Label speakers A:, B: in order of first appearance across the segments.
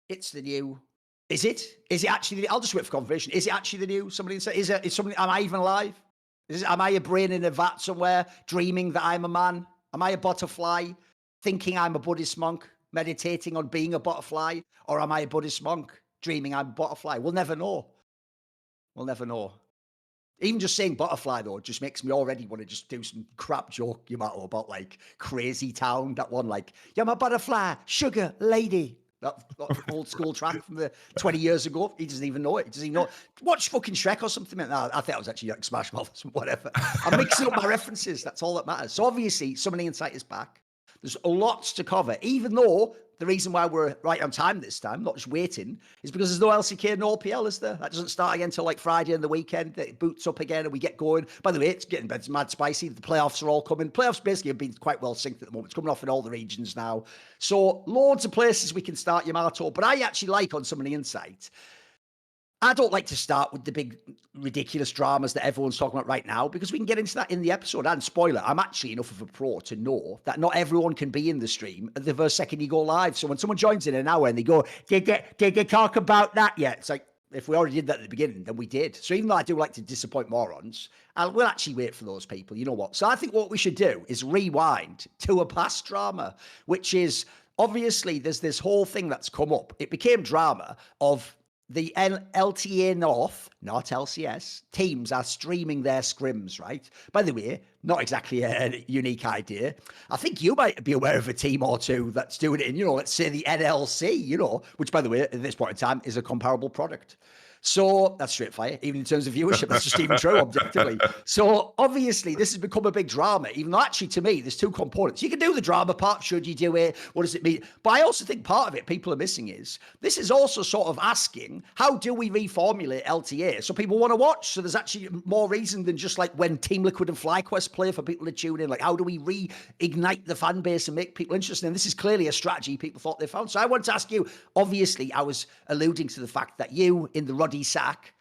A: it's the new. Is it? Is it actually? I'll just wait for confirmation. Is it actually the new? Somebody say, is it? Is somebody? Am I even alive? Am I a brain in a vat somewhere, dreaming that I'm a man? Am I a butterfly, thinking I'm a Buddhist monk, meditating on being a butterfly, or am I a Buddhist monk, dreaming I'm a butterfly? We'll never know. We'll never know. Even just saying butterfly though just makes me already want to just do some crap joke, Yamato, about like Crazy Town, that one like, you're my butterfly, sugar lady. That old school track from the 20 years ago. He doesn't even know it. He doesn't even know it. Watch fucking Shrek or something like that. I think it was actually like Smash Mouth or whatever. I'm mixing up my references. That's all that matters. So obviously, Summoning Insight is back. There's lots to cover, even though the reason why we're right on time this time, not just waiting, is because there's no LCK and no LPL, is there? That doesn't start again until like Friday and the weekend. It boots up again and we get going. By the way, it's mad spicy. The playoffs are all coming. Playoffs basically have been quite well synced at the moment. It's coming off in all the regions now. So loads of places we can start, Yamato. But I actually like on Summoning Insight, I don't like to start with the big, ridiculous dramas that everyone's talking about right now, because we can get into that in the episode. And spoiler, I'm actually enough of a pro to know that not everyone can be in the stream the first second you go live. So when someone joins in an hour and they go, did they talk about that yet? It's like, if we already did that at the beginning, then we did. So even though I do like to disappoint morons, we'll actually wait for those people. You know what? So I think what we should do is rewind to a past drama, which is obviously there's this whole thing that's come up. It became drama of the LTA North, not LCS, teams are streaming their scrims, right? By the way, not exactly a unique idea. I think you might be aware of a team or two that's doing it in, let's say the NLC, which, by the way, at this point in time is a comparable product. So that's straight fire, even in terms of viewership. That's just even true, objectively. So obviously, this has become a big drama, even though actually, to me, there's two components. You can do the drama part. Should you do it? What does it mean? But I also think part of it people are missing is this is also sort of asking, how do we reformulate LTA so people want to watch? So there's actually more reason than just like when Team Liquid and FlyQuest play for people to tune in. Like, how do we reignite the fan base and make people interested? And this is clearly a strategy people thought they found. So I want to ask you, obviously, I was alluding to the fact that you in the Ruddy Sack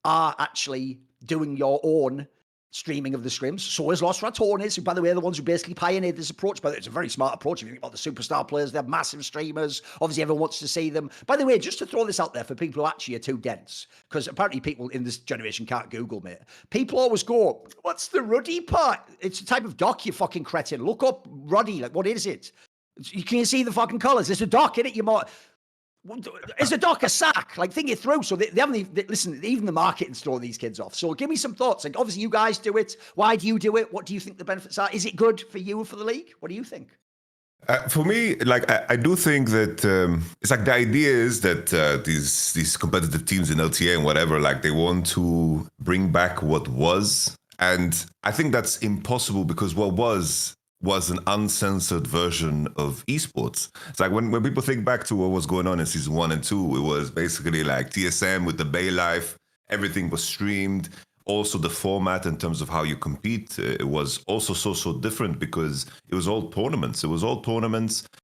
A: are actually doing your own streaming of the scrims. So is Los Ratones, who, by the way, are the ones who basically pioneered this approach. But it's a very smart approach. If you think about the superstar players, they have massive streamers. Obviously, everyone wants to see them. By the way, just to throw this out there for people who actually are too dense, because apparently people in this generation can't Google, mate. People always go, what's the Ruddy part? It's a type of doc, you fucking cretin. Look up Ruddy. Like, what is it? You can see the fucking colours. There's a doc in it. You might... Is a doc a sack? Like, think it through. So they haven't listen, even the marketing's throwing these kids off. So give me some thoughts. Like, obviously, you guys do it. Why do you do it? What do you think the benefits are? Is it good for you and for the league? What do you think?
B: For me, like I do think that it's like the idea is that these competitive teams in LTA and whatever, like they want to bring back what was, and I think that's impossible because what was an uncensored version of esports. It's like when people think back to what was going on in season 1 and 2, it was basically like TSM with the Bay Life, everything was streamed. Also the format in terms of how you compete, it was also so different because it was all tournaments.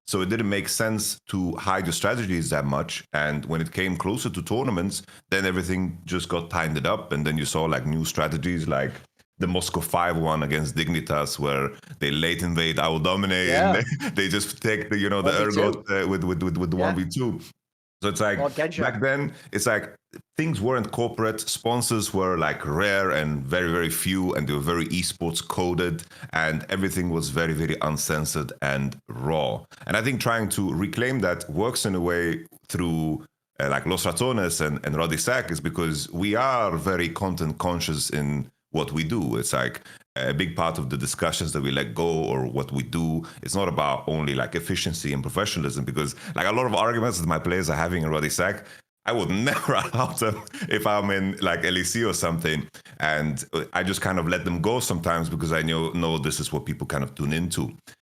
B: So it didn't make sense to hide your strategies that much. And when it came closer to tournaments, then everything just got tightened up. And then you saw like new strategies like the Moscow 5-1 against Dignitas, where they late invade, I will dominate, and they just take the ergot with the 1v2. So it's like back then, it's like things weren't corporate. Sponsors were like rare and very, very few, and they were very esports coded, and everything was very, very uncensored and raw. And I think trying to reclaim that works in a way through like Los Ratones and Rodisac, is because we are very content conscious in what we do. It's like a big part of the discussions that we let go or what we do. It's not about only like efficiency and professionalism, because like a lot of arguments that my players are having in Rodisac, I would never allow them if I'm in like LEC or something. And I just kind of let them go sometimes because I know this is what people kind of tune into.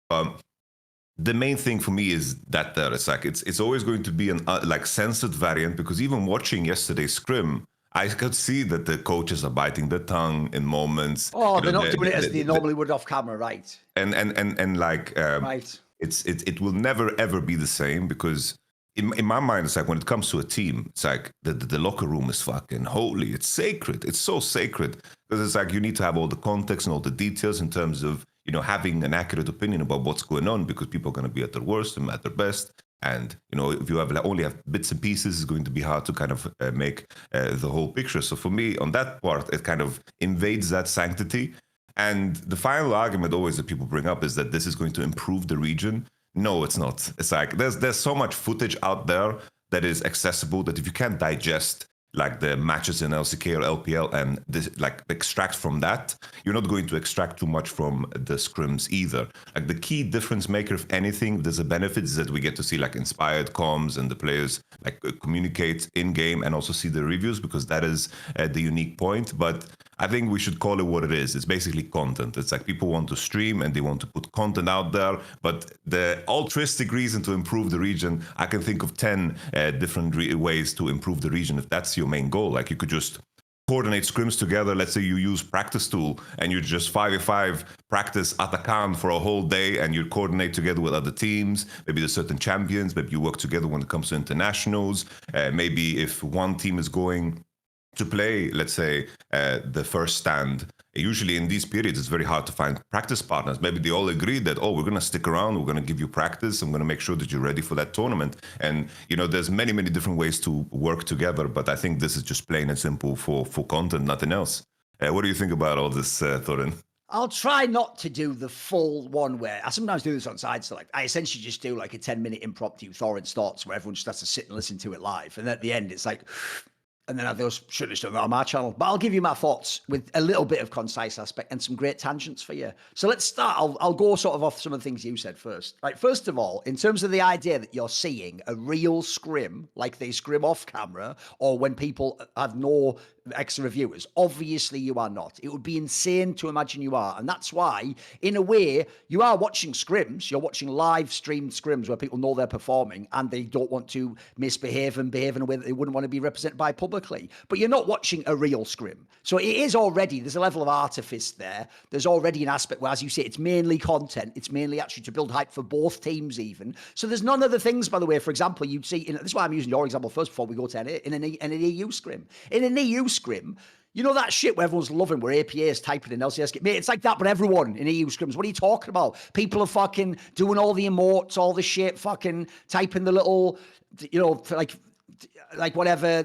B: The main thing for me is that it's like it's always going to be an like censored variant, because even watching yesterday's scrim, I could see that the coaches are biting their tongue in moments.
A: Oh, they're not doing it as they normally would off camera, right?
B: And like
A: right.
B: It will never ever be the same, because in my mind it's like when it comes to a team, it's like the locker room is fucking holy. It's sacred. It's so sacred, because it's like you need to have all the context and all the details in terms of having an accurate opinion about what's going on, because people are going to be at their worst and at their best. And if you only have bits and pieces, it's going to be hard to kind of make the whole picture. So for me, on that part, it kind of invades that sanctity. And the final argument always that people bring up is that this is going to improve the region. No, it's not. It's like there's so much footage out there that is accessible that if you can't digest like the matches in LCK or LPL and extract from that, you're not going to extract too much from the scrims either. Like the key difference maker, if anything, there's a benefit is that we get to see like inspired comms and the players like communicate in game and also see the reviews, because that is the unique point. But I think we should call it what it is. It's basically content. It's like people want to stream and they want to put content out there, but the altruistic reason to improve the region, I can think of 10 different ways to improve the region if that's your main goal. Like you could just coordinate scrims together. Let's say you use practice tool and you just 5v5 practice Atakan for a whole day and you coordinate together with other teams. Maybe there's certain champions. Maybe you work together when it comes to internationals. Maybe if one team is going to play, let's say, the first stand. Usually in these periods, it's very hard to find practice partners. Maybe they all agree that, we're going to stick around, we're going to give you practice, I'm going to make sure that you're ready for that tournament. And, there's many, many different ways to work together, but I think this is just plain and simple for content, nothing else. What do you think about all this, Thorin?
A: I'll try not to do the full one where I sometimes do this on side select. I essentially just do like a 10-minute impromptu Thorin's thoughts where everyone just has to sit and listen to it live. And at the end, it's like... And then I should have done that on my channel. But I'll give you my thoughts with a little bit of concise aspect and some great tangents for you. So let's start. I'll go sort of off some of the things you said first. Like, first of all, in terms of the idea that you're seeing a real scrim, like they scrim off camera, or when people have no extra viewers, obviously you are not. It would be insane to imagine you are. And that's why, in a way, you are watching scrims. You're watching live streamed scrims where people know they're performing and they don't want to misbehave and behave in a way that they wouldn't want to be represented by publicly. But you're not watching a real scrim. So it is already, there's a level of artifice there. There's already an aspect where, as you say, it's mainly content. It's mainly actually to build hype for both teams even. So there's none of the things, by the way, for example, you'd see, this is why I'm using your example first before we go to in an EU scrim. In an EU scrim, you know that shit where everyone's loving, where APA is typing in LCS. Mate, it's like that, but everyone in EU scrims. What are you talking about? People are fucking doing all the emotes, all the shit, fucking typing the little, like whatever,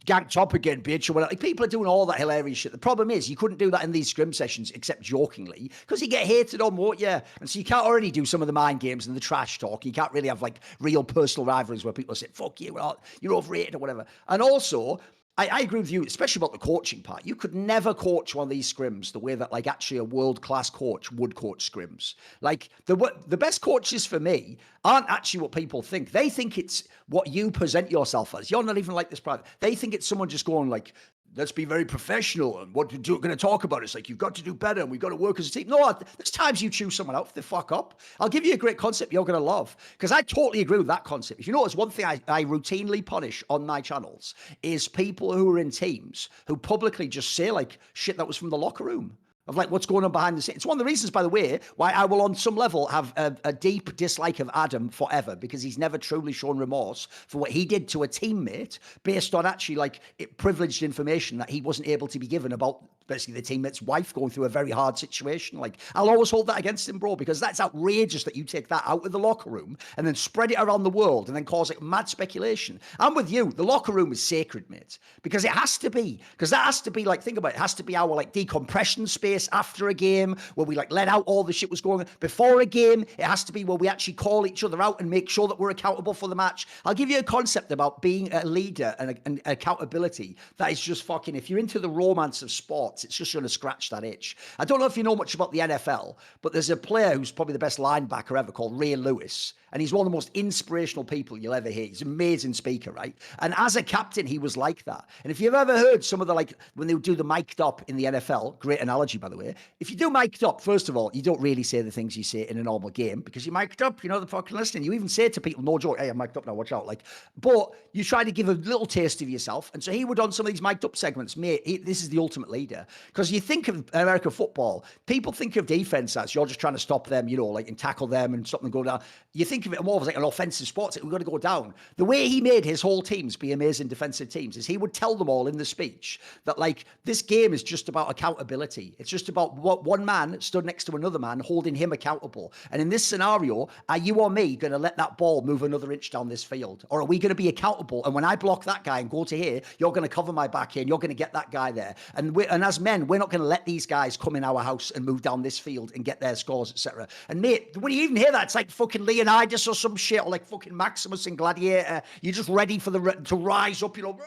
A: ganked up again, bitch, or whatever. Like, people are doing all that hilarious shit. The problem is you couldn't do that in these scrim sessions, except jokingly, because you get hated on, won't you? And so you can't already do some of the mind games and the trash talk. You can't really have like real personal rivalries where people say, fuck you, you're overrated or whatever. And also, I agree with you, especially about the coaching part. You could never coach one of these scrims the way that, like, actually a world-class coach would coach scrims. Like, the best coaches for me aren't actually what people think. They think it's what you present yourself as. You're not even like this private. They think it's someone just going like, let's be very professional and what we're going to talk about. It's like, you've got to do better and we've got to work as a team. No, there's times you choose someone out if they fuck up. I'll give you a great concept you're going to love, because I totally agree with that concept. If you notice, one thing I routinely punish on my channels is people who are in teams who publicly just say like shit that was from the locker room. Of like what's going on behind the scenes. It's one of the reasons, by the way, why I will on some level have a deep dislike of Adam forever, because he's never truly shown remorse for what he did to a teammate based on actually like privileged information that he wasn't able to be given about basically the teammate's wife going through a very hard situation. Like, I'll always hold that against him, bro, because that's outrageous that you take that out of the locker room and then spread it around the world and then cause it mad speculation. I'm with you. The locker room is sacred, mate, because it has to be, because that has to be like, think about it, it has to be our like decompression space after a game where we like let out all the shit was going on. Before a game, it has to be where we actually call each other out and make sure that we're accountable for the match. I'll give you a concept about being a leader and accountability that is just fucking, if you're into the romance of sport, it's just going to scratch that itch. I don't know if you know much about the NFL, but there's a player who's probably the best linebacker ever called Ray Lewis. And he's one of the most inspirational people you'll ever hear. He's an amazing speaker, right? And as a captain, he was like that. And if you've ever heard some of the, like, when they would do the mic'd up in the NFL, great analogy, by the way. If you do mic'd up, first of all, you don't really say the things you say in a normal game because you're mic'd up, you know, the fucking listening. You even say to people, no joke, hey, I'm mic'd up now, watch out. Like, but you try to give a little taste of yourself. And so he would, on some of these mic'd up segments, mate, this is the ultimate leader. player. Because you think of American football, people think of defense as you're just trying to stop them, you know, like and tackle them and stop them go down. You think of it more as like an offensive sport. We've got to go down. The way he made his whole teams be amazing defensive teams is he would tell them all in the speech that like this game is just about accountability. It's just about what one man stood next to another man holding him accountable. And in this scenario, are you or me going to let that ball move another inch down this field? Or are we going to be accountable? And when I block that guy and go to here, you're going to cover my back here and you're going to get that guy there. And as men, we're not going to let these guys come in our house and move down this field and get their scores, etc. And mate, when you even hear that, it's like fucking Leonidas or some shit, or like fucking Maximus in Gladiator. You're just ready for to rise up, you know,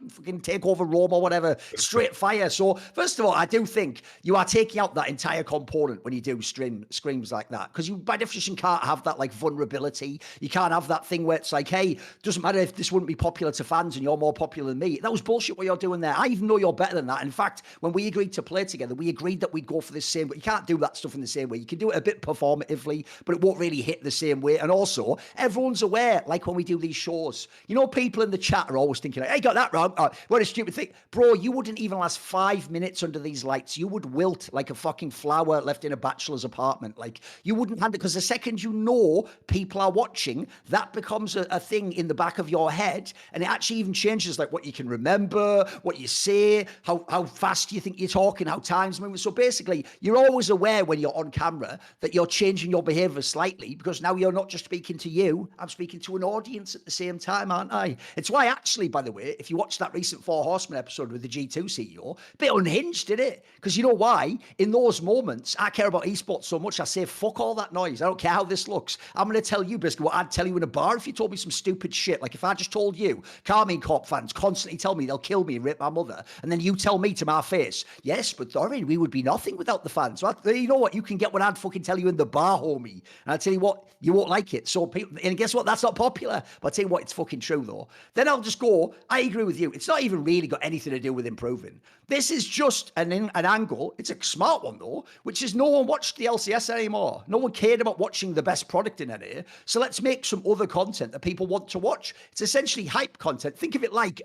A: fucking take over Rome or whatever, straight fire. So first of all, I do think you are taking out that entire component when you do scrims like that, because you by definition can't have that like vulnerability. You can't have that thing where it's like, hey, doesn't matter if this wouldn't be popular to fans and you're more popular than me. That was bullshit what you're doing there. I even know you're better than that. In fact, when we agreed to play together, we agreed that we'd go for the same, but you can't do that stuff in the same way. You can do it a bit performatively, but it won't really hit the same way. And also, everyone's aware, like when we do these shows, you know, people in the chat are always thinking, hey, got that wrong. What a stupid thing. Bro, you wouldn't even last 5 minutes under these lights. You would wilt like a fucking flower left in a bachelor's apartment. Like, you wouldn't handle it, because the second you know people are watching, that becomes a thing in the back of your head, and it actually even changes like what you can remember, what you say, how fast you think you're talking, how time's moving. So basically, you're always aware when you're on camera that you're changing your behavior slightly, because now you're not just speaking to you, I'm speaking to an audience at the same time, aren't I? It's why actually, by the way, if you watch that recent Four Horsemen episode with the G2 CEO, a bit unhinged, did it? Because you know why? In those moments, I care about esports so much, I say, fuck all that noise. I don't care how this looks. I'm going to tell you basically what I'd tell you in a bar if you told me some stupid shit. Like if I just told you, Carmine Corp fans constantly tell me they'll kill me and rape my mother, and then you tell me to my face, yes, but Thorin, we would be nothing without the fans. So you know what? You can get what I'd fucking tell you in the bar, homie. And I'll tell you what, you won't like it. So people, and guess what? That's not popular. But I'll tell you what, it's fucking true though. Then I'll just go, I agree with you. It's not even really got anything to do with improving. This is just an angle. It's a smart one though, which is no one watched the LCS anymore. No one cared about watching the best product in NA. So let's make some other content that people want to watch. It's essentially hype content. Think of it like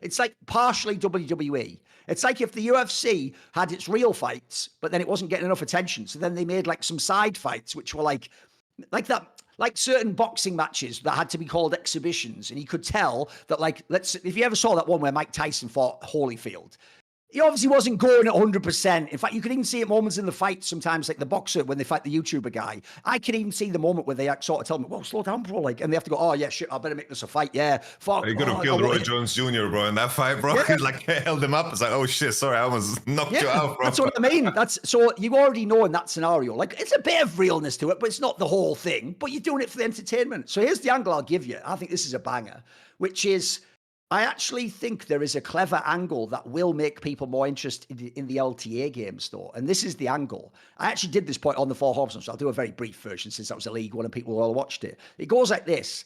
A: it's like partially WWE. It's like if the UFC had its real fights, but then it wasn't getting enough attention. So then they made like some side fights, which were like that. Like certain boxing matches that had to be called exhibitions. And you could tell that, like, if you ever saw that one where Mike Tyson fought Holyfield, he obviously wasn't going at 100%. In fact, you could even see at moments in the fight sometimes, like the boxer, when they fight the YouTuber guy. I can even see the moment where they sort of tell me, well, slow down, bro. Like, and they have to go, oh, yeah, shit, I better make this a fight. Yeah. Fuck.
B: You could have killed Roy Jones Jr., bro, in that fight, bro.
A: Yeah.
B: Like, held him up. It's like, oh, shit, sorry, I almost knocked you out, bro.
A: That's what I mean. So you already know in that scenario, like, it's a bit of realness to it, but it's not the whole thing. But you're doing it for the entertainment. So here's the angle I'll give you. I think this is a banger, which is, I actually think there is a clever angle that will make people more interested in the LTA games, though. And this is the angle. I actually did this point on the Four Horsemen, so I'll do a very brief version since that was a league one and people all watched it. It goes like this.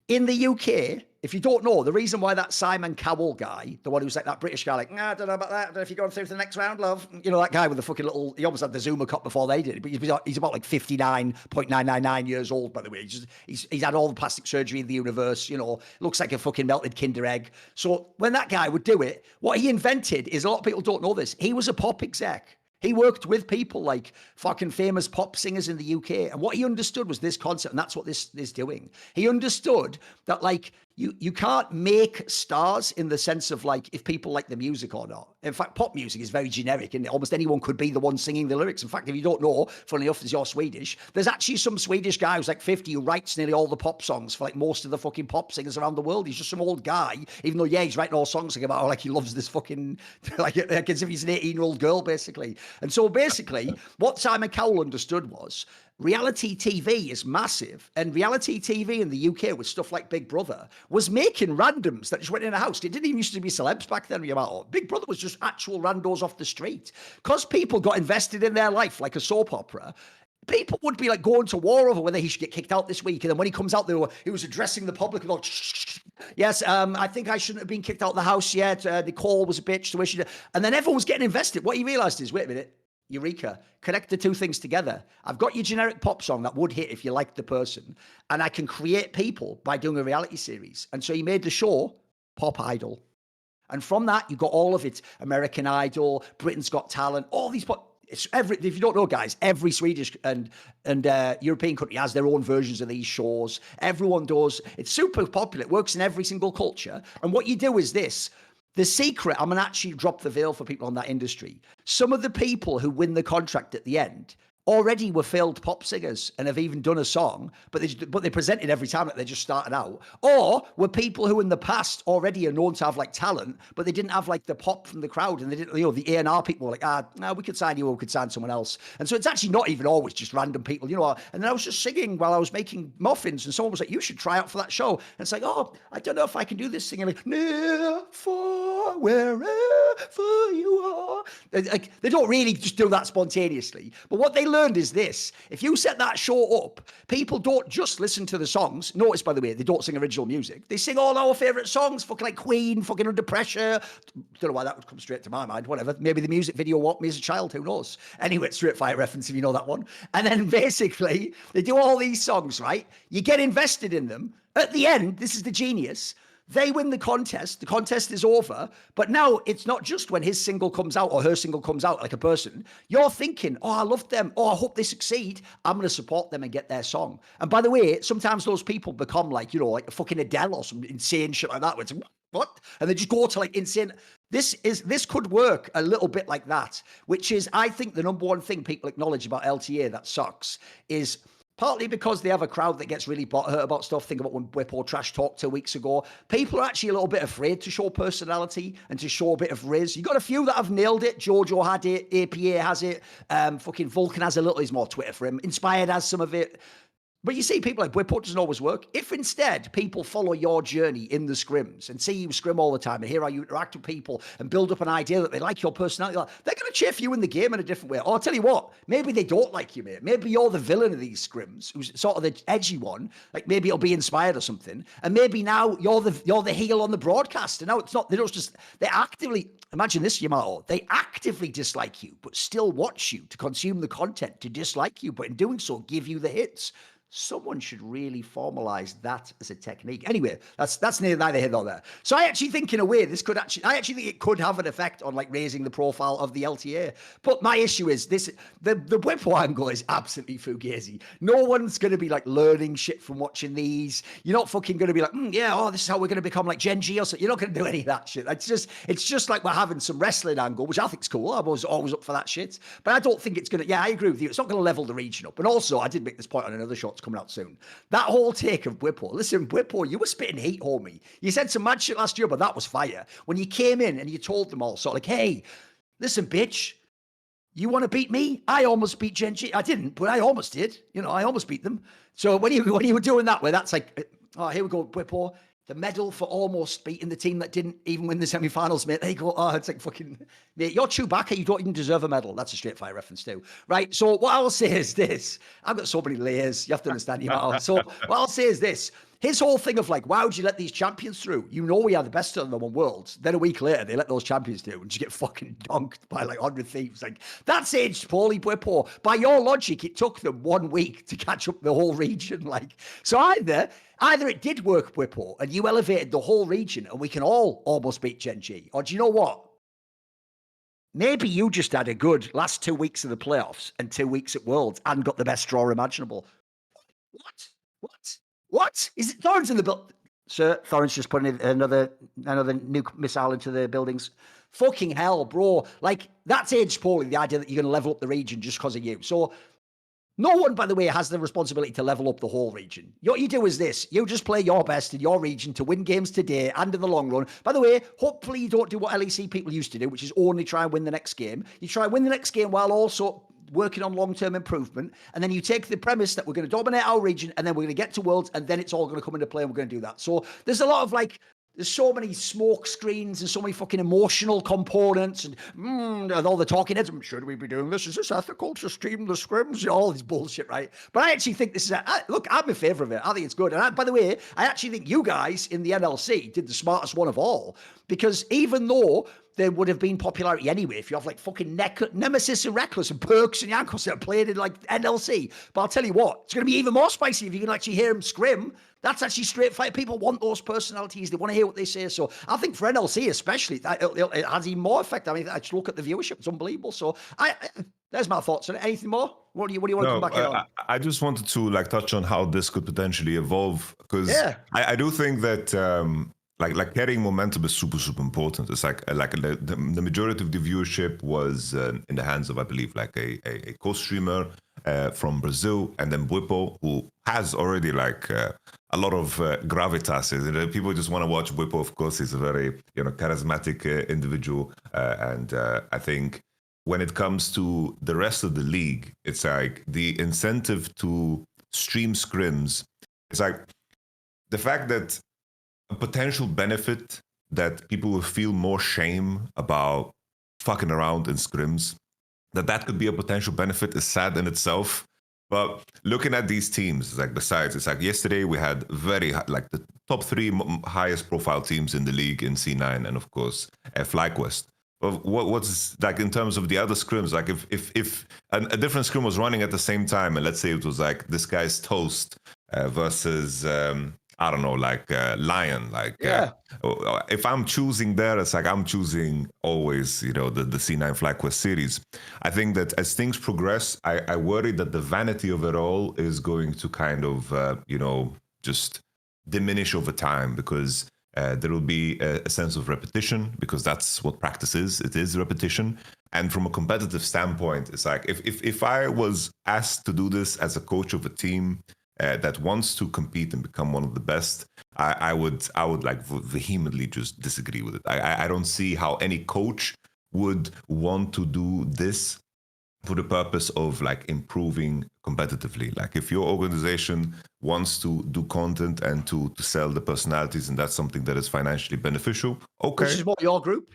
A: In the UK, if you don't know, the reason why that Simon Cowell guy, the one who's like that British guy, like, I don't know about that. I don't know if you're going through to the next round, love. You know, that guy with the fucking little, he almost had the Zoomer cup before they did. But he's about like 59.999 years old, by the way. He's had all the plastic surgery in the universe, you know, looks like a fucking melted Kinder egg. So when that guy would do it, what he invented is, a lot of people don't know this, he was a pop exec. He worked with people like fucking famous pop singers in the UK. And what he understood was this concept, and that's what this is doing. He understood that, like, you can't make stars in the sense of, like, if people like the music or not. In fact, pop music is very generic, and almost anyone could be the one singing the lyrics. In fact, if you don't know, funnily enough, as you're Swedish, there's actually some Swedish guy who's like 50 who writes nearly all the pop songs for like most of the fucking pop singers around the world. He's just some old guy, even though, yeah, he's writing all songs like about, like, he loves this fucking, like as if he's an 18-year-old girl, basically. And so basically, what Simon Cowell understood was, reality TV is massive, and reality TV in the UK with stuff like Big Brother was making randoms that just went in a house. It didn't even used to be celebs back then. Big Brother was just actual randos off the street. Because people got invested in their life like a soap opera, people would be like going to war over whether he should get kicked out this week. And then when he comes out, he was addressing the public about, yes, I think I shouldn't have been kicked out of the house yet. Nicole was a bitch. And then everyone was getting invested. What he realized is, wait a minute, Eureka, connect the two things together. I've got your generic pop song that would hit if you liked the person, and I can create people by doing a reality series. And so he made the show Pop Idol. And from that, you got all of it. American Idol, Britain's Got Talent, all these... if you don't know, guys, every Swedish and European country has their own versions of these shows. Everyone does. It's super popular. It works in every single culture. And what you do is this. The secret, I'm going to actually drop the veil for people on that industry. Some of the people who win the contract at the end already were failed pop singers and have even done a song, but they presented every time that they're just starting out. Or were people who in the past already are known to have like talent, but they didn't have like the pop from the crowd, and they didn't, the A&R people were like, no, we could sign you or we could sign someone else. And so it's actually not even always just random people, And then I was just singing while I was making muffins, and someone was like, you should try out for that show. And it's like, oh, I don't know if I can do this singing like, near, far, wherever you are. Like, they don't really just do that spontaneously. But what they learned is this: if you set that show up, people don't just listen to the songs. Notice, by the way, they don't sing original music. They sing all our favorite songs, fucking like Queen, fucking Under Pressure. Don't know why that would come straight to my mind. Whatever. Maybe the music video What Me as a Child. Who knows? Anyway, it's Street Fighter reference if you know that one. And then basically they do all these songs, right? You get invested in them. At the end, this is the genius. They win the contest. The contest is over. But now it's not just when his single comes out or her single comes out, like a person. You're thinking, oh, I love them. Oh, I hope they succeed. I'm going to support them and get their song. And by the way, sometimes those people become like, like a fucking Adele or some insane shit like that. Where it's what? And they just go to like insane. This could work a little bit like that, which is, I think, the number one thing people acknowledge about LTA that sucks is partly because they have a crowd that gets really butthurt about stuff. Think about when Whippo trash talked 2 weeks ago. People are actually a little bit afraid to show personality and to show a bit of riz. You got a few that have nailed it. Jojo had it. APA has it. Fucking Vulcan has a little. He's more Twitter for him. Inspired has some of it. But you see, people like Whippo doesn't always work. If instead people follow your journey in the scrims and see you scrim all the time and hear how you interact with people and build up an idea that they like your personality, they're going to cheer for you in the game in a different way. Or I'll tell you what, maybe they don't like you, mate. Maybe you're the villain of these scrims, who's sort of the edgy one. Like maybe it'll be Inspired or something. And maybe now you're the heel on the broadcast. And now it's not, they actively, imagine this, Yamato, they actively dislike you, but still watch you to consume the content, to dislike you, but in doing so, give you the hits. Someone should really formalize that as a technique. Anyway, that's neither here nor there. So I actually think in a way I actually think it could have an effect on like raising the profile of the LTA. But my issue is this: the Whippo angle is absolutely fugazi. No one's going to be like learning shit from watching these. You're not fucking going to be like, this is how we're going to become like GenG or something. You're not going to do any of that shit. It's just like we're having some wrestling angle, which I think's cool. I was always up for that shit. But I don't think it's going to, I agree with you. It's not going to level the region up. And also, I did make this point on another shot coming out soon. That whole take of Whippo. Listen, Whippo, you were spitting heat, homie. You said some mad shit last year, but that was fire. When you came in and you told them all, sort of like, hey, listen, bitch, you want to beat me? I almost beat GenG. I didn't, but I almost did. I almost beat them. So when you were doing that, where that's like, oh, here we go, Whippo. The medal for almost beating the team that didn't even win the semi-finals, mate. There you go. Oh, it's like fucking, mate, you're Chewbacca. You don't even deserve a medal. That's a Street Fighter reference too. Right? So what I will say is this. I've got so many layers. You have to understand. So what I'll say is this. His whole thing of like, why would you let these champions through? We are the best of them in worlds. Then a week later, they let those champions do and just get fucking donked by like 100 Thieves. Like, that's aged poorly, Whippo. By your logic, it took them 1 week to catch up the whole region. Like, so either it did work, Whippo, and you elevated the whole region and we can all almost beat GenG. Or do you know what? Maybe you just had a good last 2 weeks of the playoffs and 2 weeks at Worlds and got the best draw imaginable. What? Is it Thorin's in the build? Sir, Thorin's just putting another nuke missile into the buildings. Fucking hell, bro. Like, that's aged poorly, the idea that you're going to level up the region just because of you. So, no one, by the way, has the responsibility to level up the whole region. What you do is this. You just play your best in your region to win games today and in the long run. By the way, hopefully you don't do what LEC people used to do, which is only try and win the next game. You try and win the next game while also working on long-term improvement, and then you take the premise that we're going to dominate our region, and then we're going to get to Worlds, and then it's all going to come into play, and we're going to do that. So there's a lot of like, there's so many smoke screens and so many fucking emotional components and all the talking heads. Should we be doing this? Is this ethical to stream the scrims? All this bullshit, right? But I actually think this is, look, I'm in favor of it. I think it's good. And by the way, I actually think you guys in the NLC did the smartest one of all, because even though there would have been popularity anyway if you have like fucking Nemesis and Rekkles and Perks and Yankos that are played in like NLC. But I'll tell you what, it's going to be even more spicy if you can actually hear them scrim. That's actually straight fight. People want those personalities. They want to hear what they say. So I think for NLC especially, it has even more effect. I mean, I just look at the viewership; it's unbelievable. So there's my thoughts on it. Anything more? What do you want to come back in on?
B: I just wanted to like touch on how this could potentially evolve, because I do think that like carrying momentum is super important. It's like the majority of the viewership was in the hands of, I believe, like a co-streamer from Brazil, and then Bwipo, who has already like a lot of gravitas. People just want to watch Bwipo. Of course, he's a very charismatic individual, and I think when it comes to the rest of the league, it's like the incentive to stream scrims. It's like the fact that a potential benefit that people will feel more shame about fucking around in scrims, that could be a potential benefit is sad in itself. But looking at these teams, like besides, it's like yesterday we had like the top 3 highest profile teams in the league in C9, and of course FlyQuest. What's like in terms of the other scrims? Like if a different scrim was running at the same time, and let's say it was like this guy's Toast versus I don't know, like Lion. Like if I'm choosing there, it's like I'm choosing always, the C9 FlyQuest series. I think that as things progress, I worry that the vanity of it all is going to kind of just diminish over time, because there will be a sense of repetition, because that's what practice is. It is repetition. And from a competitive standpoint, it's like if I was asked to do this as a coach of a team that wants to compete and become one of the best, I would like vehemently just disagree with it. I don't see how any coach would want to do this for the purpose of like improving competitively. Like if your organization wants to do content and to sell the personalities, and that's something that is financially beneficial, okay.
A: Which is what your group,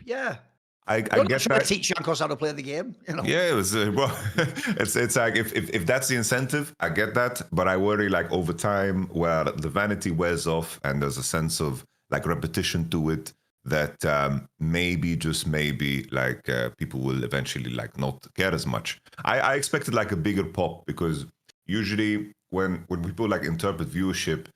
B: I get that.
A: Teach Yankos how to play the game,
B: Yeah, it was well. it's like if that's the incentive, I get that. But I worry like over time, where the vanity wears off and there's a sense of like repetition to it, that maybe like people will eventually like not care as much. I expected like a bigger pop, because usually when people like interpret viewership,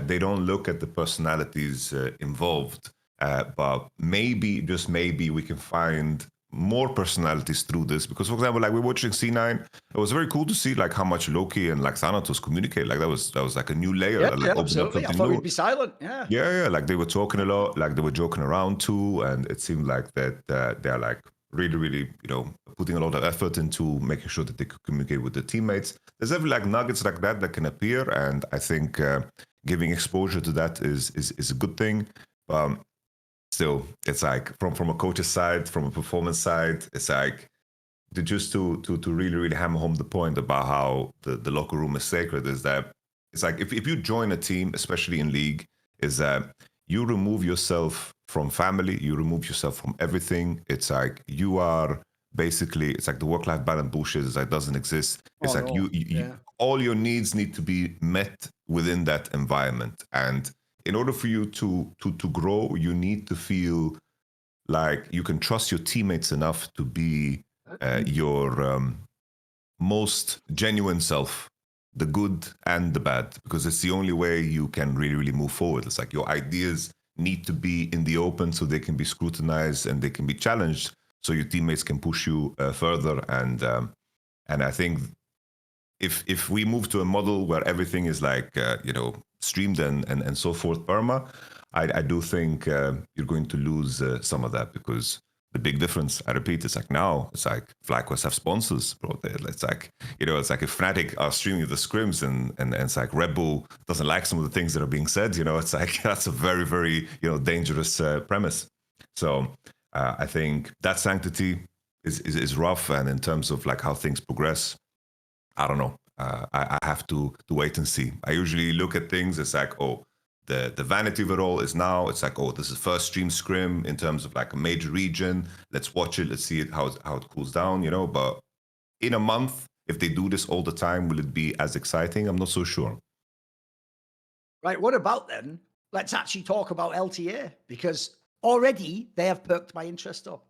B: they don't look at the personalities involved. But maybe, just maybe, we can find more personalities through this, because for example, like we're watching C9, it was very cool to see like how much Loki and like Thanatos communicate. Like that was like a new layer.
A: Absolutely. I thought we'd be silent.
B: Yeah, like they were talking a lot, like they were joking around too, and it seemed like that they're like really putting a lot of effort into making sure that they could communicate with their teammates. There's every like nuggets like that can appear, and I think giving exposure to that is a good thing. Still, it's like from a coach's side, from a performance side, it's like to really hammer home the point about how the locker room is sacred, is that it's like if you join a team, especially in league, is that you remove yourself from family, you remove yourself from everything. It's like you are basically, it's like the work-life balance bullshit is like doesn't exist. It's you all your needs need to be met within that environment, and in order for you to grow, you need to feel like you can trust your teammates enough to be your most genuine self, the good and the bad, because it's the only way you can really move forward. It's like your ideas need to be in the open so they can be scrutinized and they can be challenged, so your teammates can push you further. And I think if we move to a model where everything is like streamed and so forth, perma, I do think you're going to lose some of that, because the big difference, I repeat, it's like now it's like FlyQuest have sponsors, bro. It's like it's like if Fnatic are streaming the scrims and it's like Red Bull doesn't like some of the things that are being said, it's like that's a very dangerous premise. So I think that sanctity is rough, and in terms of like how things progress, I don't know. I have to wait and see. I usually look at things, it's like, oh, the vanity of it all is now, it's like, oh, this is first stream scrim in terms of like a major region. Let's watch it. Let's see it, how it cools down, But in a month, if they do this all the time, will it be as exciting? I'm not so sure.
A: Right. What about then? Let's actually talk about LTA, because already they have perked my interest up.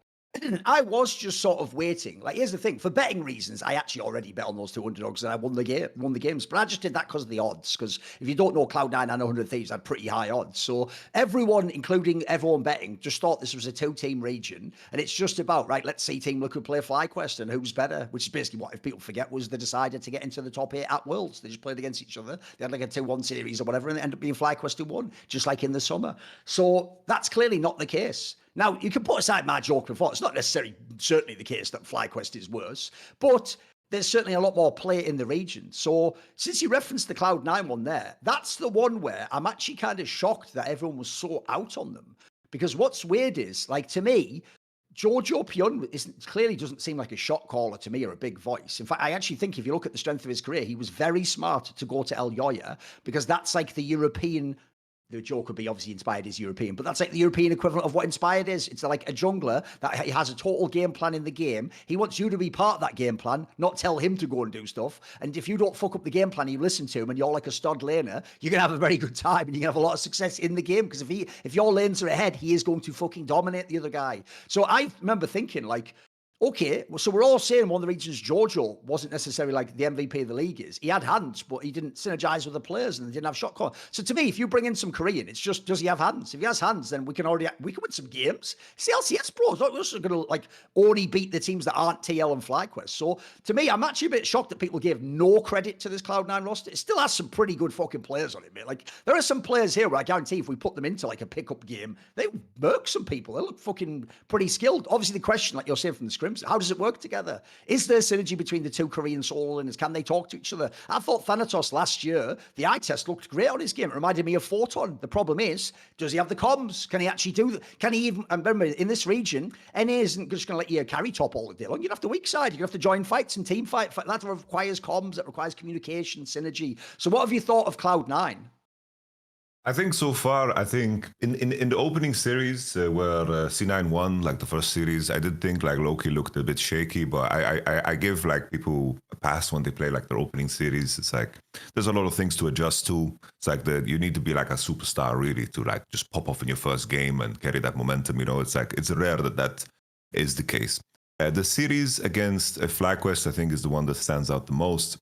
A: I was just sort of waiting. Like, here's the thing: for betting reasons, I actually already bet on those two underdogs, and I won the games. But I just did that because of the odds. Because if you don't know, Cloud9 and 100 Thieves had pretty high odds. So everyone, including everyone betting, just thought this was a two-team region, and it's just about right. Let's see Team Liquid play FlyQuest and who's better. Which is basically what, if people forget, was the decider to get into the top 8 at Worlds. They just played against each other. They had like a 2-1 series or whatever, and it ended up being FlyQuest who won, just like in the summer. So that's clearly not the case. Now, you can put aside my joke before. It's not certainly the case that FlyQuest is worse, but there's certainly a lot more play in the region. So since you referenced the Cloud9 one there, that's the one where I'm actually kind of shocked that everyone was so out on them. Because what's weird is, like, to me, Jojo Pyun clearly doesn't seem like a shot caller to me or a big voice. In fact, I actually think if you look at the strength of his career, he was very smart to go to El Yoya, because that's like the European. The joke would be obviously Inspired is European, but that's like the European equivalent of what Inspired is. It's like a jungler that he has a total game plan in the game. He wants you to be part of that game plan, not tell him to go and do stuff. And if you don't fuck up the game plan, you listen to him and you're like a stud laner, you're going to have a very good time and you're going to have a lot of success in the game. Because if your lanes are ahead, he is going to fucking dominate the other guy. So I remember thinking, like, okay, so we're all saying one of the reasons Jojo wasn't necessarily like the MVP of the league is he had hands, but he didn't synergize with the players and they didn't have shot call. So to me, if you bring in some Korean, it's just, does he have hands? If he has hands, then we can win some games. It's the LCS pros. We're just going to like only beat the teams that aren't TL and FlyQuest. So to me, I'm actually a bit shocked that people gave no credit to this Cloud9 roster. It still has some pretty good fucking players on it, mate. Like, there are some players here where I guarantee if we put them into like a pickup game, they murk some people. They look fucking pretty skilled. Obviously, the question, like you're saying from the scrims, how does it work together? Is there synergy between the two Korean solo laners? Can they talk to each other? I thought Thanatos last year, the eye test looked great on his game. It reminded me of Photon. The problem is, does he have the comms? Can he actually do that? Can he even, and remember, in this region, NA isn't just going to let you carry top all the day long. You'd have to weak side. You'd have to join fights and team fight. That requires comms. That requires communication, synergy. So what have you thought of Cloud9?
B: I think so far, I think in the opening series where C9 won, like the first series, I did think like Loki looked a bit shaky, but I give like people a pass when they play like their opening series. It's like there's a lot of things to adjust to. It's like that you need to be like a superstar really to like just pop off in your first game and carry that momentum. You know, it's like it's rare that is the case. The series against FlyQuest, I think, is the one that stands out the most.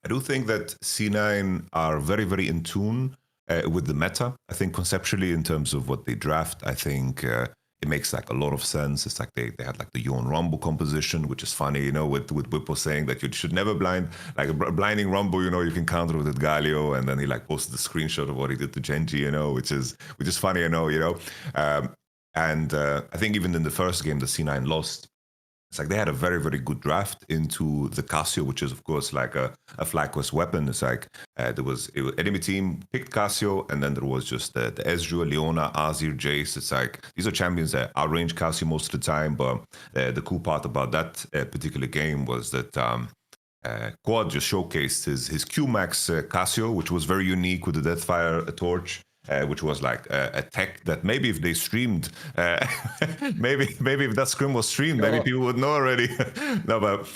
B: I do think that C9 are very, very in tune with the meta. I think conceptually in terms of what they draft, I think it makes like a lot of sense. It's like they had like the Yon Rumble composition, which is funny, you know, with Whippo saying that you should never like a blinding Rumble, you know, you can counter with Galio, and then he like posted the screenshot of what he did to GenG, you know, which is funny, I know, you know. And I think even in the first game, the C9 lost. It's like they had a very, very good draft into the Casio, which is, of course, like a FlyQuest weapon. It's like enemy team picked Casio, and then there was just the Ezreal, Leona, Azir, Jace. It's like these are champions that outrange Casio most of the time. But the cool part about that particular game was that Quad just showcased his Q-Max Casio, which was very unique with the Deathfire torch. Which was like a tech that maybe if they streamed, maybe if that scrim was streamed, maybe people would know already. No, but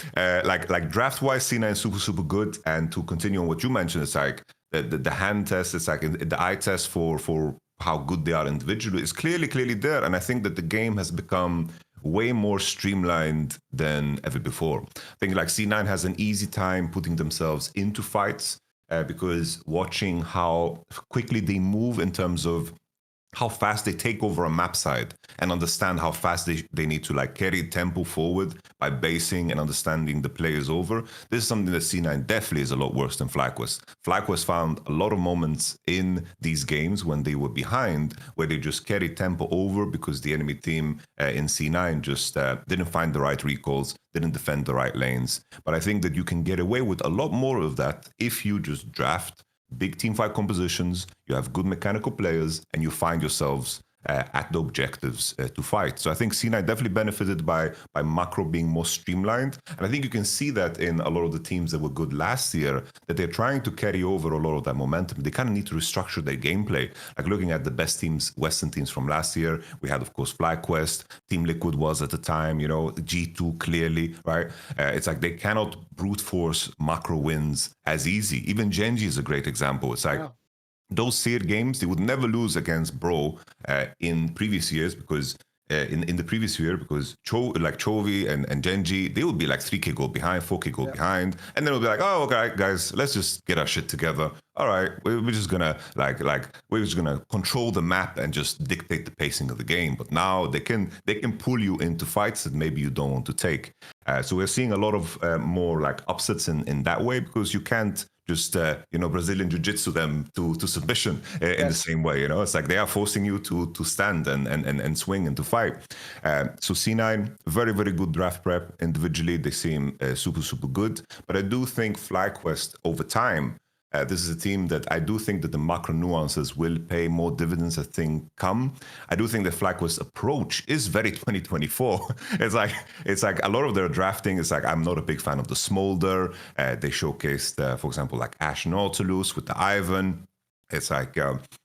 B: like draft-wise, C9 super good. And to continue on what you mentioned, it's like the hand test, it's like the eye test for how good they are individually is clearly there. And I think that the game has become way more streamlined than ever before. I think like C9 has an easy time putting themselves into fights. Because watching how quickly they move in terms of how fast they take over a map side and understand how fast they need to like carry tempo forward by basing and understanding the players over. This is something that C9 definitely is a lot worse than FlyQuest. FlyQuest found a lot of moments in these games when they were behind where they just carried tempo over because the enemy team in C9 just didn't find the right recalls, didn't defend the right lanes. But I think that you can get away with a lot more of that if you just draft big team fight compositions, you have good mechanical players, and you find yourselves at the objectives to fight. So I think C9 definitely benefited by macro being more streamlined. And I think you can see that in a lot of the teams that were good last year, that they're trying to carry over a lot of that momentum. They kind of need to restructure their gameplay. Like looking at the best teams, Western teams from last year, we had, of course, FlyQuest, Team Liquid was at the time, you know, G2 clearly, right? It's like they cannot brute force macro wins as easy. Even GenG is a great example. It's like, those seed games, they would never lose against Bro in previous years because in the previous year, because Chovy and GenG, they would be like 3K goal behind, 4K goal behind, and then we'll be like, oh, okay, guys, let's just get our shit together. All right, we're just gonna we're just gonna control the map and just dictate the pacing of the game. But now they can pull you into fights that maybe you don't want to take. So we're seeing a lot of more like upsets in that way, because you can't just Brazilian jiu-jitsu them to submission in the same way. It's like they are forcing you to stand and swing and to fight. So C9, very, very good draft prep. Individually, they seem super, super good. But I do think FlyQuest over time, this is a team that I do think that the macro nuances will pay more dividends as things come. I do think the FlyQuest approach is very 2024. It's like a lot of their drafting is like, I'm not a big fan of the Smolder. They showcased, for example, like Ash Nautilus with the Ivan. It's like,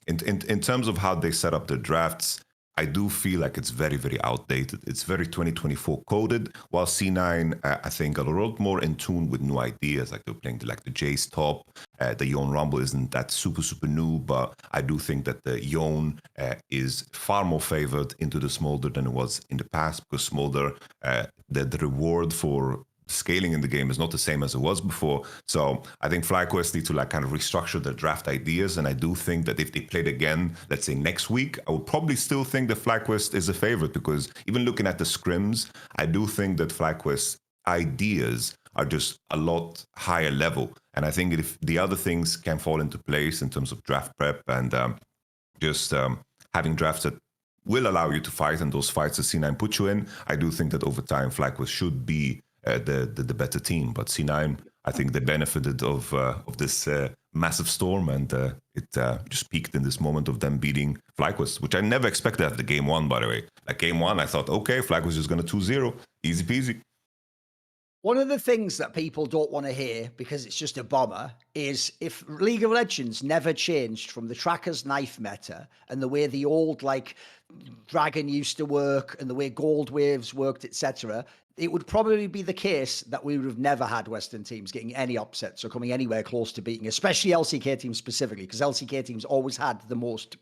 B: in terms of how they set up their drafts, I do feel like it's very, very outdated. It's very 2024 coded, while C9, I think, are a lot more in tune with new ideas. Like they're playing the Jace top. The Yone Rumble isn't that super, super new, but I do think that the Yone is far more favored into the Smolder than it was in the past, because Smolder, the reward for scaling in the game is not the same as it was before. So I think FlyQuest need to kind of restructure their draft ideas. And I do think that if they played again, let's say next week, I would probably still think that FlyQuest is a favorite, because even looking at the scrims, I do think that FlyQuest ideas are just a lot higher level. And I think if the other things can fall into place in terms of draft prep and just having drafts that will allow you to fight, and those fights that C9 put you in, I do think that over time FlyQuest should be the better team. But C9, I think they benefited of this massive storm, and it just peaked in this moment of them beating FlyQuest, which I never expected after game one, by the way. Like game one, I thought, okay, FlyQuest is going to 2-0, easy peasy.
A: One of the things that people don't want to hear, because it's just a bomber, is if League of Legends never changed from the tracker's knife meta and the way the old Dragon used to work and the way gold waves worked, etc., it would probably be the case that we would have never had Western teams getting any upsets or coming anywhere close to beating, especially LCK teams specifically, because LCK teams always had the most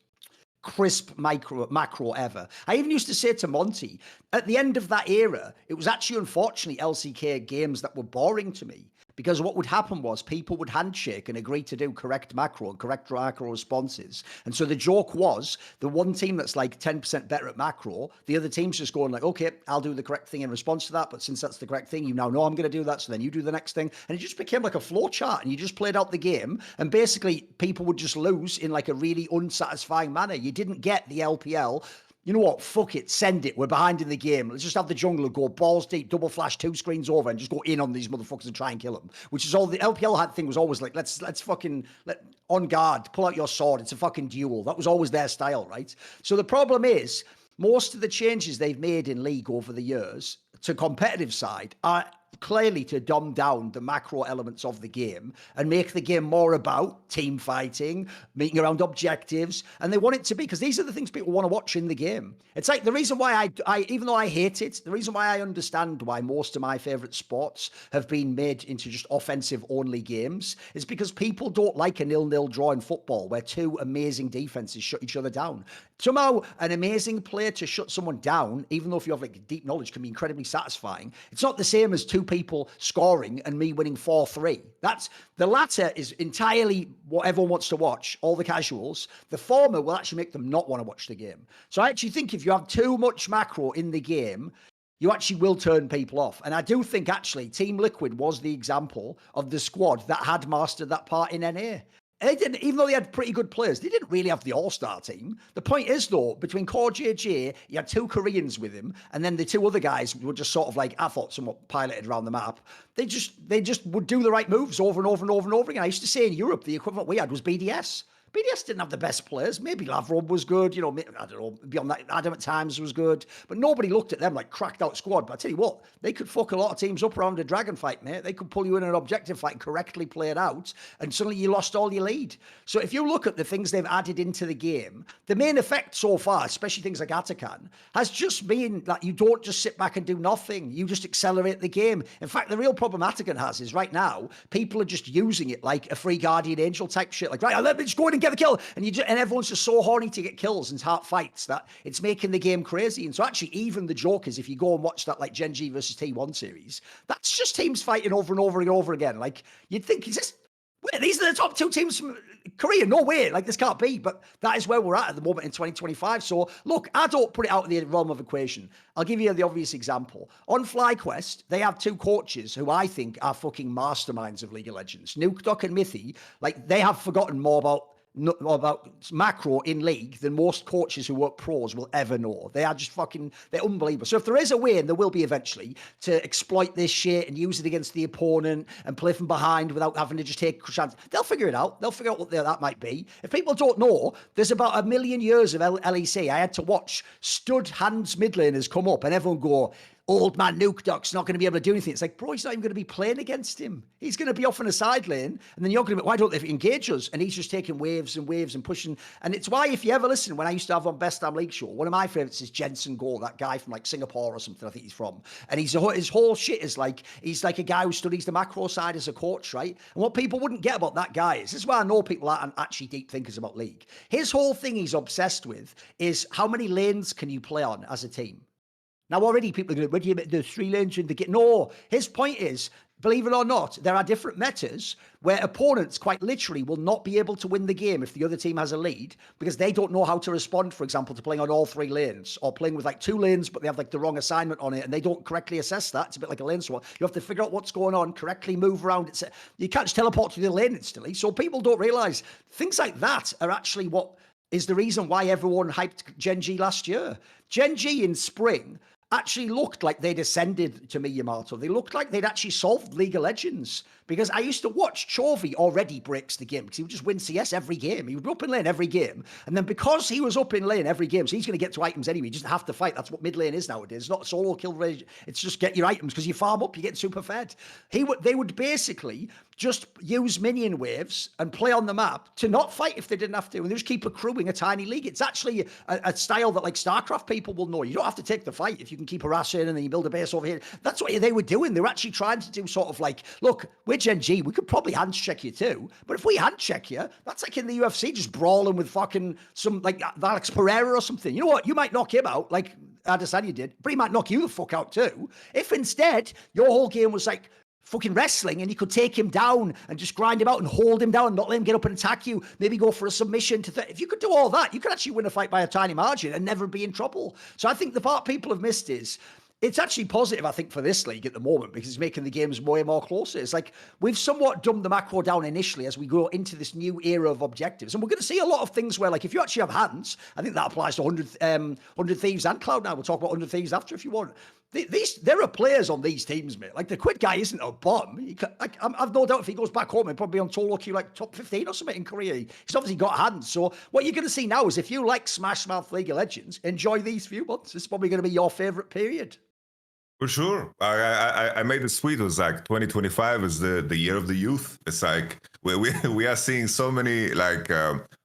A: crisp macro ever. I even used to say to Monty, at the end of that era, it was actually unfortunately LCK games that were boring to me, because what would happen was people would handshake and agree to do correct macro and correct macro responses. And so the joke was the one team that's 10% better at macro, the other team's just going okay, I'll do the correct thing in response to that. But since that's the correct thing, you now know I'm going to do that. So then you do the next thing. And it just became like a flow chart, and you just played out the game. And basically people would just lose in a really unsatisfying manner. You didn't get the LPL. You know what? Fuck it. Send it. We're behind in the game. Let's just have the jungler go balls deep, double flash 2 screens over, and just go in on these motherfuckers and try and kill them. Which is all the LPL had thing was always let's fucking on guard, pull out your sword. It's a fucking duel. That was always their style, right? So the problem is most of the changes they've made in League over the years to competitive side are clearly to dumb down the macro elements of the game and make the game more about team fighting, meeting around objectives. And they want it to be, because these are the things people want to watch in the game. It's like the reason why I even though I hate it, the reason why I understand why most of my favorite sports have been made into just offensive only games is because people don't like a 0-0 draw in football where two amazing defenses shut each other down. Somehow an amazing player to shut someone down, even though if you have deep knowledge, can be incredibly satisfying. It's not the same as two people scoring and me winning 4-3. That's the latter is entirely what everyone wants to watch, all the casuals. The former will actually make them not want to watch the game. So I actually think if you have too much macro in the game, you actually will turn people off. And I do think actually Team Liquid was the example of the squad that had mastered that part in NA. They didn't, even though they had pretty good players, they didn't really have the all-star team. The point is, though, between Core JJ, you had 2 Koreans with him, and then the 2 other guys were just sort of I thought, somewhat piloted around the map. They just would do the right moves over and over and over and over again. I used to say in Europe, the equivalent we had was BDS. BDS didn't have the best players. Maybe Lavrov was good, I don't know, beyond that, Adam at times was good, but nobody looked at them like cracked out squad. But I tell you what, they could fuck a lot of teams up around a dragon fight, mate. They could pull you in an objective fight, correctly play it out, and suddenly you lost all your lead. So if you look at the things they've added into the game, the main effect so far, especially things like Atakan, has just been that you don't just sit back and do nothing. You just accelerate the game. In fact, the real problem Atakan has is right now, people are just using it like a free guardian angel type shit. Right, let me just go in and get get the kill. And and everyone's just so horny to get kills and heart fights that it's making the game crazy. And so actually, even the joke is, if you go and watch that like GenG versus T1 series, that's just teams fighting over and over and over again. Like, you'd think, is this, wait, these are the top 2 teams from Korea? No way, like this can't be. But that is where we're at the moment in 2025. So look, I don't put it out of the realm of equation. I'll give you the obvious example. On FlyQuest, they have 2 coaches who I think are fucking masterminds of League of Legends. Nukeduck and Mythy, like, they have forgotten more about macro in league than most coaches who work pros will ever know. They are just fucking, they're unbelievable. So if there is a way, and there will be eventually, to exploit this shit and use it against the opponent and play from behind without having to just take a chance, they'll figure it out. They'll figure out what that might be. If people don't know, there's about 1 million years of LEC. I had to watch stud hands mid laners come up and everyone go, old man Nukeduck's not going to be able to do anything. It's like, bro, he's not even going to be playing against him. He's going to be off in a side lane, and then you're going to be, why don't they engage us? And he's just taking waves and waves and pushing. And it's why, if you ever listen, when I used to have on Best Damn League Show, one of my favorites is Jensen Go, that guy from like Singapore or something, I think he's from. And his whole shit is like, he's like a guy who studies the macro side as a coach, right? And what people wouldn't get about that guy is, this is why I know people aren't actually deep thinkers about League. His whole thing he's obsessed with is how many lanes can you play on as a team? Now, already people are going to, where do you make the 3 lanes in the game? No, his point is, believe it or not, there are different metas where opponents quite literally will not be able to win the game if the other team has a lead, because they don't know how to respond, for example, to playing on all 3 lanes, or playing with like 2 lanes, but they have like the wrong assignment on it and they don't correctly assess that. It's a bit like a lane swap. You have to figure out what's going on, correctly move around. You can't just teleport to the lane instantly. So people don't realize things like that are actually what is the reason why everyone hyped GenG last year. GenG in spring actually looked like they'd ascended to me, Yamato. They looked like they'd actually solved League of Legends, because I used to watch Chovy already breaks the game, because he would just win CS every game. He would be up in lane every game. And then because he was up in lane every game, so he's going to get to items anyway. You just have to fight. That's what mid lane is nowadays. It's not solo kill rage. It's just get your items, because you farm up, you get super fed. They would basically just use minion waves and play on the map to not fight if they didn't have to, and they just keep accruing a tiny league. It's actually a style that like StarCraft people will know. You don't have to take the fight if you can keep harassing and then you build a base over here. That's what they were doing. They were actually trying to do sort of like, look, we're GenG, we could probably hand check you too, but if we hand check you, that's like in the UFC, just brawling with fucking some like Alex Pereira or something. You know what? You might knock him out, like Adesanya did, but he might knock you the fuck out too. If instead your whole game was like fucking wrestling and you could take him down and just grind him out and hold him down and not let him get up and attack you, maybe go for a submission if you could do all that, you could actually win a fight by a tiny margin and never be in trouble. So I think the part people have missed is, it's actually positive, I think, for this league at the moment, because it's making the games more and more closer. It's like we've somewhat dumbed the macro down initially as we go into this new era of objectives. And we're going to see a lot of things where, like, if you actually have hands, I think that applies to 100 Thieves and Cloud9. We'll talk about 100 Thieves after if you want. There are players on these teams, mate. Like, the Quid guy isn't a bum. I've no doubt if he goes back home, he'll probably be on solo queue like top 15 or something in Korea. He's obviously got hands. So what you're going to see now is, if you like Smash Mouth League of Legends, enjoy these few months. It's probably going to be your favorite period.
B: For sure. I made a tweet. It was like 2025 is the year of the youth. It's like we are seeing so many like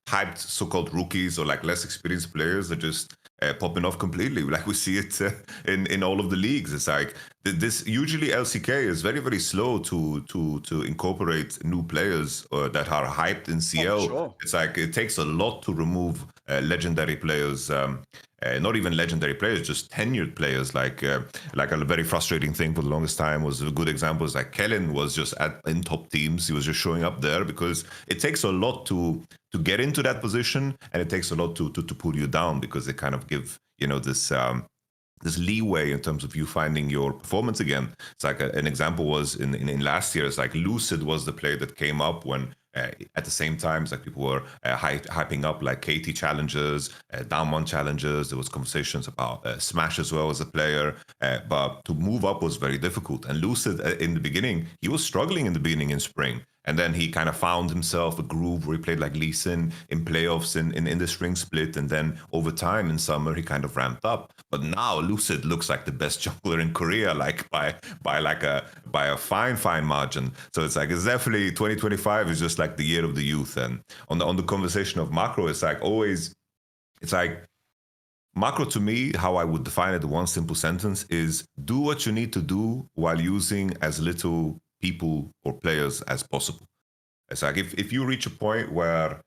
B: hyped so-called rookies or like less experienced players that just popping off completely. Like we see it in all of the leagues. It's like this usually LCK is very, very slow to incorporate new players that are hyped in CL.
A: Oh, sure.
B: It's like it takes a lot to remove legendary players. Not even legendary players, just tenured players. Like a very frustrating thing for the longest time was a good example. Is like Kellen was just in top teams. He was just showing up there because it takes a lot to get into that position, and it takes a lot to pull you down, because they kind of give this leeway in terms of you finding your performance again. It's like an example was in last year. It's like Lucid was the player that came up when. At the same time, it's like people were hyping up like KT challenges, down one challenges. There was conversations about Smash as well as a player, but to move up was very difficult. And Lucid in the beginning, he was struggling in the beginning in spring. And then he kind of found himself a groove where he played like Lee Sin in playoffs in the spring split. And then over time in summer, he kind of ramped up. But now Lucid looks like the best jungler in Korea, like by a fine margin. So it's definitely 2025 is just like the year of the youth. And on the conversation of macro, it's like macro to me, how I would define it, one simple sentence is do what you need to do while using as little people or players as possible. It's like if you reach a point where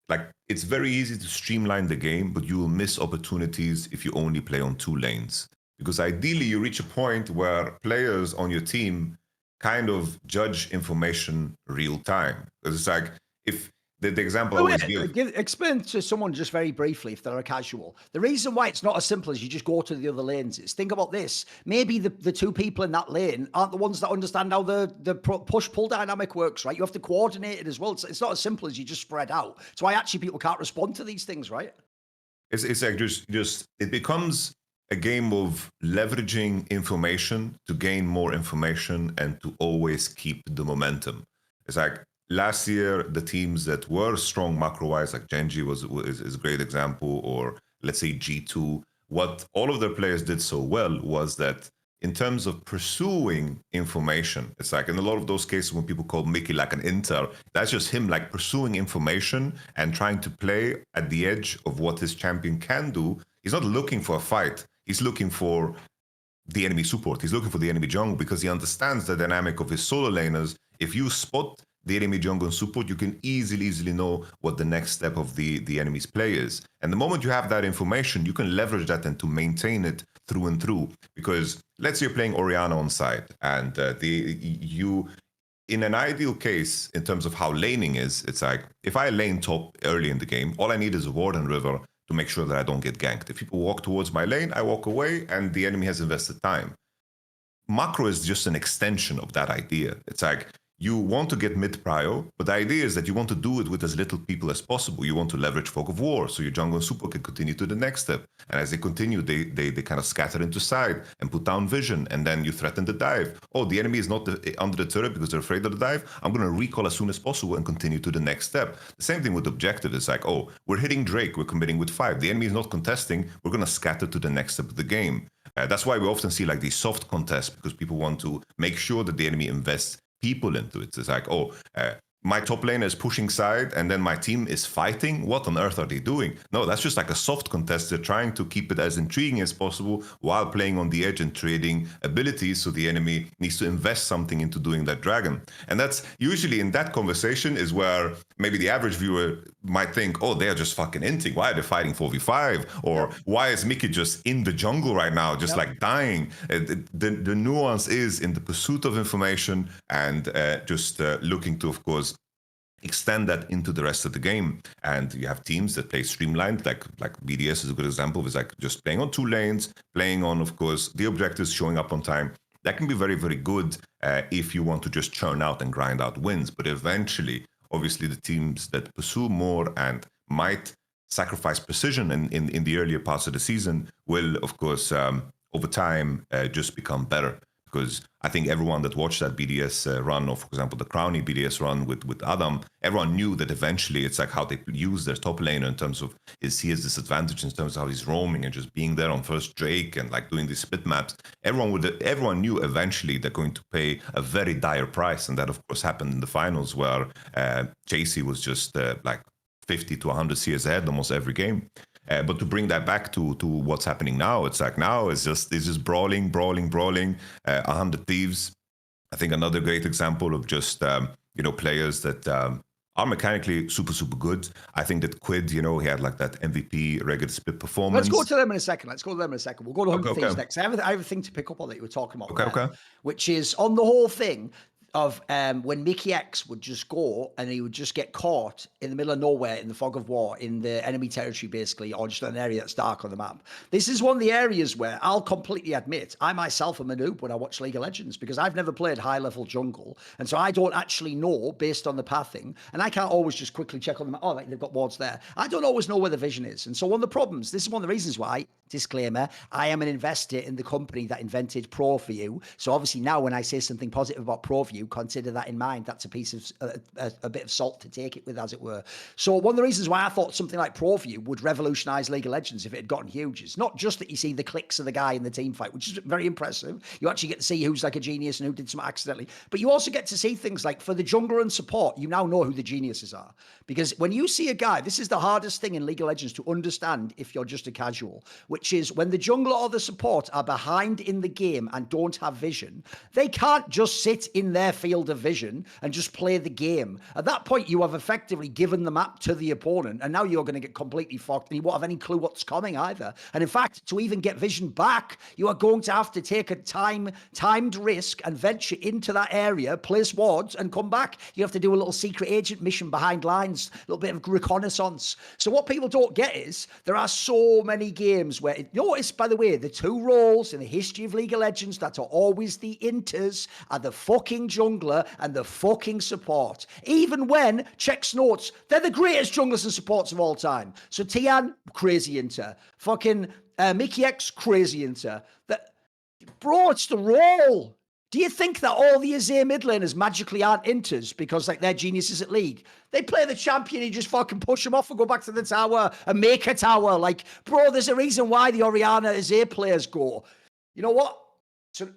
B: like it's very easy to streamline the game, but you will miss opportunities if you only play on 2 lanes. Because ideally you reach a point where players on your team kind of judge information real time. Because it's like, if the example I always give.
A: Explain to someone just very briefly, if they're a casual, the reason why it's not as simple as you just go to the other lanes is, think about this. Maybe the 2 people in that lane aren't the ones that understand how the push-pull dynamic works, right? You have to coordinate it as well. It's not as simple as you just spread out. It's why actually people can't respond to these things, right?
B: It's like just it becomes a game of leveraging information to gain more information and to always keep the momentum. It's like, last year, the teams that were strong macro-wise, like GenG is a great example, or let's say G2, what all of their players did so well was that in terms of pursuing information, it's like in a lot of those cases when people call Mickey like an inter, that's just him like pursuing information and trying to play at the edge of what his champion can do. He's not looking for a fight. He's looking for the enemy support. He's looking for the enemy jungle because he understands the dynamic of his solo laners. If you spot the enemy jungle and support, you can easily know what the next step of the enemy's play is. And the moment you have that information, you can leverage that and to maintain it through and through. Because let's say you're playing Orianna on side, and you, in an ideal case, in terms of how laning is, it's like, if I lane top early in the game, all I need is a ward and river to make sure that I don't get ganked. If people walk towards my lane, I walk away, and the enemy has invested time. Macro is just an extension of that idea. It's like, you want to get mid-prio, but the idea is that you want to do it with as little people as possible. You want to leverage Fog of War, so your jungle and support can continue to the next step. And as they continue, they kind of scatter into side and put down vision, and then you threaten the dive. Oh, the enemy is not under the turret because they're afraid of the dive. I'm going to recall as soon as possible and continue to the next step. The same thing with objective. It's like, oh, we're hitting Drake, we're committing with 5. The enemy is not contesting, we're going to scatter to the next step of the game. That's why we often see like these soft contests, because people want to make sure that the enemy invests people into it. It's like, oh, my top laner is pushing side and then my team is fighting. What on earth are they doing? No, that's just like a soft contest. They're trying to keep it as intriguing as possible while playing on the edge and trading abilities, so the enemy needs to invest something into doing that dragon. And that's usually, in that conversation, is where maybe the average viewer might think, oh, they're just fucking inting. Why are they fighting 4v5? Or why is Mickey just in the jungle right now, just like dying? The nuance is in the pursuit of information and just looking to, of course, extend that into the rest of the game. And you have teams that play streamlined, like BDS is a good example. It's like just playing on 2 lanes, playing on, of course, the objectives, showing up on time. That can be very, very good if you want to just churn out and grind out wins. But eventually, obviously, the teams that pursue more and might sacrifice precision in the earlier parts of the season will, of course, over time, just become better. Because I think everyone that watched that BDS run, or for example, the Crowny BDS run with Adam, everyone knew that eventually it's like how they use their top laner in terms of he has this advantage in terms of how he's roaming and just being there on first Drake and like doing these split maps. Everyone knew eventually they're going to pay a very dire price, and that of course happened in the finals where Chasey was just like 50 to 100 CS ahead almost every game. But to bring that back to what's happening now, it's like now it's just brawling. 100 Thieves, I think another great example of just players that are mechanically super good. I think that Quid, he had like that MVP regular split performance.
A: Let's go to them in a second. We'll go to 100 Thieves next. I have a thing to pick up on that you were talking about. Which is on the whole thing of when Mickey X would just go and he would just get caught in the middle of nowhere in the fog of war in the enemy territory, basically, or just an area that's dark on the map. This is one of the areas where I'll completely admit I myself am a noob when I watch League of Legends, because I've never played high level jungle, and so I don't actually know based on the pathing, and I can't always just quickly check on them. Oh, like they've got wards there. I don't always know where the vision is, and so one of the problems. This is one of the reasons why. Disclaimer: I am an investor in the company that invented ProView. So obviously now when I say something positive about ProView, consider that in mind. That's a piece of a bit of salt to take it with, as it were. So one of the reasons why I thought something like ProView would revolutionize League of Legends if it had gotten huge is not just that you see the clicks of the guy in the team fight, which is very impressive. You actually get to see who's like a genius and who did something accidentally, but you also get to see things like for the jungler and support, you now know who the geniuses are. Because when you see a guy, this is the hardest thing in League of Legends to understand if you're just a casual, which is when the jungler or the support are behind in the game and don't have vision, they can't just sit in their field of vision and just play the game. At that point, you have effectively given the map to the opponent, and now you're going to get completely fucked, and you won't have any clue what's coming either. And in fact, to even get vision back, you are going to have to take a timed risk and venture into that area, place wards, and come back. You have to do a little secret agent mission behind lines, a little bit of reconnaissance. So what people don't get is there are so many games where, notice, by the way, the two roles in the history of League of Legends that are always the inters are the fucking jungler and the fucking support. Even when, checks notes, they're the greatest junglers and supports of all time. So Tian, crazy inter. Fucking MKOI, crazy inter. Bro, it's the role. Do you think that all the Azir mid laners magically aren't inters because like they're geniuses at League? They play the champion, you just fucking push them off and go back to the tower and make a tower. Like, bro, there's a reason why the Orianna Azir players go. You know what? So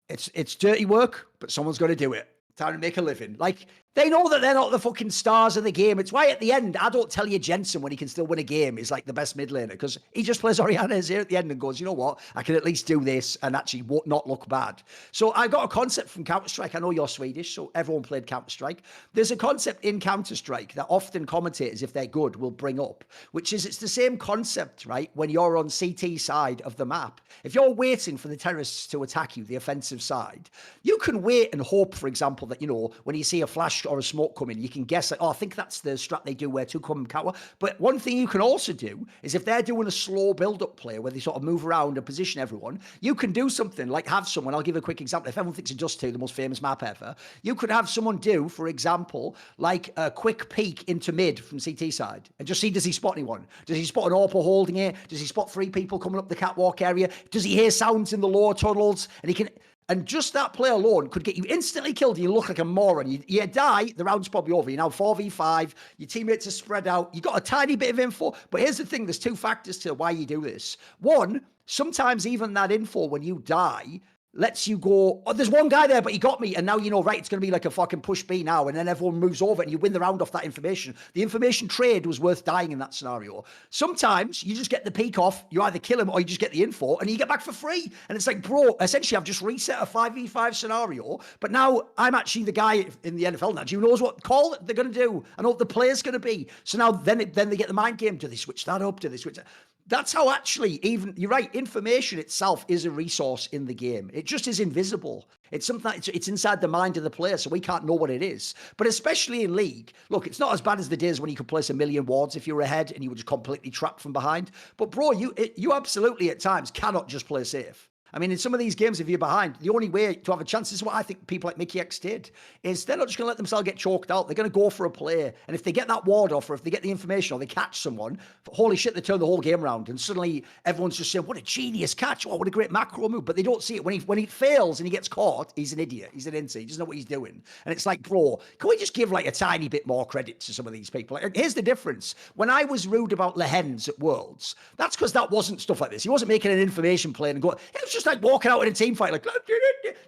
A: it's dirty work, but someone's got to do it. Time to make a living. Like, they know that they're not the fucking stars of the game. It's why at the end, I don't tell you Jensen when he can still win a game is like the best mid laner, because he just plays Orianna Azir at the end and goes, you know what? I can at least do this and actually not look bad. So I got a concept from Counter-Strike. I know you're Swedish, so everyone played Counter-Strike. There's a concept in Counter-Strike that often commentators, if they're good, will bring up, which is it's the same concept, right? When you're on CT side of the map, if you're waiting for the terrorists to attack you, the offensive side, you can wait and hope, for example, that, you know, when you see a flash or a smoke coming, you can guess like, oh, I think that's the strat they do where two come and counter. But one thing you can also do is if they're doing a slow build-up play where they sort of move around and position everyone, you can do something like have someone, I'll give a quick example. If everyone thinks of Dust 2, the most famous map ever, you could have someone do, for example, like a quick peek into mid from CT side and just see, does he spot anyone? Does he spot an AWPer holding it? Does he spot 3 people coming up the catwalk area? Does he hear sounds in the lower tunnels? And he can... And just that play alone could get you instantly killed. You look like a moron. You die, the round's probably over. You're now 4v5. Your teammates are spread out. You got a tiny bit of info. But here's the thing. There's 2 factors to why you do this. One, sometimes even that info when you die lets you go, oh, there's one guy there, but he got me. And now you know, right, it's going to be like a fucking push B now. And then everyone moves over and you win the round off that information. The information trade was worth dying in that scenario. Sometimes you just get the peak off, you either kill him or you just get the info and you get back for free. And it's like, bro, essentially I've just reset a 5v5 scenario, but now I'm actually the guy in the NFL now. Do you know what call they're going to do? I know what the player's going to be. So now then they get the mind game. Do they switch that up? Do they switch that? That's how actually even, you're right, information itself is a resource in the game. It just is invisible. It's something it's inside the mind of the player, so we can't know what it is. But especially in League, look, it's not as bad as the days when you could place 1 million wards if you were ahead and you were just completely trapped from behind. But bro, you absolutely at times cannot just play safe. I mean, in some of these games, if you're behind, the only way to have a chance, this is what I think people like MKOI did, is they're not just going to let themselves get choked out. They're going to go for a play. And if they get that ward off, or if they get the information, or they catch someone, holy shit, they turn the whole game around. And suddenly everyone's just saying, what a genius catch. Oh, what a great macro move. But they don't see it. When he fails and he gets caught, he's an idiot. He's an inter. He doesn't know what he's doing. And it's like, bro, can we just give like a tiny bit more credit to some of these people? Like, here's the difference. When I was rude about Lehens at Worlds, that's because that wasn't stuff like this. He wasn't making an information play and going, it was just like walking out in a team fight like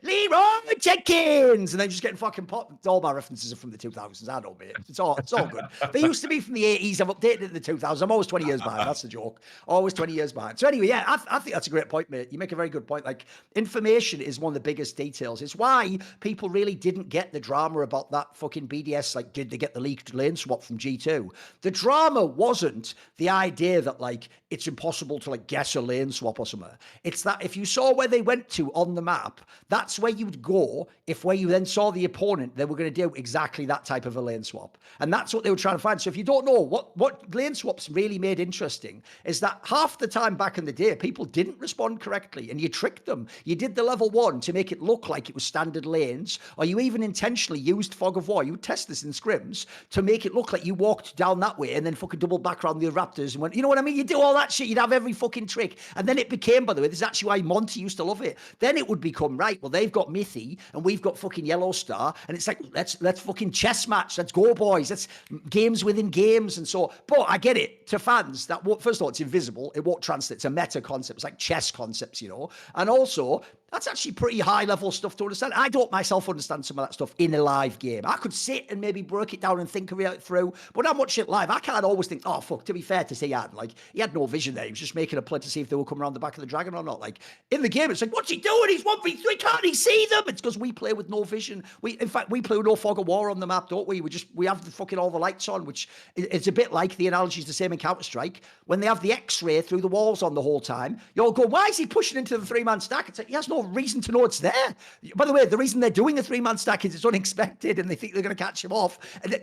A: Leroy Jenkins, and then just getting fucking popped. All my references are from the 2000s. I know, mate. It's all good. They used to be from the 80s. I've updated it in the 2000s. I'm always 20 years behind. That's the joke. Always 20 years behind. So anyway, yeah, I think that's a great point, mate. You make a very good point. Like, information is one of the biggest details. It's why people really didn't get the drama about that fucking BDS. Like, did they get the leaked lane swap from G2? The drama wasn't the idea that like it's impossible to like guess a lane swap or something. It's that if you saw where they went to on the map, that's where you would go if where you then saw the opponent, they were going to do exactly that type of a lane swap. And that's what they were trying to find. So if you don't know what lane swaps really made interesting is that half the time back in the day, people didn't respond correctly and you tricked them. You did the level 1 to make it look like it was standard lanes, or you even intentionally used fog of war. You would test this in scrims to make it look like you walked down that way and then fucking double back around the Raptors and went, you know what I mean? You do all that shit. You'd have every fucking trick. And then it became, by the way, this is actually why Monty used to love it. Then it would become, right, well, they've got Mithy and we've got fucking Yellow Star. And it's like, let's fucking chess match. Let's go, boys. Let's games within games. And so, but I get it, to fans, that first of all, it's invisible. It won't translate. It's a meta concept. It's like chess concepts, you know. And also, That's actually pretty high level stuff to understand. I don't myself understand some of that stuff in a live game. I could sit and maybe break it down and think of it through, but I'm watching it live. I can't always think, oh fuck, to be fair to say, he had no vision there. He was just making a play to see if they were coming around the back of the dragon or not. Like in the game, it's like, what's he doing? He's 1v3, can't he see them? It's because we play with no vision. In fact, we play with no fog of war on the map, don't we? We have the fucking all the lights on, which it's a bit like the analogy is the same in Counter-Strike. When they have the X-ray through the walls on the whole time, you'll go, why is he pushing into the 3-man stack? It's like, he has no reason to know it's there. By the way, the reason they're doing the 3-man stack is it's unexpected and they think they're going to catch him off. And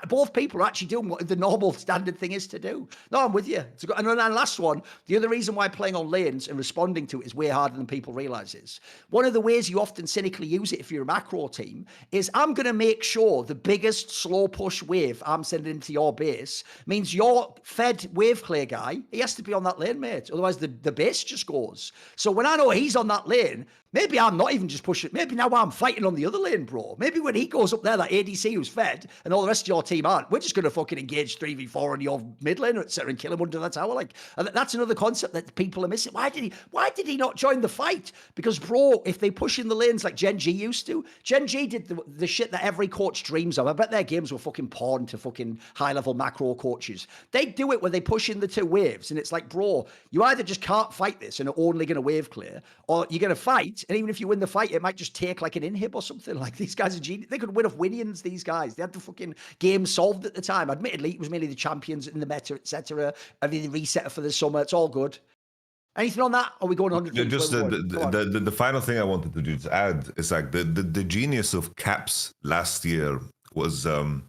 A: both people are actually doing what the normal standard thing is to do. No, I'm with you. And then last one, the other reason why playing on lanes and responding to it is way harder than people realize is, one of the ways you often cynically use it if you're a macro team is, I'm going to make sure the biggest slow push wave I'm sending into your base means your fed wave clear guy, he has to be on that lane, mate. Otherwise the base just goes. So when I know he's on that lane, maybe I'm not even just pushing. Maybe now I'm fighting on the other lane, bro. Maybe when he goes up there, that ADC who's fed, and all the rest of your team aren't, we're just going to fucking engage 3v4 on your mid lane, etc., and kill him under the tower. Like, and that's another concept that people are missing. Why did he not join the fight? Because, bro, if they push in the lanes like GenG used to, GenG did the shit that every coach dreams of. I bet their games were fucking porn to fucking high-level macro coaches. They do it where they push in the 2 waves, and it's like, bro, you either just can't fight this and are only going to wave clear, or you're going to fight. And even if you win the fight, it might just take like an inhib or something. Like, these guys are genius. They could win off Winions, these guys. They had the fucking game solved at the time. Admittedly, it was mainly the champions in the meta, etc. I mean, the reset for the summer. It's all good. Anything on that? Or are we going 100?
B: Just the final thing I wanted to just add is like the genius of Caps last year was kind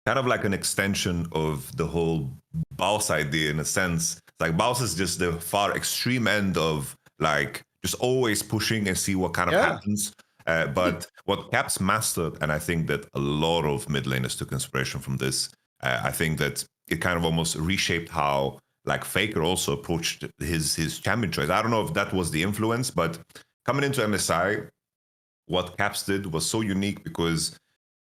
B: of like an extension of the whole Baus idea in a sense. Like, Baus is just the far extreme end of like just always pushing and see what kind of happens. But what Caps mastered, and I think that a lot of mid laners took inspiration from this, I think that it kind of almost reshaped how like Faker also approached his champion choice. I don't know if that was the influence, but coming into MSI, what Caps did was so unique because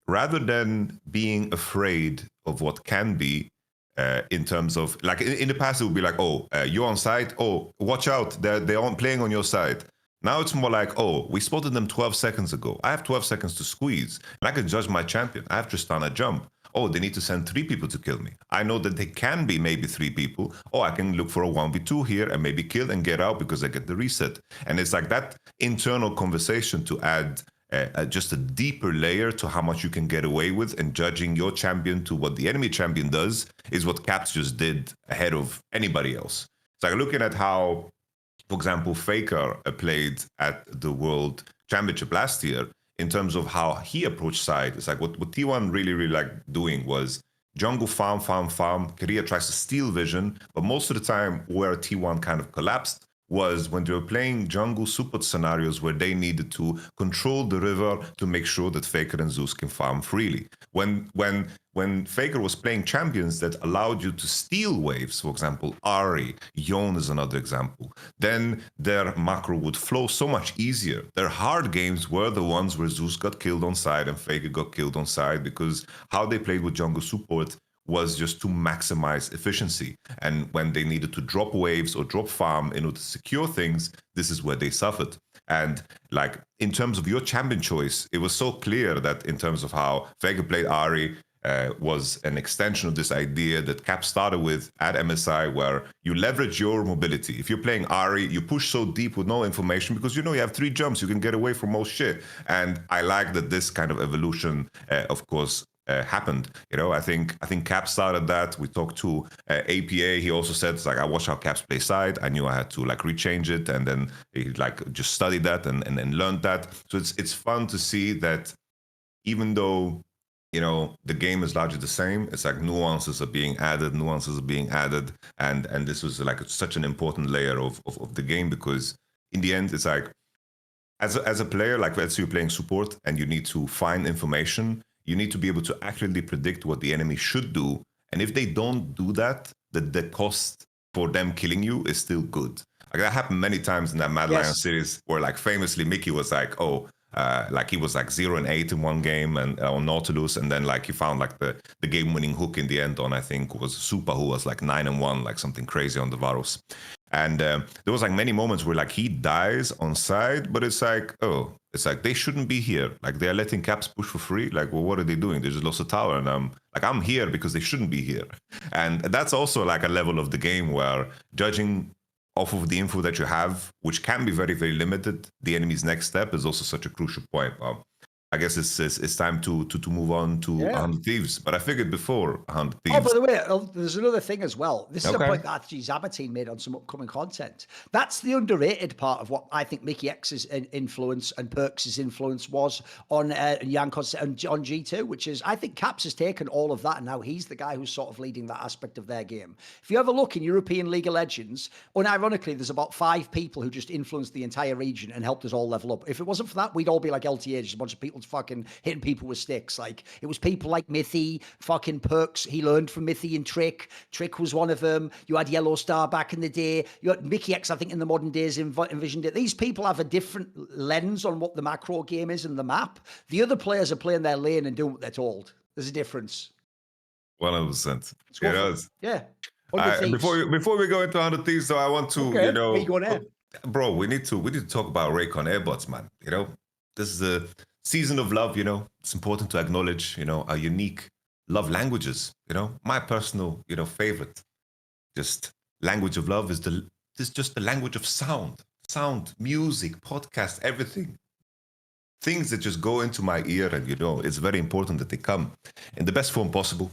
B: rather than being afraid of what can be, in terms of like in the past it would be like, oh, you're on site, oh, watch out, they're on playing on your side. Now it's more like, oh, we spotted them 12 seconds ago, I have 12 seconds to squeeze and I can judge my champion, I have just done a jump. Oh, they need to send 3 people to kill me. I know that they can be maybe 3 people. Oh, I can look for a 1v2 here and maybe kill and get out because I get the reset. And it's like that internal conversation to add just a deeper layer to how much you can get away with, and judging your champion to what the enemy champion does is what Caps just did ahead of anybody else. It's like looking at how, for example, Faker played at the World Championship last year in terms of how he approached side. It's like what T1 really like doing was jungle farm. Korea tries to steal vision, but most of the time where T1 kind of collapsed was when they were playing jungle support scenarios where they needed to control the river to make sure that Faker and Zeus can farm freely. When Faker was playing champions that allowed you to steal waves, for example, Ahri, Yone is another example, then their macro would flow so much easier. Their hard games were the ones where Zeus got killed on side and Faker got killed on side, because how they played with jungle support was just to maximize efficiency. And when they needed to drop waves or drop farm in order to secure things, this is where they suffered. And like in terms of your champion choice, it was so clear that in terms of how Faker played Ahri was an extension of this idea that Cap started with at MSI, where you leverage your mobility. If you're playing Ahri, you push so deep with no information because you know you have 3 jumps, you can get away from most shit. And I like that this kind of evolution, of course, happened. You know, I think Cap started that. We talked to APA. He also said, it's like, I watched how Caps play side. I knew I had to like rechange it, and then he like just studied that and learned that. So it's fun to see that even though, you know, the game is largely the same, it's like nuances are being added, and this was like such an important layer of the game, because in the end, it's like as a player, like let's say you're playing support and you need to find information. You need to be able to accurately predict what the enemy should do. And if they don't do that, the cost for them killing you is still good. Like that happened many times in that Mad Lion series where like famously Mickey was like, like he was like 0-8 in one game and on Nautilus. And then like he found like the game winning hook in the end on, I think was Supa, who was like 9-1, like something crazy on the Varus. And there was like many moments where like he dies on side, but it's like, oh, it's like they shouldn't be here. Like they're letting Caps push for free. Like, well, what are they doing? They just lost a tower, and I'm here because they shouldn't be here. And that's also like a level of the game where judging off of the info that you have, which can be very, very limited, the enemy's next step is also such a crucial point. I guess it's time to move on to 100 Thieves. But I figured before 100 Thieves.
A: Oh, by the way, there's another thing as well. This is a
B: Okay.
A: point that actually Zabatine made on some upcoming content. That's the underrated part of what I think Mickey X's influence and Perks' influence was on Yankos and on G2, which is I think Caps has taken all of that and now he's the guy who's sort of leading that aspect of their game. If you ever look in European League of Legends, unironically, there's about 5 people who just influenced the entire region and helped us all level up. If it wasn't for that, we'd all be like LTA, just a bunch of people fucking hitting people with sticks. Like it was people like Mithy, fucking Perks. He learned from Mithy and Trick. Trick was one of them. You had Yellow Star back in the day. You had Mickey X, I think, in the modern days envisioned it. These people have a different lens on what the macro game is and the map. The other players are playing their lane and doing what they're told. There's a difference.
B: 100%.
A: Yeah.
B: Before we go into 100 Thieves, though, I want to, bro, we need to talk about Raycon Airbots, man. This is the season of love. It's important to acknowledge, our unique love languages. My personal, favorite, just language of love is just the language of sound, music, podcast, everything. Things that just go into my ear, and it's very important that they come in the best form possible.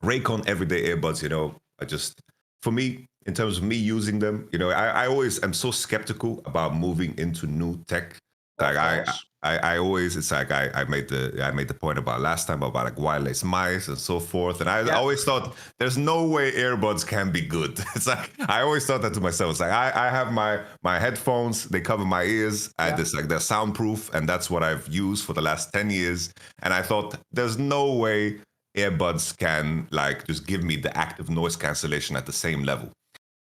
B: Raycon everyday earbuds, for me, in terms of me using them, I always am so skeptical about moving into new tech. Like I always, it's like I made the point about last time about like wireless mice and so forth, and I always thought there's no way earbuds can be good. It's like I always thought that to myself. It's like I have my headphones, they cover my ears, and it's like they're soundproof, and that's what I've used for the last 10 years. And I thought there's no way earbuds can like just give me the active noise cancellation at the same level.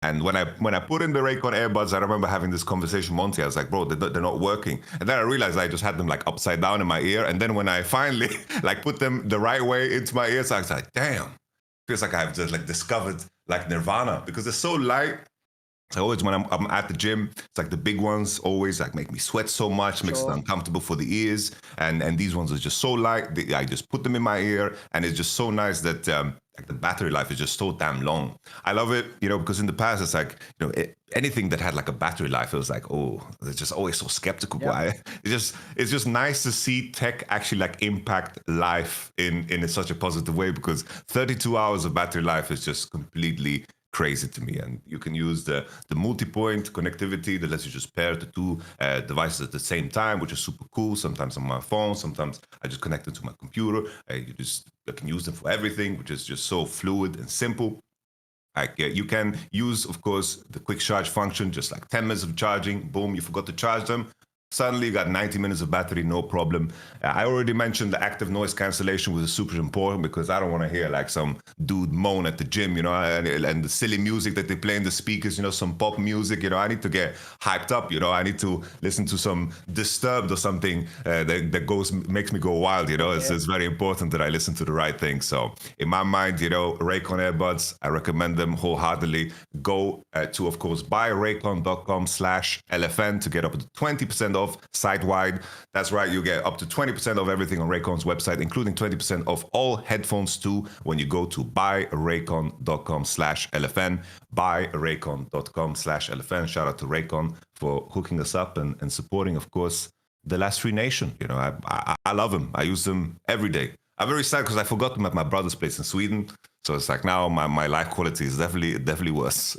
B: And when I put in the Raycon earbuds, I remember having this conversation with Monty. I was like, bro, they're not working. And then I realized I just had them like upside down in my ear. And then when I finally like put them the right way into my ears, I was like, damn, feels like I've just like discovered like Nirvana, because they're so light. So always when I'm at the gym, it's like the big ones always like make me sweat so much, makes it uncomfortable for the ears. And these ones are just so light. I just put them in my ear, and it's just so nice that like the battery life is just so damn long. I love it, because in the past it's like, anything that had like a battery life, it was like, oh, they're just always so skeptical. Why? It's just nice to see tech actually like impact life in such a positive way, because 32 hours of battery life is just completely crazy to me. And you can use the multi-point connectivity that lets you just pair the two devices at the same time, which is super cool. Sometimes on my phone, sometimes I just connect it to my computer. I can use them for everything, which is just so fluid and simple. Like you can use, of course, the quick charge function, just like 10 minutes of charging, boom, you forgot to charge them. Suddenly you got 90 minutes of battery, no problem. I already mentioned the active noise cancellation was super important, because I don't want to hear like some dude moan at the gym, and the silly music that they play in the speakers, some pop music, I need to get hyped up, I need to listen to some Disturbed or something that makes me go wild, It's very important that I listen to the right thing. So in my mind, Raycon earbuds, I recommend them wholeheartedly. Go to, of course, buyraycon.com/LFN to get up to 20% off site-wide. That's right, you get up to 20% of everything on Raycon's website, including 20% off all headphones too, when you go to buyraycon.com/LFN, buyraycon.com/LFN. Shout out to Raycon for hooking us up and supporting, of course, the Last Free Nation. I love them. I use them every day. I'm very sad because I forgot them at my brother's place in Sweden. So it's like now my life quality is definitely worse.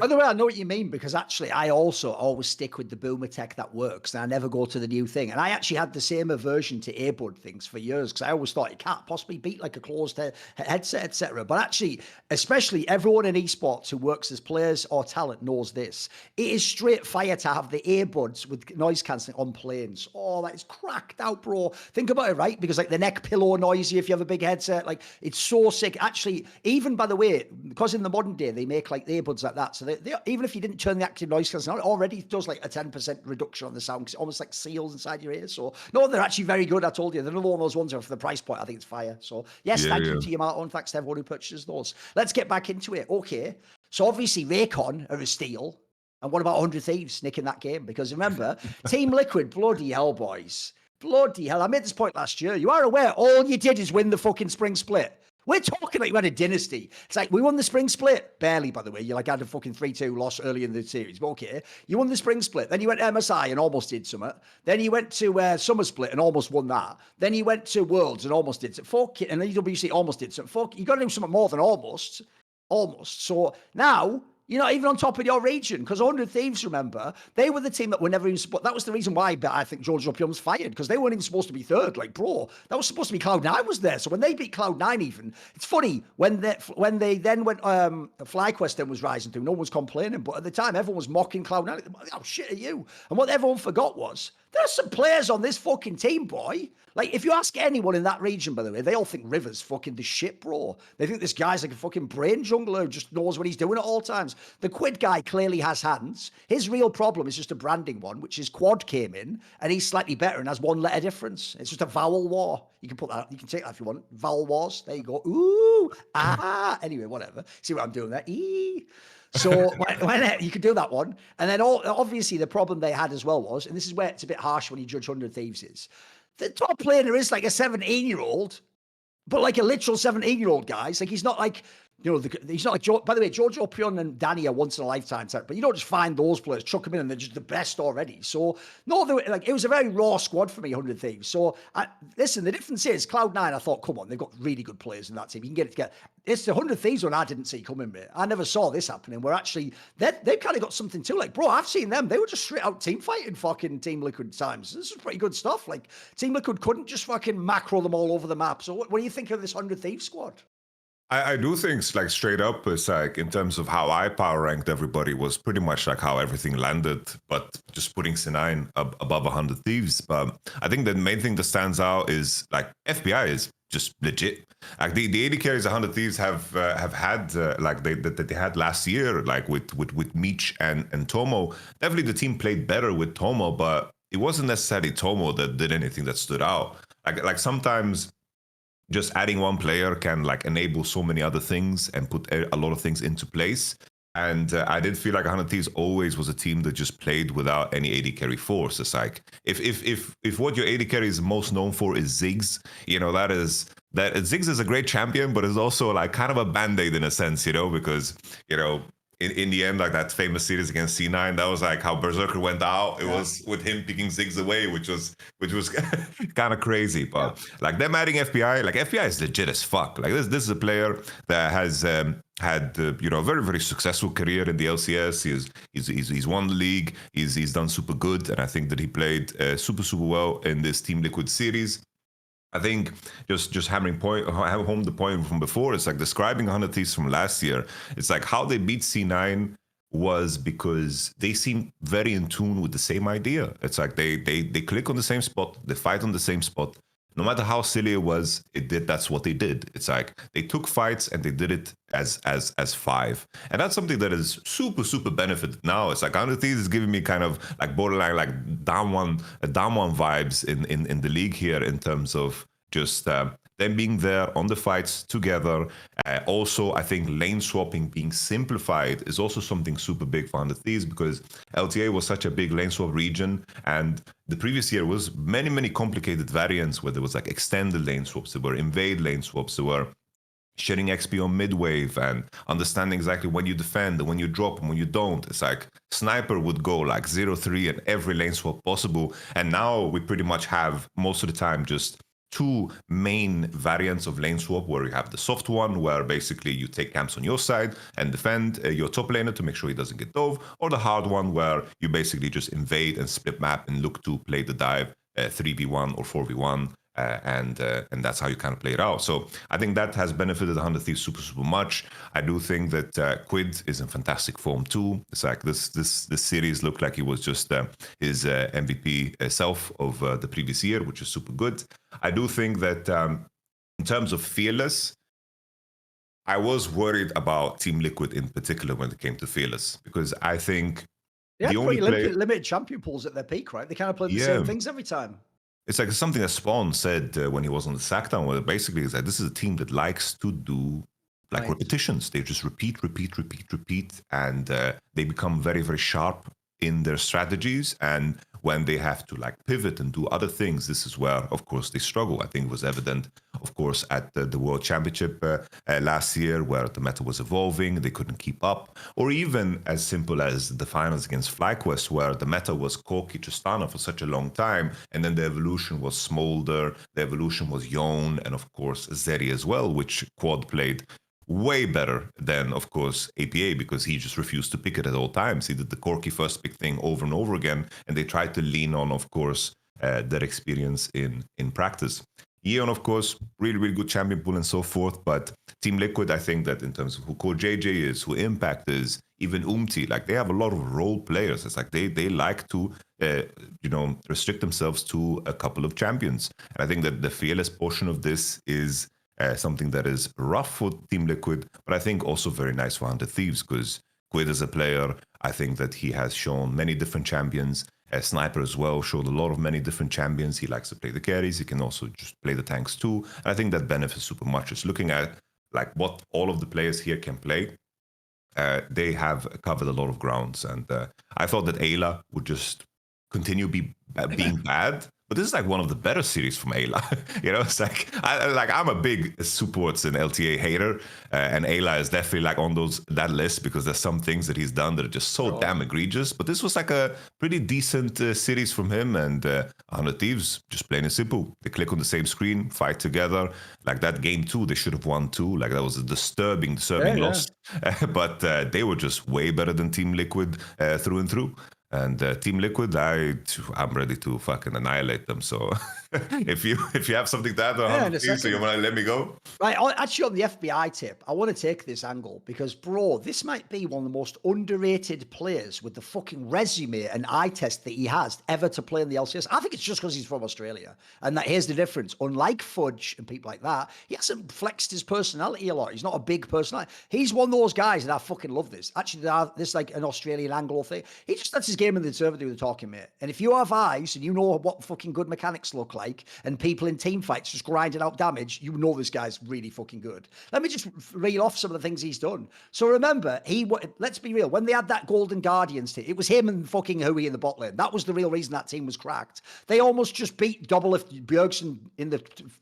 A: By the way, I know what you mean, because actually I also always stick with the boomer tech that works, and I never go to the new thing. And I actually had the same aversion to earbud things for years, because I always thought it can't possibly beat like a closed headset, etc. But actually, especially everyone in esports who works as players or talent knows this. It is straight fire to have the earbuds with noise cancelling on planes. Oh, that is cracked out, bro. Think about it, right? Because like the neck pillow noisy if you have a big headset, like it's so sick. Actually, even by the way, because in the modern day they make like the earbuds like that, so they even if you didn't turn the active noise cancelling on, it already does like a 10% reduction on the sound, because it almost like seals inside your ears. So no, they're actually very good. I told you, they're another one of those ones where for the price point, I think it's fire. So yes, thank you to Yamato, and thanks to everyone who purchases those. Let's get back into it. Okay, So obviously Raycon are a steal. And what about 100 Thieves nicking that game? Because remember, Team Liquid, bloody hell, boys. Bloody hell. I made this point last year. You are aware all you did is win the fucking spring split. We're talking like you had a dynasty. It's like, we won the spring split. Barely, by the way. You like had a fucking 3-2 loss early in the series. But okay. You won the spring split. Then you went to MSI and almost did something. Then you went to Summer Split and almost won that. Then you went to Worlds and almost did something. Fuck it. And then EWC almost did something. Fuck, you got to do something more than almost. Almost. So now, you're not even on top of your region, because 100 Thieves, remember, they were the team that were never even supposed. That was the reason why I think George Opium was fired, because they weren't even supposed to be third. Like, bro, that was supposed to be Cloud9 was there. So when they beat Cloud9, even it's funny when they then went FlyQuest then was rising through. No one was complaining, but at the time everyone was mocking Cloud9. How shit are you? And what everyone forgot was there's some players on this fucking team, boy. Like, if you ask anyone in that region, by the way, they all think River's fucking the shit, bro. They think this guy's like a fucking brain jungler who just knows what he's doing at all times. The Quid guy clearly has hands. His real problem is just a branding one, which is Quad came in, and he's slightly better and has one letter difference. It's just a vowel war. You can put that, you can take that if you want. Vowel wars. There you go. Ooh, ah. Anyway, whatever. See what I'm doing there? E. So when you could do that one. And then obviously the problem they had as well was, and this is where it's a bit harsh when you judge 100 Thieves is, the top player is like a 17-year-old, but like a literal 17-year-old guy. It's like he's not like, you know, he's not like, by the way, Giorgio Pion and Danny are once in a lifetime type, but you don't just find those players, chuck them in, and they're just the best already. So, no, like, it was a very raw squad for me, 100 Thieves. So, listen, the difference is Cloud9, I thought, come on, they've got really good players in that team. You can get it together. It's the 100 Thieves one I didn't see coming, mate. I never saw this happening. Where actually, they've kind of got something too. Like, bro, I've seen them. They were just straight out team fighting fucking Team Liquid times. This is pretty good stuff. Like, Team Liquid couldn't just fucking macro them all over the map. So, what do you think of this 100 Thieves squad?
B: I do think, like, straight up, it's like, in terms of how I power ranked everybody was pretty much like how everything landed, but just putting C9 above 100 Thieves. But I think the main thing that stands out is, like, FBI is just legit. Like, the AD carries 100 Thieves have had, like, they had last year, like, with Meech and Tomo. Definitely the team played better with Tomo, but it wasn't necessarily Tomo that did anything that stood out. Like sometimes just adding one player can, like, enable so many other things and put a lot of things into place. And I did feel like 100 Thieves always was a team that just played without any AD carry force. It's like, if what your AD carry is most known for is Ziggs, you know, that Ziggs is a great champion, but it's also like kind of a band-aid in a sense, you know, because, you know, in the end, like that famous series against C9, that was like how Berserker went out. It was with him picking Ziggs away, which was kind of crazy. But like them adding FBI, like FBI is legit as fuck. Like this is a player that has had you know, a very, very successful career in the LCS. He's won the league. He's done super good, and I think that he played super well in this Team Liquid series. I think just hammering home the point from before, it's like describing 100 Thieves from last year. It's like how they beat C9 was because they seem very in tune with the same idea. It's like they click on the same spot, they fight on the same spot. No matter how silly it was, that's what they did. It's like they took fights and they did it as five. And that's something that is super benefited now. It's like 100 Thieves is giving me kind of like borderline like down one vibes in the league here, in terms of just them being there on the fights together. Also, I think lane swapping being simplified is also something super big for 100 Thieves, because LTA was such a big lane swap region, and the previous year was many complicated variants where there was like extended lane swaps, there were invade lane swaps, there were sharing XP on mid-wave and understanding exactly when you defend and when you drop and when you don't. It's like Sniper would go like 0-3 at every lane swap possible, and now we pretty much have most of the time just two main variants of lane swap, where you have the soft one, where basically you take camps on your side and defend your top laner to make sure he doesn't get dove, or the hard one, where you basically just invade and split map and look to play the dive 3v1 or 4v1, and that's how you kind of play it out. So I think that has benefited 100 Thieves super much. I do think that Quid is in fantastic form too. It's like this series looked like he was just his MVP self of the previous year, which is super good. I do think that in terms of Fearless, I was worried about Team Liquid in particular when it came to Fearless, because I think
A: the only limited champion pools at their peak, right? They kind of play the same things every time.
B: It's like something that Spawn said when he was on the Sackdown, where basically is that this is a team that likes to do like repetitions. They just repeat, and they become very, very sharp in their strategies. And when they have to like pivot and do other things, this is where, of course, they struggle. I think it was evident, of course, at the World Championship last year, where the meta was evolving, they couldn't keep up, or even as simple as the finals against FlyQuest, where the meta was Corki Tristana for such a long time, and then the evolution was Smolder, the evolution was Yon, and of course Zeri as well, which quad played way better than, of course, APA, because he just refused to pick it at all times. He did the Corki first pick thing over and over again, and they tried to lean on, of course, their experience in practice. Eon, of course, really, really good champion pool and so forth, but Team Liquid, I think that in terms of who Core JJ is, who Impact is, even Umti, like they have a lot of role players. It's like they like to, restrict themselves to a couple of champions. And I think that the fearless portion of this is something that is rough for Team Liquid, but I think also very nice for Hunter Thieves, because Quid as a player, I think that he has shown many different champions. Sniper as well showed a lot of many different champions. He likes to play the carries. He can also just play the tanks too. And I think that benefits super much. Just looking at like what all of the players here can play, they have covered a lot of grounds. And I thought that Ayla would just continue being bad. But this is like one of the better series from Ayla. It's like I'm a big supports and LTA hater, and Ayla is definitely like on that list, because there's some things that he's done that are just so damn egregious. But this was like a pretty decent series from him, and 100 Thieves, just plain and simple. They click on the same screen, fight together. Like that game 2, they should have won too. Like that was a disturbing loss. But they were just way better than Team Liquid through and through. And Team Liquid, I'm ready to fucking annihilate them. So if you have something to add on, so you want to let me go?
A: Right, actually on the FBI tip, I want to take this angle because, bro, this might be one of the most underrated players with the fucking resume and eye test that he has ever to play in the LCS. I think it's just because he's from Australia. And that here's the difference. Unlike Fudge and people like that, he hasn't flexed his personality a lot. He's not a big personality. He's one of those guys, and I fucking love this. Actually, this is like an Australian Anglo thing. He just lets his game in the server do the talking, mate. And if you have eyes and you know what fucking good mechanics look like, and people in team fights just grinding out damage, you know this guy's really fucking good. Let me just reel off some of the things he's done. So remember, let's be real, when they had that Golden Guardians team, it was him and fucking Hui in the bot lane. That was the real reason that team was cracked. They almost just beat Doublelift Bjergsen in the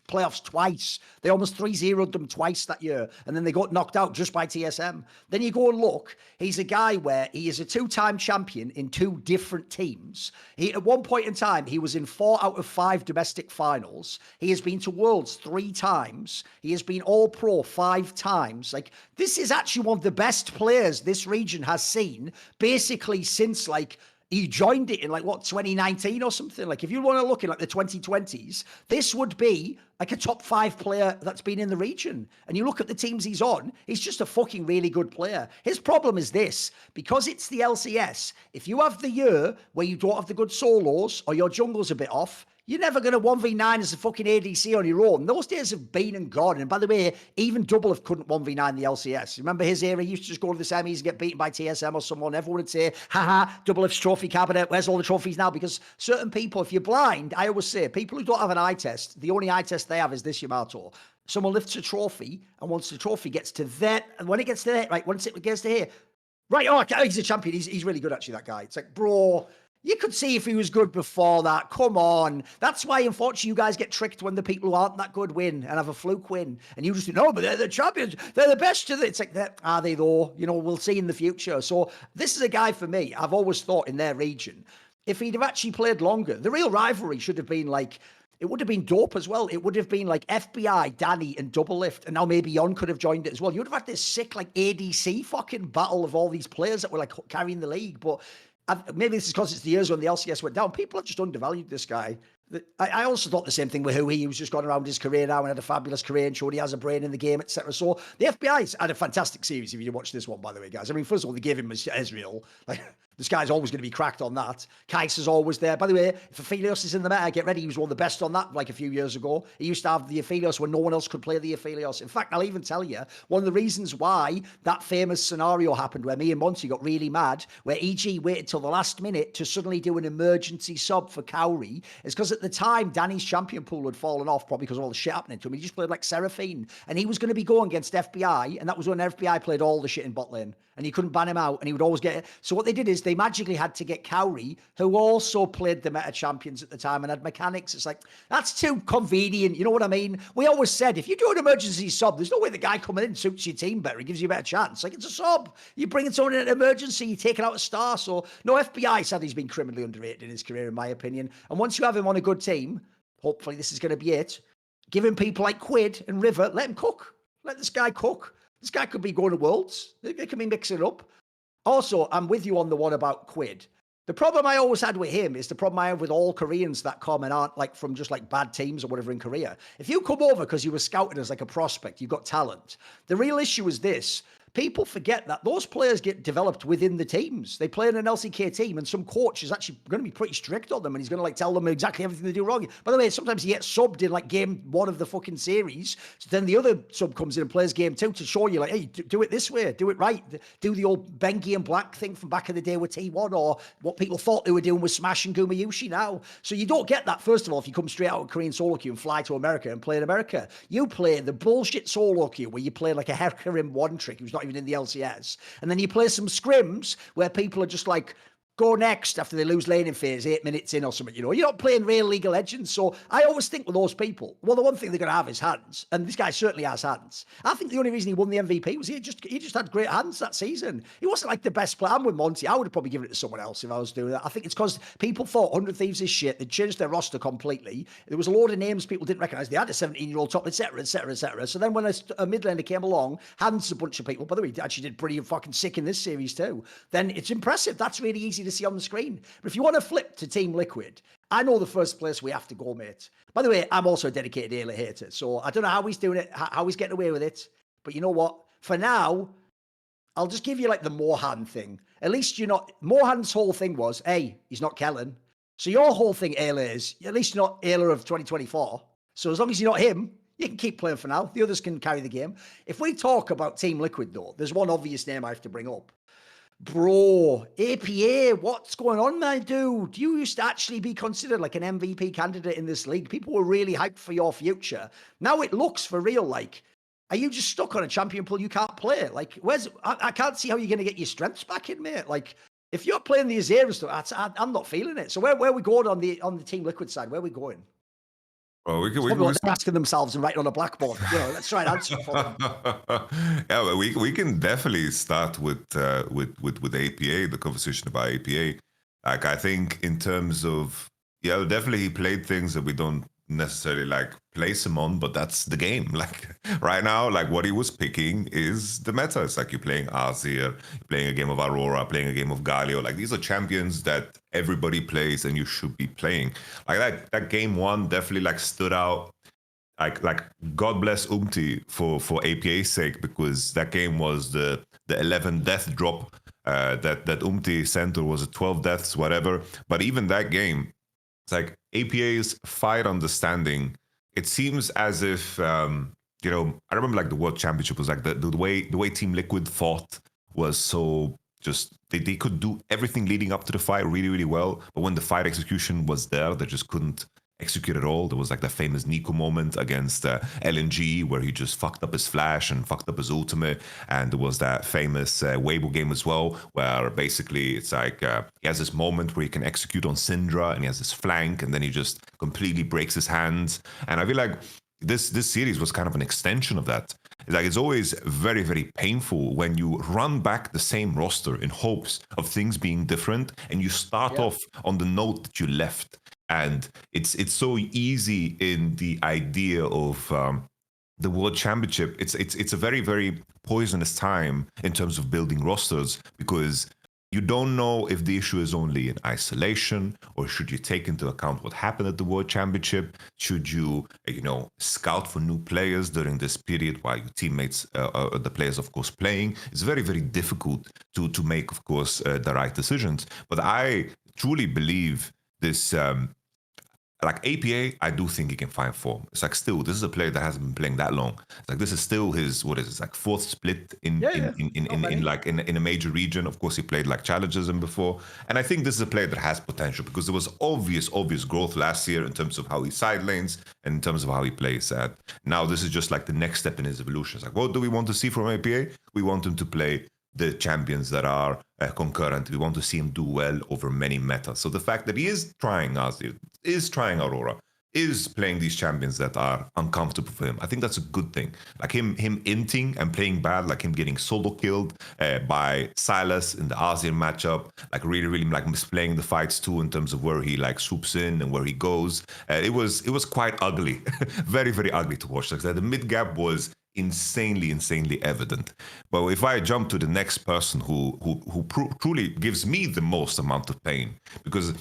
A: playoffs twice. They almost 3-0'd them twice that year, and then they got knocked out just by TSM. Then you go and look, he's a guy where he is a 2-time champion in 2 different teams. At one point in time, he was in 4 out of 5 domestic finals. He has been to Worlds 3 times. He has been All-Pro 5 times. Like, this is actually one of the best players this region has seen, basically since, like, he joined it in 2019 or something. Like, if you want to look in the 2020s, this would be like a top 5 player that's been in the region. And you look at the teams he's on, he's just a fucking really good player. His problem is this, because it's the LCS, if you have the year where you don't have the good solos or your jungle's a bit off, you're never going to 1v9 as a fucking ADC on your own. Those days have been and gone. And by the way, even Doublelift couldn't 1v9 the LCS. Remember his era? He used to just go to the semis and get beaten by TSM or someone. Everyone would say, haha, Doublelift's trophy cabinet. Where's all the trophies now? Because certain people, if you're blind, I always say, people who don't have an eye test, the only eye test they have is this, Yamato. Someone lifts a trophy, and once the trophy gets to that, and when it gets to that, right, once it gets to here, right, he's a champion. He's really good, actually, that guy. It's like, bro, you could see if he was good before that. Come on. That's why, unfortunately, you guys get tricked when the people who aren't that good win and have a fluke win. And you just think, no, but they're the champions. They're the best. It's like, are they though? We'll see in the future. So this is a guy for me. I've always thought in their region, if he'd have actually played longer, the real rivalry should have been like, it would have been dope as well. It would have been like FBI, Danny, and Doublelift, and now maybe Yon could have joined it as well. You would have had this sick like ADC fucking battle of all these players that were like carrying the league, but maybe this is because it's the years when the LCS went down. People have just undervalued this guy. I also thought the same thing with Hui. He was just gone around his career now and had a fabulous career and showed he has a brain in the game, etc. So the FBI's had a fantastic series if you watch this one, by the way, guys. I mean, first of all, they gave him Ezreal. Like, this guy's always going to be cracked on that. Kais is always there. By the way, if Aphelios is in the meta, get ready. He was one of the best on that like a few years ago. He used to have the Aphelios when no one else could play the Aphelios. In fact, I'll even tell you, one of the reasons why that famous scenario happened where me and Monty got really mad, where EG waited till the last minute to suddenly do an emergency sub for Cowrie, is because at the time, Danny's champion pool had fallen off probably because of all the shit happening to him. He just played like Seraphine, and he was going to be going against FBI, and that was when FBI played all the shit in bot lane, and you couldn't ban him out, and he would always get it. So what they did is they magically had to get Cowrie, who also played the meta champions at the time and had mechanics. It's like, that's too convenient. You know what I mean? We always said, if you do an emergency sub, there's no way the guy coming in suits your team better. He gives you a better chance. Like, it's a sub. You're bringing someone in an emergency, you're taking out a star. So, no, FBI said he's been criminally underrated in his career, in my opinion. And once you have him on a good team, hopefully this is going to be it. Give him people like Quid and River, let him cook. Let this guy cook. This guy could be going to Worlds. They can be mixing it up. Also, I'm with you on the one about Quid. The problem I always had with him is the problem I have with all Koreans that come and aren't like from just like bad teams or whatever in Korea. If you come over because you were scouted as like a prospect, you've got talent. The real issue is this. People forget that those players get developed within the teams. They play in an LCK team, and some coach is actually going to be pretty strict on them, and he's going to like tell them exactly everything they do wrong. By the way, sometimes he gets subbed in like game 1 of the fucking series. So then the other sub comes in and plays game 2 to show you like, hey, do it this way, do it right. Do the old Bengi and Black thing from back in the day with T1, or what people thought they were doing with Smash and Gumayushi now. So you don't get that, first of all, if you come straight out of Korean solo queue and fly to America and play in America. You play the bullshit solo queue where you play like a Hecarim one trick who's not even in the LCS. And then you play some scrims where people are just like, go next after they lose laning phase 8 minutes in or something. You know, you're not playing real League of Legends. So I always think with those people, well, the one thing they're going to have is hands. And this guy certainly has hands. I think the only reason he won the MVP was he just had great hands that season. He wasn't like the best player. I'm with Monty. I would have probably given it to someone else if I was doing that. I think it's because people thought 100 Thieves is shit. They changed their roster completely. There was a load of names people didn't recognize. They had a 17-year-old top, etc., etc., etc. So then when a mid laner came along, hands a bunch of people. By the way, he actually did pretty fucking sick in this series too. Then it's impressive. That's really easy to see on the screen. But if you want to flip to Team Liquid, I know the first place we have to go, mate. By the way, I'm also a dedicated Ayla hater, so I don't know how he's doing it, how he's getting away with it. But you know what? For now, I'll just give you like the Mohan thing. At least you're not... Mohan's whole thing was, hey, he's not Kellen. So your whole thing, Ayla, is at least you're not Ayla of 2024. So as long as you're not him, you can keep playing for now. The others can carry the game. If we talk about Team Liquid, though, there's one obvious name I have to bring up. Bro, APA, what's going on, my dude? You used to actually be considered like an MVP candidate in this league. People were really hyped for your future. Now it looks for real like, are you just stuck on a champion pool you can't play? Like, I can't see how you're going to get your strengths back in, mate. Like, if you're playing the Azir stuff, I'm not feeling it. So where are we going on the Team Liquid side? Where are we going?
B: Well,
A: They're asking themselves and writing on a blackboard. You know, let's try and answer for them.
B: Yeah, well, we can definitely start with APA, the conversation about APA. Like, I think in terms of, yeah, definitely he played things that we don't necessarily like place him on, but that's the game. Like right now, like what he was picking is the meta. It's like you're playing Azir, you're playing a game of Aurora, playing a game of Galio. Like these are champions that everybody plays and you should be playing. Like that game 1 definitely like stood out. Like God bless Umti for APA's sake, because that game was the 11 death drop that Umti sent, or was it 12 deaths, whatever. But even that game, it's like APA's fight understanding. It seems as if you know, I remember like the World Championship was like the way Team Liquid fought was so just they could do everything leading up to the fight really, really well. But when the fight execution was there, they just couldn't execute it all. There was like the famous Nico moment against LNG where he just fucked up his flash and fucked up his ultimate. And there was that famous Weibo game as well, where basically it's like he has this moment where he can execute on Syndra and he has this flank and then he just completely breaks his hands. And I feel like this series was kind of an extension of that. It's like it's always very, very painful when you run back the same roster in hopes of things being different and you start off on the note that you left. And it's so easy in the idea of the World Championship. It's a very, very poisonous time in terms of building rosters, because you don't know if the issue is only in isolation, or should you take into account what happened at the World Championship? Should you, scout for new players during this period while your teammates, the players, of course, playing? It's very, very difficult to make, of course, the right decisions. But I truly believe this like APA, I do think he can find form. It's like still, this is a player that hasn't been playing that long. It's like this is still his like fourth split in a major region. Of course, he played like challenges in before, and I think this is a player that has potential because there was obvious growth last year in terms of how he side lanes and in terms of how he plays. Now this is just like the next step in his evolution. It's like, what do we want to see from APA? We want him to play the champions that are concurrent. We want to see him do well over many metas. So the fact that he is trying Azir, is trying Aurora, is playing these champions that are uncomfortable for him, I think that's a good thing. Like him inting and playing bad, like him getting solo killed by Silas in the Azir matchup, like really like misplaying the fights too in terms of where he like swoops in and where he goes. It was quite ugly, very ugly to watch. Like the mid gap was insanely evident. But if I jump to the next person who truly gives me the most amount of pain, because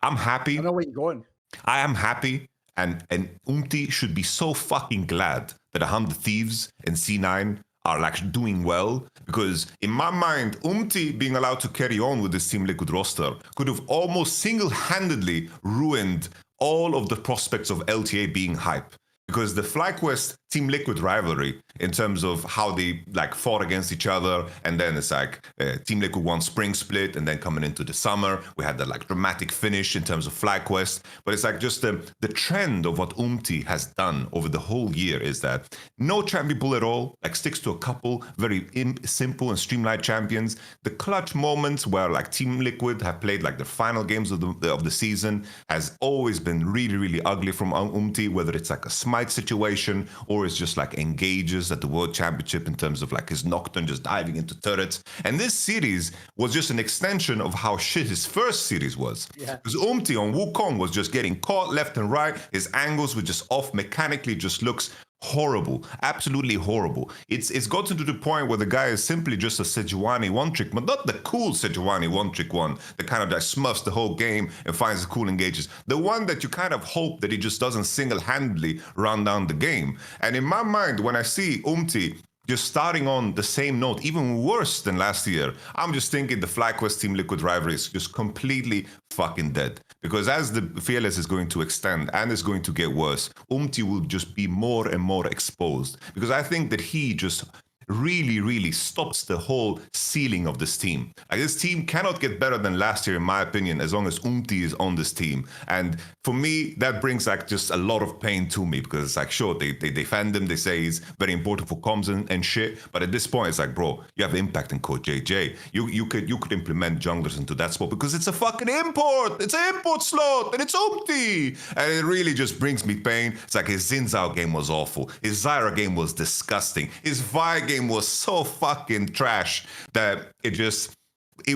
B: I'm happy.
A: I know where you're going.
B: I am happy, and Umti should be so fucking glad that the Thieves and C9 are like doing well, because in my mind, Umti being allowed to carry on with this Team Liquid roster could have almost single-handedly ruined all of the prospects of LTA being hype. Because the FlyQuest Team Liquid rivalry, in terms of how they like fought against each other, and then it's like Team Liquid won spring split, and then coming into the summer, we had that like dramatic finish in terms of FlyQuest. But it's like just the trend of what Umti has done over the whole year is that no champion pool at all, like sticks to a couple very simple and streamlined champions. The clutch moments where like Team Liquid have played like the final games of the season has always been really ugly from Umti, whether it's like a smite situation or it's just like engages at the World Championship in terms of like his Nocturne just diving into turrets. And this series was just an extension of how shit his first series was. Because Umti on Wukong was just getting caught left and right. His angles were just off, mechanically just looks horrible, absolutely horrible. It's gotten to the point where the guy is simply just a Sejuani one-trick, but not the cool Sejuani one-trick one that kind of like smurfs the whole game and finds the cool engages. The one that you kind of hope that he just doesn't single-handedly run down the game. And in my mind, when I see Umti just starting on the same note, even worse than last year, I'm just thinking the FlyQuest Team Liquid rivalry is just completely fucking dead. Because as the Fearless is going to extend and is going to get worse, Umti will just be more and more exposed. Because I think that he just really stops the whole ceiling of this team. Like, this team cannot get better than last year, in my opinion, as long as Umti is on this team. And for me, that brings like just a lot of pain to me, because it's like, sure, they defend him, they say he's very important for comms and shit, but at this point, it's like, bro, you have impact in code JJ. You could implement junglers into that spot because it's a fucking import. It's an import slot, and it's Umti. And it really just brings me pain. It's like his Xin Zhao game was awful. His Zyra game was disgusting. His Vi game was so fucking trash that it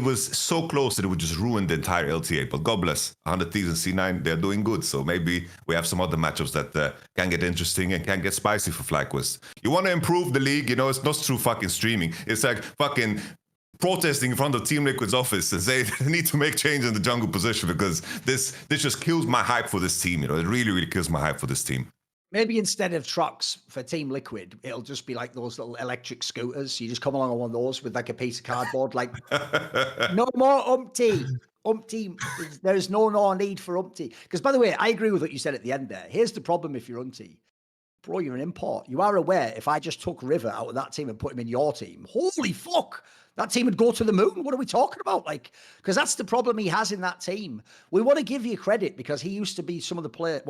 B: was so close that it would just ruin the entire LTA. But God bless, 100 Thieves and C9, they're doing good. So maybe we have some other matchups that can get interesting and can get spicy for FlyQuest. You want to improve the league, you know, it's not through fucking streaming. It's like fucking protesting in front of Team Liquid's office and say they need to make change in the jungle position, because this just kills my hype for this team. You know, it really kills my hype for this team.
A: Maybe instead of trucks for Team Liquid, it'll just be like those little electric scooters. You just come along on one of those with like a piece of cardboard, like, no more Umti. Umti, there's no need for Umti. Because, by the way, I agree with what you said at the end there. Here's the problem if you're Umti. Bro, you're an import. You are aware if I just took River out of that team and put him in your team, holy fuck, that team would go to the moon. What are we talking about? Like, because that's the problem he has in that team. We want to give you credit because he used to be one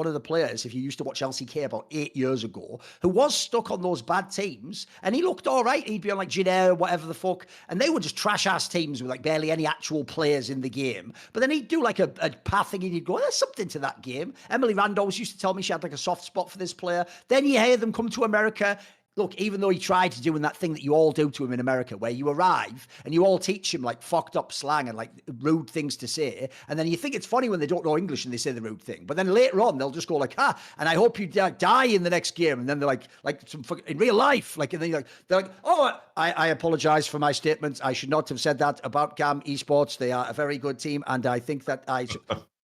A: of the players, if you used to watch LCK about 8 years ago, who was stuck on those bad teams, and he looked all right. He'd be on like Jin whatever the fuck, and they were just trash-ass teams with like barely any actual players in the game. But then he'd do like a pathing, and he'd go, there's something to that game. Emily Randolph used to tell me she had like a soft spot for this player. Then you hear them come to America. Look, even though he tried to do that thing that you all do to him in America, where you arrive and you all teach him like fucked up slang and like rude things to say, and then you think it's funny when they don't know English and they say the rude thing, but then later on they'll just go like, and I hope you die in the next game, and then they're like some in real life, like, and then they're like, oh, I apologize for my statements. I should not have said that about GAM Esports. They are a very good team, and I think that I should.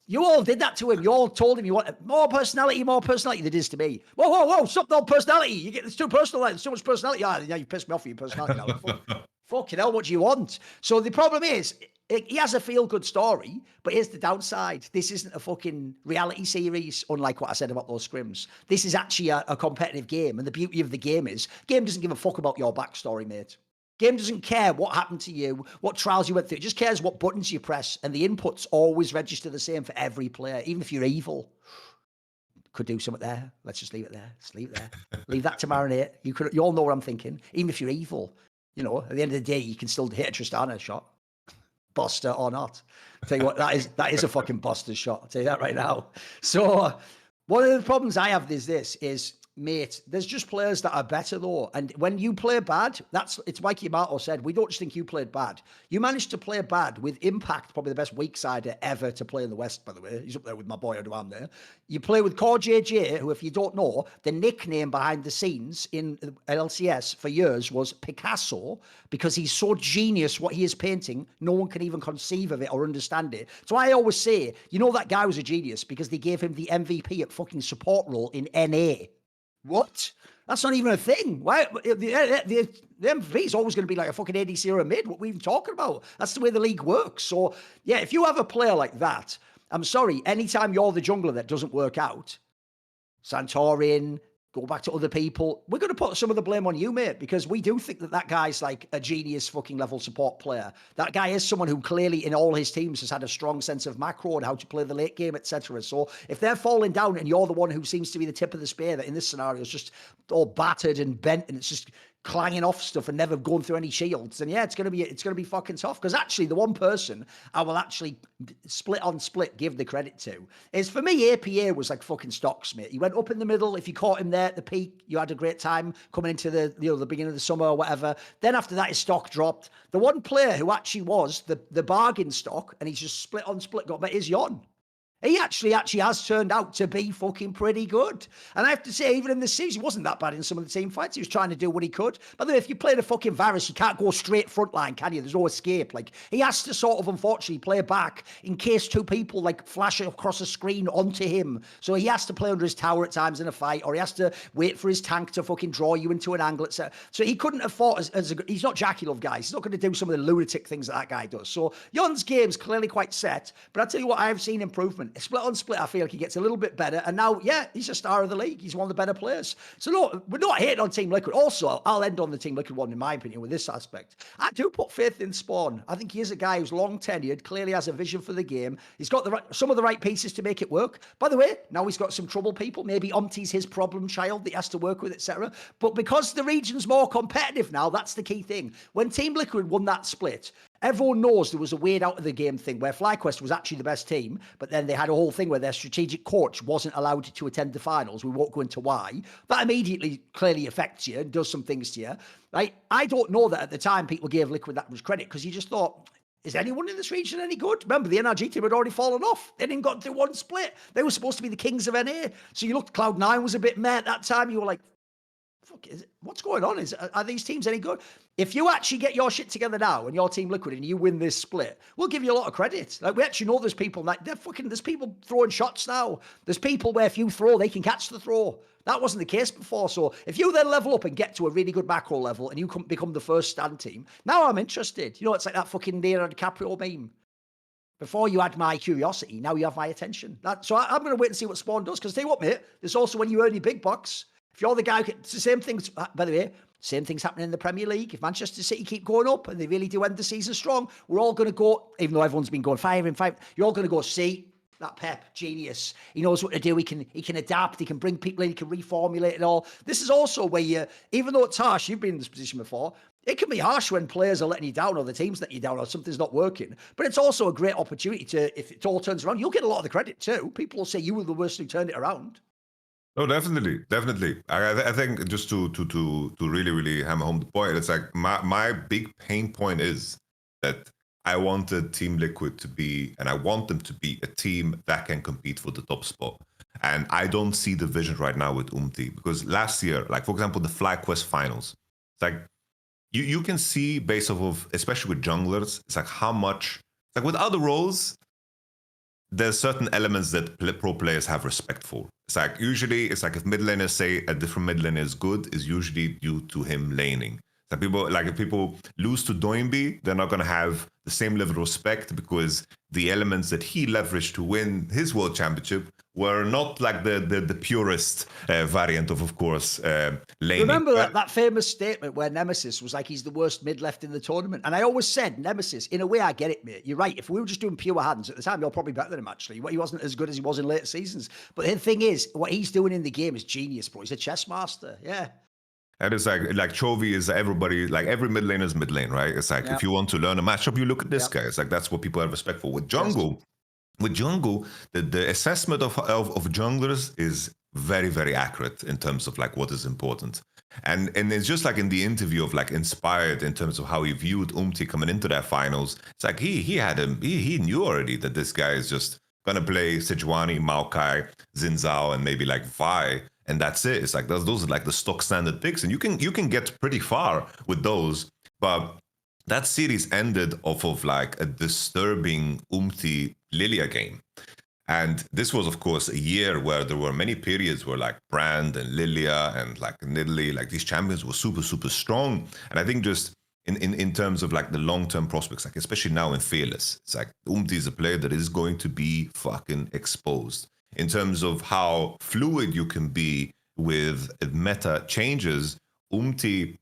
A: You all did that to him. You all told him you want more personality. That is to me. Whoa, stop the personality. It's too personal. There's so much personality. Yeah, you pissed me off with your personality now. Fucking hell, what do you want? So the problem is, he has a feel-good story, but here's the downside. This isn't a fucking reality series, unlike what I said about those scrims. This is actually a competitive game, and the beauty of the game is, game doesn't give a fuck about your backstory, mate. Game doesn't care what happened to you, what trials you went through. It just cares what buttons you press, and the inputs always register the same for every player, even if you're evil. Could do something there. Let's just leave it there. Just leave it there. Leave that to marinate. You all know what I'm thinking. Even if you're evil, you know, at the end of the day, you can still hit a Tristana shot. Buster or not. I'll tell you what, that is a fucking Buster shot. I'll tell you that right now. So one of the problems I have is, mate, there's just players that are better though. And when you play bad, it's like Yamato said, we don't just think you played bad. You managed to play bad with Impact, probably the best weak sider ever to play in the West, by the way. He's up there with my boy Odoam there. You play with Core JJ, who, if you don't know, the nickname behind the scenes in LCS for years was Picasso, because he's so genius what he is painting, no one can even conceive of it or understand it. So I always say, you know, that guy was a genius because they gave him the MVP at fucking support role in NA. What? That's not even a thing. Why? The MVP is always going to be like a fucking ADC or a mid. What are we even talking about? That's the way the league works. So, yeah, if you have a player like that, I'm sorry, anytime you're the jungler that doesn't work out, Santorin, go back to other people, we're going to put some of the blame on you, mate, because we do think that guy's like a genius fucking level support player. That guy is someone who clearly in all his teams has had a strong sense of macro and how to play the late game, etc. So if they're falling down and you're the one who seems to be the tip of the spear that in this scenario is just all battered and bent and it's just clanging off stuff and never going through any shields, and yeah, it's gonna be fucking tough. Because actually, the one person I will actually split give the credit to is, for me, APA was like fucking stocks, mate. He went up in the middle. If you caught him there at the peak, you had a great time coming into the beginning of the summer or whatever. Then after that, his stock dropped. The one player who actually was the bargain stock, and he's just split got bet, is Yon. He actually has turned out to be fucking pretty good. And I have to say, even in this season, he wasn't that bad in some of the team fights. He was trying to do what he could. By the way, if you play the fucking Varus, you can't go straight front line, can you? There's no escape. Like, he has to sort of, unfortunately, play back in case two people, like, flash across a screen onto him. So he has to play under his tower at times in a fight, or he has to wait for his tank to fucking draw you into an angle, etc. So he couldn't have fought he's not Jackie Love, guys. He's not going to do some of the lunatic things that guy does. So Yon's game's clearly quite set. But I'll tell you what, I've seen improvement. Split on split, I feel like he gets a little bit better. And now, yeah, he's a star of the league. He's one of the better players. So no, we're not hating on Team Liquid. Also, I'll end on the Team Liquid one, in my opinion, with this aspect. I do put faith in Spawn. I think he is a guy who's long tenured, clearly has a vision for the game. He's got some of the right pieces to make it work. By the way, now he's got some trouble people. Maybe Omti's his problem child that he has to work with, etc. But because the region's more competitive now, that's the key thing. When Team Liquid won that split, everyone knows there was a weird out of the game thing where FlyQuest was actually the best team, but then they had a whole thing where their strategic coach wasn't allowed to attend the finals. We won't go into why. That immediately clearly affects you and does some things to you. Right? I don't know that at the time people gave Liquid that much credit, because you just thought, is anyone in this region any good? Remember, the NRG team had already fallen off. They didn't got through one split. They were supposed to be the kings of NA. So you looked, Cloud9 was a bit meh at that time. You were like, fuck, what's going on? Are these teams any good? If you actually get your shit together now and your Team Liquid and you win this split, we'll give you a lot of credit. Like, we actually know there's people like there's people throwing shots now. There's people where if you throw, they can catch the throw. That wasn't the case before. So if you then level up and get to a really good macro level and you become the first stand team, now I'm interested. You know, it's like that fucking Leonardo DiCaprio meme. Before you had my curiosity, now you have my attention. So I'm going to wait and see what Spawn does. Because tell you what, mate, there's also when you earn your big bucks. If you're the guy, it's the same thing. By the way, same thing's happening in the Premier League. If Manchester City keep going up and they really do end the season strong, we're all going to go, even though everyone's been going 5-5, you're all going to go, see, that Pep, genius. He knows what to do. He can adapt. He can bring people in. He can reformulate it all. This is also where even though it's harsh, you've been in this position before, it can be harsh when players are letting you down or the team's letting you down or something's not working. But it's also a great opportunity to, if it all turns around, you'll get a lot of the credit too. People will say you were the worst who turned it around.
B: No, definitely. I think just to really hammer home the point, it's like my big pain point is that I wanted Team Liquid to be, and I want them to be, a team that can compete for the top spot. And I don't see the vision right now with Umti, because last year, like for example, the FlyQuest finals, it's like you can see based off of, especially with junglers, it's like how much, it's like with other roles, there's certain elements that pro players have respect for. It's like, usually, it's like if mid laners say a different mid laner is good, is usually due to him laning. It's So people, like, if people lose to Doimby, they're not going to have the same level of respect because the elements that he leveraged to win his world championship were not like the purest variant of course, laning.
A: Remember that famous statement where Nemesis was like, he's the worst mid left in the tournament? And I always said, Nemesis, in a way, I get it, mate. You're right. If we were just doing pure hands at the time, you're probably better than him, actually. He wasn't as good as he was in later seasons. But the thing is, what he's doing in the game is genius, bro. He's a chess master. Yeah.
B: And it's like Chovy is everybody, like every mid lane is mid lane, right? It's like, if you want to learn a matchup, you look at this guy. It's like, that's what people have respect for. With jungle, the assessment of junglers is very, very accurate in terms of like what is important. And it's just like in the interview of like Inspired in terms of how he viewed Umti coming into their finals. It's like he knew already that this guy is just gonna play Sejuani, Maokai, Xin and maybe like Vi. And that's it. It's like those are like the stock standard picks, and you can get pretty far with those. But that series ended off of like a disturbing Umti Lilia game. And this was, of course, a year where there were many periods where like Brand and Lilia and like Nidalee, like these champions were super, super strong. And I think just in terms of like the long-term prospects, like especially now in Fearless, it's like Umti is a player that is going to be fucking exposed. In terms of how fluid you can be with meta changes, Umti,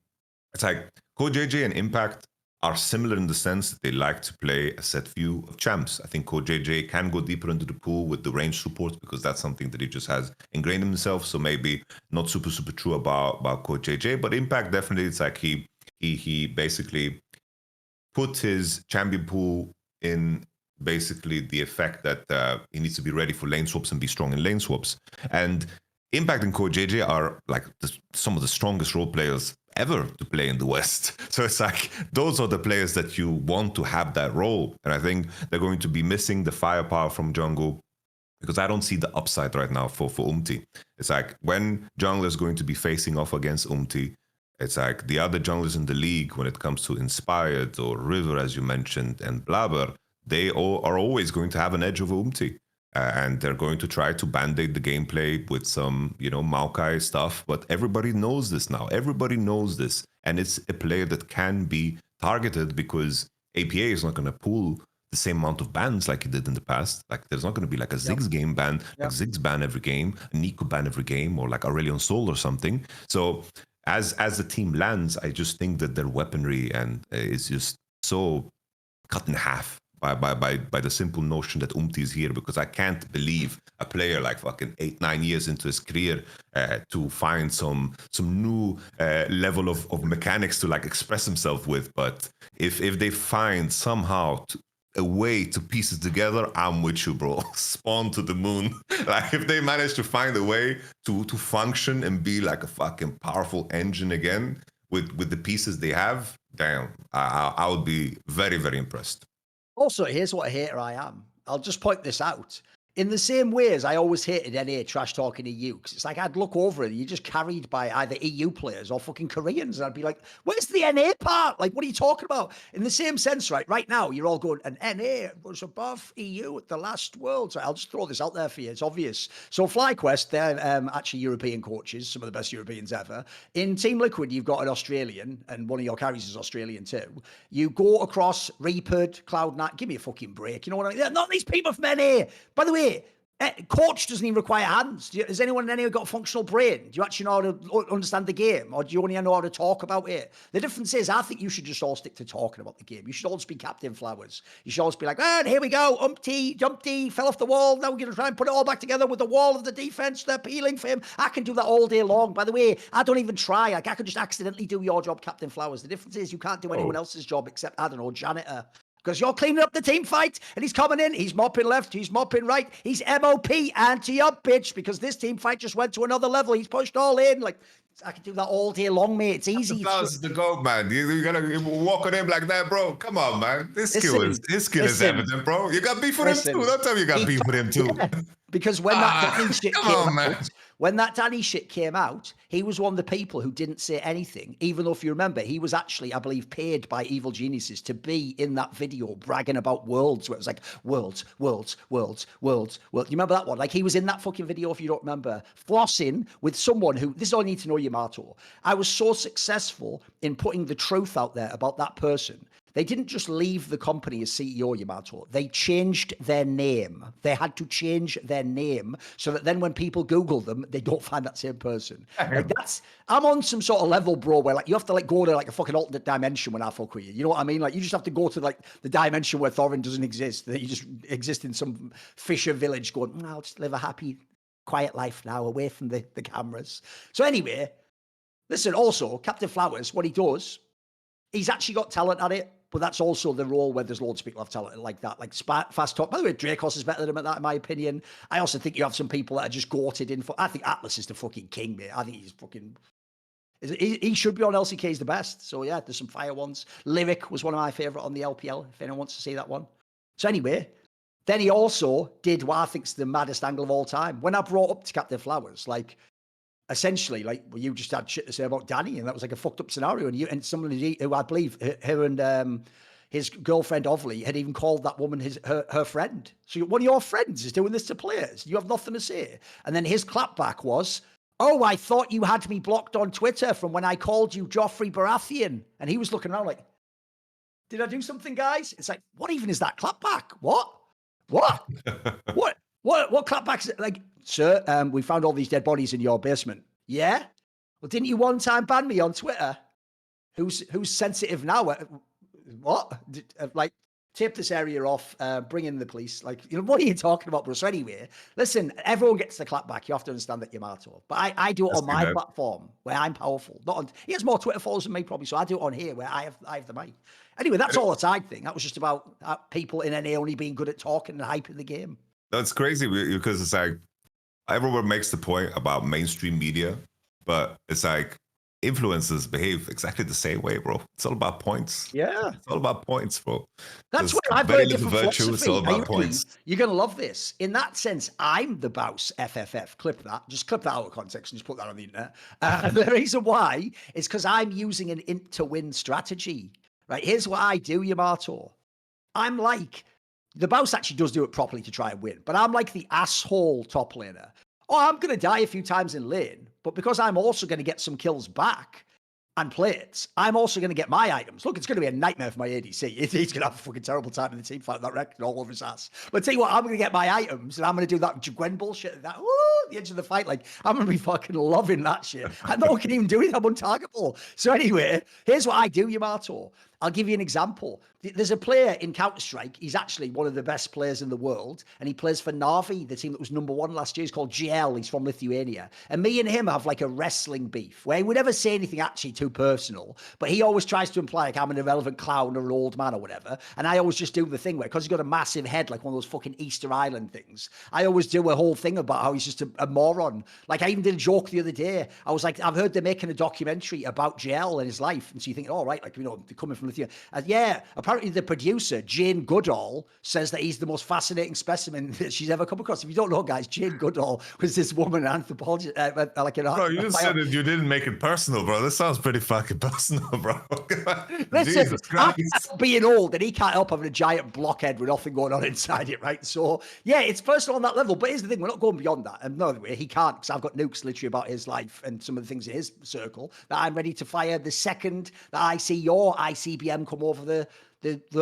B: it's like CodeJJ and Impact are similar in the sense that they like to play a set view of champs. I think CodeJJ can go deeper into the pool with the range support because that's something that he just has ingrained in himself. So maybe not super, super true about CodeJJ, but Impact definitely, it's like he basically put his champion pool in basically the effect that he needs to be ready for lane swaps and be strong in lane swaps. And Impact and CodeJJ are like some of the strongest role players ever to play in the West. So it's like those are the players that you want to have that role. And I think they're going to be missing the firepower from jungle because I don't see the upside right now for Umti. It's like when jungle is going to be facing off against Umti, it's like the other junglers in the league when it comes to Inspired or River, as you mentioned, and Blabber, they all are always going to have an edge over Umti. And they're going to try to band-aid the gameplay with some, Maokai stuff. But everybody knows this now. Everybody knows this. And it's a player that can be targeted because APA is not going to pull the same amount of bans like he did in the past. Like there's not going to be like a Ziggs game ban, like Ziggs ban every game, a Nico ban every game, or like Aurelion Sol or something. So as the team lands, I just think that their weaponry and is just so cut in half by the simple notion that Umti is here, because I can't believe a player like fucking 8-9 years into his career to find some new level of mechanics to like express himself with. But if they find somehow a way to piece it together, I'm with you, bro. Spawn to the moon. Like if they manage to find a way to function and be like a fucking powerful engine again with the pieces they have, damn, I would be very, very impressed.
A: Also, here's what a hater I am. I'll just point this out. In the same way as I always hated NA trash talking EU, because it's like I'd look over and you're just carried by either EU players or fucking Koreans. And I'd be like, where's the NA part? Like, what are you talking about? In the same sense, right now, you're all going, and NA was above EU at the last Worlds. I'll just throw this out there for you. It's obvious. So FlyQuest, they're actually European coaches, some of the best Europeans ever. In Team Liquid, you've got an Australian, and one of your carries is Australian too. You go across Reapered, Cloud9. Give me a fucking break. You know what I mean? They're not these people from NA. By the way, coach doesn't even require hands. Has anyone in any got a functional brain? Do you actually know how to understand the game? Or do you only know how to talk about it? The difference is, I think you should just all stick to talking about the game. You should all just be Captain Flowers. You should always be like, here we go. Dumpty, fell off the wall. Now we're going to try and put it all back together with the wall of the defense. They're peeling for him. I can do that all day long. By the way, I don't even try. Like, I could just accidentally do your job, Captain Flowers. The difference is you can't do anyone else's job except, I don't know, janitor. Because you're cleaning up the team fight, and he's coming in, he's mopping left, he's mopping right, he's MOP, anti-up, bitch, because this team fight just went to another level. He's pushed all in. Like, I can do that all day long, mate. It's easy.
B: That's the goal, man. You gotta walk on him like that, bro. Come on, man. His skill is evident, bro. You got beef with him too. Don't tell me you got beef with him too.
A: Because when that Danny shit
B: come
A: came
B: on, man.
A: out, when that Danny shit came out, he was one of the people who didn't say anything, even though if you remember, he was actually, I believe, paid by evil geniuses to be in that video bragging about worlds, where it was like worlds. You remember that one? Like he was in that fucking video, if you don't remember, flossing with someone who, this is all I need to know, Yamato. I was so successful in putting the truth out there about that person. They didn't just leave the company as CEO, Yamato. They changed their name. They had to change their name so that then when people Google them, they don't find that same person. Like I'm on some sort of level, bro, where like you have to like go to like a fucking alternate dimension when I fuck with you. You know what I mean? Like you just have to go to like the dimension where Thorin doesn't exist. That you just exist in some fisher village going, I'll just live a happy, quiet life now away from the cameras. So anyway, listen, also, Captain Flowers, what he does, he's actually got talent at it. But that's also the role where there's loads of people have talent like that, like fast talk. By the way, Rekkles is better than him at that, in my opinion. I also think you have some people that are just goated in. I think Atlas is the fucking king, mate. I think he's fucking. He should be on LCK. He's the best. So yeah, there's some fire ones. Lyric was one of my favorite on the LPL. If anyone wants to see that one. So anyway, then he also did what I think's the maddest angle of all time. When I brought up to Captain Flowers, like. Essentially, like well, you just had shit to say about Danny, and that was like a fucked up scenario. And somebody who I believe her and his girlfriend Ovley had even called that woman her friend. So one of your friends is doing this to players. You have nothing to say. And then his clapback was, "Oh, I thought you had me blocked on Twitter from when I called you Joffrey Baratheon." And he was looking around like, "Did I do something, guys?" It's like, what even is that clapback? What? What clapbacks? Like, sir, we found all these dead bodies in your basement. Yeah? Well, didn't you one time ban me on Twitter? Who's sensitive now? What? Like, tape this area off, bring in the police. Like, you know, what are you talking about, bro? So anyway, listen, everyone gets the clapback. You have to understand that, Yamato. But I do it on my platform where I'm powerful. Not on, he has more Twitter followers than me, probably. So I do it on here where I have the mic. Anyway, that's all a side thing. That was just about people in NA only being good at talking and hyping the game.
B: That's crazy because it's like everyone makes the point about mainstream media, but it's like influencers behave exactly the same way, bro. It's all about points.
A: Yeah.
B: It's all about points, bro.
A: That's why I've got a different philosophy. It's all about points. You're going to love this. In that sense, I'm the boss FFF. Clip that. Just clip that out of context and just put that on the internet. The reason why is because I'm using an int to win strategy. Right? Here's what I do, Yamato. I'm like, the boss actually does do it properly to try and win, but I'm like the asshole top laner. Oh, I'm going to die a few times in lane, but because I'm also going to get some kills back and plates, I'm also going to get my items. Look, it's going to be a nightmare for my ADC. He's going to have a fucking terrible time in the team fight, that Rekkles all over his ass. But tell you what, I'm going to get my items, and I'm going to do that Gwen bullshit, that, the edge of the fight. Like, I'm going to be fucking loving that shit. And no one can even do it. I'm untargetable. So anyway, here's what I do, Yamato. I'll give you an example. There's a player in Counter-Strike. He's actually one of the best players in the world, and he plays for Navi, the team that was #1 last year. He's called GL. He's from Lithuania. And me and him have like a wrestling beef where he would never say anything actually too personal, but he always tries to imply like I'm an irrelevant clown or an old man or whatever. And I always just do the thing where, because he's got a massive head, like one of those fucking Easter Island things, I always do a whole thing about how he's just a moron. Like I even did a joke the other day. I was like, I've heard they're making a documentary about GL and his life. And so you think, oh, right, like, you know, they're coming from Lithuania. Yeah, apparently the producer, Jane Goodall, says that he's the most fascinating specimen that she's ever come across. If you don't know, guys, Jane Goodall was this woman, an anthropologist.
B: Bro, you just said that you didn't make it personal, bro. This sounds pretty fucking personal, bro.
A: Listen,
B: Jesus Christ.
A: I'm being old, and he can't help having a giant blockhead with nothing going on inside it, right? So, yeah, it's personal on that level. But here's the thing, we're not going beyond that. And no way, he can't, because I've got nukes literally about his life and some of the things in his circle that I'm ready to fire the second that I see your ICBM come over the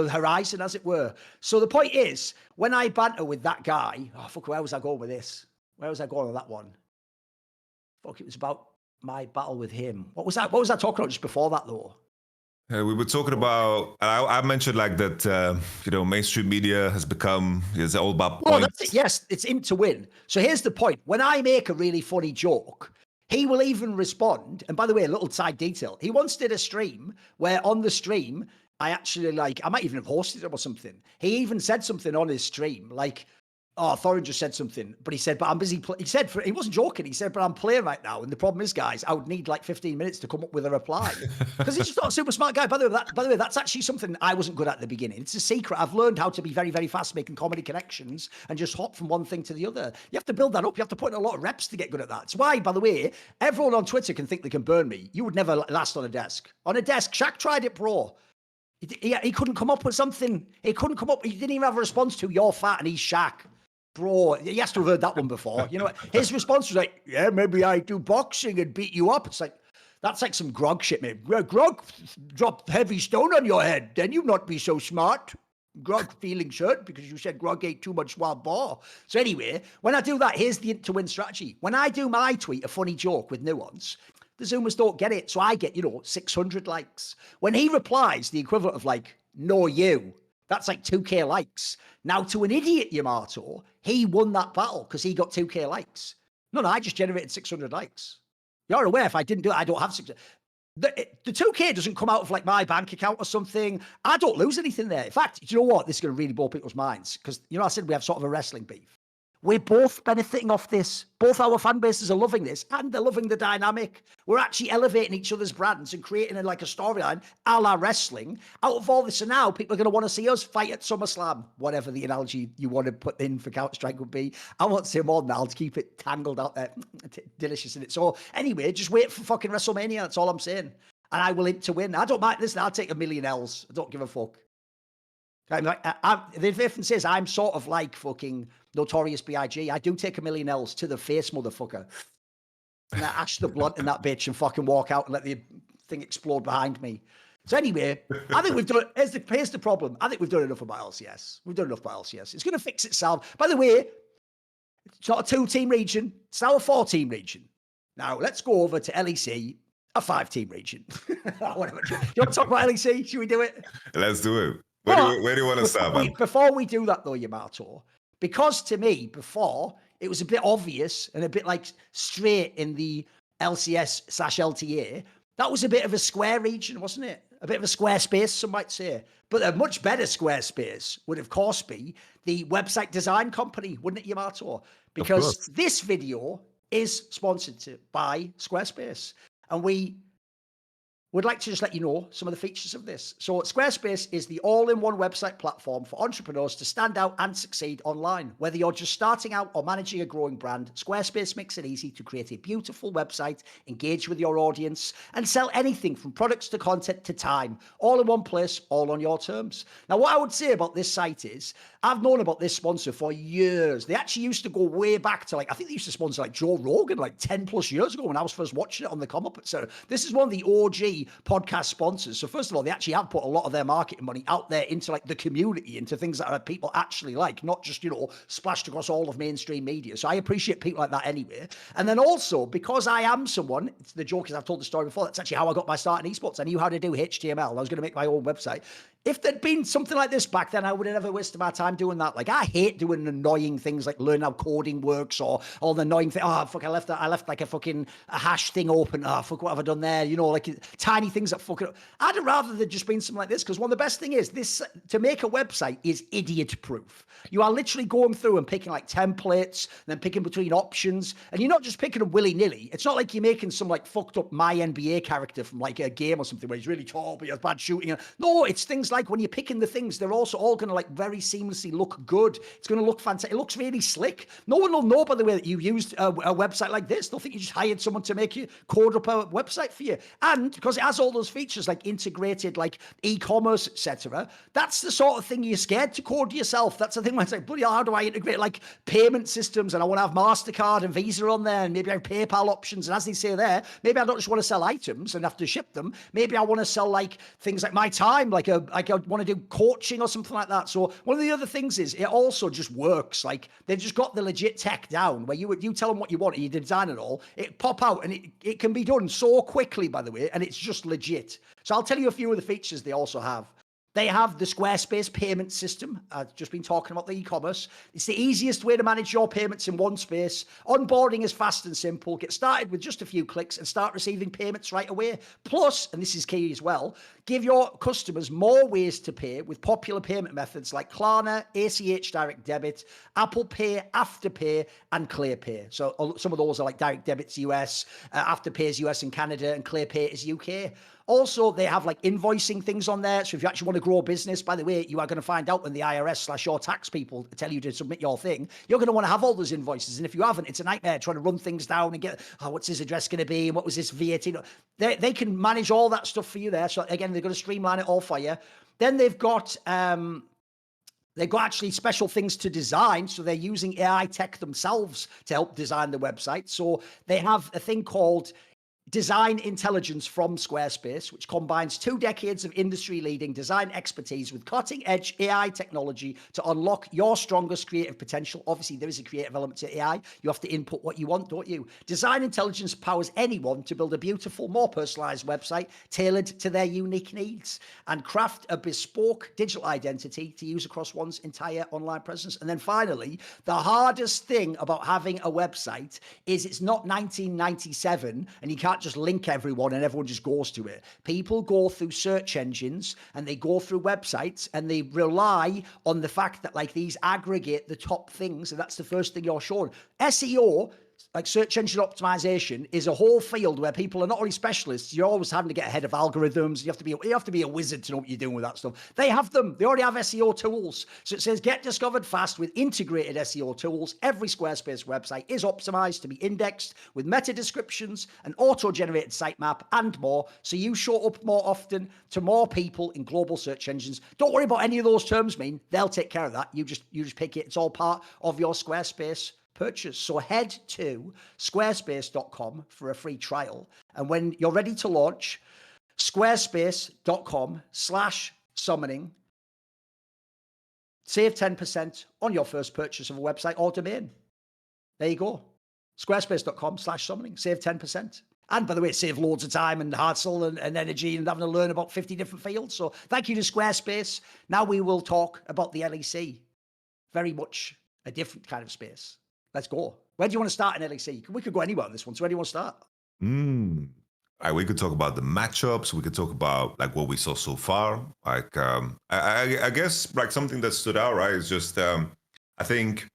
A: horizon, as it were. So the point is, when I banter with that guy, oh, fuck, where was I going with this? Where was I going with that one? Fuck, it was about my battle with him. What was that? What was I talking about just before that, though?
B: We were talking about, I mentioned like that, you know, mainstream media has become, it's all about points.
A: Well, that's it. Yes, it's in to win. So here's the point. When I make a really funny joke, he will even respond. And by the way, a little side detail. He once did a stream where on the stream, I actually I might even have hosted him or something. He even said something on his stream, like, Oh, Thorin just said something, but he said, but I'm busy. He said, he wasn't joking. He said, but I'm playing right now. And the problem is, guys, I would need like 15 minutes to come up with a reply because he's just not a super smart guy. By the way, that's actually something I wasn't good at the beginning. It's a secret. I've learned how to be very, very fast making comedy connections and just hop from one thing to the other. You have to build that up. You have to put in a lot of reps to get good at that. It's why, by the way, everyone on Twitter can think they can burn me. You would never last on a desk. On a desk, Shaq tried it, bro. He couldn't come up with something. He couldn't come up. He didn't even have a response to "you're fat" and he's Shaq. Bro, he has to have heard that one before. You know, his response was like, yeah, maybe I do boxing and beat you up. It's like, that's like some grog shit, mate. Grog, drop heavy stone on your head. Then you not be so smart. Grog feelings hurt because you said Grog ate too much wild boar. So anyway, when I do that, here's the to-win strategy. When I do my tweet, a funny joke with nuance, the Zoomers don't get it. So I get, 600 likes. When he replies, the equivalent of like, no, you. That's like 2K likes. Now, to an idiot, Yamato, he won that battle because he got 2K likes. No, I just generated 600 likes. You're aware if I didn't do it, I don't have 600. The 2K doesn't come out of like my bank account or something. I don't lose anything there. In fact, do you know what? This is going to really blow people's minds because, I said we have sort of a wrestling beef. We're both benefiting off this. Both our fan bases are loving this and they're loving the dynamic. We're actually elevating each other's brands and creating a storyline a la wrestling out of all this. And now people are going to want to see us fight at SummerSlam, whatever the analogy you want to put in for Counter-Strike would be. I won't say more than that. I'll keep it tangled out there. Delicious in it. So anyway, just wait for fucking WrestleMania. That's all I'm saying. And I will hit to win. I don't mind. Listen, I'll take 1 million L's. I don't give a fuck. I'm like, the difference is I'm sort of like fucking Notorious B.I.G. I do take 1 million L's to the face, motherfucker. And I ash the blunt in that bitch and fucking walk out and let the thing explode behind me. So anyway, I think we've done, here's the problem. I think we've done enough about LCS. We've done enough about LCS. It's going to fix itself. By the way, it's not a 2-team region. It's now a 4-team region. Now, let's go over to LEC, a 5-team region. Do you want to talk about LEC? Should we do it?
B: Let's do it. Where do you want to start, man?
A: Before we do that, though, Yamato, because to me, before, it was a bit obvious and a bit like straight in the LCS/LTA, that was a bit of a square region, wasn't it? A bit of a square space, some might say. But a much better square space would, of course, be the website design company, wouldn't it, Yamato? Because this video is sponsored by Squarespace. And we would like to just let you know some of the features of this. So Squarespace is the all-in-one website platform for entrepreneurs to stand out and succeed online. Whether you're just starting out or managing a growing brand, Squarespace makes it easy to create a beautiful website, engage with your audience, and sell anything from products to content to time, all in one place, all on your terms. Now, what I would say about this site is, I've known about this sponsor for years. They actually used to go way back to I think they used to sponsor Joe Rogan 10 plus years ago when I was first watching it on the Come Up, etc. This is one of the OG podcast sponsors. So first of all, they actually have put a lot of their marketing money out there into the community, into things that people actually like, not just, splashed across all of mainstream media. So I appreciate people like that anyway. And then also, because I am someone, the joke is I've told the story before, that's actually how I got my start in esports. I knew how to do HTML. I was going to make my own website. If there'd been something like this back then, I would have never wasted my time doing that. I hate doing annoying things like learn how coding works or all the annoying thing. Oh, fuck, I left a hash thing open. Oh, fuck, what have I done there? Tiny things that fuck it up. I'd have rather than just been something like this, because one of the best thing is this, to make a website is idiot proof. You are literally going through and picking templates, and then picking between options, and you're not just picking them willy-nilly. It's not like you're making some fucked up my NBA character from a game or something where he's really tall but he has bad shooting. No, it's things like when you're picking the things, they're also all going to very seamlessly look good. It's going to look fantastic. It looks really slick. No one will know, by the way, that you used a website like this. They'll think you just hired someone to make you code up a website for you. And because it has all those features integrated e-commerce, etc., that's the sort of thing you're scared to code yourself. That's the thing when it's bloody hell, how do I integrate payment systems, and I want to have MasterCard and Visa on there, and maybe I have PayPal options, and as they say there, maybe I don't just want to sell items and have to ship them. Maybe I want to sell things like my time, I want to do coaching or something like that. So one of the other things is it also just works. They've just got the legit tech down where you tell them what you want and you design it all, it pop out, and it can be done so quickly, by the way, and it's just legit. So I'll tell you a few of the features they also have. They have the Squarespace payment system. I've just been talking about the e-commerce. It's the easiest way to manage your payments in one space. Onboarding is fast and simple. Get started with just a few clicks and start receiving payments right away. Plus, and this is key as well, give your customers more ways to pay with popular payment methods like Klarna, ACH Direct Debit, Apple Pay, Afterpay, and ClearPay. So some of those are like Direct Debit's US, Afterpay is US and Canada, and ClearPay is UK. Also, they have like invoicing things on there. So if you actually want to grow a business, by the way, you are going to find out when the IRS / your tax people tell you to submit your thing, you're going to want to have all those invoices. And if you haven't, it's a nightmare trying to run things down and get, what's his address going to be? And what was this VAT? They can manage all that stuff for you there. So again, they're going to streamline it all for you. Then they've got actually special things to design. So they're using AI tech themselves to help design the website. So they have a thing called Design Intelligence from Squarespace, which combines 2 decades of industry-leading design expertise with cutting-edge AI technology to unlock your strongest creative potential. Obviously, there is a creative element to AI. You have to input what you want, don't you? Design Intelligence powers anyone to build a beautiful, more personalized website tailored to their unique needs and craft a bespoke digital identity to use across one's entire online presence. And then finally, the hardest thing about having a website is it's not 1997 and you can't just link everyone and everyone just goes to it. People go through search engines and they go through websites and they rely on the fact that like these aggregate the top things, and that's the first thing you're shown. SEO, like search engine optimization, is a whole field where people are not only specialists, you're always having to get ahead of algorithms. You have to be a wizard to know what you're doing with that stuff. They have them. They already have SEO tools. So it says get discovered fast with integrated SEO tools. Every Squarespace website is optimized to be indexed with meta descriptions, an auto-generated sitemap, and more. So you show up more often to more people in global search engines. Don't worry about any of those terms mean. They'll take care of that. You just pick it. It's all part of your Squarespace purchase. So head to squarespace.com for a free trial. And when you're ready to launch, squarespace.com/summoning, save 10% on your first purchase of a website or domain. There you go. Squarespace.com/summoning, save 10%. And by the way, save loads of time and hassle and energy and having to learn about 50 different fields. So thank you to Squarespace. Now we will talk about the LEC. Very much a different kind of space. Let's go. Where do you want to start in LEC? We could go anywhere on this one. So where do you want to start?
B: All right, we could talk about the matchups. We could talk about like what we saw so far. Like, I guess like something that stood out, right, is just I think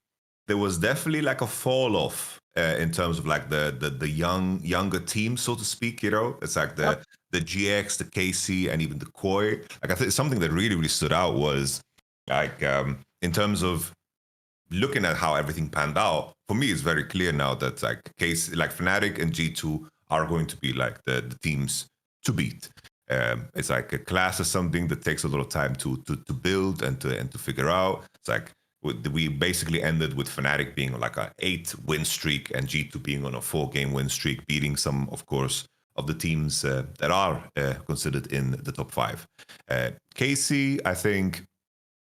B: there was definitely like a fall off in terms of like the younger team, so to speak. You know, it's like the GX, the KC, and even the Koi. Like I think something that really stood out was like in terms of looking at how everything panned out, for me, it's very clear now that like Fnatic and G2 are going to be like the teams to beat. It's like a class is something that takes a lot of time to build and to figure out. It's like we basically ended with Fnatic being on like a 8-win streak and G2 being on a 4-game win streak, beating some, of course, of the teams that are considered in the top 5. KC, I think,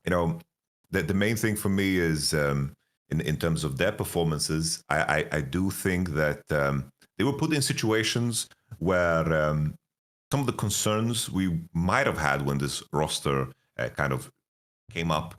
B: you know, the main thing for me is in terms of their performances, I do think that they were put in situations where some of the concerns we might have had when this roster kind of came up,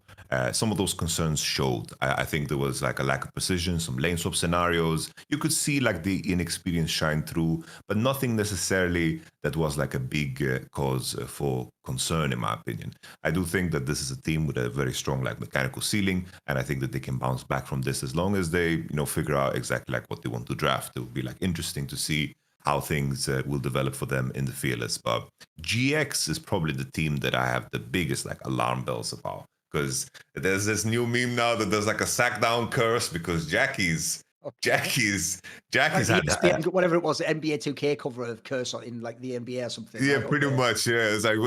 B: some of those concerns showed. I think there was like a lack of precision, some lane swap scenarios. You could see like the inexperience shine through, but nothing necessarily that was like a big cause for concern, in my opinion. I do think that this is a team with a very strong like mechanical ceiling, and I think that they can bounce back from this as long as they, you know, figure out exactly like what they want to draft. It would be like interesting to see how things will develop for them in the Fearless. But GX is probably the team that I have the biggest like alarm bells about, because there's this new meme now that there's like a sack down curse because Jackie's had
A: whatever it was, the NBA 2K cover of curse in like the NBA or something.
B: Yeah, right? Pretty much. Yeah, it's like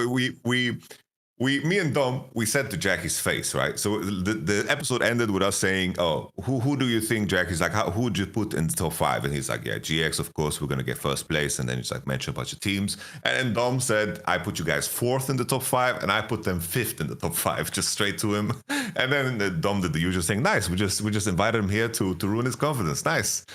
B: me and Dom, we said to Jackie's face, right? So the episode ended with us saying, "Oh, who do you think, Jackie's like? Who would you put in the top 5?" And he's like, "Yeah, GX, of course, we're gonna get first place." And then he's like, mentioned a bunch of teams. And then Dom said, "I put you guys 4th in the top 5, and I put them 5th in the top 5," just straight to him. And then Dom did the usual thing. Nice, we just invited him here to ruin his confidence. Nice.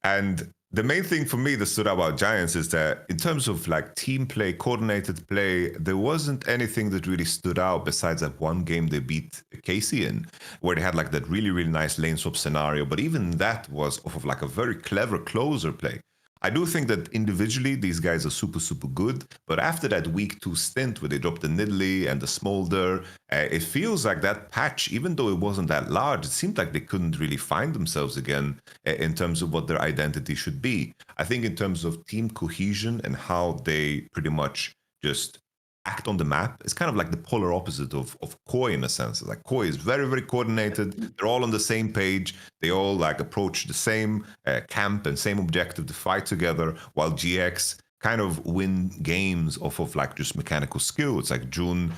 B: And The main thing for me that stood out about Giants is that in terms of like team play, coordinated play, there wasn't anything that really stood out besides that one game they beat Casey in, where they had like that really, really nice lane swap scenario. But even that was off of like a very clever closer play. I do think that individually these guys are super, super good. But after that week 2 stint where they dropped the Nidalee and the Smolder, it feels like that patch, even though it wasn't that large, it seemed like they couldn't really find themselves again in terms of what their identity should be. I think in terms of team cohesion and how they pretty much just act on the map, it's kind of like the polar opposite of Koi in a sense. Like Koi is very, very coordinated. They're all on the same page. They all like approach the same camp and same objective to fight together, while GX kind of win games off of like just mechanical skill. It's like June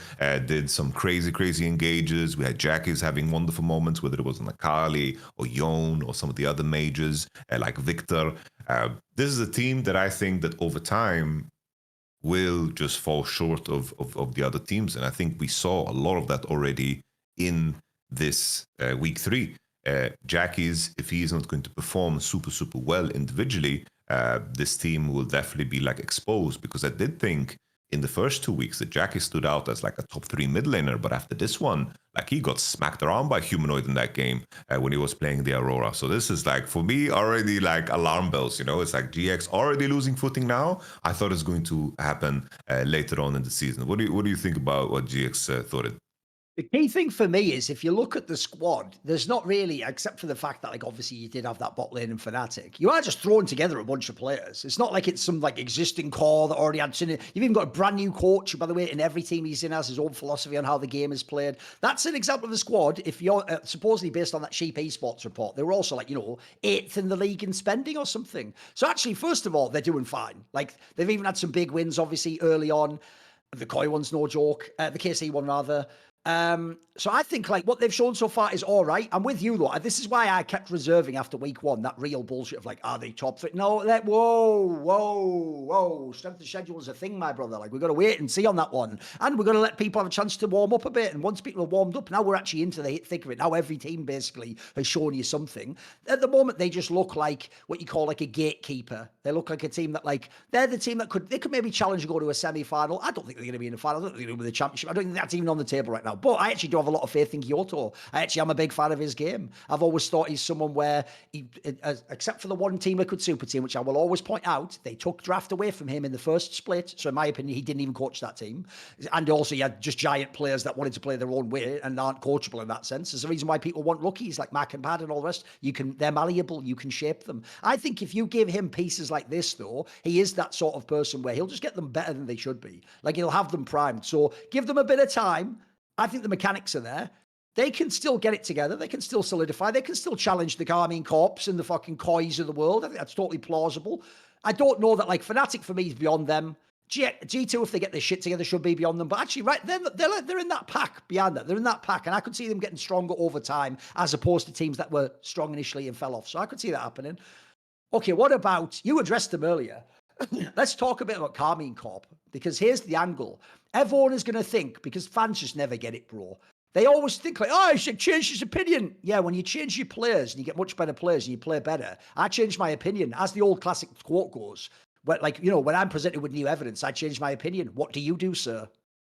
B: did some crazy engages. We had Jackie's having wonderful moments, whether it was on Akali or Yon or some of the other mages like Victor. This is a team that I think that over time will just fall short of the other teams. And I think we saw a lot of that already in this week 3. Jackie's, if he is not going to perform super, super well individually, this team will definitely be like exposed, because I did think in the first 2 weeks that Jackie stood out as like a top 3 mid laner, but after this one, like he got smacked around by Humanoid in that game when he was playing the Aurora. So this is like, for me, already like alarm bells, you know? It's like GX already losing footing now. I thought it's going to happen later on in the season. What do you think about what GX thought it?
A: The key thing for me is if you look at the squad, there's not really, except for the fact that like obviously you did have that bot lane in Fnatic, you are just throwing together a bunch of players. It's not like it's some like existing core that already had. You've even got a brand new coach, who, by the way, in every team he's in has his own philosophy on how the game is played. That's an example of the squad. If you're supposedly based on that Sheep esports report, they were also like, 8th in the league in spending or something. So actually, first of all, they're doing fine. Like they've even had some big wins, obviously, early on. The Koi one's no joke. The KC one, rather. So I think like what they've shown so far is all right. I'm with you though. This is why I kept reserving after week 1 that real bullshit of like, are they top 3? No, whoa. Strength of schedule is a thing, my brother. Like we've got to wait and see on that one, and we're going to let people have a chance to warm up a bit. And once people are warmed up, now we're actually into the thick of it. Now every team basically has shown you something. At the moment, they just look like what you call like a gatekeeper. They look like a team that like they're the team that could maybe challenge and go to a semi-final. I don't think they're going to be in a final. I don't think they're going to be the championship. I don't think that's even on the table right now. But I actually do have a lot of faith in Kyoto. I actually am a big fan of his game. I've always thought he's someone where, except for the one team liquid super team, which I will always point out, they took draft away from him in the first split. So in my opinion, he didn't even coach that team. And also, he had just giant players that wanted to play their own way and aren't coachable in that sense. There's a reason why people want rookies like Mac and Pad and all the rest. They're malleable. You can shape them. I think if you give him pieces like this, though, he is that sort of person where he'll just get them better than they should be. Like he'll have them primed. So give them a bit of time. I think the mechanics are there. They can still get it together. They can still solidify. They can still challenge the Garmin Corps and the fucking Kois of the world. I think that's totally plausible. I don't know that, like, Fnatic for me is beyond them. G2, if they get their shit together, should be beyond them. But actually, right, they're in that pack beyond that. They're in that pack. And I could see them getting stronger over time as opposed to teams that were strong initially and fell off. So I could see that happening. Okay, what about, you addressed them earlier. Let's talk a bit about Carmine Corp, because here's the angle. Everyone is going to think, because fans just never get it, bro. They always think like, oh, he should change his opinion. Yeah, when you change your players and you get much better players and you play better, I changed my opinion. As the old classic quote goes, when I'm presented with new evidence, I change my opinion. What do you do, sir?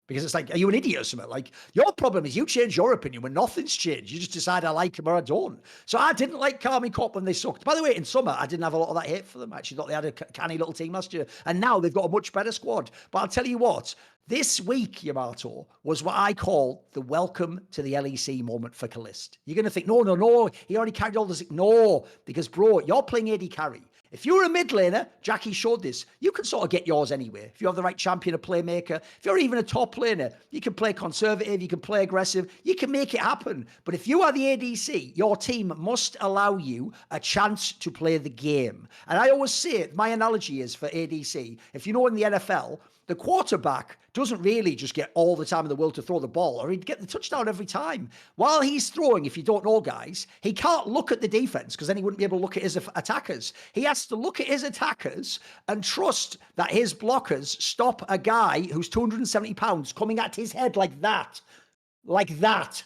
A: Because it's like, are you an idiot or something? Like, your problem is you change your opinion when nothing's changed. You just decide I like him or I don't. So I didn't like Carmine Corp when they sucked. By the way, in summer, I didn't have a lot of that hate for them. I actually thought they had a canny little team last year. And now they've got a much better squad. But I'll tell you what, this week, Yamato, was what I call the welcome to the LEC moment for Kalist. You're going to think, no, he already carried all this. No, because, bro, you're playing AD carry. If you're a mid laner, Jackie showed this, you can sort of get yours anyway. If you have the right champion, a playmaker, if you're even a top laner, you can play conservative, you can play aggressive, you can make it happen. But if you are the ADC, your team must allow you a chance to play the game. And I always say it, my analogy is for ADC, if you know in the NFL, the quarterback doesn't really just get all the time in the world to throw the ball, or he'd get the touchdown every time. While he's throwing, if you don't know, guys, he can't look at the defense because then he wouldn't be able to look at his attackers. He has to look at his attackers and trust that his blockers stop a guy who's 270 pounds coming at his head like that. Like that.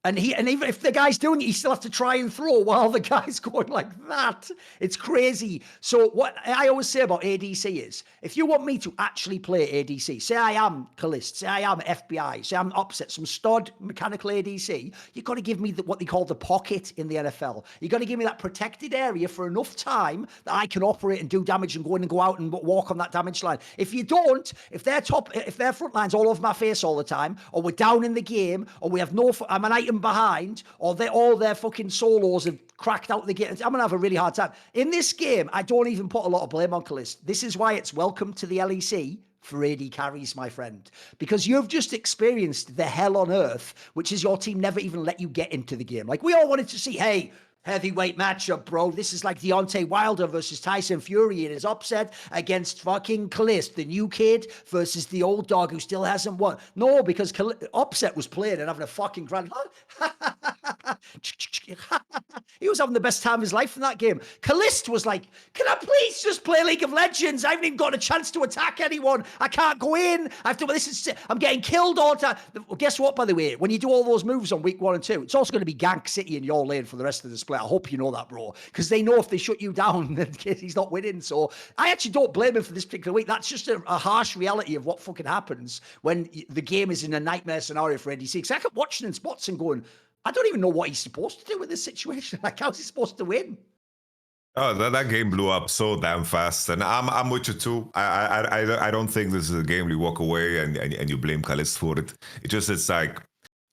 A: And even if the guy's doing it, he still has to try and throw while the guy's going like that. It's crazy. So what I always say about ADC is, if you want me to actually play ADC, say I am Kalist, say I am FBI, say I'm Upset, some stud mechanical ADC, you've got to give me what they call the pocket in the NFL. You've got to give me that protected area for enough time that I can operate and do damage and go in and go out and walk on that damage line. If you don't, if their front line's all over my face all the time, or we're down in the game, or we have I'm an item behind, or all their fucking solos have cracked out the game, I'm gonna have a really hard time. In this game, I don't even put a lot of blame on Kalist. This is why it's welcome to the LEC for AD carries, my friend, because you've just experienced the hell on earth, which is your team never even let you get into the game. Like, we all wanted to see, hey, heavyweight matchup, bro. This is like Deontay Wilder versus Tyson Fury. It is Upset against fucking Kalist, the new kid versus the old dog who still hasn't won. No, because Upset was playing and having a fucking grand... He was having the best time of his life in that game. Kalist was like, can I please just play League of Legends? I haven't even got a chance to attack anyone. I can't go in. I'm getting killed all the time. Well, guess what, by the way? When you do all those moves on week 1 and 2, it's also going to be gank City in your lane for the rest of the split. I hope you know that, bro. Because they know if they shut you down, then he's not winning. So I actually don't blame him for this particular week. That's just a harsh reality of what fucking happens when the game is in a nightmare scenario for ADC. Because I kept watching in spots and going, I don't even know what he's supposed to do with this situation. Like, how's he supposed to win?
B: Oh, that game blew up so damn fast, and I'm with you too. I don't think this is a game you walk away and you blame Kalist for it. It's like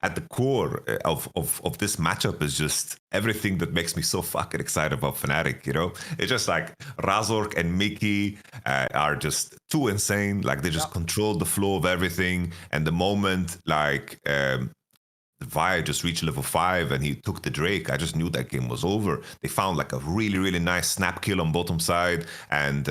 B: at the core of this matchup is just everything that makes me so fucking excited about Fnatic. You know, it's just like Razork and Mickey are just too insane. Like, they just control the flow of everything, and the moment like Vi just reached level 5 and he took the Drake, I just knew that game was over. They found like a really, really nice snap kill on bottom side. And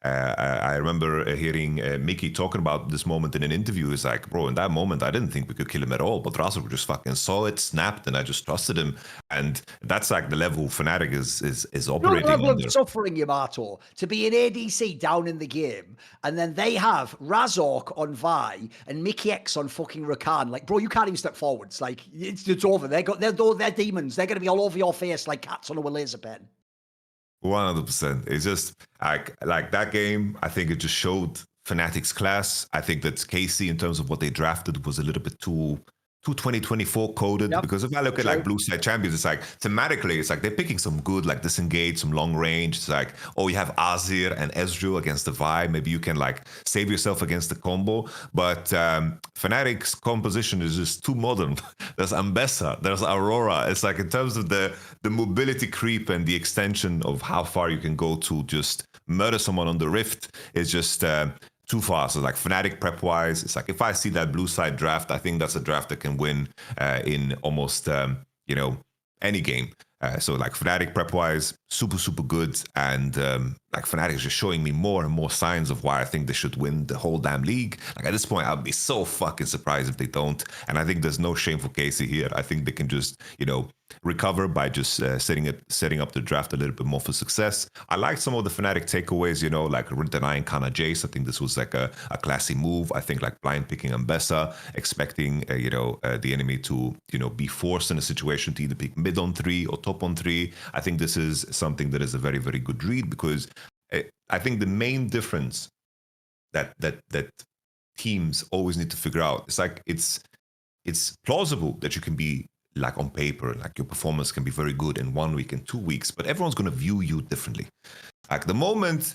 B: I remember hearing Mickey talking about this moment in an interview. He's like, bro, in that moment, I didn't think we could kill him at all. But Razor just fucking saw it, snapped, and I just trusted him. And that's like the level Fnatic is operating
A: level
B: under.
A: Of suffering, Yamato, to be an ADC down in the game, and then they have Razork on Vi and Mickey X on fucking Rakan. Like, bro, you can't even step forwards. Like, it's over. They're demons. They're going to be all over your face like cats on a laser pen.
B: 100%. It's just like that game. I think it just showed Fnatic's class. I think that KC, in terms of what they drafted, was a little bit too 2024 coded. Yep. Because if I look at like blue side champions, it's like thematically, it's like they're picking some good like disengage, some long range. It's like, oh, you have Azir and Ezreal against the Vi. Maybe you can like save yourself against the combo. But Fnatic's composition is just too modern. There's Ambessa, there's Aurora. It's like in terms of the mobility creep and the extension of how far you can go to just murder someone on the Rift is just too far. So like Fnatic prep wise, it's like if I see that blue side draft, I think that's a draft that can win in almost any game. So like Fnatic prep wise, super good, and like Fnatic is just showing me more and more signs of why I think they should win the whole damn league. Like at this point, I'd be so fucking surprised if they don't. And I think there's no shame for Casey here. I think they can just recover by just setting up the draft a little bit more for success. I like some of the Fnatic takeaways, like denying Kana Jace. I think this was like a classy move. I think like blind picking Ambessa, expecting the enemy to be forced in a situation to either pick mid on 3 or top on 3. I think this is something that is a very, very good read, because I think the main difference that teams always need to figure out, it's like it's plausible that you can be like on paper, like your performance can be very good in 1 week and 2 weeks, but everyone's going to view you differently. Like the moment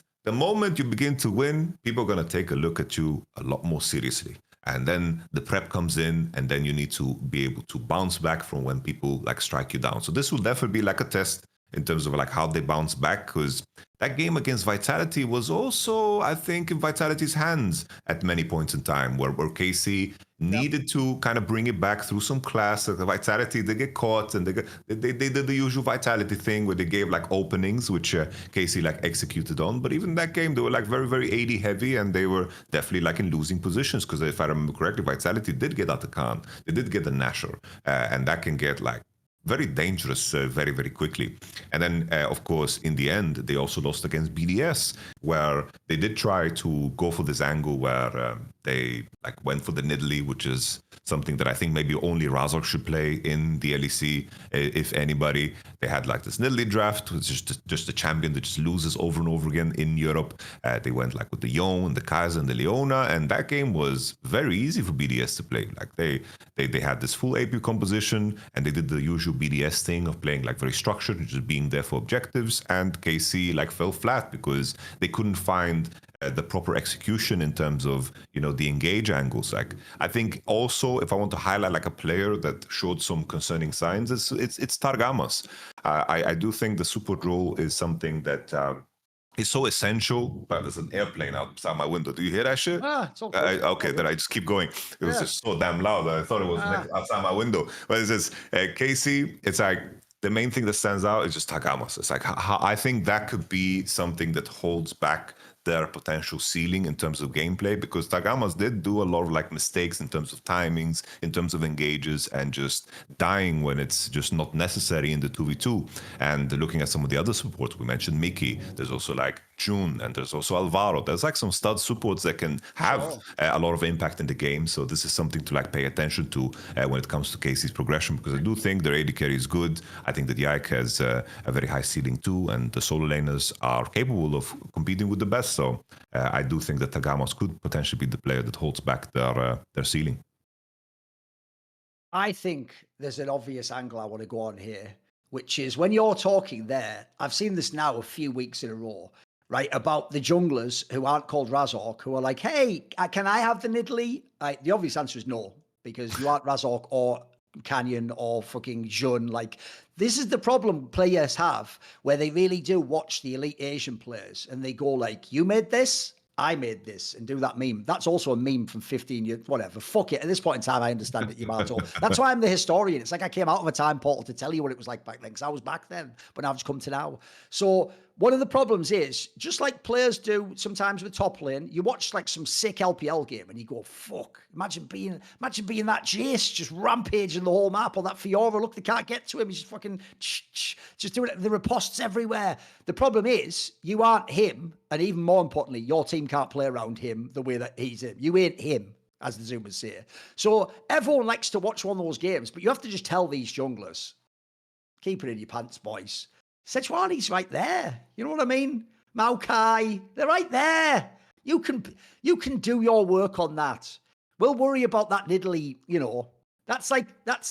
B: you begin to win, people are going to take a look at you a lot more seriously. And then the prep comes in, and then you need to be able to bounce back from when people like strike you down. So this will definitely be like a test in terms of like how they bounce back, because that game against Vitality was also, I think, in Vitality's hands at many points in time, where KC needed to kind of bring it back through some class. Like the Vitality, they get caught, and they did the usual Vitality thing where they gave like openings, which KC like executed on. But even that game, they were like very, very AD heavy, and they were definitely like in losing positions, because if I remember correctly, Vitality did get out the Khan, they did get the Nashor, and that can get like very dangerous very, very quickly. And then, of course, in the end, they also lost against BDS, where they did try to go for this angle where they like went for the Nidalee, which is something that I think maybe only Razork should play in the LEC, if anybody. They had like this Nidalee draft, which is just a champion that just loses over and over again in Europe. They went like with the Yone, the Kaiser, and the Leona, and that game was very easy for BDS to play. Like they had this full AP composition, and they did the usual BDS thing of playing like very structured and just being there for objectives. And KC like fell flat because they couldn't find the proper execution in terms of, you know, the engage angles. Like, I think also, if I want to highlight like a player that showed some concerning signs, it's Targamas. I do think the support role is something that is so essential. But there's an airplane outside my window. Do you hear that shit?
A: It's all good.
B: Okay, then I just keep going. It was just so damn loud. I thought it was outside my window. But it's just Casey. It's like the main thing that stands out is just Tagamas. It's like I think that could be something that holds back their potential ceiling in terms of gameplay, because Tagamas did do a lot of like mistakes in terms of timings, in terms of engages, and just dying when it's just not necessary in the 2v2. And looking at some of the other supports, we mentioned Mickey, there's also like June, and there's also Alvaro. There's like some stud supports that can have a lot of impact in the game. So this is something to like pay attention to when it comes to Casey's progression, because I do think their AD carry is good. I think that Yike has a very high ceiling too, and the solo laners are capable of competing with the best. So I do think that Tagamas could potentially be the player that holds back their ceiling.
A: I think there's an obvious angle I want to go on here, which is when you're talking there, I've seen this now a few weeks in a row, right, about the junglers who aren't called Razork, who are like, hey, can I have the Nidalee? The obvious answer is no, because you aren't Razork or Canyon or fucking Jun. Like, this is the problem players have, where they really do watch the elite Asian players and they go like, you made this, I made this, and do that meme. That's also a meme from 15 years, whatever. Fuck it. At this point in time, I understand it, Yamato. That's why I'm the historian. It's like I came out of a time portal to tell you what it was like back then, because I was back then, but now I've just come to now. So one of the problems is, just like players do sometimes with top lane, you watch like some sick LPL game and you go, fuck, imagine being that Jace just rampaging the whole map, or that Fiora, look, they can't get to him, he's just fucking just doing it, the ripostes everywhere. The problem is, you aren't him, and even more importantly, your team can't play around him the way that he's him. You ain't him, as the Zoomers say. So everyone likes to watch one of those games, but you have to just tell these junglers, keep it in your pants, boys. Sejuani's right there. You know what I mean? Maokai, they're right there. You can do your work on that. We'll worry about that Nidalee, you know. That's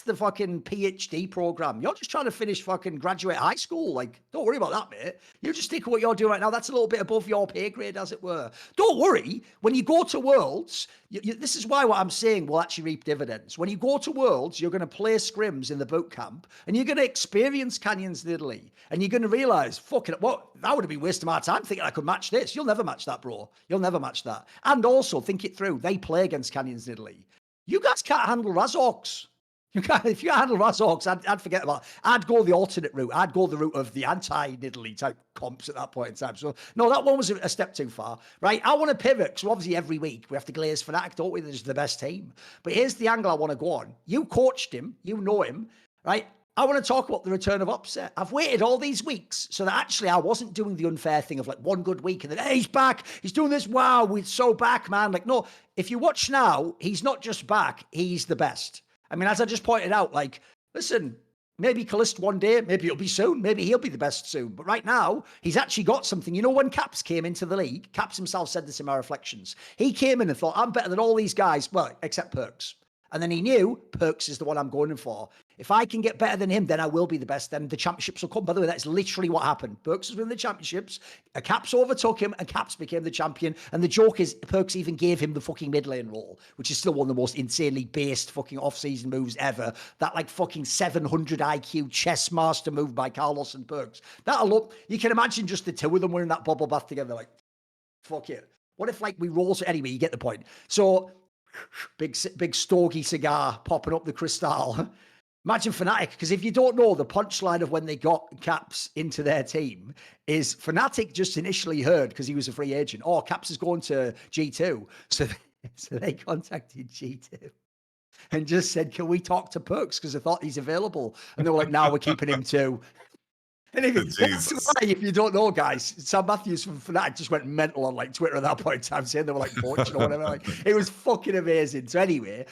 A: the fucking PhD program. You're just trying to finish fucking graduate high school. Like, don't worry about that, mate. You just stick with what you're doing right now. That's a little bit above your pay grade, as it were. Don't worry. When you go to Worlds, this is why what I'm saying will actually reap dividends. When you go to Worlds, you're going to play scrims in the boot camp, and you're going to experience Canyon's Nidalee, and you're going to realize, fucking, what? That would have been wasting my time thinking I could match this. You'll never match that, bro. You'll never match that. And also, think it through. They play against Canyon's Nidalee. You guys can't handle Razorks. If you handle Razorks, I'd forget about it. I'd go the alternate route. I'd go the route of the anti-Nidalee type comps at that point in time. So, no, that one was a step too far, right? I want to pivot, because obviously every week we have to glaze Fnatic, don't we? They're just the best team. But here's the angle I want to go on. You coached him. You know him, right? I want to talk about the return of Upset. I've waited all these weeks so that actually I wasn't doing the unfair thing of like one good week and then, hey, he's back. He's doing this. Wow, we're so back, man. Like, no, if you watch now, he's not just back. He's the best. I mean, as I just pointed out, like, listen, maybe Kalist one day, maybe it'll be soon. Maybe he'll be the best soon. But right now, he's actually got something. You know, when Caps came into the league, Caps himself said this in my reflections. He came in and thought, I'm better than all these guys. Well, except Perks. And then he knew Perks is the one I'm going in for. If I can get better than him, then I will be the best. Then the championships will come. By the way, that's literally what happened. Perks was winning the championships. Caps overtook him, and Caps became the champion. And the joke is, Perks even gave him the fucking mid lane role, which is still one of the most insanely based fucking off-season moves ever. That like fucking 700 IQ chess master move by Carlos and Perks. That'll look, you can imagine just the two of them wearing that bubble bath together. Like, fuck it. What if like we roll? Anyway, you get the point. So, big stogie cigar popping up the crystal. Imagine Fnatic, because if you don't know, the punchline of when they got Caps into their team is Fnatic just initially heard, because he was a free agent, oh, Caps is going to G2. So they contacted G2. and just said, "Can we talk to Perks? Because I thought he's available." And they were like, "No, we're keeping him too." And that's
B: Jesus.
A: why, if you don't know, guys, Sam Matthews from Fnatic just went mental on like Twitter at that point in time, saying they were like poaching or whatever. Like, it was fucking amazing. So anyway,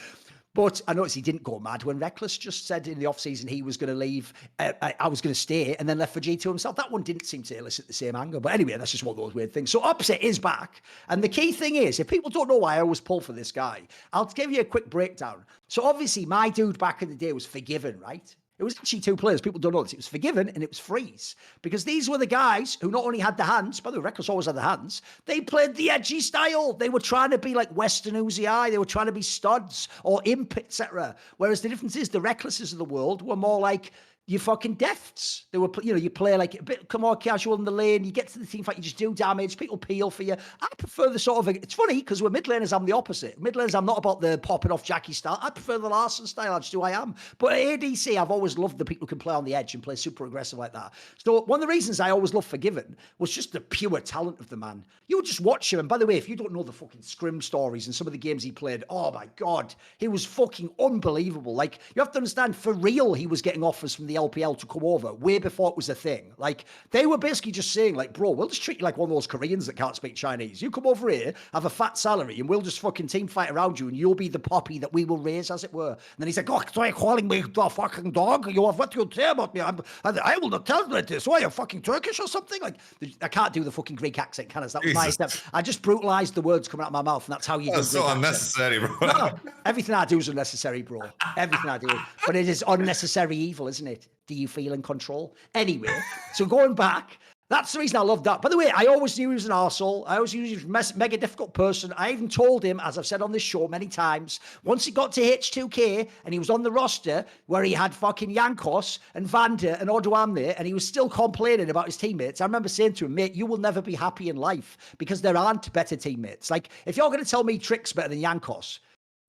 A: but I noticed he didn't go mad when Rekkles just said in the offseason he was going to leave, I was going to stay, and then left for G2 himself. That one didn't seem to elicit the same anger. But anyway, that's just one of those weird things. So Upset is back. And the key thing is, if people don't know why I always pull for this guy, I'll give you a quick breakdown. So obviously, my dude back in the day was Forgiven, right? It was actually two players. People don't know this. It was Forgiven and it was Freeze. Because these were the guys who not only had the hands, by the way, Rekkles always had the hands, they played the edgy style. They were trying to be like Western Uzi Eye. They were trying to be Studs or Imp, etc. Whereas the difference is the Rekkleses of the world were more like you fucking defts. They were, you play like a bit more casual in the lane. You get to the team fight, you just do damage. People peel for you. I prefer the sort of, it's funny because we're mid laners, I'm the opposite. Mid laners, I'm not about the popping off Jackie style. I prefer the Larson style. That's who I am. But at ADC, I've always loved the people who can play on the edge and play super aggressive like that. So one of the reasons I always loved Forgiven was just the pure talent of the man. You would just watch him. And by the way, if you don't know the fucking Scrim stories and some of the games he played, oh my God, he was fucking unbelievable. Like, you have to understand, for real, he was getting offers from the LPL to come over way before it was a thing. Like, they were basically just saying, like, bro, we'll just treat you like one of those Koreans that can't speak Chinese. You come over here, have a fat salary, and we'll just fucking team fight around you, and you'll be the poppy that we will raise, as it were. And then he's like, oh, so you're calling me a fucking dog? You have what you say about me? I will not tell you this. Why, you're fucking Turkish or something? Like, I can't do the fucking Greek accent, can I? That was my attempt. I just brutalized the words coming out of my mouth, and that's how you do
B: That's so
A: Greek
B: unnecessary, bro.
A: No, everything I do is unnecessary, bro. Everything I do. But it is unnecessary evil, isn't it? Do you feel in control? Anyway, so going back, that's the reason I love that. By the way, I always knew he was an arsehole. I always knew he was a mega difficult person. I even told him, as I've said on this show many times, once he got to H2K and he was on the roster where he had fucking Jankos and Vander and Odoam there, and he was still complaining about his teammates. I remember saying to him, mate, you will never be happy in life because there aren't better teammates. Like, if you're going to tell me Trick's better than Jankos,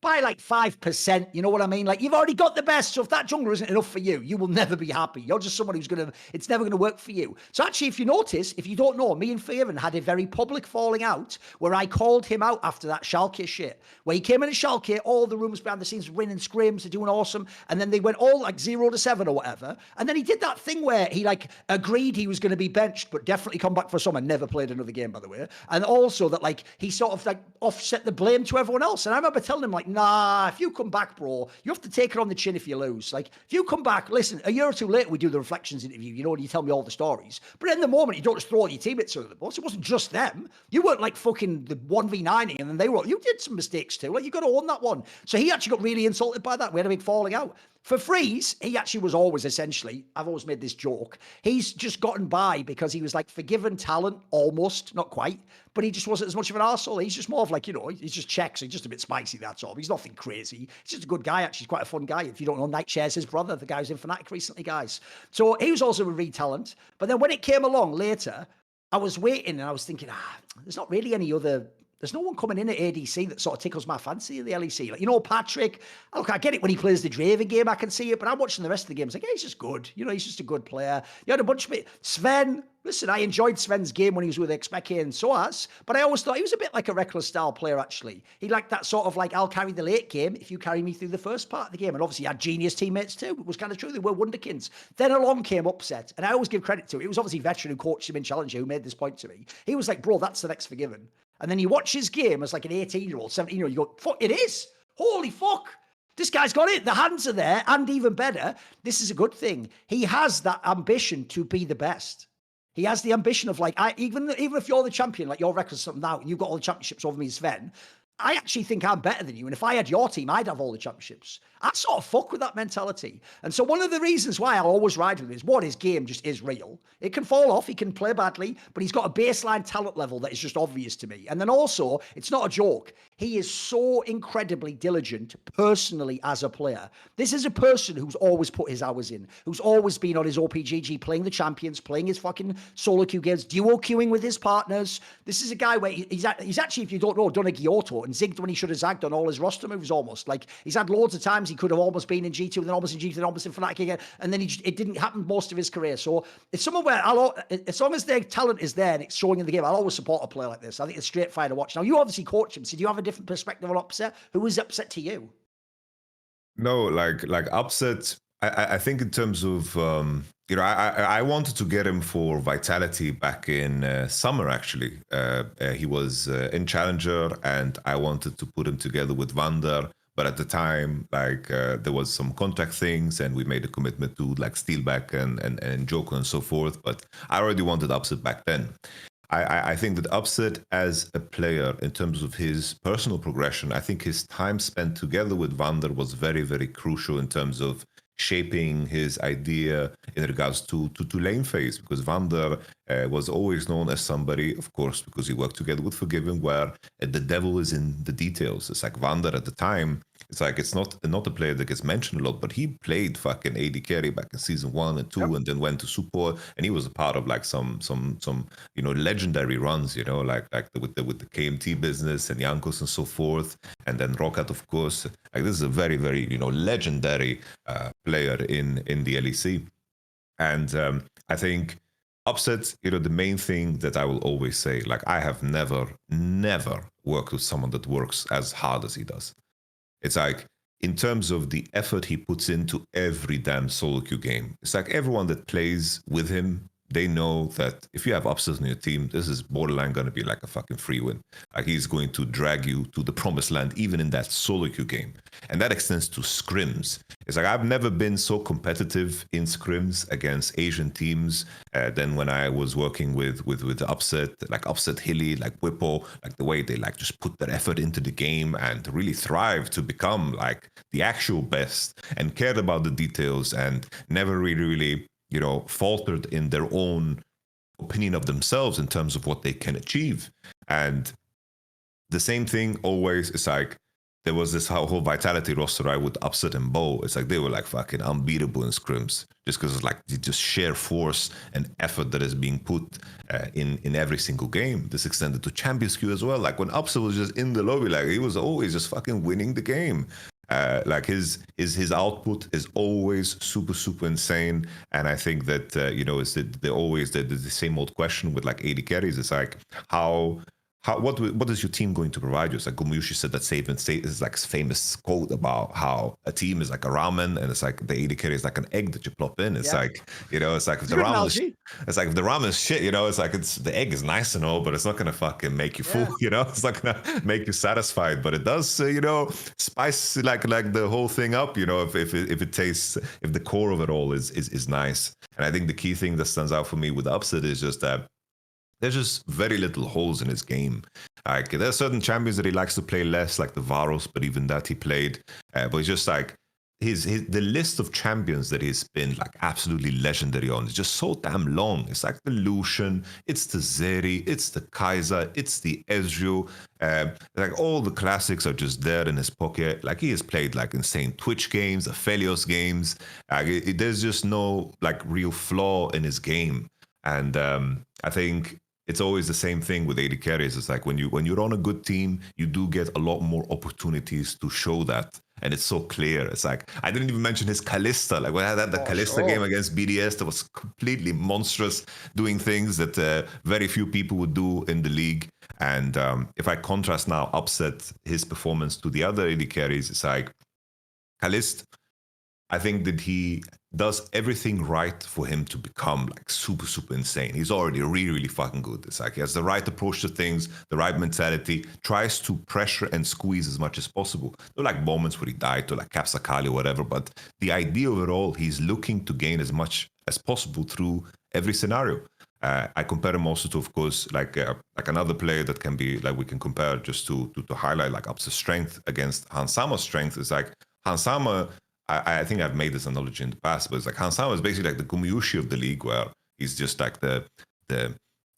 A: by like 5%, you know what I mean? Like, you've already got the best, so if that jungler isn't enough for you, you will never be happy. You're just someone who's it's never gonna work for you. So actually, if you notice, if you don't know, me and Faven had a very public falling out where I called him out after that Schalke shit. Where he came in at Schalke, all the rumors behind the scenes, winning scrims, they're doing awesome, and then they went all like 0-7 or whatever, and then he did that thing where he like agreed he was gonna be benched, but definitely come back for summer, never played another game, by the way, and also that like he sort of like offset the blame to everyone else, and I remember telling him like, nah, if you come back, bro, you have to take it on the chin if you lose. Like, if you come back, listen, a year or two later, we do the reflections interview, and you tell me all the stories. But in the moment, you don't just throw all your teammates under the bus. It wasn't just them. You weren't like fucking the 1v9ing, and then you did some mistakes too. Like, you got to own that one. So he actually got really insulted by that. We had a big falling out. For Freeze, he actually was always essentially, I've always made this joke, he's just gotten by because he was like Forgiven talent, almost, not quite, but he just wasn't as much of an arsehole. He's just more of like, he's just checks, he's just a bit spicy, that's all. He's nothing crazy. He's just a good guy, actually. He's quite a fun guy. If you don't know, Nightshare's his brother, the guy who's in Fnatic recently, guys. So he was also a read talent. But then when it came along later, I was waiting and I was thinking, there's not really any other... There's no one coming in at ADC that sort of tickles my fancy in the LEC. Like, Patrick, look, I get it when he plays the Draven game, I can see it, but I'm watching the rest of the games like, he's just good. He's just a good player. You had a bunch of it. Sven, listen, I enjoyed Sven's game when he was with Expeke and Soas, but I always thought he was a bit like a Rekkles style player, actually. He liked that sort of like, I'll carry the late game if you carry me through the first part of the game. And obviously he had genius teammates too. It was kind of true. They were wonderkins. Then along came Upset, and I always give credit to it. It was obviously Veteran who coached him in Challenger who made this point to me. He was like, bro, that's the next Forgiven. And then you watch his game as like an 18-year-old, 17-year-old, you go, fuck, it is. Holy fuck. This guy's got it. The hands are there. And even better, this is a good thing. He has that ambition to be the best. He has the ambition of like, even if you're the champion, like your record's something now, and you've got all the championships over me, Sven, I actually think I'm better than you. And if I had your team, I'd have all the championships. I sort of fuck with that mentality. And so one of the reasons why I'll always ride with him is, one, his game just is real. It can fall off, he can play badly, but he's got a baseline talent level that is just obvious to me. And then also, it's not a joke. He is so incredibly diligent personally as a player. This is a person who's always put his hours in, who's always been on his OPGG, playing the champions, playing his fucking solo queue games, duo queuing with his partners. This is a guy where he's actually, if you don't know, done a Gyoto and zigged when he should have zagged on all his roster moves almost. Like, he's had loads of times he could have almost been in G2, and then almost in G2, then almost in Fnatic again, and then it didn't happen most of his career. So it's someone where as long as their talent is there and it's showing in the game, I'll always support a player like this. I think it's straight fire to watch. Now, you obviously coach him, so do you have a different perspective on Upset? Who is Upset to you?
B: No, like upset. I think in terms of I wanted to get him for Vitality back in summer. Actually, he was in Challenger, and I wanted to put him together with Vander. But at the time, there was some contract things, and we made a commitment to like Steelback and Joker and so forth. But I already wanted upset back then. I think that Upset as a player, in terms of his personal progression, I think his time spent together with Vander was very, very crucial in terms of shaping his idea in regards to lane phase, because Vander was always known as somebody, of course, because he worked together with Forgiven, where the devil is in the details. It's like Vander at the time, it's like it's not a player that gets mentioned a lot, but he played fucking AD carry back in season 1 and 2, and then went to support, and he was a part of like some legendary runs, with the KMT business and Jankos and so forth, and then Rocket, of course. Like this is a very, very legendary player in the LEC, and I think Upset, the main thing that I will always say, like I have never worked with someone that works as hard as he does. It's like, in terms of the effort he puts into every damn solo queue game, it's like everyone that plays with him, they know that if you have Upset on your team, this is borderline going to be like a fucking free win. Like he's going to drag you to the promised land, even in that solo queue game. And that extends to scrims. It's like I've never been so competitive in scrims against Asian teams than when I was working with Upset, like Upset Hilly, like Whippo, like the way they like just put their effort into the game and really thrive to become like the actual best and cared about the details and never really faltered in their own opinion of themselves in terms of what they can achieve. And the same thing always is like, there was this whole Vitality roster, I would Upset and Bow. It's like they were like fucking unbeatable in scrims, just because it's like just sheer force and effort that is being put in every single game. This extended to Champions Queue as well. Like when Upset was just in the lobby, like he was always just fucking winning the game. Like his output is always super insane, and I think that it's the same old question with like AD carries. It's like what is your team going to provide you? It's like Gumyushi said that Save and State is like famous quote about how a team is like a ramen, and it's like the AD carry is like an egg that you plop in. It's like it's like if the ramen if the ramen is shit, it's like the egg is nice and all, but it's not gonna fucking make you full. It's not gonna make you satisfied, but it does spice like the whole thing up. If it tastes, if the core of it all is nice. And I think the key thing that stands out for me with Upset is just that there's just very little holes in his game. Like there are certain champions that he likes to play less, like the Varos, but even that he played. But it's just like the list of champions that he's been like absolutely legendary on is just so damn long. It's like the Lucian, it's the Zeri, it's the Kaiser, it's the Ezreal. Like all the classics are just there in his pocket. Like he has played like insane Twitch games, Aphelios games. There's just no like real flaw in his game. And I think it's always the same thing with AD carries. It's like when you're on a good team, you do get a lot more opportunities to show that. And it's so clear. It's like, I didn't even mention his Kalista. Like when I had that Kalista game against BDS that was completely monstrous, doing things that very few people would do in the league. And if I contrast now, Upset his performance to the other AD carries, it's like Kalist, I think that he does everything right for him to become like super insane. He's already really fucking good. It's like he has the right approach to things, the right mentality, tries to pressure and squeeze as much as possible. There are like moments where he died to like Capsakali or whatever, but the idea of it all, he's looking to gain as much as possible through every scenario. I compare him also to, of course, like another player that can be like we can compare just to highlight like Upset's strength against Hansama's strength. Is like Hansama. I think I've made this analogy in the past, but it's like Hansama is basically like the Gumyushi of the league, where he's just like the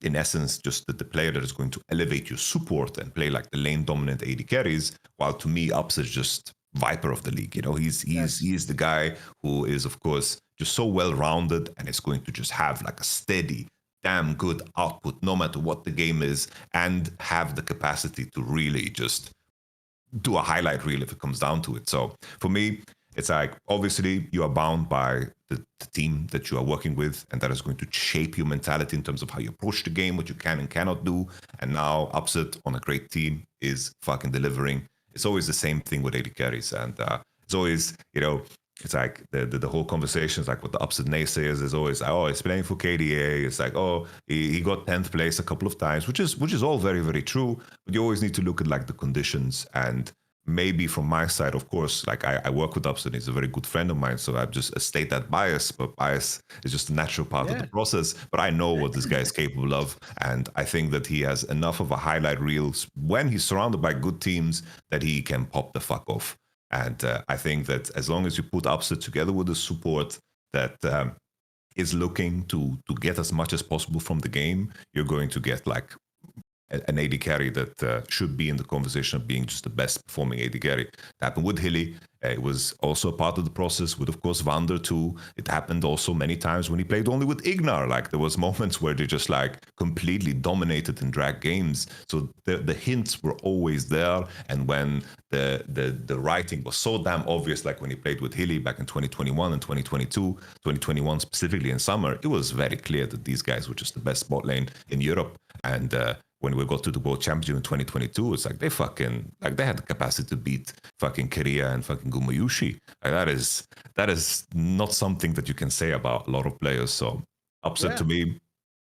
B: in essence just the player that is going to elevate your support and play like the lane dominant AD carries. While to me, Ups is just Viper of the league. He's the guy who is, of course, just so well rounded and is going to just have like a steady, damn good output no matter what the game is, and have the capacity to really just do a highlight reel if it comes down to it. So for me, it's like, obviously, you are bound by the team that you are working with, and that is going to shape your mentality in terms of how you approach the game, what you can and cannot do. And now, Upset on a great team is fucking delivering. It's always the same thing with AD carries. And it's always, you know, it's like the whole conversation is like what the upset naysayers is always, oh, he's playing for KDA. It's like, oh, he got 10th place a couple of times, which is all very, very true. But you always need to look at like the conditions. And maybe from my side, of course, like I work with Upset. He's a very good friend of mine. So I just state that bias, but bias is just a natural part of the process. But I know what this guy is capable of. And I think that he has enough of a highlight reel when he's surrounded by good teams that he can pop the fuck off. And I think that as long as you put Upset together with the support that is looking to get as much as possible from the game, you're going to get like an AD carry that should be in the conversation of being just the best performing AD carry. It happened with Hilly. It was also a part of the process with, of course, Vander too. It happened also many times when he played only with Ignar. Like there was moments where they just like completely dominated and dragged games. So the hints were always there. And when the writing was so damn obvious, like when he played with Hilly back in 2021 and 2022, 2021 specifically in summer, it was very clear that these guys were just the best bot lane in Europe. And when we got to the World Championship in 2022, it's like they had the capacity to beat fucking Korea and fucking Gumayushi. Like that is not something that you can say about a lot of players. So Upset to me,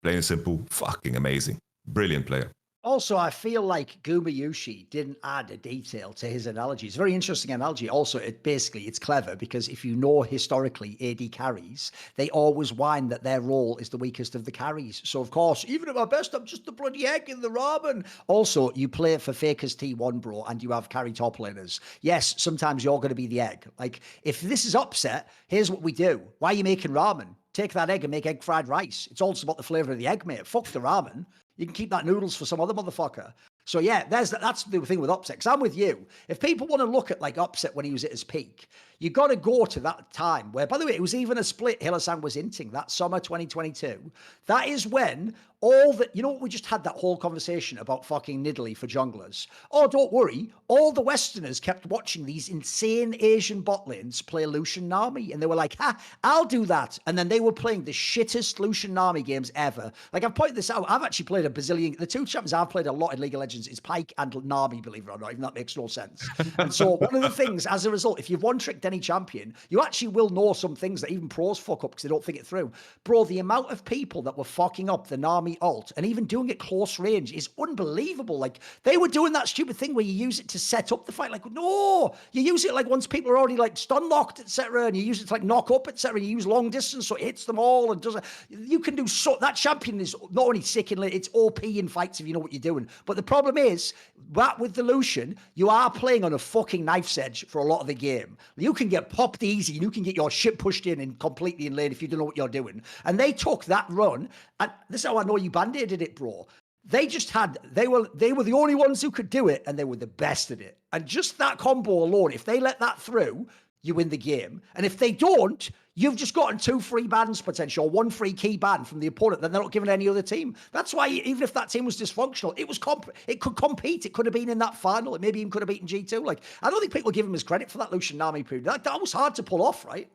B: plain and simple, fucking amazing. Brilliant player.
A: Also, I feel like Gumayushi didn't add a detail to his analogy. It's a very interesting analogy. Also, it's clever because if you know historically AD carries, they always whine that their role is the weakest of the carries. So, of course, even at my best, I'm just the bloody egg in the ramen. Also, you play for Faker's T1, bro, and you have carry top laners. Yes, sometimes you're going to be the egg. Like, if this is Upset, here's what we do. Why are you making ramen? Take that egg and make egg fried rice. It's also about the flavor of the egg, mate. Fuck the ramen. You can keep that noodles for some other motherfucker. So yeah, that's the thing with Upset. Because I'm with you. If people want to look at like Upset when he was at his peak, you got to go to that time where, by the way, it was even a split Hillesang was hinting, that summer 2022. That is when we just had that whole conversation about fucking Nidalee for junglers. Oh, don't worry. All the Westerners kept watching these insane Asian bot lanes play Lucian Nami. And they were like, I'll do that. And then they were playing the shittest Lucian Nami games ever. Like I've pointed this out. I've actually played a bazillion. The two champions I've played a lot in League of Legends is Pyke and Nami, believe it or not. Even that makes no sense. And so one of the things, as a result, if you've one-tricked any champion, you actually will know some things that even pros fuck up because they don't think it through. Bro, the amount of people that were fucking up the Nami ult and even doing it close range is unbelievable. Like they were doing that stupid thing where you use it to set up the fight. Like, no, you use it like once people are already like stun locked, etc., and you use it to like knock up, etc. You use long distance so it hits them all and does it. You can do so. That champion is not only sick in it's OP in fights if you know what you're doing. But the problem is that with the Lucian, you are playing on a fucking knife's edge for a lot of the game. You can get popped easy and you can get your shit pushed in and completely in lane if you don't know what you're doing. And they took that run, and this is how I know you band-aided it, bro. They were the only ones who could do it, and they were the best at it. And just that combo alone, if they let that through, you win the game. And if they don't, you've just gotten 2 free bans potential, 1 free key ban from the opponent that they're not giving any other team. That's why even if that team was dysfunctional, it could compete. It could have been in that final. It maybe even could have beaten G2. Like, I don't think people give him his credit for that Lucian Nami period. That was hard to pull off, right?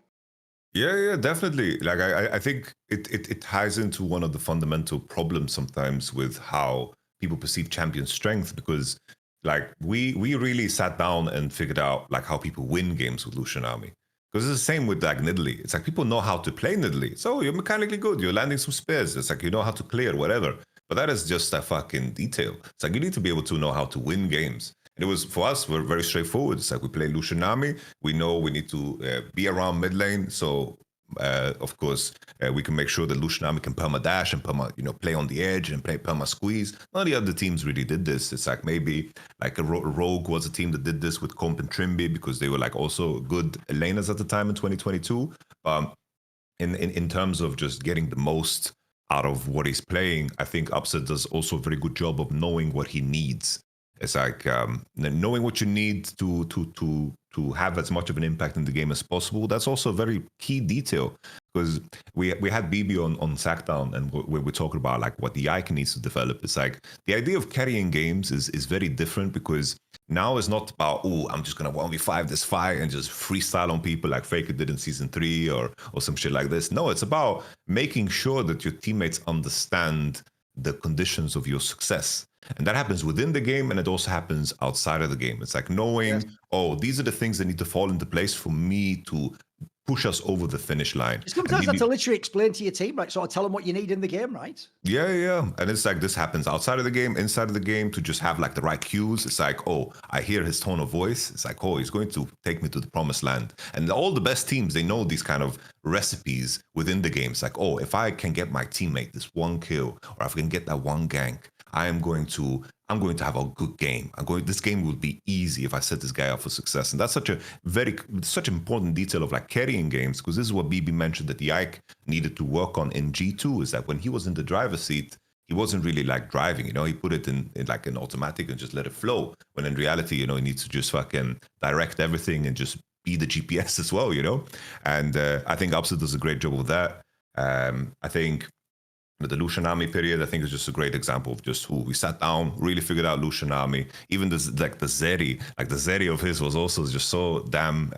B: Yeah, definitely. Like I think it ties into one of the fundamental problems sometimes with how people perceive champion strength, because like we really sat down and figured out like how people win games with Lucian Army. Because it's the same with like Nidalee. It's like people know how to play Nidalee. So you're mechanically good. You're landing some spares. It's like you know how to clear, whatever. But that is just a fucking detail. It's like you need to be able to know how to win games. And it was, for us, we're very straightforward. It's like we play Lucian Nami. We know we need to be around mid lane. So, of course, we can make sure that Lucian Nami can perma dash and perma, play on the edge and play perma squeeze. None of the other teams really did this. It's like maybe like a Rogue was a team that did this with Comp and Trimby because they were like also good laners at the time in 2022. In terms of just getting the most out of what he's playing, I think Upset does also a very good job of knowing what he needs. It's like knowing what you need to have as much of an impact in the game as possible. That's also a very key detail, because we had BB on Sackdown, and we're talking about like what the icon needs to develop. It's like the idea of carrying games is very different, because now it's not about, oh, I'm just gonna 1v5 this fight and just freestyle on people like Faker did in season 3 or some shit like this. No, it's about making sure that your teammates understand the conditions of your success. And that happens within the game, and it also happens outside of the game. It's like knowing, oh, these are the things that need to fall into place for me to push us over the finish line.
A: Sometimes that's to literally explain to your team, right? Sort of tell them what you need in the game, right?
B: Yeah. And it's like this happens outside of the game, inside of the game, to just have like the right cues. It's like, oh, I hear his tone of voice. It's like, oh, he's going to take me to the promised land. And all the best teams, they know these kind of recipes within the game. It's like, oh, if I can get my teammate this one kill, or if I can get that one gank, I'm going to have a good game. This game will be easy if I set this guy up for success. And that's such an important detail of like carrying games, because this is what BB mentioned that Yike needed to work on in G2, is that when he was in the driver's seat, he wasn't really like driving, he put it in like an automatic and just let it flow. When in reality, he needs to just fucking direct everything and just be the GPS as well, And I think Upset does a great job with that. I think the Lucian Army period, I think, is just a great example of just who we sat down, really figured out Lucian Army. Even the Zeri of his was also just so damn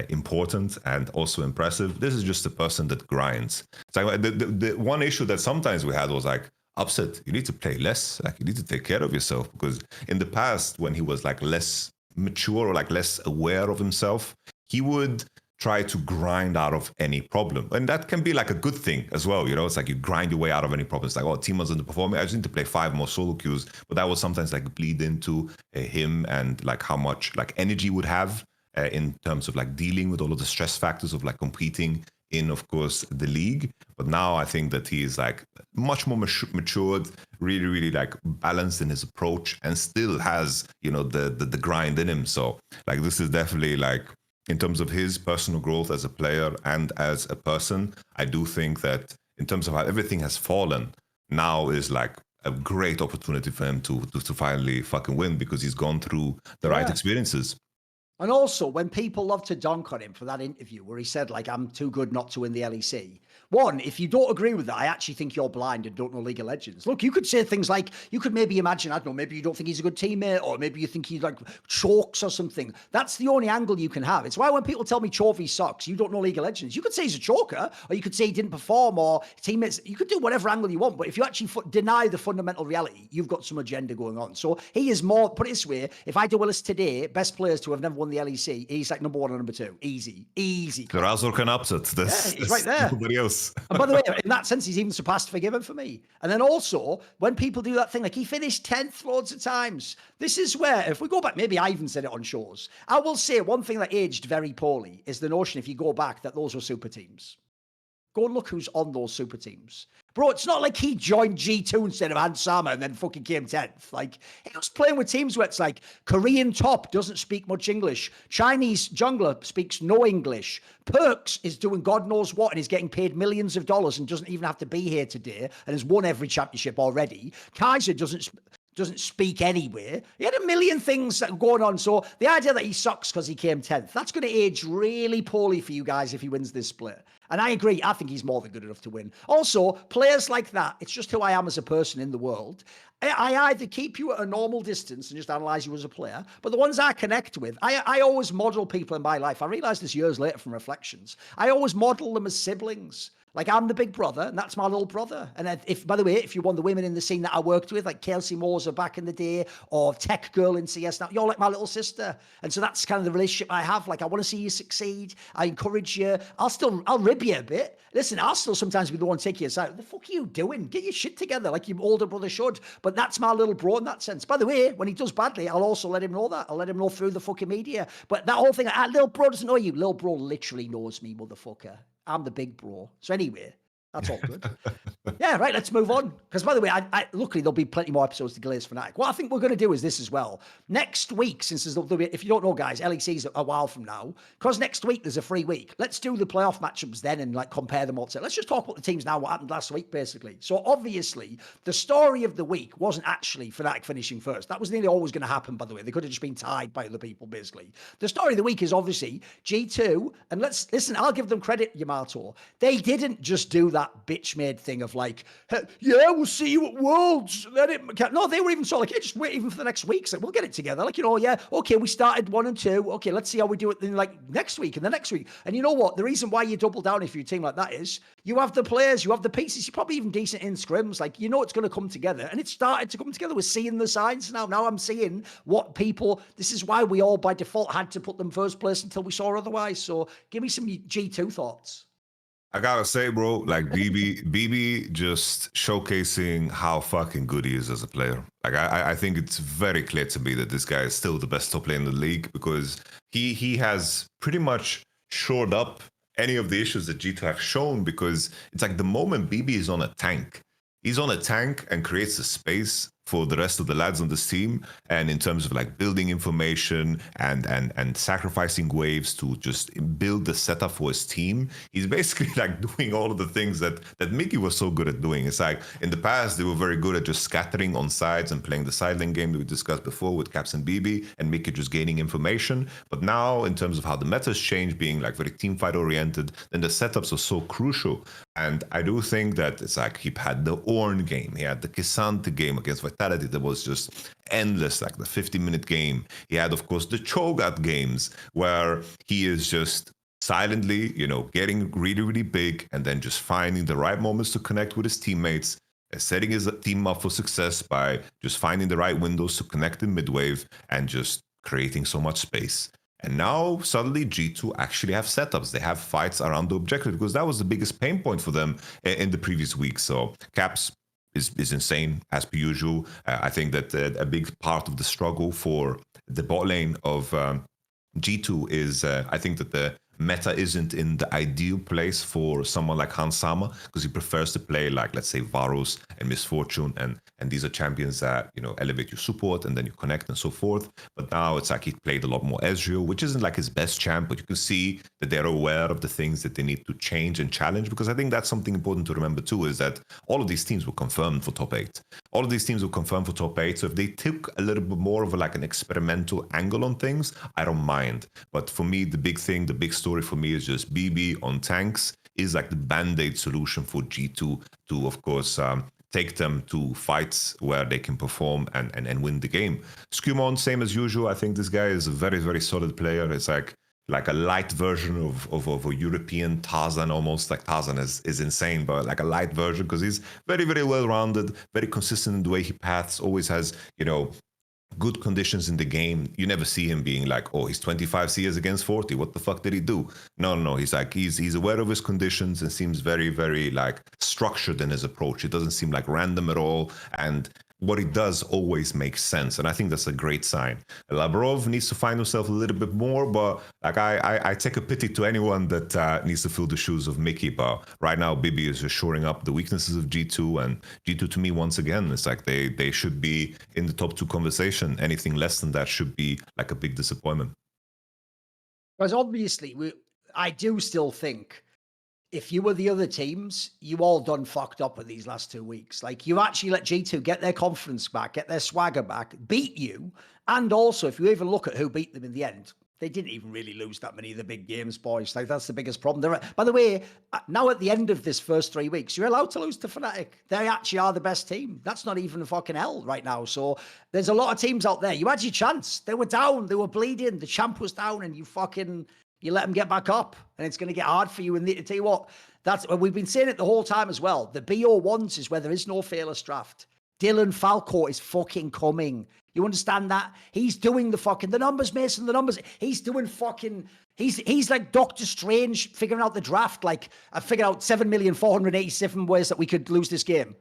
B: important and also impressive. This is just a person that grinds. It's like the one issue that sometimes we had was like, Upset, you need to play less. Like, you need to take care of yourself, because in the past, when he was like less mature or like less aware of himself, he would try to grind out of any problem. And that can be like a good thing as well. It's like you grind your way out of any problem. It's like, oh, team was underperforming, I just need to play 5 more solo queues. But that would sometimes like bleed into him and like how much like energy would have in terms of like dealing with all of the stress factors of like competing in, of course, the league. But now I think that he is like much more matured, really, really like balanced in his approach, and still has, the grind in him. So like, this is definitely like, in terms of his personal growth as a player and as a person, I do think that in terms of how everything has fallen, now is like a great opportunity for him to finally fucking win, because he's gone through the right experiences.
A: And also, when people love to dunk on him for that interview where he said, like, I'm too good not to win the LEC. One, if you don't agree with that, I actually think you're blind and don't know League of Legends. Look, you could say things like, you could maybe imagine, I don't know, maybe you don't think he's a good teammate, or maybe you think he like chokes or something. That's the only angle you can have. It's why when people tell me Chovy sucks, you don't know League of Legends. You could say he's a choker, or you could say he didn't perform, or teammates. You could do whatever angle you want, but if you actually deny the fundamental reality, you've got some agenda going on. So he is more, put it this way, if I do a list today, best players to have never won the LEC, he's like number 1 or number 2. Easy.
B: Razor can Upset.
A: He's right there.
B: Nobody else.
A: And by the way, in that sense, he's even surpassed Forgiven for me. And then also, when people do that thing, like he finished 10th loads of times. This is where, if we go back, maybe I even said it on shows. I will say one thing that aged very poorly is the notion, if you go back, that those were super teams. Go and look who's on those super teams. Bro, it's not like he joined G2 instead of Hansama and then fucking came 10th. Like, he was playing with teams where it's like Korean top doesn't speak much English. Chinese jungler speaks no English. Perks is doing God knows what and is getting paid millions of dollars and doesn't even have to be here today and has won every championship already. Kaiser doesn't speak anywhere. He had a million things that are going on. So the idea that he sucks because he came 10th, that's going to age really poorly for you guys if he wins this split. And I agree. I think he's more than good enough to win. Also, players like that, it's just who I am as a person in the world. I either keep you at a normal distance and just analyze you as a player, but the ones I connect with, I always model people in my life. I realized this years later from reflections. I always model them as siblings. Like, I'm the big brother, and that's my little brother. And if, by the way, if you're one of the women in the scene that I worked with, like Kelsey Moser back in the day, or Tech Girl in CS now, you're like my little sister. And so that's kind of the relationship I have. Like, I want to see you succeed. I encourage you. I'll rib you a bit. Listen, I'll still sometimes be the one to take you aside. What the fuck are you doing? Get your shit together like your older brother should. But that's my little bro in that sense. By the way, when he does badly, I'll also let him know that. I'll let him know through the fucking media. But that whole thing, little bro doesn't know you. Little bro literally knows me, motherfucker. I'm the big bro. So anyway, that's all good. Yeah, right, let's move on. Because, by the way, luckily there'll be plenty more episodes to Glaze Fnatic. What I think we're going to do is this as well. Next week, since if you don't know, guys, LEC's a while from now. Because next week there's a free week. Let's do the playoff matchups then and like compare them all together. Let's just talk about the teams now, what happened last week, basically. So obviously, the story of the week wasn't actually Fnatic finishing first. That was nearly always going to happen, by the way. They could have just been tied by other people, basically. The story of the week is obviously G2. And listen, I'll give them credit, Yamato. They didn't just do that bitch-made thing of like, hey, yeah, we'll see you at Worlds. No, they were even sort of like, yeah, just wait even for the next week. So we'll get it together. Like, yeah, okay, we started 1 and 2. Okay, let's see how we do it then like next week and the next week. And you know what? The reason why you double down if you're a team like that is you have the players, you have the pieces, you're probably even decent in scrims. Like, it's going to come together. And it started to come together. We're seeing the signs now. Now I'm seeing what people, this is why we all by default had to put them first place until we saw otherwise. So give me some G2 thoughts.
B: I gotta say, bro, like BB just showcasing how fucking good he is as a player. Like I think it's very clear to me that this guy is still the best top player in the league because he has pretty much shored up any of the issues that G2 have shown, because it's like the moment BB is on a tank, he's on a tank and creates a space for the rest of the lads on this team, and in terms of like building information and sacrificing waves to just build the setup for his team, he's basically like doing all of the things that Mickey was so good at doing. It's like in the past they were very good at just scattering on sides and playing the side lane game that we discussed before with Caps and BB, and Mickey just gaining information. But now in terms of how the meta's changed, being like very team fight oriented, then the setups are so crucial. And I do think that it's like he had the Ornn game, he had the K'Sante game against Vitality that was just endless, like the 50-minute game. He had, of course, the Cho'Gath games where he is just silently, getting really, really big and then just finding the right moments to connect with his teammates, setting his team up for success by just finding the right windows to connect in midwave and just creating so much space. And now suddenly G2 actually have setups. They have fights around the objective, because that was the biggest pain point for them in the previous week. So Caps is insane as per usual. I think that a big part of the struggle for the bot lane of G2 is I think that the meta isn't in the ideal place for someone like Hans Sama, because he prefers to play like, let's say, Varus and Misfortune, and these are champions that elevate your support and then you connect and so forth. But now it's like he played a lot more Ezreal, which isn't like his best champ, but you can see that they're aware of the things that they need to change and challenge, because I think that's something important to remember too, is that all of these teams were confirmed for top 8. All of these teams were confirmed for top 8, so if they took a little bit more of like an experimental angle on things, I don't mind. But for me, the big thing, the big story for me is just BB on tanks is like the band-aid solution for G2 to, of course, take them to fights where they can perform and win the game. Scrim, same as usual. I think this guy is a very, very solid player. It's like a light version of a European Tarzan almost. Like Tarzan is insane, but like a light version, because he's very, very well-rounded, very consistent in the way he paths, always has, good conditions in the game. You never see him being like, oh, he's 25 CS against 40. What the fuck did he do? No. He's like, he's aware of his conditions and seems very, very like structured in his approach. It doesn't seem like random at all. And what he does always makes sense. And I think that's a great sign. Lavrov needs to find himself a little bit more, but like I take a pity to anyone that needs to fill the shoes of Mickey. But right now, Bibi is just shoring up the weaknesses of G2. And G2, to me, once again, it's like they should be in the top 2 conversation. Anything less than that should be like a big disappointment.
A: Because obviously, I do still think if you were the other teams, you all done fucked up with these last 2 weeks. Like, you actually let G2 get their confidence back, get their swagger back, beat you. And also, if you even look at who beat them in the end, they didn't even really lose that many of the big games, boys. Like, that's the biggest problem. By the way, now at the end of this first 3 weeks, you're allowed to lose to Fnatic. They actually are the best team. That's not even a fucking hell right now. So there's a lot of teams out there. You had your chance. They were down. They were bleeding. The champ was down, and you let them get back up, and it's going to get hard for you. And to tell you what, we've been saying it the whole time as well. The BO1s is where there is no fearless draft. Dylan Falco is fucking coming. You understand that? He's doing the numbers, Mason, the numbers. He's doing he's like Doctor Strange figuring out the draft. Like, I figured out 7,487 ways that we could lose this game,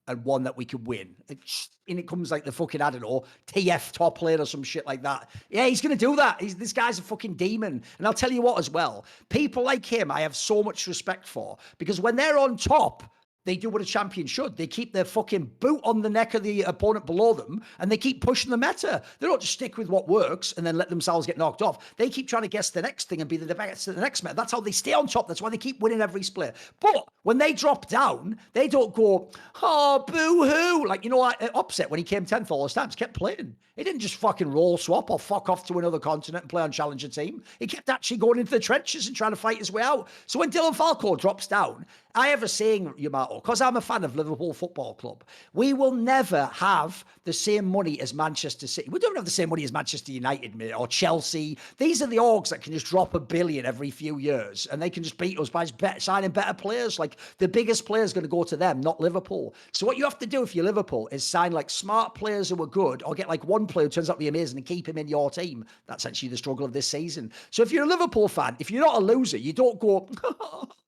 A: and one that we could win. And it comes like the fucking, I don't know, TF top lane or some shit like that. Yeah, he's going to do that. This guy's a fucking demon. And I'll tell you what as well, people like him, I have so much respect for, because when they're on top, they do what a champion should. They keep their fucking boot on the neck of the opponent below them, and they keep pushing the meta. They don't just stick with what works and then let themselves get knocked off. They keep trying to guess the next thing and be the best at the next meta. That's how they stay on top. That's why they keep winning every split. But When they drop down, they don't go, oh, boo-hoo. Like, you know, Upset, when he came 10th all those times, kept playing. He didn't just fucking roll swap or fuck off to another continent and play on Challenger team. He kept actually going into the trenches and trying to fight his way out. So when Dylan Falco drops down, I have a saying, Yamato, because I'm a fan of Liverpool Football Club, we will never have the same money as Manchester City. We don't have the same money as Manchester United, mate, or Chelsea. These are the orgs that can just drop $1 billion every few years, and they can just beat us by signing better players. Like, the biggest player is going to go to them, not Liverpool. So what you have to do if you're Liverpool is sign like smart players who are good, or get like one player who turns out to be amazing and keep him in your team. That's actually the struggle of this season. So if you're a Liverpool fan, if you're not a loser, you don't go,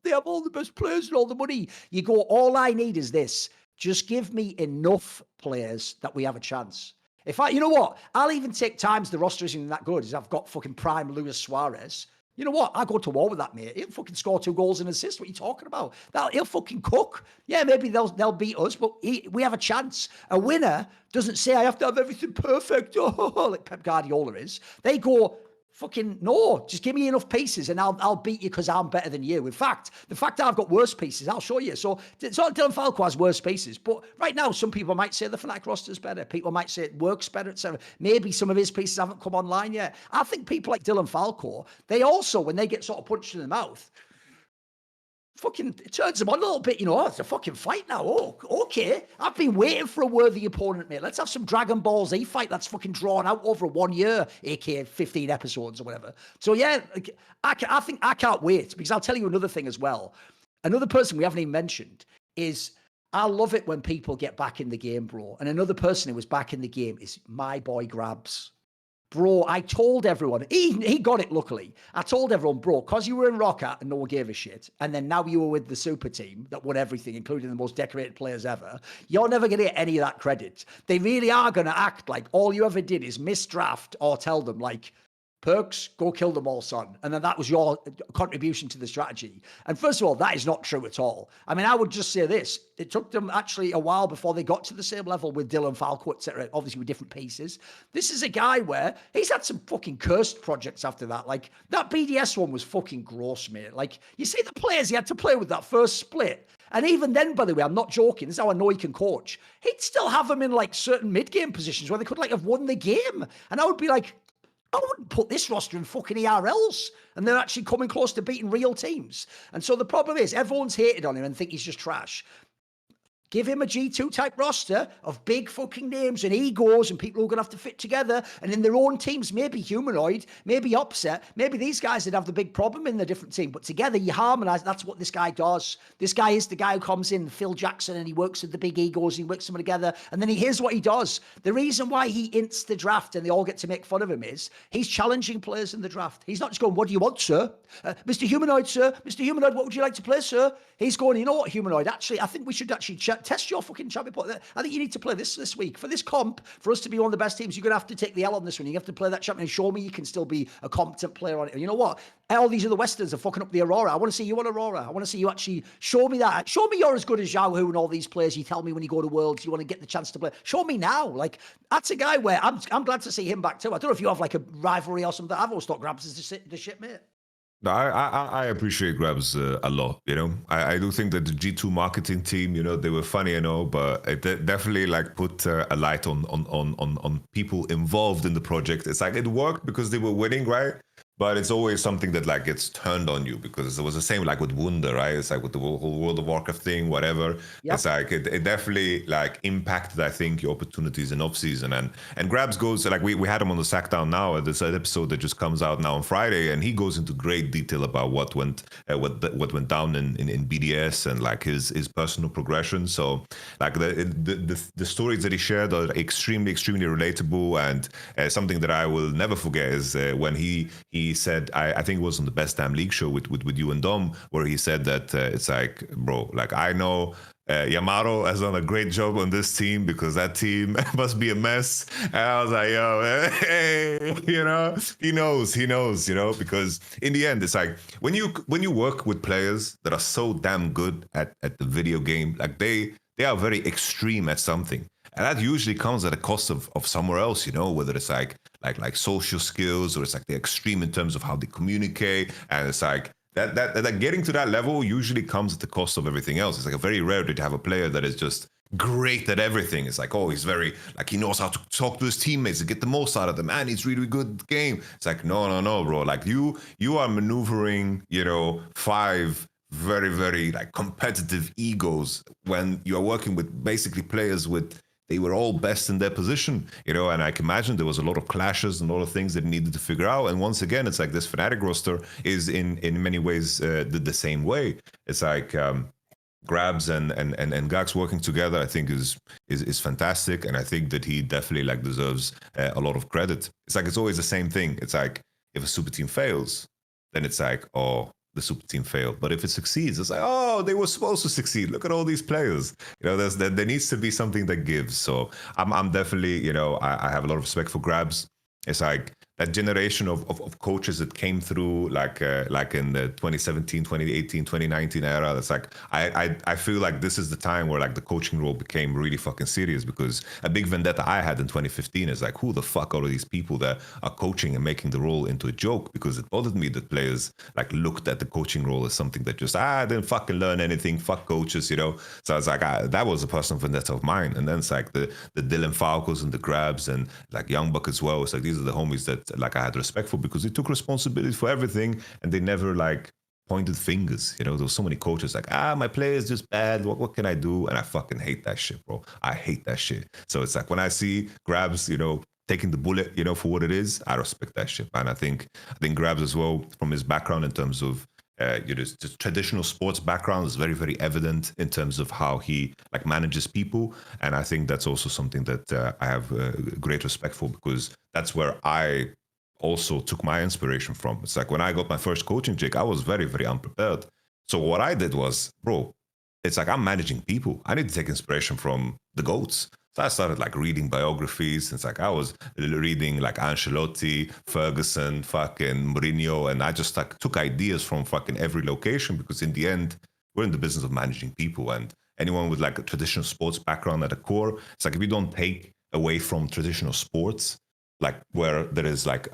A: they have all the best players and all the money. You go, all I need is this. Just give me enough players that we have a chance. You know what? I'll even take times the roster isn't that good, as I've got fucking prime Luis Suarez. You know what? I go to war with that, mate. He'll fucking score 2 goals and assist. What are you talking about? He'll fucking cook. Yeah, maybe they'll beat us, but we have a chance. A winner doesn't say I have to have everything perfect, like Pep Guardiola is. They go, fucking no, just give me enough pieces and I'll beat you because I'm better than you. In fact, the fact that I've got worse pieces, I'll show you. So it's not Dylan Falco has worse pieces, but right now some people might say the Fnatic roster is better. People might say it works better, etc. Maybe some of his pieces haven't come online yet. I think people like Dylan Falco, they also, when they get sort of punched in the mouth, fucking it turns them on a little bit, you know. Oh, it's a fucking fight now. Oh, okay. I've been waiting for a worthy opponent, mate. Let's have some Dragon Ball Z fight that's fucking drawn out over 1 year, aka 15 episodes or whatever. So yeah, I think I can't wait, because I'll tell you another thing as well. Another person we haven't even mentioned is, I love it when people get back in the game, bro. And another person who was back in the game is my boy Grabs. Bro, I told everyone, he got it luckily. I told everyone, bro, because you were in Rocket and no one gave a shit, and then now you were with the super team that won everything, including the most decorated players ever, you're never going to get any of that credit. They really are going to act like all you ever did is misdraft or tell them, like, Perks, go kill them all, son. And then that was your contribution to the strategy. And first of all, that is not true at all. I mean, I would just say this. It took them actually a while before they got to the same level with Dylan Falco, etc., obviously with different pieces. This is a guy where he's had some fucking cursed projects after that. Like, that BDS one was fucking gross, mate. Like, you see the players he had to play with that first split. And even then, by the way, I'm not joking. This is how I know he can coach. He'd still have them in, like, certain mid-game positions where they could, like, have won the game. And I would be like, I wouldn't put this roster in fucking ERLs. And they're actually coming close to beating real teams. And so the problem is, everyone's hated on him and think he's just trash. Give him a G2 type roster of big fucking names and egos and people who are going to have to fit together. And in their own teams, maybe Humanoid, maybe Upset, maybe these guys that have the big problem in the different team. But together you harmonize. That's what this guy does. This guy is the guy who comes in, Phil Jackson, and he works with the big egos. He works them together. And then here's what he does. The reason why he ints the draft and they all get to make fun of him is he's challenging players in the draft. He's not just going, what do you want, sir? Mr. Humanoid, sir. Mr. Humanoid, what would you like to play, sir? He's going, you know what, Humanoid? Actually, I think we should actually test your fucking champion point. I think you need to play this week. For this comp, for us to be one of the best teams, you're going to have to take the L on this one. You have to play that champion and show me you can still be a competent player on it. And you know what? All these other Westerns are fucking up the Aurora. I want to see you on Aurora. I want to see you actually show me that. Show me you're as good as Xiaohu and all these players. You tell me when you go to Worlds, you want to get the chance to play. Show me now. Like, that's a guy where I'm glad to see him back too. I don't know if you have like a rivalry or something. I've always thought Grabs is the shit, mate.
B: No, I appreciate Grabs a lot, you know. I do think that the G2 marketing team, you know, they were funny, I know, but it definitely like put a light on people involved in the project. It's like it worked because they were winning, right? But it's always something that like gets turned on you, because it was the same like with Wunder, right? It's like with the whole World of Warcraft thing, whatever. Yep. It's like it definitely like impacted, I think, your opportunities in off season. And Grabs goes like we had him on the Sackdown now. This episode that just comes out now on Friday, and he goes into great detail about what went down in BDS and like his personal progression. So like the stories that he shared are extremely relatable, and something that I will never forget is when he said, I think it was on the Best Damn League show with you and Dom, where he said that it's like, bro, like I know Yamato has done a great job on this team because that team must be a mess. And I was like, yo, hey, you know, he knows, you know, because in the end, it's like when you work with players that are so damn good at the video game, like they are very extreme at something. And that usually comes at a cost of somewhere else, you know, whether it's like social skills, or it's like they're extreme in terms of how they communicate. And it's like that getting to that level usually comes at the cost of everything else. It's like a very rare to have a player that is just great at everything. It's like, oh, he's very, like, he knows how to talk to his teammates and get the most out of them, and he's really good at the game. It's like, no, bro. Like, you are maneuvering, 5 very, very like competitive egos when you're working with basically players with, they were all best in their position, and I can imagine there was a lot of clashes and a lot of things that needed to figure out. And once again, it's like this Fnatic roster is in many ways the same way. It's like Grabs and Gax working together, I think is fantastic, and I think that he definitely like deserves a lot of credit. It's like, it's always the same thing. It's like, if a super team fails, then it's like, oh, the super team failed. But if it succeeds, it's like, oh, they were supposed to succeed. Look at all these players. There needs to be something that gives. So I'm definitely, I have a lot of respect for Grabs. It's like that generation of coaches that came through like in the 2017, 2018, 2019 era. It's like, I feel like this is the time where like the coaching role became really fucking serious, because a big vendetta I had in 2015 is like, who the fuck are all these people that are coaching and making the role into a joke? Because it bothered me that players like looked at the coaching role as something that just, I didn't fucking learn anything, fuck coaches, So I was like, that was a personal vendetta of mine. And then it's like the Dylan Falcos and the Grabs and like Young Buck as well. It's like, these are the homies that like I had respect for, because they took responsibility for everything and they never like pointed fingers. There was so many coaches like, my player is just bad. What can I do? And I fucking hate that shit, bro. I hate that shit. So it's like, when I see Grabs, taking the bullet, for what it is, I respect that shit, man. I think Grabs as well, from his background in terms of just traditional sports background, is very, very evident in terms of how he like manages people. And I think that's also something that I have great respect for, because that's where I also took my inspiration from. It's like, when I got my first coaching gig, I was very, very unprepared. So what I did was, bro, it's like, I'm managing people. I need to take inspiration from the GOATs. So I started like reading biographies. It's like, I was reading like Ancelotti, Ferguson, fucking Mourinho, and I just like took ideas from fucking every location, because in the end, we're in the business of managing people. And anyone with like a traditional sports background at the core, it's like, if you don't take away from traditional sports, like where there is like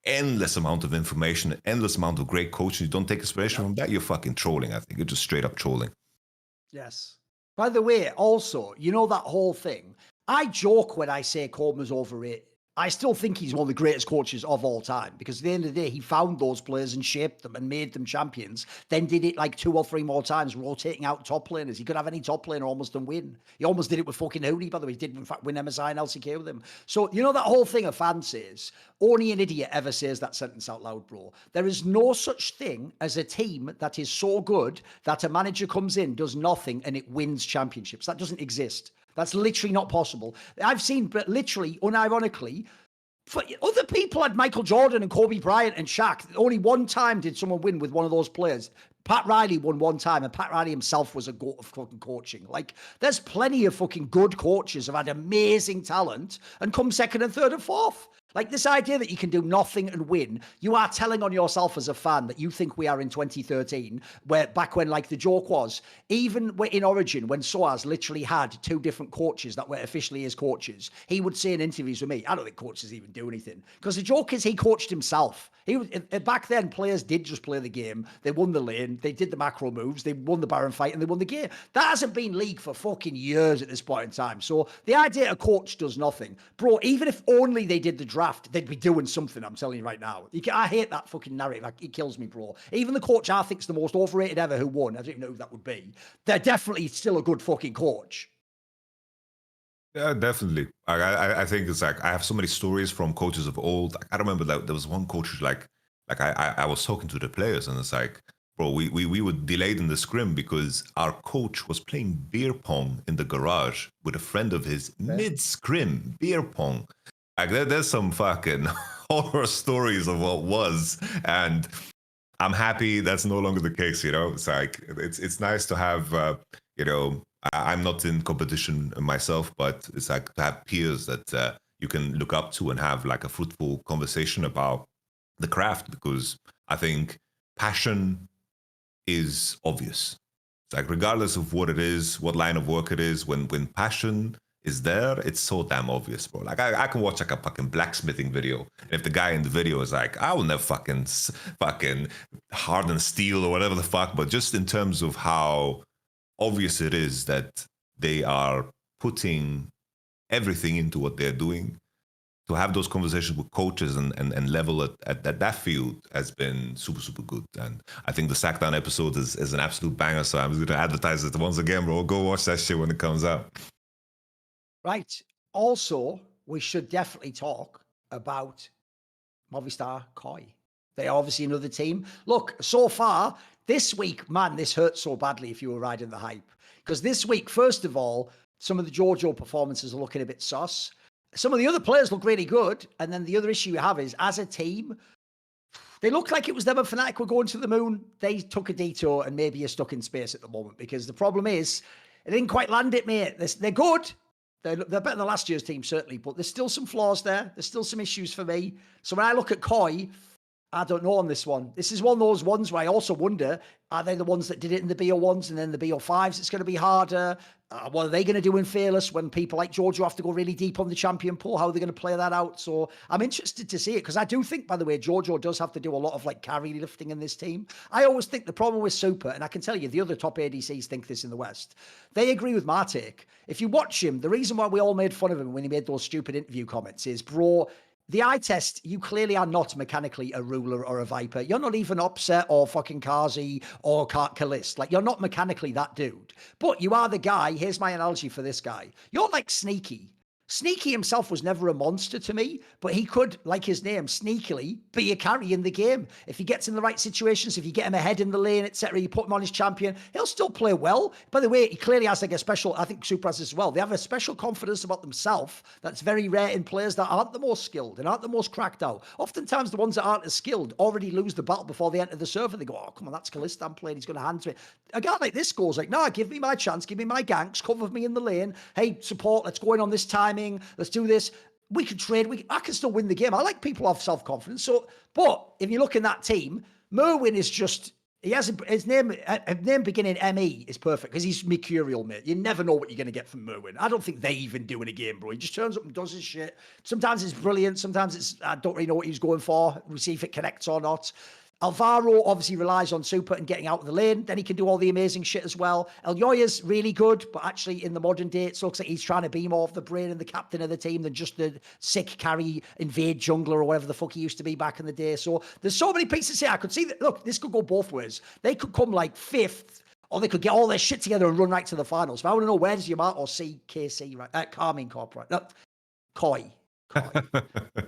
B: endless amount of information, endless amount of great coaching, you don't take inspiration from that, you're fucking trolling. I think you're just straight up trolling.
A: Yes. By the way, also, that whole thing, I joke when I say Coleman's overrated. I still think he's one of the greatest coaches of all time, because at the end of the day, he found those players and shaped them and made them champions, then did it like 2 or 3 more times, rotating out top laners. He could have any top laner almost and win. He almost did it with fucking Hootie, by the way. He did, in fact, win MSI and LCK with him. So, that whole thing a fan says, only an idiot ever says that sentence out loud, bro. There is no such thing as a team that is so good that a manager comes in, does nothing, and it wins championships. That doesn't exist. That's literally not possible. I've seen, but literally, unironically, for other people had Michael Jordan and Kobe Bryant and Shaq. Only one time did someone win with one of those players. Pat Riley won one time, and Pat Riley himself was a goat of fucking coaching. Like, there's plenty of fucking good coaches who've had amazing talent and come second and third and fourth. Like, this idea that you can do nothing and win, you are telling on yourself as a fan that you think we are in 2013, where back when, like, the joke was, even in Origin, when Soaz literally had 2 different coaches that were officially his coaches, he would say in interviews with me, I don't think coaches even do anything. Because the joke is he coached himself. Back then, players did just play the game. They won the lane, they did the macro moves, they won the Baron fight, and they won the game. That hasn't been league for fucking years at this point in time. So the idea a coach does nothing, bro, even if only they did the draft, they'd be doing something, I'm telling you right now. I hate that fucking narrative. It kills me, bro. Even the coach I think is the most overrated ever who won, I don't even know who that would be, they're definitely still a good fucking coach.
B: Yeah, definitely. I think it's like, I have so many stories from coaches of old. I remember that there was one coach who's like I was talking to the players, and it's like, bro, we were delayed in the scrim because our coach was playing beer pong in the garage with a friend of his mid-scrim, beer pong. Like, there's some fucking horror stories of what was, and I'm happy that's no longer the case. It's like, it's nice to have I'm not in competition myself, but it's like to have peers that you can look up to and have like a fruitful conversation about the craft, because I think passion is obvious. It's like, regardless of what it is, what line of work it is, when passion is there, it's so damn obvious, bro. Like I can watch like a fucking blacksmithing video, and if the guy in the video is like, I will never fucking harden steel or whatever the fuck, but just in terms of how obvious it is that they are putting everything into what they're doing, to have those conversations with coaches and level at that field has been super good. And I think the Sackdown episode is an absolute banger, so I'm just going to advertise it once again, bro. Go watch that shit when it comes out.
A: Right. Also, we should definitely talk about Movistar Koi. They are obviously another team. Look, so far, this week, man, this hurts so badly if you were riding the hype. Because this week, first of all, some of the JoJo performances are looking a bit sus. Some of the other players look really good. And then the other issue you have is, as a team, they look like it was them and Fnatic were going to the moon. They took a detour and maybe are stuck in space at the moment, because the problem is, they didn't quite land it, mate. They're good. They're better than last year's team, certainly, but there's still some flaws there. There's still some issues for me. So when I look at Koi, I don't know on this one. This is one of those ones where I also wonder, are they the ones that did it in the BO1s and then the BO5s? It's going to be harder. What are they going to do in Fearless when people like Giorgio have to go really deep on the champion pool? How are they going to play that out? So I'm interested to see it, because I do think, by the way, Giorgio does have to do a lot of like carry lifting in this team. I always think the problem with Super, and I can tell you the other top ADCs think this in the West, they agree with my take. If you watch him, the reason why we all made fun of him when he made those stupid interview comments is, bro, the eye test, you clearly are not mechanically a ruler or a Viper. You're not even Upset or fucking Kazi or Kalist. Like, you're not mechanically that dude. But you are the guy. Here's my analogy for this guy. You're like Sneaky. Sneaky himself was never a monster to me, but he could, like his name, sneakily be a carry in the game. If he gets in the right situations, if you get him ahead in the lane, etc., you put him on his champion, he'll still play well. By the way, he clearly has like a special, I think Super has this as well, they have a special confidence about themselves that's very rare in players that aren't the most skilled and aren't the most cracked out. Oftentimes, the ones that aren't as skilled already lose the battle before they enter the server. They go, oh, come on, that's Kalista I'm playing, he's going to hand to me. A guy like this goes like, nah, give me my chance, give me my ganks, cover me in the lane. Hey, support, let's go in on this timing. Let's do this. We can trade. I can still win the game. I like people who have self-confidence. So, but if you look in that team, Merwin is just, he has his name beginning ME is perfect because he's mercurial, mate. You never know what you're going to get from Merwin. I don't think they even do in a game, bro. He just turns up and does his shit. Sometimes it's brilliant. Sometimes it's, I don't really know what he's going for. We'll see if it connects or not. Alvaro obviously relies on Super and getting out of the lane. Then he can do all the amazing shit as well. El Yoya's really good, but actually in the modern day, it looks like he's trying to be more of the brain and the captain of the team than just the sick carry invade jungler or whatever the fuck he used to be back in the day. So there's so many pieces here. I could see that. Look, this could go both ways. They could come like fifth, or they could get all their shit together and run right to the finals. But I want to know, where does Yamato see KC, right? Carmine Corporate. No, Koi.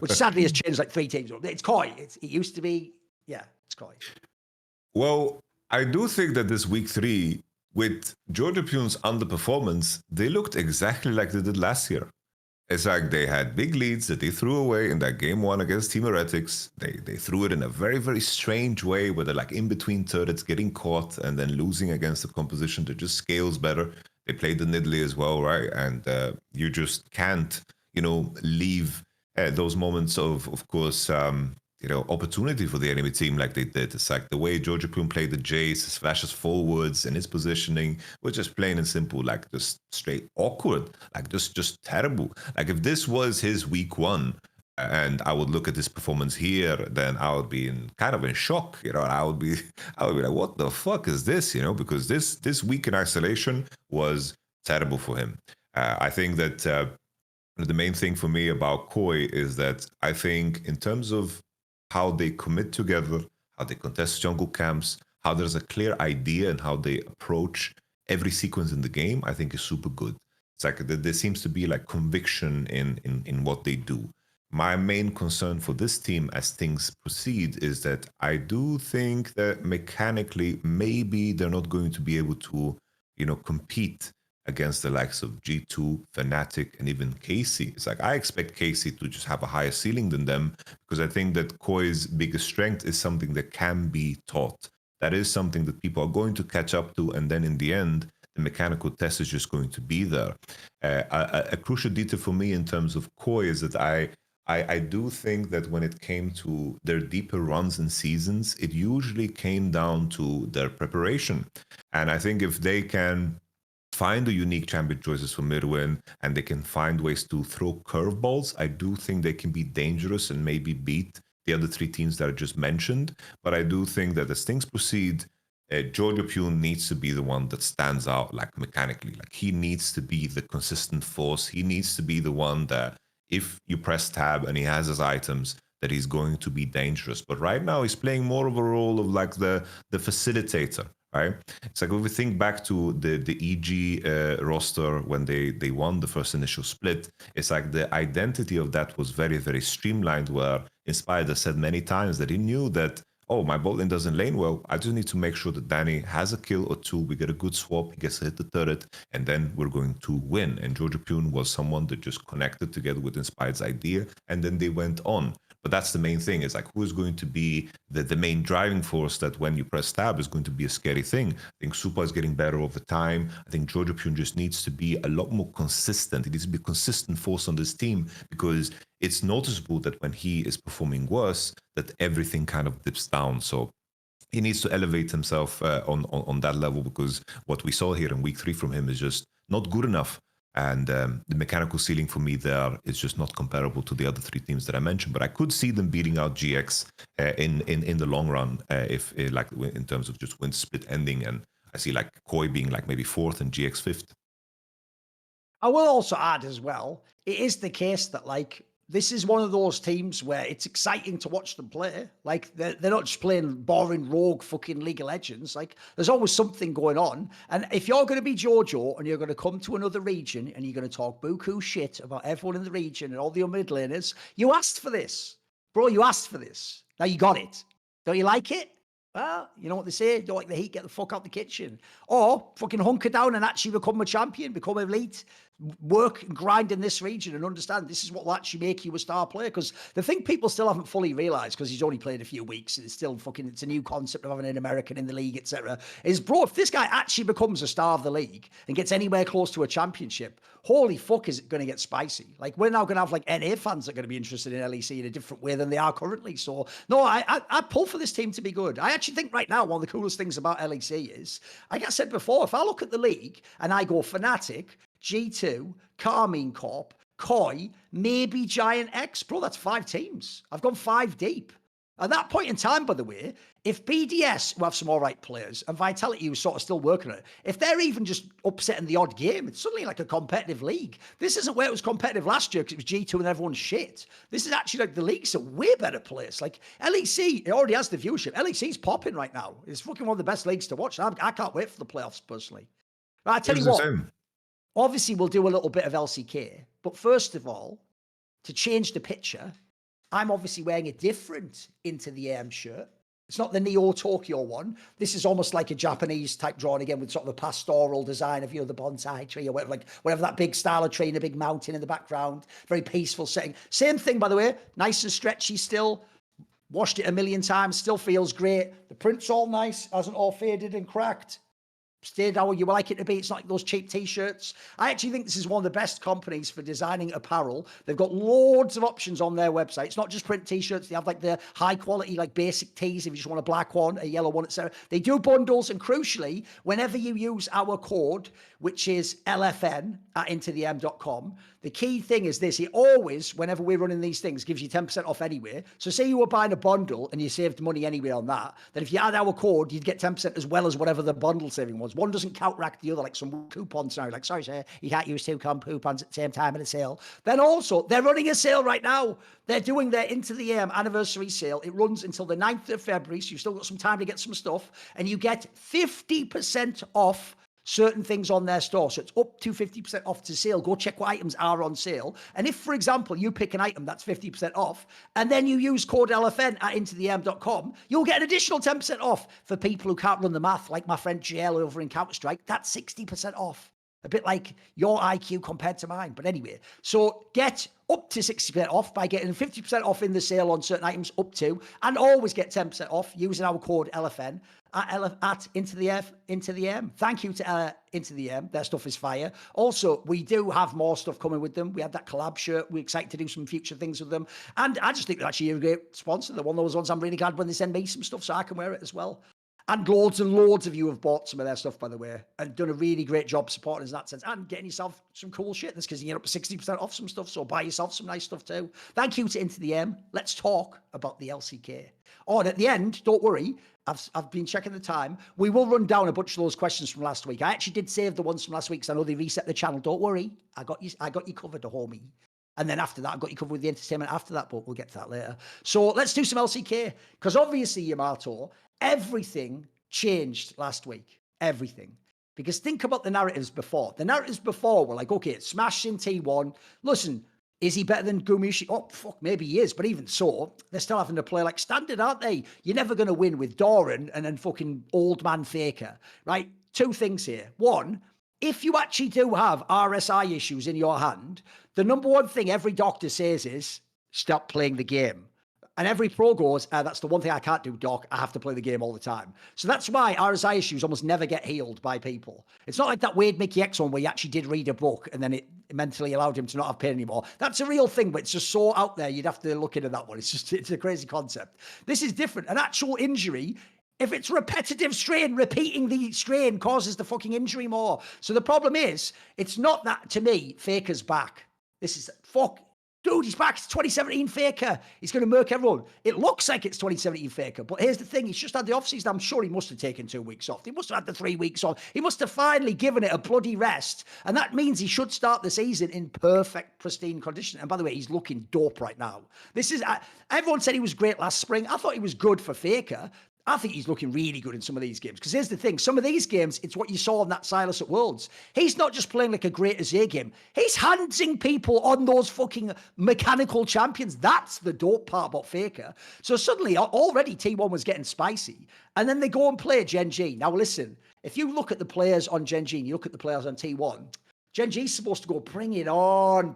A: Which sadly has changed like 3 teams. It's Koi. It used to be, yeah.
B: Well, I do think that this week 3, with Georgia Pune's underperformance, they looked exactly like they did last year. It's like they had big leads that they threw away in that game 1 against Team Heretics. They threw it in a very, very strange way where they're like in between turrets, getting caught and then losing against a composition that just scales better. They played the Nidalee as well, right? And you just can't, leave those moments of course, opportunity for the enemy team like they did. It's like the way Georgia Pune played the Jace, his flashes forwards and his positioning was just plain and simple, like just straight awkward, like just terrible. Like if this was his week 1 and I would look at this performance here, then I would be kind of in shock, and I would be like, what the fuck is this, because this week in isolation was terrible for him. I think that the main thing for me about Koi is that I think in terms of how they commit together, how they contest jungle camps, how there's a clear idea and how they approach every sequence in the game, I think is super good. It's like there seems to be like conviction in what they do. My main concern for this team as things proceed is that I do think that mechanically, maybe they're not going to be able to, compete against the likes of G2, Fnatic, and even KC. It's like I expect KC to just have a higher ceiling than them, because I think that Koi's biggest strength is something that can be taught. That is something that people are going to catch up to, and then in the end, the mechanical test is just going to be there. A crucial detail for me in terms of Koi is that I do think that when it came to their deeper runs and seasons, it usually came down to their preparation. And I think if they can find the unique champion choices for Midwin, and they can find ways to throw curveballs, I do think they can be dangerous and maybe beat the other three teams that I just mentioned. But I do think that as things proceed, Georgia Pune needs to be the one that stands out, like mechanically. Like he needs to be the consistent force. He needs to be the one that if you press tab and he has his items, that he's going to be dangerous. But right now he's playing more of a role of like the facilitator, right? It's like if we think back to the EG roster when they won the first initial split, it's like the identity of that was very, very streamlined, where Inspired has said many times that he knew that, oh, my bot lane doesn't lane well. I just need to make sure that Danny has a kill or two. We get a good swap. He gets to hit the turret, and then we're going to win. And Georgia Pune was someone that just connected together with Inspired's idea, and then they went on. But that's the main thing, is like who is going to be the main driving force that when you press tab is going to be a scary thing. I think Supa is getting better over time. I think Georgia Pune just needs to be a lot more consistent. It needs to be a consistent force on this team, because it's noticeable that when he is performing worse, that everything kind of dips down. So he needs to elevate himself on that level, because what we saw here in week 3 from him is just not good enough. And the mechanical ceiling for me there is just not comparable to the other 3 teams that I mentioned. But I could see them beating out GX in the long run, if like in terms of just win split ending. And I see like Koi being like maybe 4th and GX 5th.
A: I will also add as well, it is the case that like this is one of those teams where it's exciting to watch them play. Like they're not just playing boring rogue fucking League of Legends. Like there's always something going on. And if you're going to be JoJo and you're going to come to another region and you're going to talk buku shit about everyone in the region and all the mid laners, you asked for this, bro. You asked for this. Now you got it. Don't you like it? Well, you know what they say, don't like the heat, get the fuck out the kitchen. Or fucking hunker down and actually become a champion, become elite, work and grind in this region and understand this is what will actually make you a star player. Because the thing people still haven't fully realised, because he's only played a few weeks, and it's still fucking, it's a new concept of having an American in the league, etc., is, bro, if this guy actually becomes a star of the league and gets anywhere close to a championship, holy fuck, is it going to get spicy. Like, we're now going to have, like, NA fans that are going to be interested in LEC in a different way than they are currently. So, no, I pull for this team to be good. I actually think right now one of the coolest things about LEC is, like I said before, if I look at the league and I go Fnatic, G2, Carmine Corp, Koi, maybe GiantX, bro, that's 5 teams. I've gone 5 deep. At that point in time, by the way, if BDS, who have some all right players, and Vitality, who's sort of still working on it, if they're even just upsetting the odd game, it's suddenly like a competitive league. This isn't where it was competitive last year because it was G2 and everyone's shit. This is actually like the league's a way better place. Like LEC, it already has the viewership. LEC's popping right now. It's fucking one of the best leagues to watch. I can't wait for the playoffs, personally. But I tell you what, obviously we'll do a little bit of LCK, but first of all, to change the picture, I'm obviously wearing a different Into the AM shirt. It's not the Neo Tokyo one. This is almost like a Japanese type drawing again with sort of a pastoral design of, you know, the bonsai tree or whatever, like whatever that big style of tree and a big mountain in the background. Very peaceful setting. Same thing, by the way, nice and stretchy still. Washed it a million times, still feels great. The print's all nice, hasn't all faded and cracked. Stayed how you like it to be. It's not like those cheap t-shirts. I actually think this is one of the best companies for designing apparel. They've got loads of options on their website. It's not just print t-shirts. They have like the high quality, like basic tees. If you just want a black one, a yellow one, etc. They do bundles. And crucially, whenever you use our code, which is LFN at intotheM.com, the key thing is this. It always, whenever we're running these things, gives you 10% off anyway. So say you were buying a bundle and you saved money anyway on that, then if you add our code, you'd get 10% as well as whatever the bundle saving was. One doesn't counteract the other, like some coupons now. Like, sorry, sir, you can't use 2 coupons at the same time in a sale. Then also, they're running a sale right now. They're doing their Into the AM anniversary sale. It runs until the 9th of February, so you've still got some time to get some stuff. And you get 50% off certain things on their store. So it's up to 50% off to sale. Go check what items are on sale. And if, for example, you pick an item that's 50% off, and then you use code LFN at intotheM.com, you'll get an additional 10% off. For people who can't run the math, like my friend GL over in Counter-Strike, that's 60% off. A bit like your IQ compared to mine. But anyway, so get up to 60% off by getting 50% off in the sale on certain items up to, and always get 10% off using our code LFN at Into the M. Thank you to Into the M. Their stuff is fire. Also, we do have more stuff coming with them. We have that collab shirt. We're excited to do some future things with them. And I just think they're actually a great sponsor. They're one of those ones I'm really glad when they send me some stuff so I can wear it as well. And loads and loads of you have bought some of their stuff, by the way, and done a really great job supporting us in that sense and getting yourself some cool shit. That's because you get up to 60% off some stuff, so buy yourself some nice stuff too. Thank you to Into the M. Let's talk about the LCK. Oh, and at the end, don't worry, I've been checking the time. We will run down a bunch of those questions from last week. I actually did save the ones from last week because I know they reset the channel. Don't worry, I got you covered, homie. And then after that, I've got you covered with the entertainment after that, but we'll get to that later. So let's do some LCK, because obviously, Yamato, everything changed last week. Everything. Because think about the narratives before. The narratives before were like, okay, Smash in T1. Listen, is he better than Gumayusi? Oh, fuck, maybe he is. But even so, they're still having to play like standard, aren't they? You're never going to win with Thorin and then fucking old man Faker, right? Two things here. One, if you actually do have RSI issues in your hand, the number one thing every doctor says is stop playing the game. And every pro goes, that's the one thing I can't do, doc. I have to play the game all the time. So that's why RSI issues almost never get healed by people. It's not like that weird Mickey X one where you actually did read a book and then it mentally allowed him to not have pain anymore. That's a real thing, but it's just so out there, you'd have to look into that one. It's a crazy concept. This is different. An actual injury, if it's repetitive strain, repeating the strain causes the fucking injury more. So the problem is, it's not that, to me, Faker's back. This is, fuck, dude, he's back. It's 2017 Faker. He's going to murk everyone. It looks like it's 2017 Faker, but here's the thing. He's just had the offseason. I'm sure he must have taken 2 weeks off. He must have had the 3 weeks off. He must have finally given it a bloody rest. And that means he should start the season in perfect, pristine condition. And by the way, he's looking dope right now. This is, everyone said he was great last spring. I thought he was good for Faker. I think he's looking really good in some of these games. Because here's the thing. Some of these games, it's what you saw on that Silas at Worlds. He's not just playing like a great as A game. He's handsing people on those fucking mechanical champions. That's the dope part about Faker. So suddenly, already T1 was getting spicy. And then they go and play GenG. Now listen, if you look at the players on GenG and you look at the players on T1, GenG's supposed to go, bring it on,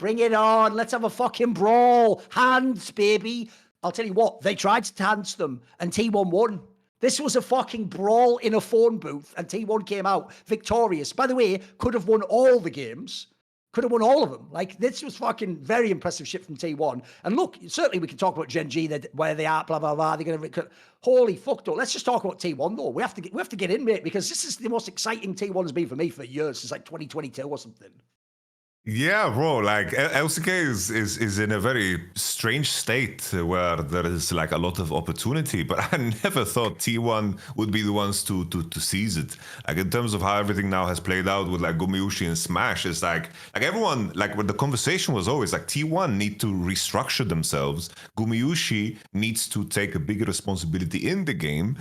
A: let's have a fucking brawl. Hands, baby. I'll tell you what, they tried to dance them and T1 won. This was a fucking brawl in a phone booth and T1 came out victorious. By the way, could have won all the games. Could have won all of them. Like, this was fucking very impressive shit from T1. And look, certainly we can talk about GenG, where they are, blah, blah, blah. They're going to... Holy fuck, though. Let's just talk about T1, though. We have to get in, mate, because this is the most exciting T1 has been for me for years, since like 2022 or something.
B: Yeah, bro, like LCK is in a very strange state where there is like a lot of opportunity, but I never thought T1 would be the ones to seize it. Like, in terms of how everything now has played out with like Gumayusi and Smash, it's like everyone, like, when the conversation was always like T1 need to restructure themselves. Gumayusi needs to take a bigger responsibility in the game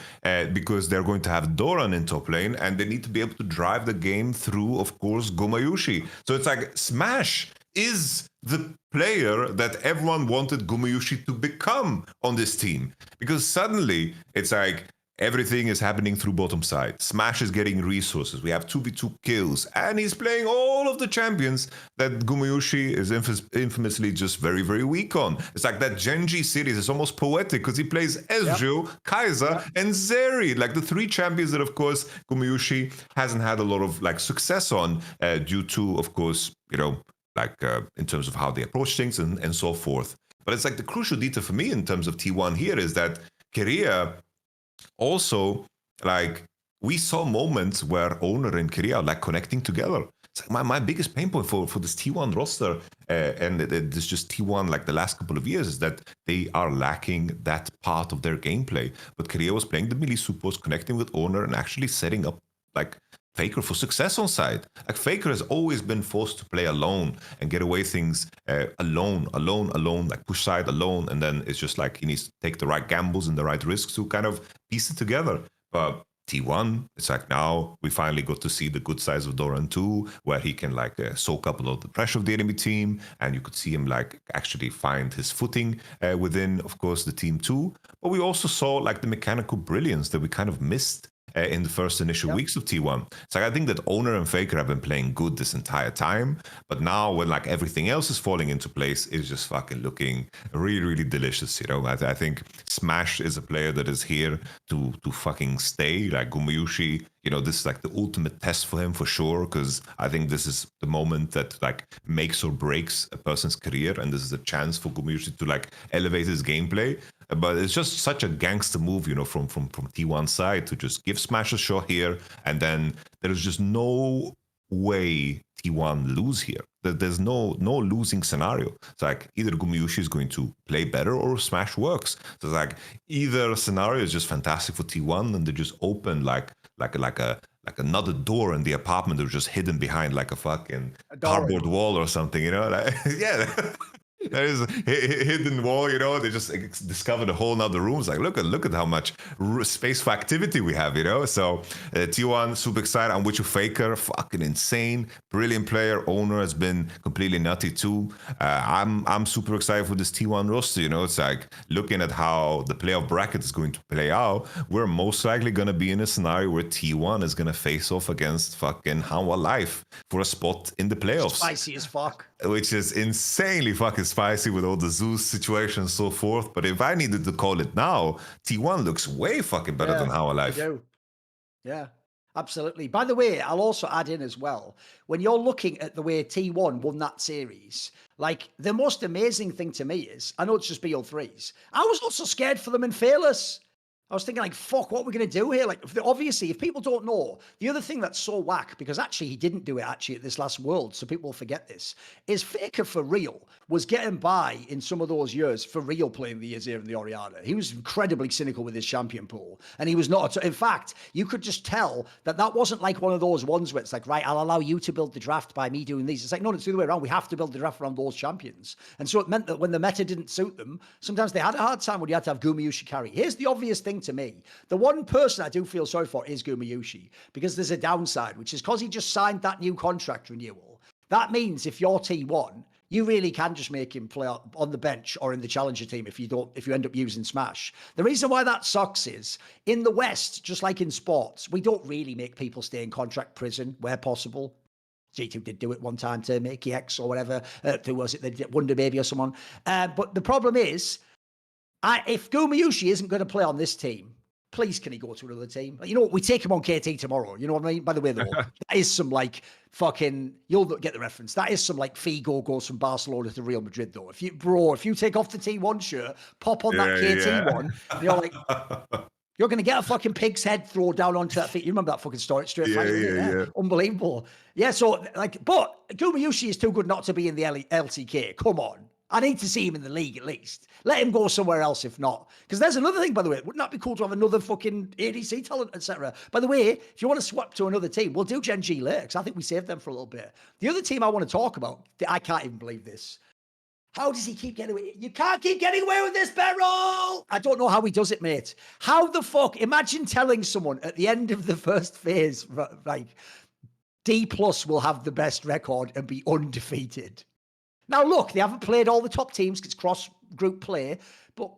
B: because they're going to have Doran in top lane and they need to be able to drive the game through, of course, Gumayusi. So it's like Smash is the player that everyone wanted Gumayusi to become on this team. Because suddenly it's like everything is happening through bottom side. Smash is getting resources. We have 2v2 kills. And he's playing all of the champions that Gumayusi is infamously just very, very weak on. It's like that GenG series is almost poetic because he plays Ezreal, Kai'Sa, and Zeri. Like the three champions that, of course, Gumayusi hasn't had a lot of like success on due to, of course, you know, like in terms of how they approach things and so forth. But it's like the crucial detail for me in terms of T1 here is that Korea also, like, we saw moments where Owner and Korea are like connecting together. It's like my biggest pain point for this T1 roster and this just T1 like the last couple of years is that they are lacking that part of their gameplay. But Korea was playing the melee supports, connecting with Owner and actually setting up like Faker for success on side. Like, Faker has always been forced to play alone and get away things alone, like push side alone. And then it's just like he needs to take the right gambles and the right risks to kind of piece it together. But T1, it's like now we finally got to see the good sides of Doran 2, where he can like soak up a lot of the pressure of the enemy team. And you could see him like actually find his footing within, of course, the team 2. But we also saw like the mechanical brilliance that we kind of missed in the first initial weeks of T1. So I think that Owner and Faker have been playing good this entire time, but now when like everything else is falling into place, it's just fucking looking really, really delicious. You know, I think Smash is a player that is here to fucking stay. Like Gumayusi, you know, this is like the ultimate test for him for sure, because I think this is the moment that like makes or breaks a person's career, and this is a chance for Gumayusi to like elevate his gameplay. But it's just such a gangster move, from T1 side to just give Smash a shot here, and then there's just no way T1 lose here. There's no losing scenario. It's like either Gumayushi is going to play better or Smash works. So it's like either scenario is just fantastic for T1, and they just open like another door in the apartment that was just hidden behind like a fucking cardboard wall or something, Like, yeah. There is a hidden wall, They just discovered a whole nother room. It's like, look at how much space for activity we have, So T1 super excited. I'm with you, Faker. Fucking insane, brilliant player. Owner has been completely nutty too. I'm super excited for this T1 roster. It's like looking at how the playoff bracket is going to play out. We're most likely gonna be in a scenario where T1 is gonna face off against fucking Hanwha Life for a spot in the playoffs.
A: Spicy as fuck.
B: Which is insanely fucking spicy with all the Zeus situation and so forth. But if I needed to call it now, T1 looks way fucking better than Hanwha Life.
A: Yeah, absolutely. By the way, I'll also add in as well, when you're looking at the way T1 won that series, like the most amazing thing to me is, I know it's just BO3s, I was also scared for them in Fearless. I was thinking, like, fuck, what are we going to do here? Like, obviously, if people don't know, the other thing that's so whack, because actually he didn't do it actually at this last World, so people will forget this, is Faker for real was getting by in some of those years for real playing the Azir and the Orianna. He was incredibly cynical with his champion pool, and he was not. In fact, you could just tell that wasn't like one of those ones where it's like, right, I'll allow you to build the draft by me doing these. It's like, no, it's the other way around. We have to build the draft around those champions. And so it meant that when the meta didn't suit them, sometimes they had a hard time when you had to have Gumayushi carry. Here's the obvious thing to me. The one person I do feel sorry for is Gumayushi, because there's a downside, which is because he just signed that new contract renewal. That means if you're T1, you really can just make him play on the bench or in the challenger team if you end up using Smash. The reason why that sucks is in the West, just like in sports, we don't really make people stay in contract prison where possible. G2 did do it one time to MKOI or whatever. Who was it? They did Wonder Baby or someone. But the problem is, if Gumayushi isn't going to play on this team, please, can he go to another team? You know what? We take him on KT tomorrow. You know what I mean? By the way, though, that is some like fucking, you'll get the reference. That is some like Figo goes from Barcelona to Real Madrid, though. If you take off the T1 shirt, pop on that KT one, and you're like, you're going to get a fucking pig's head thrown down onto that feet. You remember that fucking story? Yeah. Unbelievable. Yeah, so like, but Gumayushi is too good not to be in the LCK. Come on. I need to see him in the league at least. Let him go somewhere else if not. Because there's another thing, by the way. Wouldn't that be cool to have another fucking ADC talent, etc.? By the way, if you want to swap to another team, we'll do GenG later, because I think we saved them for a little bit. The other team I want to talk about, I can't even believe this. How does he keep getting away? You can't keep getting away with this, Beryl! I don't know how he does it, mate. How the fuck? Imagine telling someone at the end of the first phase, like, Dplus will have the best record and be undefeated. Now, look, they haven't played all the top teams because it's cross-group play, but,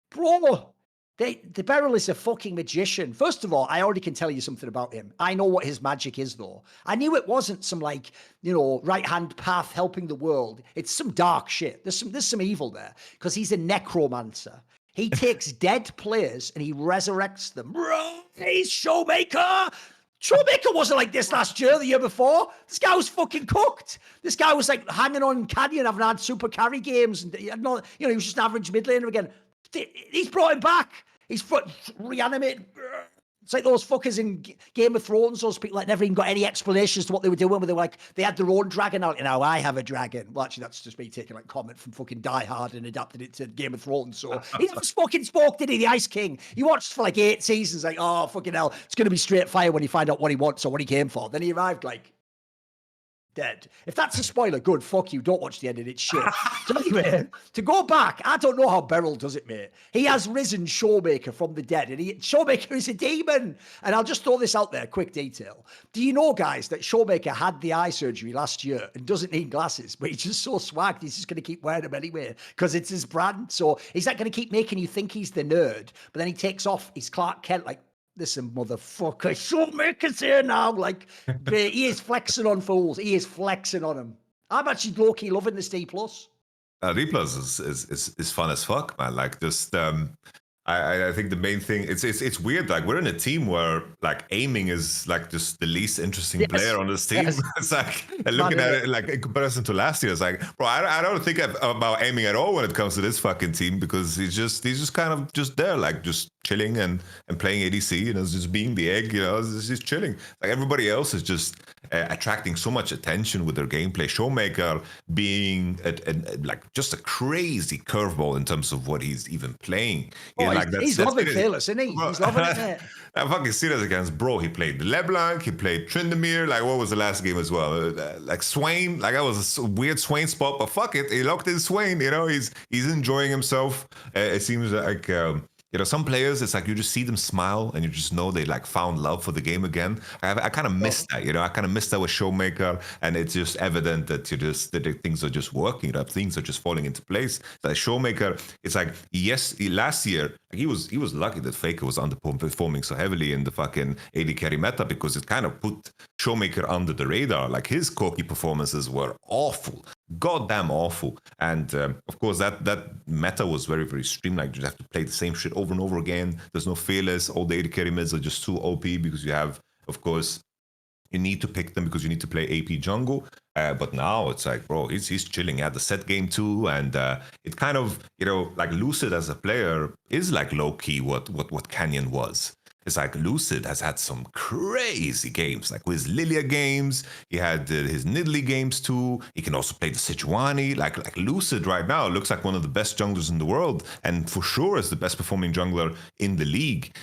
A: bro, the Beryl is a fucking magician. First of all, I already can tell you something about him. I know what his magic is, though. I knew it wasn't some, like, right-hand path helping the world. It's some dark shit. There's some evil there, because he's a necromancer. He takes dead players and he resurrects them. Bro, he's Showmaker! Showmaker wasn't like this last year, the year before. This guy was fucking cooked. This guy was like hanging on Canyon, having had super carry games, and he was just an average mid laner again. He's brought him back. He's reanimated. It's like those fuckers in Game of Thrones, those people that never even got any explanations to what they were doing, where they were like, they had their own dragon out. I have a dragon. Well, actually, that's just me taking like comment from fucking Die Hard and adapted it to Game of Thrones. So he never fucking spoke, did he? The Ice King. He watched for like 8 seasons, like, oh, fucking hell, it's going to be straight fire when you find out what he wants or what he came for. Then he arrived like, dead. If that's a spoiler, good, fuck you. Don't watch the end of it. Shit. So anyway, to go back, I don't know how Beryl does it, mate. He has risen Showmaker from the dead, and Showmaker is a demon. And I'll just throw this out there, quick detail. Do you know, guys, that Showmaker had the eye surgery last year and doesn't need glasses, but he's just so swagged, he's just going to keep wearing them anyway, because it's his brand. So he's not going to keep making you think he's the nerd, but then he takes off his Clark Kent, like, listen, motherfucker, Showmaker's here now. Like, he is flexing on fools. He is flexing on them. I'm actually low-key loving this Dplus.
B: Dplus is fun as fuck, man. Like, just I think the main thing it's weird. Like we're in a team where like aiming is like just the least interesting player
A: Yes.
B: on this team.
A: Yes.
B: It's like and
A: Mad,
B: looking at
A: innit?
B: it like in comparison to last year, it's like, bro, I don't think about aiming at all when it comes to this fucking team because he's just kind of just there, like just chilling and playing ADC, you know, just being the egg, you know, it's just chilling. Like everybody else is just attracting so much attention with their gameplay. Showmaker being like just a crazy curveball in terms of what he's even playing.
A: Oh,
B: Like
A: he's loving Fearless, isn't he?
B: Bro,
A: He's loving it, mate.
B: I fucking see that against bro. He played LeBlanc, he played Tryndamere. Like, what was the last game as well? Like Swain. Like, that was a weird Swain spot, but fuck it, he locked in Swain. You know, he's enjoying himself. It seems like you know, some players, it's like you just see them smile and you just know they like found love for the game again. I kind of miss that, you know. I kind of miss that with Showmaker, and it's just evident that that things are just working, that things are just falling into place. That Showmaker, it's like last year he was lucky that Faker was underperforming so heavily in the fucking AD carry meta because it kind of put Showmaker under the radar. Like his Corki performances were awful, goddamn awful, and of course that meta was very very streamlined. You just have to play the same shit over and over again. There's no fearless. All the AD carry mids are just too OP because you have, of course, you need to pick them because you need to play AP jungle. But now it's like, bro, he's chilling at the set game too, and it kind of, you know, like Lucid as a player is like low key what Canyon was. It's like Lucid has had some crazy games, like with his Lilia games. He had his Nidalee games too. He can also play the Sejuani. Like Lucid right now looks like one of the best junglers in the world, and for sure is the best performing jungler in the league,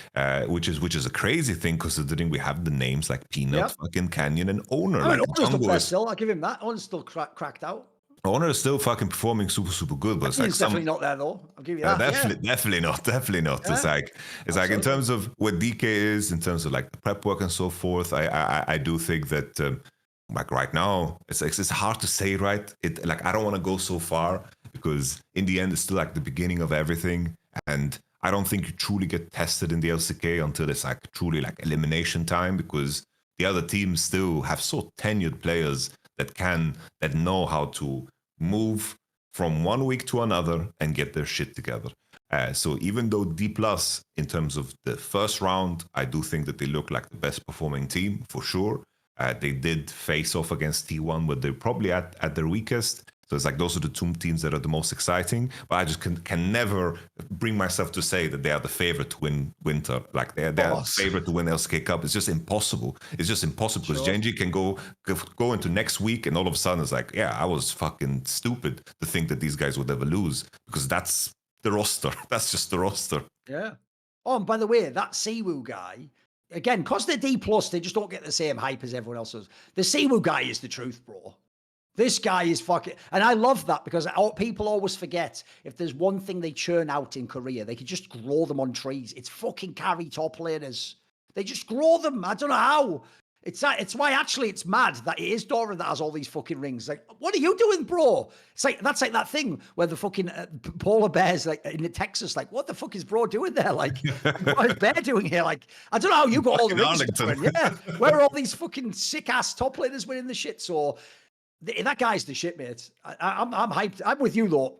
B: which is a crazy thing considering we have the names like Peanut, fucking Canyon, and Owner.
A: I mean,
B: Like
A: Owner's
B: jungle is,
A: still. I'll give him that. Owner's still cracked out.
B: Owner is still fucking performing super good, but it's like
A: He's definitely not there though. I'll give you that.
B: definitely not.
A: Yeah,
B: It's like in terms of what DK is, in terms of like the prep work and so forth. I do think that like right now it's hard to say, right? It like I don't want to go so far because in the end it's still like the beginning of everything, and I don't think you truly get tested in the LCK until it's like truly like elimination time because the other teams still have so tenured players that know how to move from one week to another and get their shit together. So even though Dplus, in terms of the first round, I do think that they look like the best performing team for sure. They did face off against T1, where they're probably at their weakest. So it's like those are the two teams that are the most exciting. But I just can never bring myself to say that they are the favorite to win Winter. Like they're the favorite to win LCK Cup. It's just impossible. It's just impossible because GenG can go into next week and all of a sudden it's like, yeah, I was fucking stupid to think that these guys would ever lose because that's the roster. That's just the roster.
A: Yeah. Oh, and by the way, that Siwoo guy, again, because they're Dplus, they just don't get the same hype as everyone else does. The Siwoo guy is the truth, bro. This guy is fucking... And I love that because people always forget if there's one thing they churn out in Korea, they could just grow them on trees. It's fucking carry top laners. They just grow them. I don't know how. It's why actually it's mad that it is Dora that has all these fucking rings. Like, what are you doing, bro? It's like, that's like that thing where the fucking polar bears like in Texas, like, what the fuck is bro doing there? Like, what is bear doing here? Like, I don't know how you got all the rings. Yeah. Where are all these fucking sick ass top laners winning the shit? So that guy's the shit, mate. I'm hyped. I'm with you though.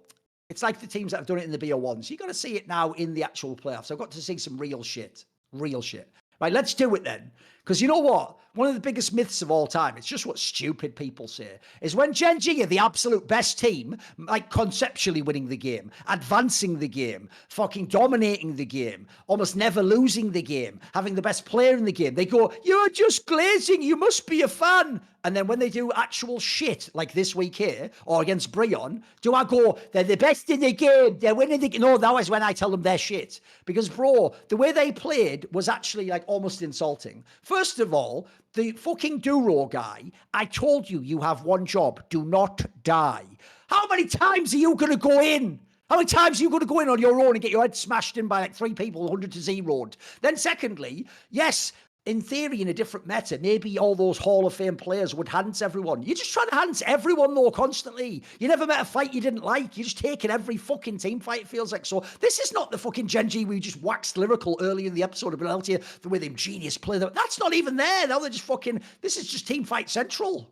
A: It's like the teams that have done it in the BO1. So you got to see it now in the actual playoffs. I've got to see some real shit. Real shit. Right, let's do it then. Because you know what? One of the biggest myths of all time, it's just what stupid people say, is when GenG are the absolute best team, like conceptually winning the game, advancing the game, fucking dominating the game, almost never losing the game, having the best player in the game, they go, you're just glazing, you must be a fan. And then when they do actual shit, like this week here, or against Brion, do I go, they're the best in the game, they're winning the game? No, that was when I tell them they're shit. Because, bro, the way they played was actually, like, almost insulting. First of all, the fucking Duro guy, I told you, you have one job, do not die. How many times are you going to go in? How many times are you going to go in on your own and get your head smashed in by, like, 3 people, 100-0? Then secondly, yes, in theory, in a different meta, maybe all those Hall of Fame players would hans everyone. You're just trying to hans everyone, though, constantly. You never met a fight you didn't like. You're just taking every fucking team fight, it feels like. So this is not the fucking GenG we just waxed lyrical early in the episode of LTA, the way them genius play. That's not even there. Now they're just fucking... This is just team fight central.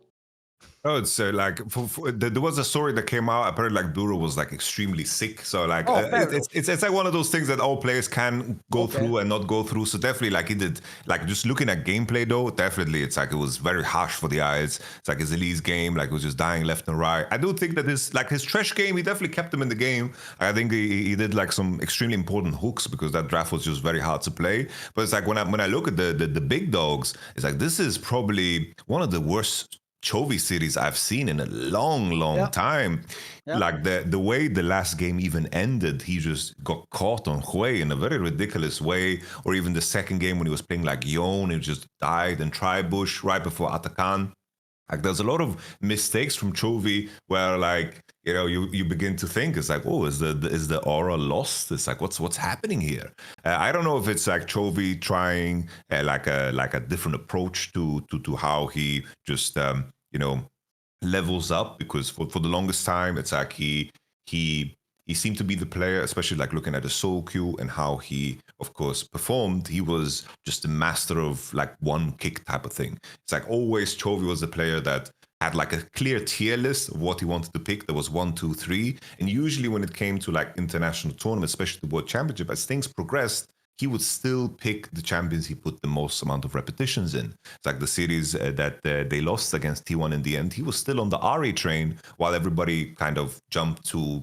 B: Oh, it's like there was a story that came out. Apparently, like Duro was like extremely sick. So like
A: Oh, fair enough.
B: it's like one of those things that all players can go
A: Okay.
B: through and not go through. So definitely, like he did. Like just looking at gameplay though, definitely it's like it was very harsh for the eyes. It's like his Elise game, like it was just dying left and right. I do think that his trash game, he definitely kept him in the game. I think he did like some extremely important hooks because that draft was just very hard to play. But it's like when I look at the big dogs, it's like this is probably one of the worst Chovy series I've seen in a long time.
A: Yeah.
B: Like the way the last game even ended, he just got caught on Hui in a very ridiculous way. Or even the second game when he was playing like Yon, he just died in Tribush right before Atakan. Like there's a lot of mistakes from Chovy where like you begin to think it's like, oh, is the aura lost? It's like what's happening here? I don't know if it's like Chovy trying like a different approach to how he just levels up, because for the longest time it's like he seemed to be the player, especially like looking at the solo queue and how he of course performed. He was just a master of like one kick type of thing. It's like always Chovy was the player that had like a clear tier list of what he wanted to pick. There was 1, 2, 3, and usually when it came to like international tournaments, especially the World Championship, as things progressed, he would still pick the champions he put the most amount of repetitions in. It's like the series that they lost against T1 in the end. He was still on the RA train while everybody kind of jumped to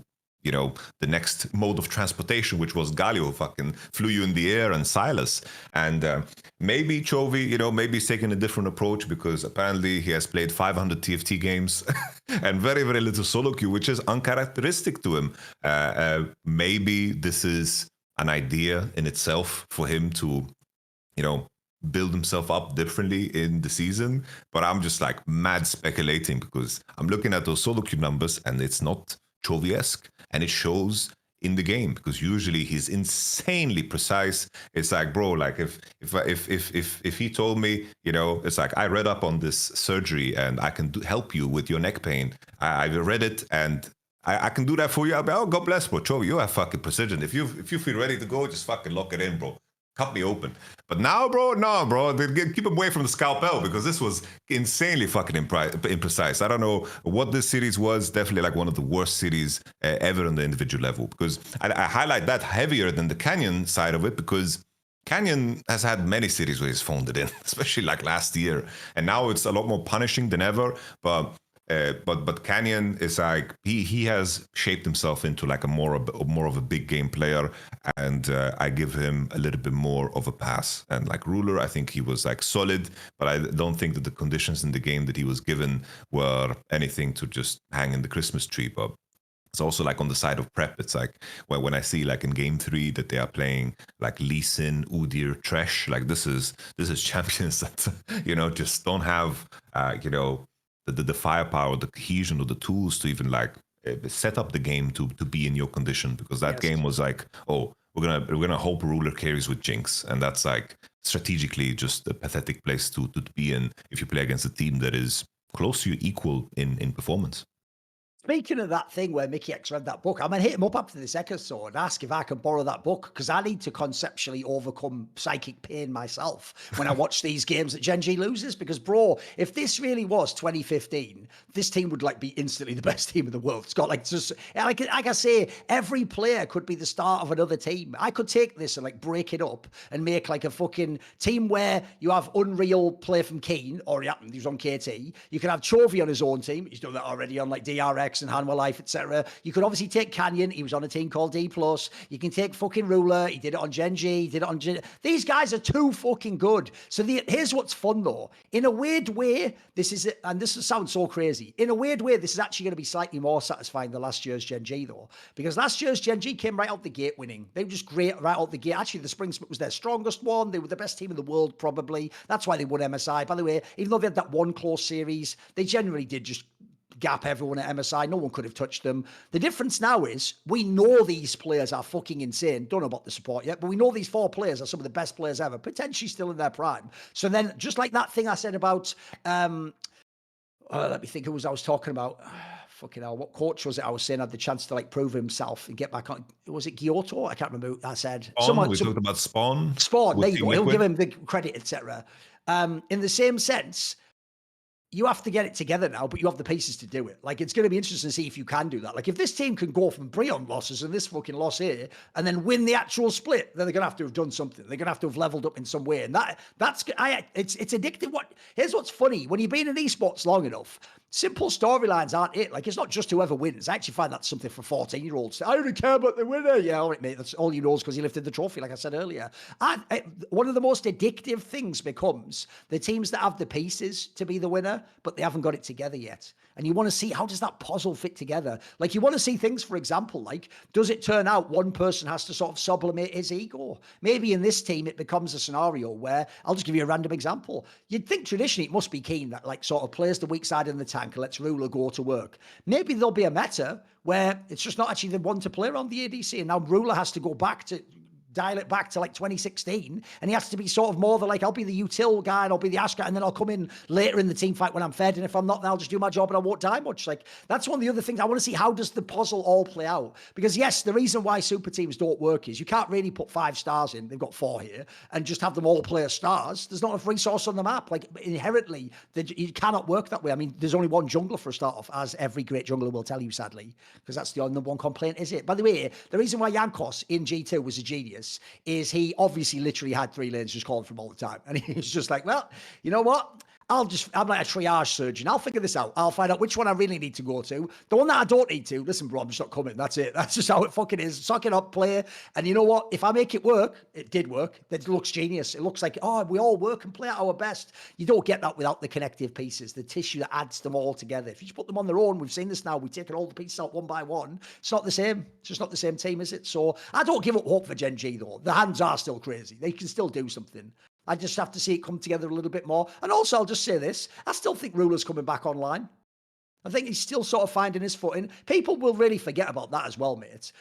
B: the next mode of transportation, which was Galio, who fucking flew you in the air, and Silas. And maybe Chovy, maybe he's taking a different approach because apparently he has played 500 TFT games and very, very little solo queue, which is uncharacteristic to him. Maybe this is an idea in itself for him to, build himself up differently in the season. But I'm just like mad speculating because I'm looking at those solo queue numbers and it's not Chovy-esque, and it shows in the game because usually he's insanely precise. It's like, bro, like if he told me, it's like I read up on this surgery and I can help you with your neck pain. I read it and I can do that for you. I'll be, oh, God bless, bro. Chovy, you have fucking precision. If you feel ready to go, just fucking lock it in, bro. Cut me open. But now, bro, no, bro. Keep him away from the scalpel because this was insanely fucking imprecise. I don't know what this series was. Definitely like one of the worst series ever on the individual level. Because I highlight that heavier than the Canyon side of it because Canyon has had many series where he's phoned it in, especially like last year. And now it's a lot more punishing than ever. But Canyon is like he has shaped himself into like a more of a big game player, and I give him a little bit more of a pass. And like Ruler, I think he was like solid, but I don't think that the conditions in the game that he was given were anything to just hang in the Christmas tree. But it's also like on the side of prep, it's like when I see like in game 3 that they are playing like Lee Sin, Udyr, Tresh, like this is champions that just don't have the firepower, the cohesion, or the tools to even like set up the game to be in your condition, because that game was like, oh, we're gonna hope Ruler carries with Jinx, and that's like strategically just a pathetic place to be in if you play against a team that is close to you equal in performance.
A: Speaking of that thing where Mickey X read that book, I'm going to hit him up after this episode and ask if I can borrow that book, because I need to conceptually overcome psychic pain myself when I watch these games that GenG loses. Because, bro, if this really was 2015, this team would like be instantly the best team in the world. It's got like just like I say, every player could be the start of another team. I could take this and like break it up and make like a fucking team where you have Unreal play from Keen, or he was on KT. You can have Chovy on his own team. He's done that already on like DRX and Hanwha Life, etc. You could obviously take Canyon. He was on a team called Dplus. You can take fucking Ruler. He did it on GenG. He did it on These guys are too fucking good. So here's what's fun though. In a weird way, this sounds so crazy. In a weird way, this is actually going to be slightly more satisfying than last year's GenG though, because last year's GenG came right out the gate winning. They were just great right out the gate. Actually, the Spring Split was their strongest one. They were the best team in the world probably. That's why they won MSI. By the way, even though they had that one close series, they generally did just gap everyone at MSI. No one could have touched them. The difference now is we know these players are fucking insane. Don't know about the support yet, but we know these 4 players are some of the best players ever, potentially still in their prime. So then, just like that thing I said about, let me think who was I was talking about. Fucking hell, what coach was it I was saying had the chance to like prove himself and get back on? Was it Giotto? I can't remember who I said.
B: We talked about Spawn.
A: Spawn, there you go. He'll give him the credit, etc. In the same sense, you have to get it together now, but you have the pieces to do it. Like, it's going to be interesting to see if you can do that. Like, if this team can go from Brion losses and this fucking loss here and then win the actual split, then they're going to have to have done something. They're going to have to have leveled up in some way. And it's addictive. Here's what's funny. When you've been in esports long enough, simple storylines aren't it. Like, it's not just whoever wins. I actually find that's something for 14-year-olds. I only care about the winner. Yeah, all right, mate. That's all you know is because he lifted the trophy, like I said earlier. One of the most addictive things becomes the teams that have the pieces to be the winner, but they haven't got it together yet. And you want to see, how does that puzzle fit together? Like, you want to see things, for example, like, does it turn out one person has to sort of sublimate his ego? Maybe in this team, it becomes a scenario where, I'll just give you a random example. You'd think traditionally it must be Keen that, like, sort of plays the weak side in the tank and lets Ruler go to work. Maybe there'll be a meta where it's just not actually the one to play around the ADC, and now Ruler has to go back to dial it back to like 2016, and he has to be sort of more the like, I'll be the util guy and I'll be the Ash guy, and then I'll come in later in the team fight when I'm fed, and if I'm not, then I'll just do my job and I won't die much. Like, that's one of the other things I want to see. How does the puzzle all play out? Because yes, the reason why super teams don't work is you can't really put 5 stars in, they've got 4 here, and just have them all play as stars. There's not enough resource on the map. Like, inherently, you cannot work that way. I mean, there's only one jungler for a start off, as every great jungler will tell you, sadly, because that's the number one complaint, is it? By the way, the reason why Jankos in G2 was a genius is he obviously literally had 3 lanes just calling from all the time. And he was just like, well, you know what? I'm like a triage surgeon. I'll figure this out. I'll find out which one I really need to go to. The one that I don't need to, listen, bro, I'm just not coming. That's it. That's just how it fucking is. Suck it up, play. And you know what? If I make it work, it did work. It looks genius. It looks like, oh, we all work and play at our best. You don't get that without the connective pieces, the tissue that adds them all together. If you just put them on their own, we've seen this now. We've taken all the pieces out one by one. It's not the same. It's just not the same team, is it? So I don't give up hope for GenG, though. The hands are still crazy. They can still do something. I just have to see it come together a little bit more. And also, I'll just say this. I still think Ruler's coming back online. I think he's still sort of finding his footing. People will really forget about that as well, mate.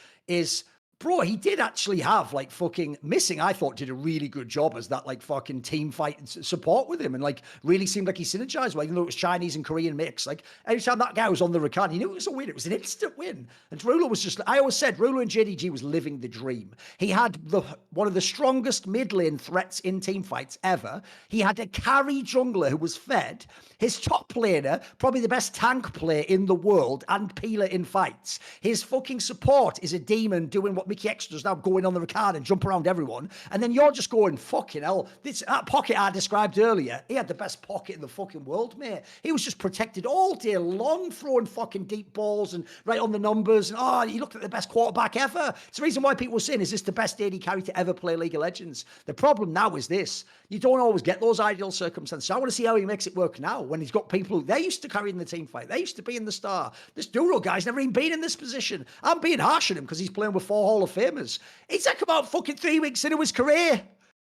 A: Bro, he did actually have, like, fucking Missing, I thought, did a really good job as that, like, fucking team fight support with him, and, like, really seemed like he synergized well, even though it was Chinese and Korean mix. Like, anytime that guy was on the Rakan, you knew it was a win. It was an instant win. And Ruler was just, I always said, Ruler and JDG was living the dream. He had one of the strongest mid lane threats in team fights ever. He had a carry jungler who was fed. His top laner, probably the best tank player in the world, and peeler in fights. His fucking support is a demon doing what Mickey X does now, going on the Ricard and jump around everyone. And then you're just going, fucking hell. That pocket I described earlier, he had the best pocket in the fucking world, mate. He was just protected all day long, throwing fucking deep balls and right on the numbers. And he looked like the best quarterback ever. It's the reason why people were saying, is this the best AD carry to ever play League of Legends? The problem now is this. You don't always get those ideal circumstances. So I want to see how he makes it work now when he's got people, they're used to carrying the team fight. They used to be in the star. This Duro guy's never even been in this position. I'm being harsh on him because he's playing with 4 Hall of Famers. He's like about fucking 3 weeks into his career.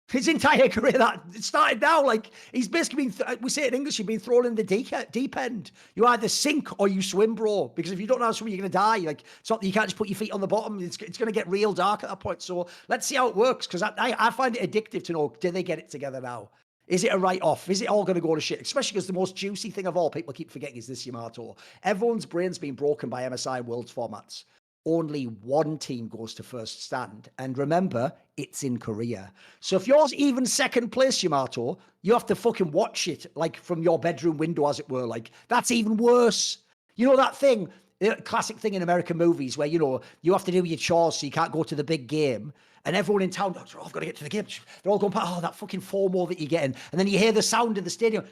A: His entire career that it started now. Like, he's basically been, we say it in English, you've been thrown in the deep end. You either sink or you swim, bro. Because if you don't know how to swim, you're going to die. Like, it's not that you can't just put your feet on the bottom. It's going to get real dark at that point. So let's see how it works. Because I find it addictive to know, do they get it together now? Is it a write-off? Is it all going to go to shit? Especially because the most juicy thing of all, people keep forgetting, is this Yamato. Everyone's brain's been broken by MSI Worlds formats. Only one team goes to first stand. And remember, it's in Korea. So if you're even second place, Yamato, you have to fucking watch it, like, from your bedroom window, as it were. Like, that's even worse. You know that thing, the classic thing in American movies where, you know, you have to do your chores so you can't go to the big game. And everyone in town, oh, I've got to get to the game. They're all going, oh, that fucking FOMO that you're getting. And then you hear the sound in the stadium.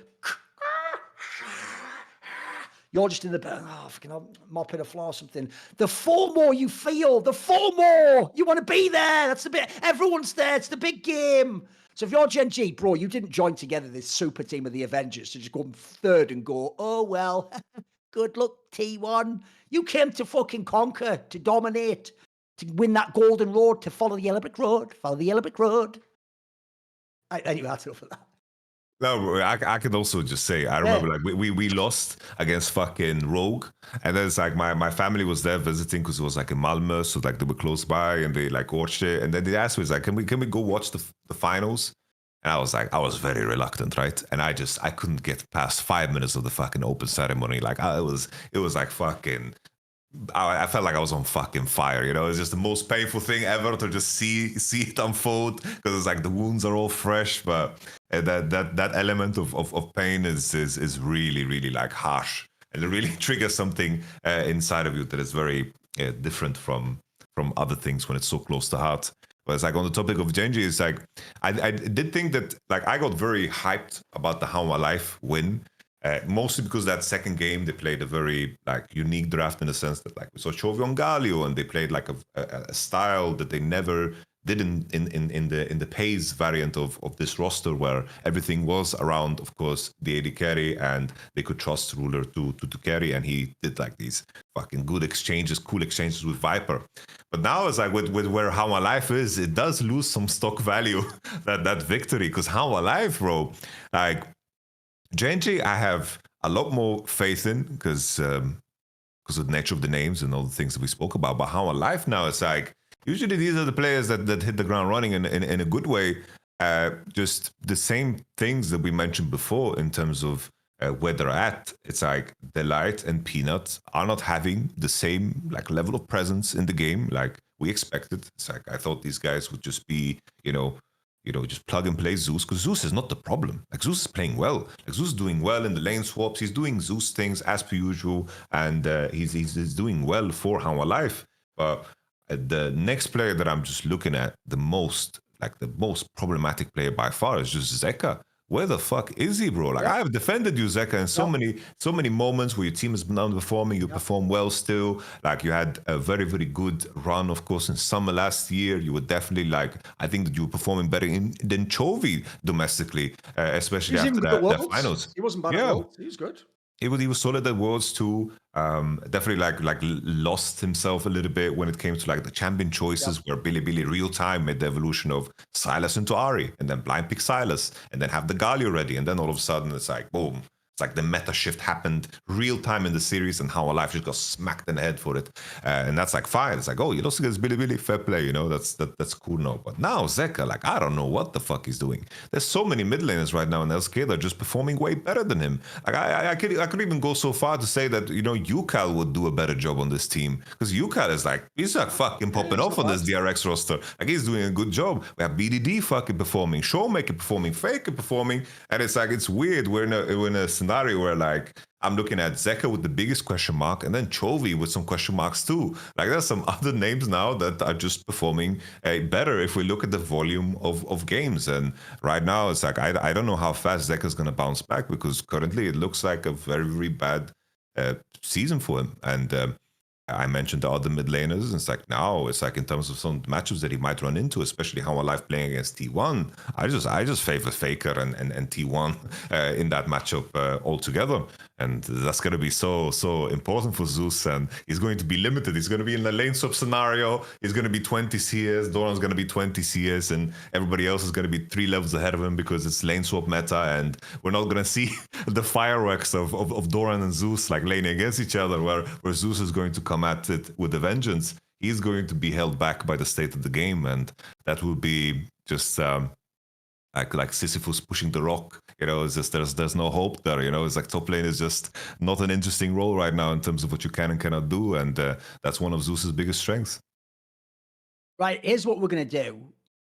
A: You're just in the bed, fucking mopping a floor or something. The FOMO you feel, the FOMO. You want to be there. That's the bit. Everyone's there. It's the big game. So if you're GenG, bro, you didn't join together this super team of the Avengers to just go third and go, oh, well, good luck, T1. You came to fucking conquer, to dominate, to win that golden road, to follow the yellow brick road. Follow the yellow brick road. Anyway, that's enough of that.
B: No, I can also just say, I remember, like, we lost against fucking Rogue, and then it's like my family was there visiting because it was like in Malmö, so like they were close by and they like watched it, and then they asked me, like, can we go watch the finals? And I was like, I was very reluctant, right? And I couldn't get past 5 minutes of the fucking open ceremony. Like, it was like fucking I felt like I was on fucking fire, you know. It's just the most painful thing ever to just see it unfold, because it's like the wounds are all fresh, but that element of pain is really like harsh, and it really triggers something inside of you that is very different from other things when it's so close to heart. But it's like, on the topic of GenG, it's like I did think that, like, I got very hyped about the How My Life win. Mostly because that second game they played a very like unique draft, in the sense that, like, we saw Chovy on Galio, and they played like a style that they never did in the PACE variant of this roster, where everything was around, of course, the AD carry, and they could trust Ruler to carry, and he did like these fucking good exchanges, cool exchanges with Viper. But now it's like with where How My Life is, it does lose some stock value, that victory, because How My Life, bro, like, GenG, I have a lot more faith in, because of the nature of the names and all the things that we spoke about. But How My Life now, it's like, usually these are the players that hit the ground running in a good way. Just the same things that we mentioned before in terms of where they're at. It's like Delight and Peanut are not having the same like level of presence in the game like we expected. It's like, I thought these guys would just be, just plug and play Zeus, because Zeus is not the problem. Like, Zeus is playing well. Like, Zeus is doing well in the lane swaps. He's doing Zeus things as per usual, and he's doing well for How My Life. But the next player that I'm just looking at the most problematic player by far is just Zeka. Where the fuck is he, bro? Like, I have defended you, Zeka, in so many moments where your team has been underperforming. You perform well still. Like, you had a very, very good run, of course, in summer last year. You were definitely like, I think that you were performing better than Chovy domestically, especially after that finals.
A: He wasn't bad at Worlds. He was good.
B: He was solid at Worlds too. Definitely like lost himself a little bit when it came to like the champion choices, where Billy real time made the evolution of Sylas into Ari, and then blind pick Sylas, and then have the Galio ready, and then all of a sudden it's like boom. It's like the meta shift happened real time in the series, and How My Life just got smacked in the head for it. And that's like fine. It's like, oh, you lost against Billy, fair play, that's cool now. But now Zeka, like, I don't know what the fuck he's doing. There's so many mid laners right now in LCK that are just performing way better than him. Like, I could even go so far to say that, Yukal would do a better job on this team, because Yukal is like, he's like fucking popping off on this DRX roster. Like, he's doing a good job. We have BDD fucking performing, Showmaker performing, Faker performing, and it's like, it's weird. We're in a scenario where, like, I'm looking at Zeka with the biggest question mark, and then Chovy with some question marks too. Like, there's some other names now that are just performing better if we look at the volume of games. And right now, it's like, I don't know how fast Zeka's going to bounce back, because currently it looks like a very, very bad season for him. And I mentioned the other mid laners, and it's like, now it's like, in terms of some matchups that he might run into, especially How My Life playing against T1, I just favor Faker and T1 in that matchup altogether. And that's going to be so important for Zeus, and he's going to be limited. He's going to be in the lane swap scenario. He's going to be 20 CS, Doran's going to be 20 CS, and everybody else is going to be 3 levels ahead of him, because it's lane swap meta, and we're not going to see the fireworks of Doran and Zeus like laning against each other, where Zeus is going to come at it with a vengeance. He's going to be held back by the state of the game, and that will be just like Sisyphus pushing the rock. It's just there's no hope there. It's like top lane is just not an interesting role right now in terms of what you can and cannot do, and that's one of Zeus's biggest strengths.
A: Right, here's what we're going to do.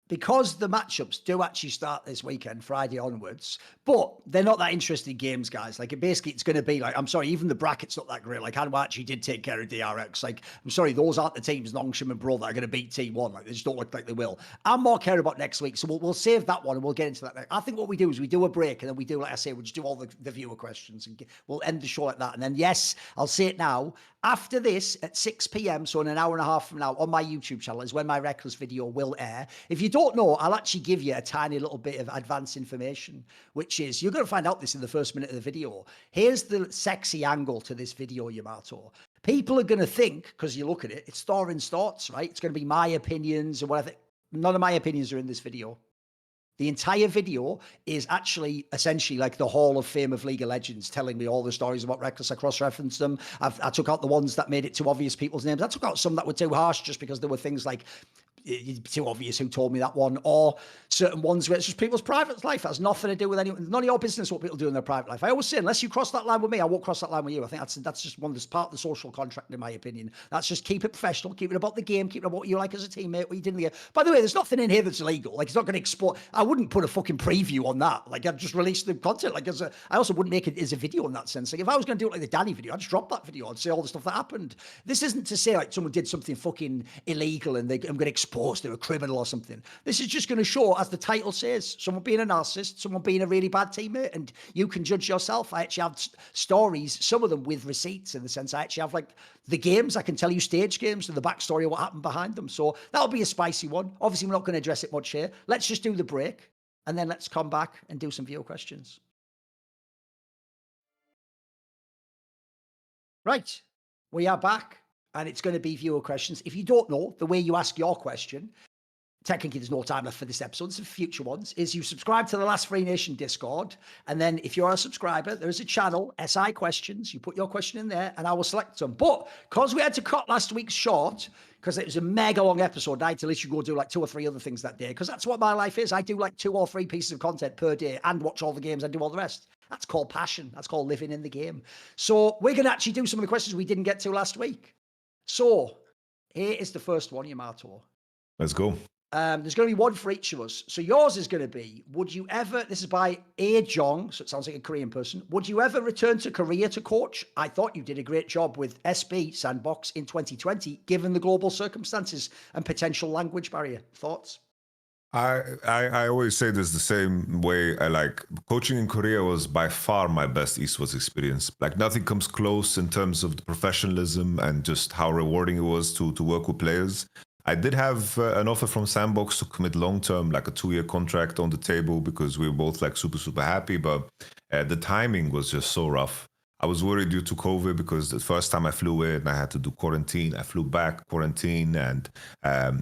A: Because the matchups do actually start this weekend, Friday onwards, but they're not that interesting games, guys. Like, it's going to be like, I'm sorry, even the bracket's not that great. Like, Hanwha actually did take care of DRX. Like, I'm sorry, those aren't the teams, Nongshim and Bro, that are going to beat T1. Like, they just don't look like they will. I'm more care about next week, so we'll save that one, and we'll get into that. I think what we do is we do a break, and then we do, like I say, we'll just do all the viewer questions, and we'll end the show like that. And then, yes, I'll say it now, after this, at 6 p.m., so in an hour and a half from now, on my YouTube channel is when my Rekkles video will air. If you don't know, I'll actually give you a tiny little bit of advanced information, which is, you're going to find out this in the first minute of the video. Here's the sexy angle to this video, Yamato. People are going to think, because you look at it, it's Thorin's thoughts, right? It's going to be my opinions and whatever. None of my opinions are in this video. The entire video is actually essentially like the Hall of Fame of League of Legends, telling me all the stories about Rekkles. I cross-referenced them. I took out the ones that made it too obvious people's names. I took out some that were too harsh, just because there were things like, it's too obvious who told me that one, or certain ones where it's just people's private life. It has nothing to do with anyone. None of your business what people do in their private life. I always say, unless you cross that line with me, I won't cross that line with you. I think that's just one of the part of the social contract, in my opinion. That's just keep it professional, keep it about the game, keep it about what you like as a teammate, what you did in the game. By the way, there's nothing in here that's illegal. Like, it's not going to export. I wouldn't put a fucking preview on that. Like, I'd just release the content. Like, I also wouldn't make it as a video in that sense. Like, if I was going to do it like the Danny video, I'd just drop that video. I'd say all the stuff that happened. This isn't to say like someone did something fucking illegal and I'm going to expose they're a criminal or something. This is just going to show, as the title says, someone being a narcissist, someone being a really bad teammate, and you can judge yourself. I actually have stories, some of them with receipts, in the sense I actually have like the games. I can tell you stage games and the backstory of what happened behind them. So that'll be a spicy one. Obviously, we're not going to address it much here. Let's just do the break, and then let's come back and do some viewer questions. Right, we are back, and it's going to be viewer questions. If you don't know, the way you ask your question, technically there's no time left for this episode, so future ones, is you subscribe to the Last Free Nation Discord, and then if you're a subscriber, there's a channel, SI Questions, you put your question in there, and I will select them. But because we had to cut last week's short, because it was a mega long episode, I had to literally go do like 2 or 3 other things that day, because that's what my life is. I do like 2 or 3 pieces of content per day and watch all the games and do all the rest. That's called passion. That's called living in the game. So we're going to actually do some of the questions we didn't get to last week. So here is the first one, Yamato.
B: Let's go.
A: There's going to be one for each of us. So yours is going to be, would you ever, this is by A. Jong, so it sounds like a Korean person, would you ever return to Korea to coach? I thought you did a great job with SB Sandbox in 2020, given the global circumstances and potential language barrier. Thoughts?
B: I always say this the same way. I like coaching in Korea was by far my best esports experience. Like, nothing comes close in terms of the professionalism and just how rewarding it was to work with players. I did have an offer from Sandbox to commit long-term, like a 2-year contract on the table, because we were both like super happy, but the timing was just so rough. I was worried due to COVID, because the first time I flew in, I had to do quarantine. I flew back, quarantine, and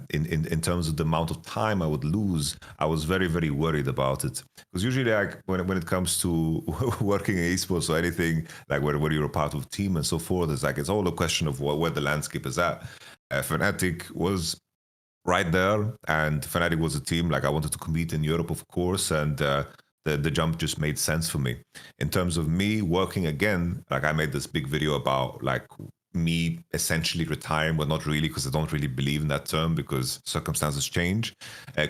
B: in terms of the amount of time I would lose, I was very worried about it. Because usually, like when it comes to working in esports or anything, like where you're a part of a team and so forth, it's all a question of where the landscape is at. Fnatic was right there, and Fnatic was a team like I wanted to compete in Europe, of course, and the jump just made sense for me. In terms of me working again, like I made this big video about like me essentially retiring, but not really, because I don't really believe in that term, because circumstances change.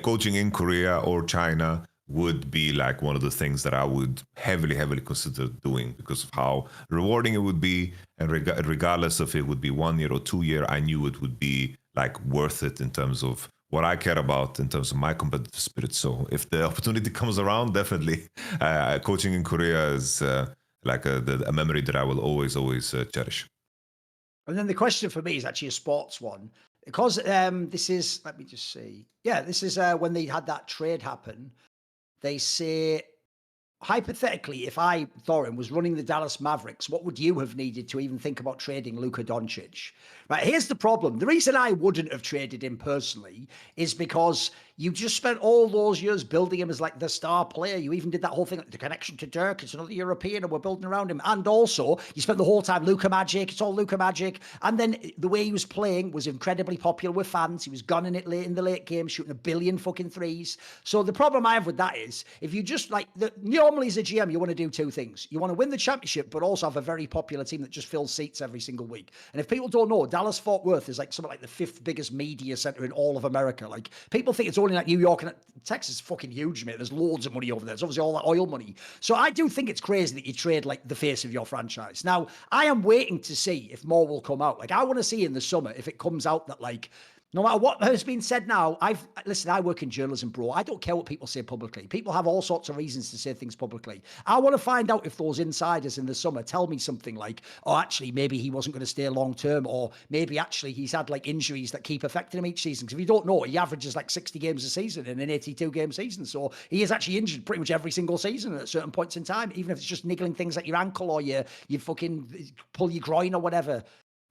B: Coaching in Korea or China would be like one of the things that I would heavily consider doing, because of how rewarding it would be, and regardless if it would be 1 year or 2 year, I knew it would be like worth it in terms of what I care about, in terms of my competitive spirit. So if the opportunity comes around, definitely coaching in Korea is like a memory that I will always cherish.
A: And then the question for me is actually a sports one, because this is, let me just see. Yeah, this is when they had that trade happen. They say, hypothetically, if I, Thorin, was running the Dallas Mavericks, what would you have needed to even think about trading Luka Doncic? Right, here's the problem. The reason I wouldn't have traded him personally is because you just spent all those years building him as like the star player. You even did that whole thing, like the connection to Dirk, it's another European and we're building around him. And also, you spent the whole time Luka Magic, it's all Luka Magic. And then the way he was playing was incredibly popular with fans. He was gunning it late in the late game, shooting 1 billion fucking threes. So the problem I have with that is, if you just like, normally as a GM, you want to do 2 things. You want to win the championship, but also have a very popular team that just fills seats every single week. And if people don't know, Dallas-Fort Worth is like something like the 5th biggest media center in all of America. Like, people think it's only like New York, and Texas is fucking huge, mate. There's loads of money over there. There's obviously all that oil money. So I do think it's crazy that you trade like the face of your franchise. Now, I am waiting to see if more will come out. Like, I want to see in the summer if it comes out that like, no matter what has been said now, listen, I work in journalism, bro. I don't care what people say publicly. People have all sorts of reasons to say things publicly. I want to find out if those insiders in the summer tell me something like, oh, actually, maybe he wasn't going to stay long term, or maybe actually he's had like injuries that keep affecting him each season. Because if you don't know, he averages like 60 games a season in an 82-game season. So he is actually injured pretty much every single season at certain points in time, even if it's just niggling things like your ankle or you fucking pull your groin or whatever.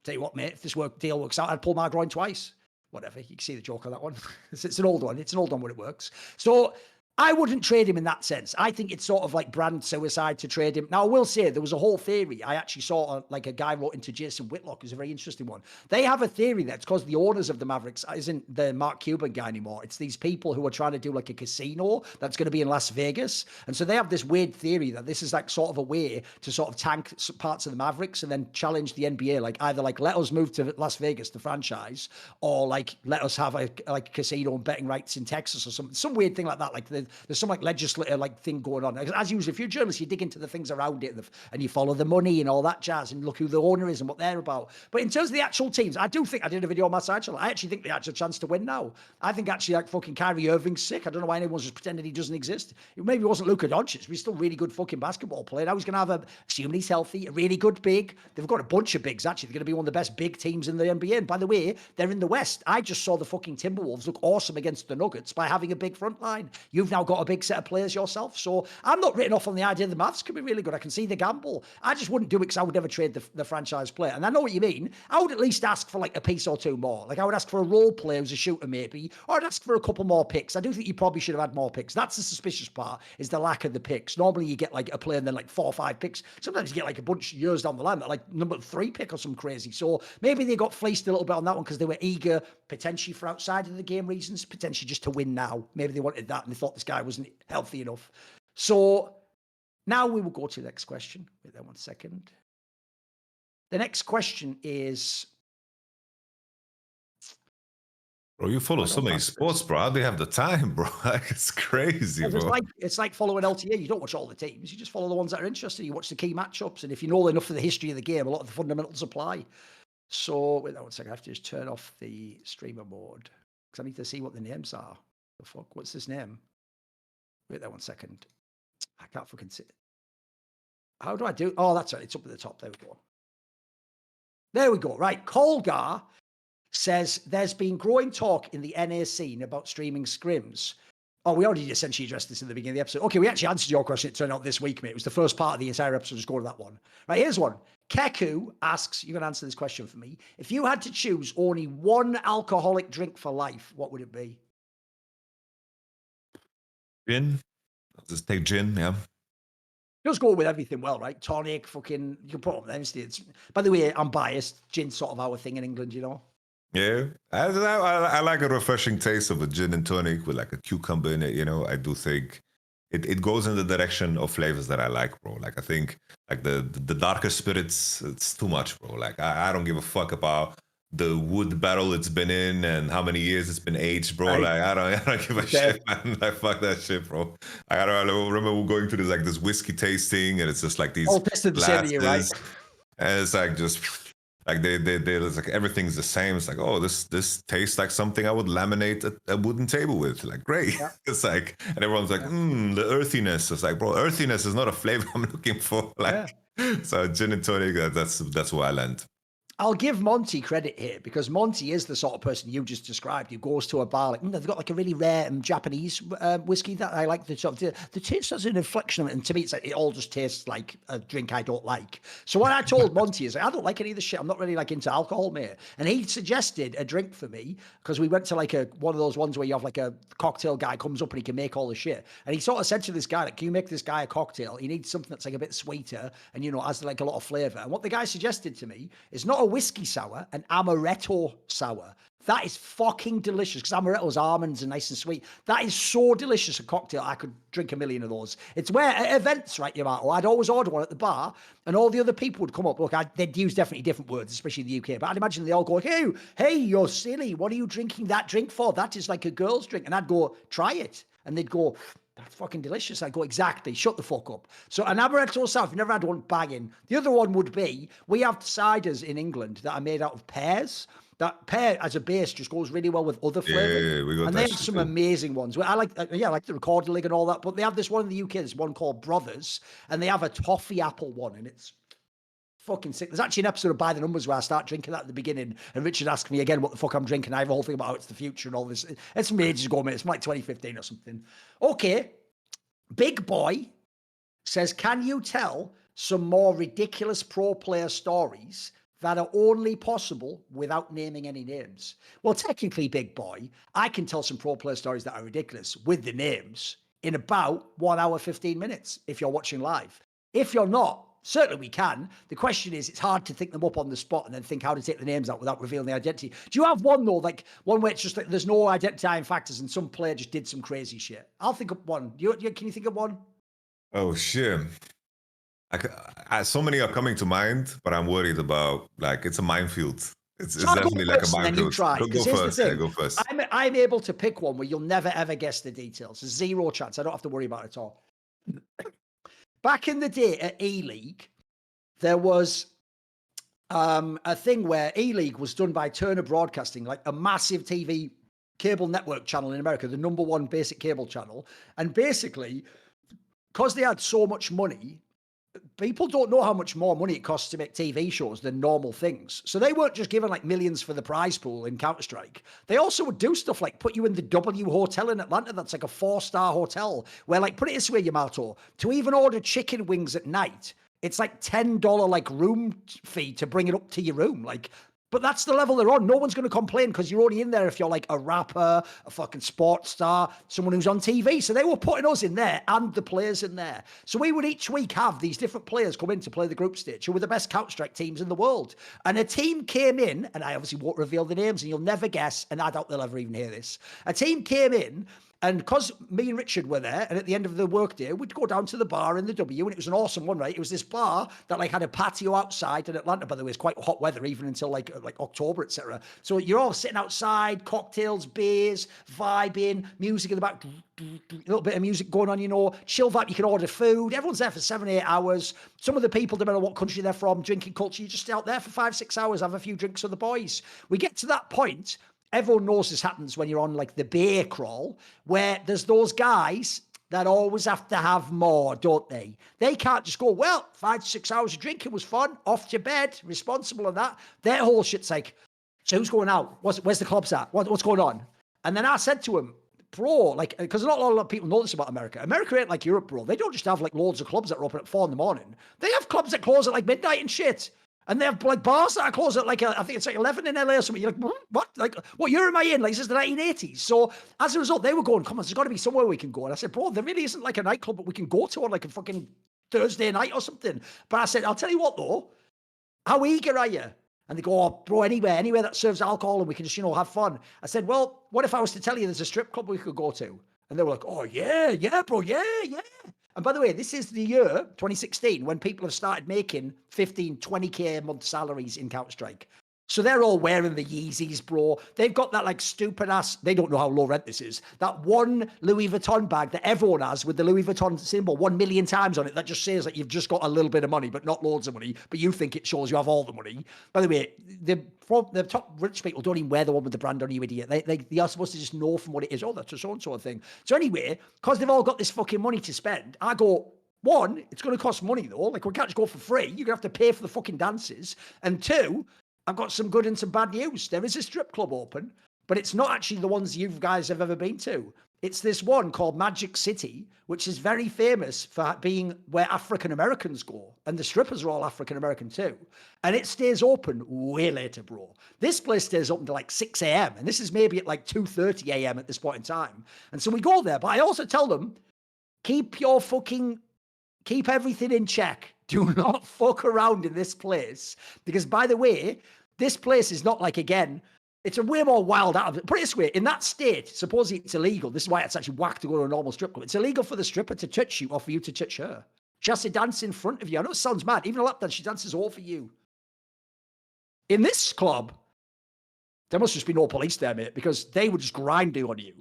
A: Tell you what, mate, if this deal works out, I'd pull my groin twice. Whatever, you can see the joke on that one. It's an old one. It's an old one when it works. So I wouldn't trade him in that sense. I think it's sort of like brand suicide to trade him. Now, I will say there was a whole theory. I actually saw like a guy wrote into Jason Whitlock, who's a very interesting one. They have a theory that it's because the owners of the Mavericks isn't the Mark Cuban guy anymore. It's these people who are trying to do like a casino that's going to be in Las Vegas. And so they have this weird theory that this is like sort of a way to sort of tank parts of the Mavericks and then challenge the NBA. Like either like let us move to Las Vegas, the franchise, or like let us have a like casino and betting rights in Texas or something. Some weird thing like that. Like there's some like legislative like thing going on. As usual, if you're a journalist, you dig into the things around it and you follow the money and all that jazz and look who the owner is and what they're about. But in terms of the actual teams, I do think I did a video on my side channel. I actually think they had a chance to win now. I think actually like fucking Kyrie Irving's sick. I don't know why anyone's just pretending he doesn't exist. Maybe it wasn't Luka Doncic, but he's still really good fucking basketball player. Now he's going to have assuming he's healthy, a really good big. They've got a bunch of bigs actually. They're going to be one of the best big teams in the NBA. And by the way, they're in the West. I just saw the fucking Timberwolves look awesome against the Nuggets by having a big front line. You've now got a big set of players yourself. So I'm not written off on the idea the Mavs could be really good. I can see the gamble. I just wouldn't do it because I would never trade the franchise player. And I know what you mean. I would at least ask for like a piece or two more. Like I would ask for a role player who's a shooter maybe, or I'd ask for a couple more picks. I do think you probably should have had more picks. That's the suspicious part, is the lack of the picks. Normally you get like a player and then like 4 or 5 picks. Sometimes you get like a bunch of years down the line that like number 3 pick or some crazy. So maybe they got fleeced a little bit on that one because they were eager potentially for outside of the game reasons, potentially just to win now. Maybe they wanted that and they thought this guy wasn't healthy enough. So now we will go to the next question. Wait there 1 second. The next question is...
B: Bro, you follow so many sports, bro. How do you have the time, bro? Like, it's crazy, bro.
A: It's like following LTA. You don't watch all the teams. You just follow the ones that are interesting. You watch the key matchups. And if you know enough of the history of the game, a lot of the fundamentals apply. So, wait there 1 second. I have to just turn off the streamer mode because I need to see what the names are. The fuck? What's this name? Wait there 1 second. I can't fucking see it. How do I do? Oh, that's right. It's up at the top. There we go. There we go. Right. Colgar says there's been growing talk in the NA scene about streaming scrims. Oh, we already essentially addressed this in the beginning of the episode. Okay, we actually answered your question. It turned out this week, mate. It was the first part of the entire episode. Just go to that one. Right, here's one. Keku asks, you can answer this question for me. If you had to choose only one alcoholic drink for life, what would it be?
B: Gin. I'll just take gin, yeah.
A: Just go with everything well, right? Tonic, fucking, you can put up them states. By the way, I'm biased. Gin's sort of our thing in England, you know?
B: Yeah, I like a refreshing taste of a gin and tonic with like a cucumber in it. You know, I do think it goes in the direction of flavors that I like, bro. Like I think like the darker spirits, it's too much, bro. Like I don't give a fuck about the wood barrel it's been in and how many years it's been aged, bro. Right. Like I don't give a shit, man. Like fuck that shit, bro. I remember going to this whiskey tasting and it's just like these glasses, right? And it's like just. Like it's like everything's the same. It's like, oh, this tastes like something I would laminate a wooden table with. Like, great. Yeah. It's like, and everyone's like, the earthiness. It's like, bro, earthiness is not a flavor I'm looking for. Like, so gin and tonic, that's where I land.
A: I'll give Monty credit here because Monty is the sort of person you just described who goes to a bar like, they've got like a really rare Japanese whiskey that I like. The taste has an inflection of it, and to me, it's like it all just tastes like a drink I don't like. So what I told Monty is, like, I don't like any of the shit. I'm not really like into alcohol, mate. And he suggested a drink for me because we went to like one of those ones where you have like a cocktail guy comes up and he can make all the shit. And he sort of said to this guy, like, can you make this guy a cocktail? He needs something that's like a bit sweeter and has like a lot of flavor. And what the guy suggested to me is not a whiskey sour, an amaretto sour. That is fucking delicious because amaretto's almonds and nice and sweet. That is so delicious a cocktail. I could drink a million of those. It's where at events, right, Yamato, I'd always order one at the bar and all the other people would come up. Look, they'd use definitely different words, especially in the UK, but I'd imagine they all go, hey, you're silly. What are you drinking that drink for? That is like a girl's drink. And I'd go, try it. And they'd go, that's fucking delicious. I go, exactly. Shut the fuck up. So an amaretto sour, I've never had one banging. The other one would be, we have ciders in England that are made out of pears. That pear as a base just goes really well with other flavors. Yeah, and they have some amazing ones. I like the Recorder League and all that, but they have this one in the UK, there's one called Brothers, and they have a toffee apple one, and it's fucking sick. There's actually an episode of By the Numbers where I start drinking that at the beginning, and Richard asked me again what the fuck I'm drinking. I have a whole thing about how it's the future and all this. It's from ages ago, mate. It's from like 2015 or something. Okay. Big Boy says, can you tell some more ridiculous pro player stories that are only possible without naming any names? Well, technically, Big Boy, I can tell some pro player stories that are ridiculous with the names. in about 1 hour, 15 minutes if you're watching live. If you're not, certainly we can. The question is, it's hard to think them up on the spot and then think how to take the names out without revealing the identity. Do you have one, though, like one where it's just like there's no identifying factors and some player just did some crazy shit? I'll think of one. Can you think of one?
B: Oh, shit. So many are coming to mind, but I'm worried about, like, it's a minefield. It's definitely like a minefield. Go first. Yeah, go first.
A: I'm able to pick one where you'll never, ever guess the details. There's zero chance. I don't have to worry about it at all. Back in the day at E-League, there was a thing where E-League was done by Turner Broadcasting, like a massive TV cable network channel in America, the #1 basic cable channel. And basically, because they had so much money, people don't know how much more money it costs to make TV shows than normal things. So they weren't just giving like millions for the prize pool in Counter-Strike. They also would do stuff like put you in the W Hotel in Atlanta. That's like a 4-star hotel where, like, put it this way, Yamato, to even order chicken wings at night, it's like $10 like room fee to bring it up to your room. Like, but that's the level they're on. No one's going to complain because you're only in there if you're like a rapper, a fucking sports star, someone who's on TV. So they were putting us in there and the players in there. So we would each week have these different players come in to play the group stage who were the best Counter-Strike teams in the world. And a team came in, and I obviously won't reveal the names and you'll never guess, and I doubt they'll ever even hear this. A team came in, and because me and Richard were there, and at the end of the workday, we'd go down to the bar in the W, and it was an awesome one, right? It was this bar that like had a patio outside in Atlanta, by the way. It's quite hot weather, even until like October, etc. So you're all sitting outside, cocktails, beers, vibing, music in the back, a little bit of music going on, you know, chill vibe. You can order food. Everyone's there for 7-8 hours. Some of the people, no matter what country they're from, drinking culture, you just stay out there for 5-6 hours, have a few drinks with the boys. We get to that point. Everyone knows this happens when you're on like the beer crawl, where there's those guys that always have to have more, don't they? They can't just go, well, 5-6 hours of drinking was fun, off to bed, responsible of that. Their whole shit's like, so who's going out? Where's the clubs at? What's going on? And then I said to him, bro, like, because not a lot of people know this about America. America ain't like Europe, bro. They don't just have like loads of clubs that are open at 4 a.m. They have clubs that close at like midnight and shit. And they have like bars that are closed at like, I think it's like 11 in LA or something. You're like, what? Like, what year am I in? Like, this is the 1980s. So as a result, they were going, come on, there's got to be somewhere we can go. And I said, bro, there really isn't like a nightclub that we can go to on like a fucking Thursday night or something. But I said, I'll tell you what though, how eager are you? And they go, oh, bro, anywhere that serves alcohol and we can just, you know, have fun. I said, well, what if I was to tell you there's a strip club we could go to? And they were like, oh, yeah, bro, yeah. And by the way, this is the year, 2016, when people have started making 15, 20K a month salaries in Counter-Strike. So they're all wearing the Yeezys, bro. They've got that like stupid ass, they don't know how low rent this is, that one Louis Vuitton bag that everyone has with the Louis Vuitton symbol 1 million times on it that just says that you've just got a little bit of money, but not loads of money, but you think it shows you have all the money. By the way, the top rich people don't even wear the one with the brand on, you idiot. They are supposed to just know from what it is. Oh, that's a so-and-so thing. So anyway, because they've all got this fucking money to spend, I go, one, it's going to cost money though. Like, we can't just go for free. You're going to have to pay for the fucking dances. And two, I've got some good and some bad news. There is a strip club open, but it's not actually the ones you guys have ever been to. It's this one called Magic City, which is very famous for being where African Americans go. And the strippers are all African American too. And it stays open way later, bro. This place stays open to like 6 a.m. And this is maybe at like 2:30 a.m. at this point in time. And so we go there. But I also tell them, keep everything in check. Do not fuck around in this place. Because, by the way, this place is not like, again, it's a way more wild out of it. Put it this way, in that state, supposedly it's illegal. This is why it's actually whack to go to a normal strip club. It's illegal for the stripper to touch you or for you to touch her. She has to dance in front of you. I know it sounds mad. Even a lap dance, she dances over you. In this club, there must just be no police there, mate, because they would just grind on you.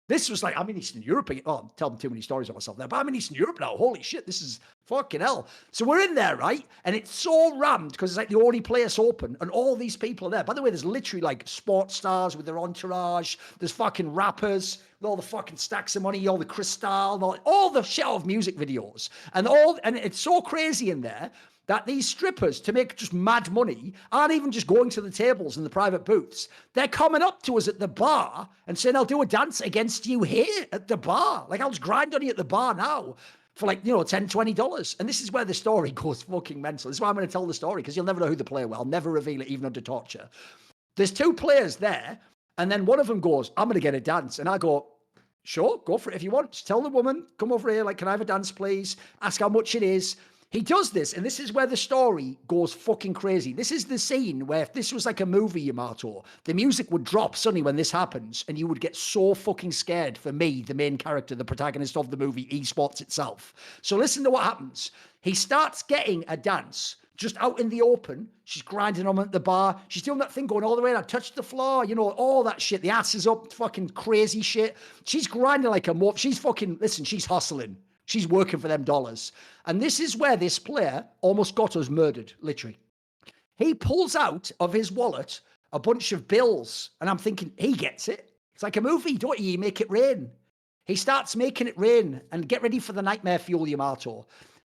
A: This was like, I'm in Eastern Europe. Oh, I'm telling too many stories of myself there, but I'm in Eastern Europe now. Holy shit, this is fucking hell. So we're in there, right? And it's so rammed because it's like the only place open and all these people are there. By the way, there's literally like sports stars with their entourage. There's fucking rappers with all the fucking stacks of money, all the crystal, all the shit of music videos. And it's so crazy in there that these strippers, to make just mad money, aren't even just going to the tables and the private booths. They're coming up to us at the bar and saying, I'll do a dance against you here at the bar. Like, I'll just grind on you at the bar now for like, $10, $20. And this is where the story goes fucking mental. This is why I'm going to tell the story, because you'll never know who the player will. I'll never reveal it, even under torture. There's two players there, and then one of them goes, I'm going to get a dance. And I go, Sure, go for it if you want. Just tell the woman, come over here, like, can I have a dance, please? Ask how much it is. He does this, and this is where the story goes fucking crazy. This is the scene where if this was like a movie, Yamato, the music would drop suddenly when this happens, and you would get so fucking scared for me, the main character, the protagonist of the movie, esports itself. So listen to what happens. He starts getting a dance just out in the open. She's grinding on at the bar. She's doing that thing going all the way. I touched the floor, you know, all that shit. The ass is up, fucking crazy shit. She's grinding like a morph. She's fucking, listen, she's hustling. She's working for them dollars. And this is where this player almost got us murdered, literally. He pulls out of his wallet a bunch of bills. And I'm thinking, he gets it. It's like a movie, don't you? You make it rain. He starts making it rain, and get ready for the nightmare fuel, Yamato.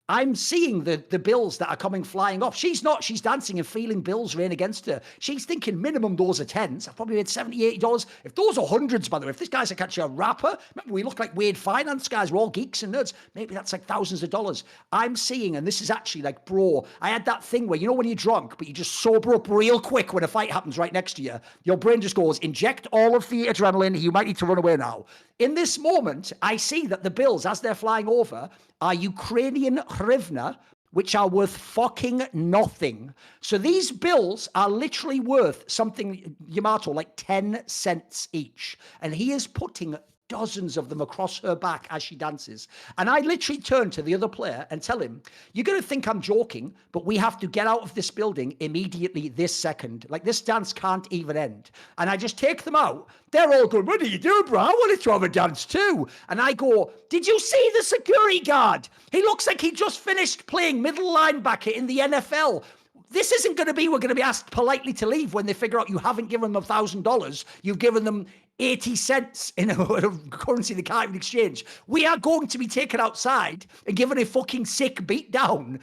A: I'm seeing the bills that are coming flying off. She's not. She's dancing and feeling bills rain against her. She's thinking minimum those are tens. I've probably made $70, $80. If those are hundreds, by the way, if this guy's actually a rapper, remember we look like weird finance guys. We're all geeks and nerds. Maybe that's like thousands of dollars. I'm seeing, and this is actually like, bro, I had that thing where, you know, when you're drunk, but you just sober up real quick when a fight happens right next to you, your brain just goes, inject all of the adrenaline. You might need to run away now. In this moment, I see that the bills, as they're flying over, are Ukrainian hryvnia, which are worth fucking nothing. So these bills are literally worth something, Yamato, like 10 cents each. And he is putting dozens of them across her back as she dances. And I literally turn to the other player and tell him, you're going to think I'm joking, but we have to get out of this building immediately this second. Like, this dance can't even end. And I just take them out. They're all going, what are you doing, bro? I wanted to have a dance too. And I go, did you see the security guard? He looks like he just finished playing middle linebacker in the NFL. This isn't going to be, we're going to be asked politely to leave when they figure out you haven't given them $1,000. You've given them 80 cents in a currency they can't even exchange. We are going to be taken outside and given a fucking sick beat down.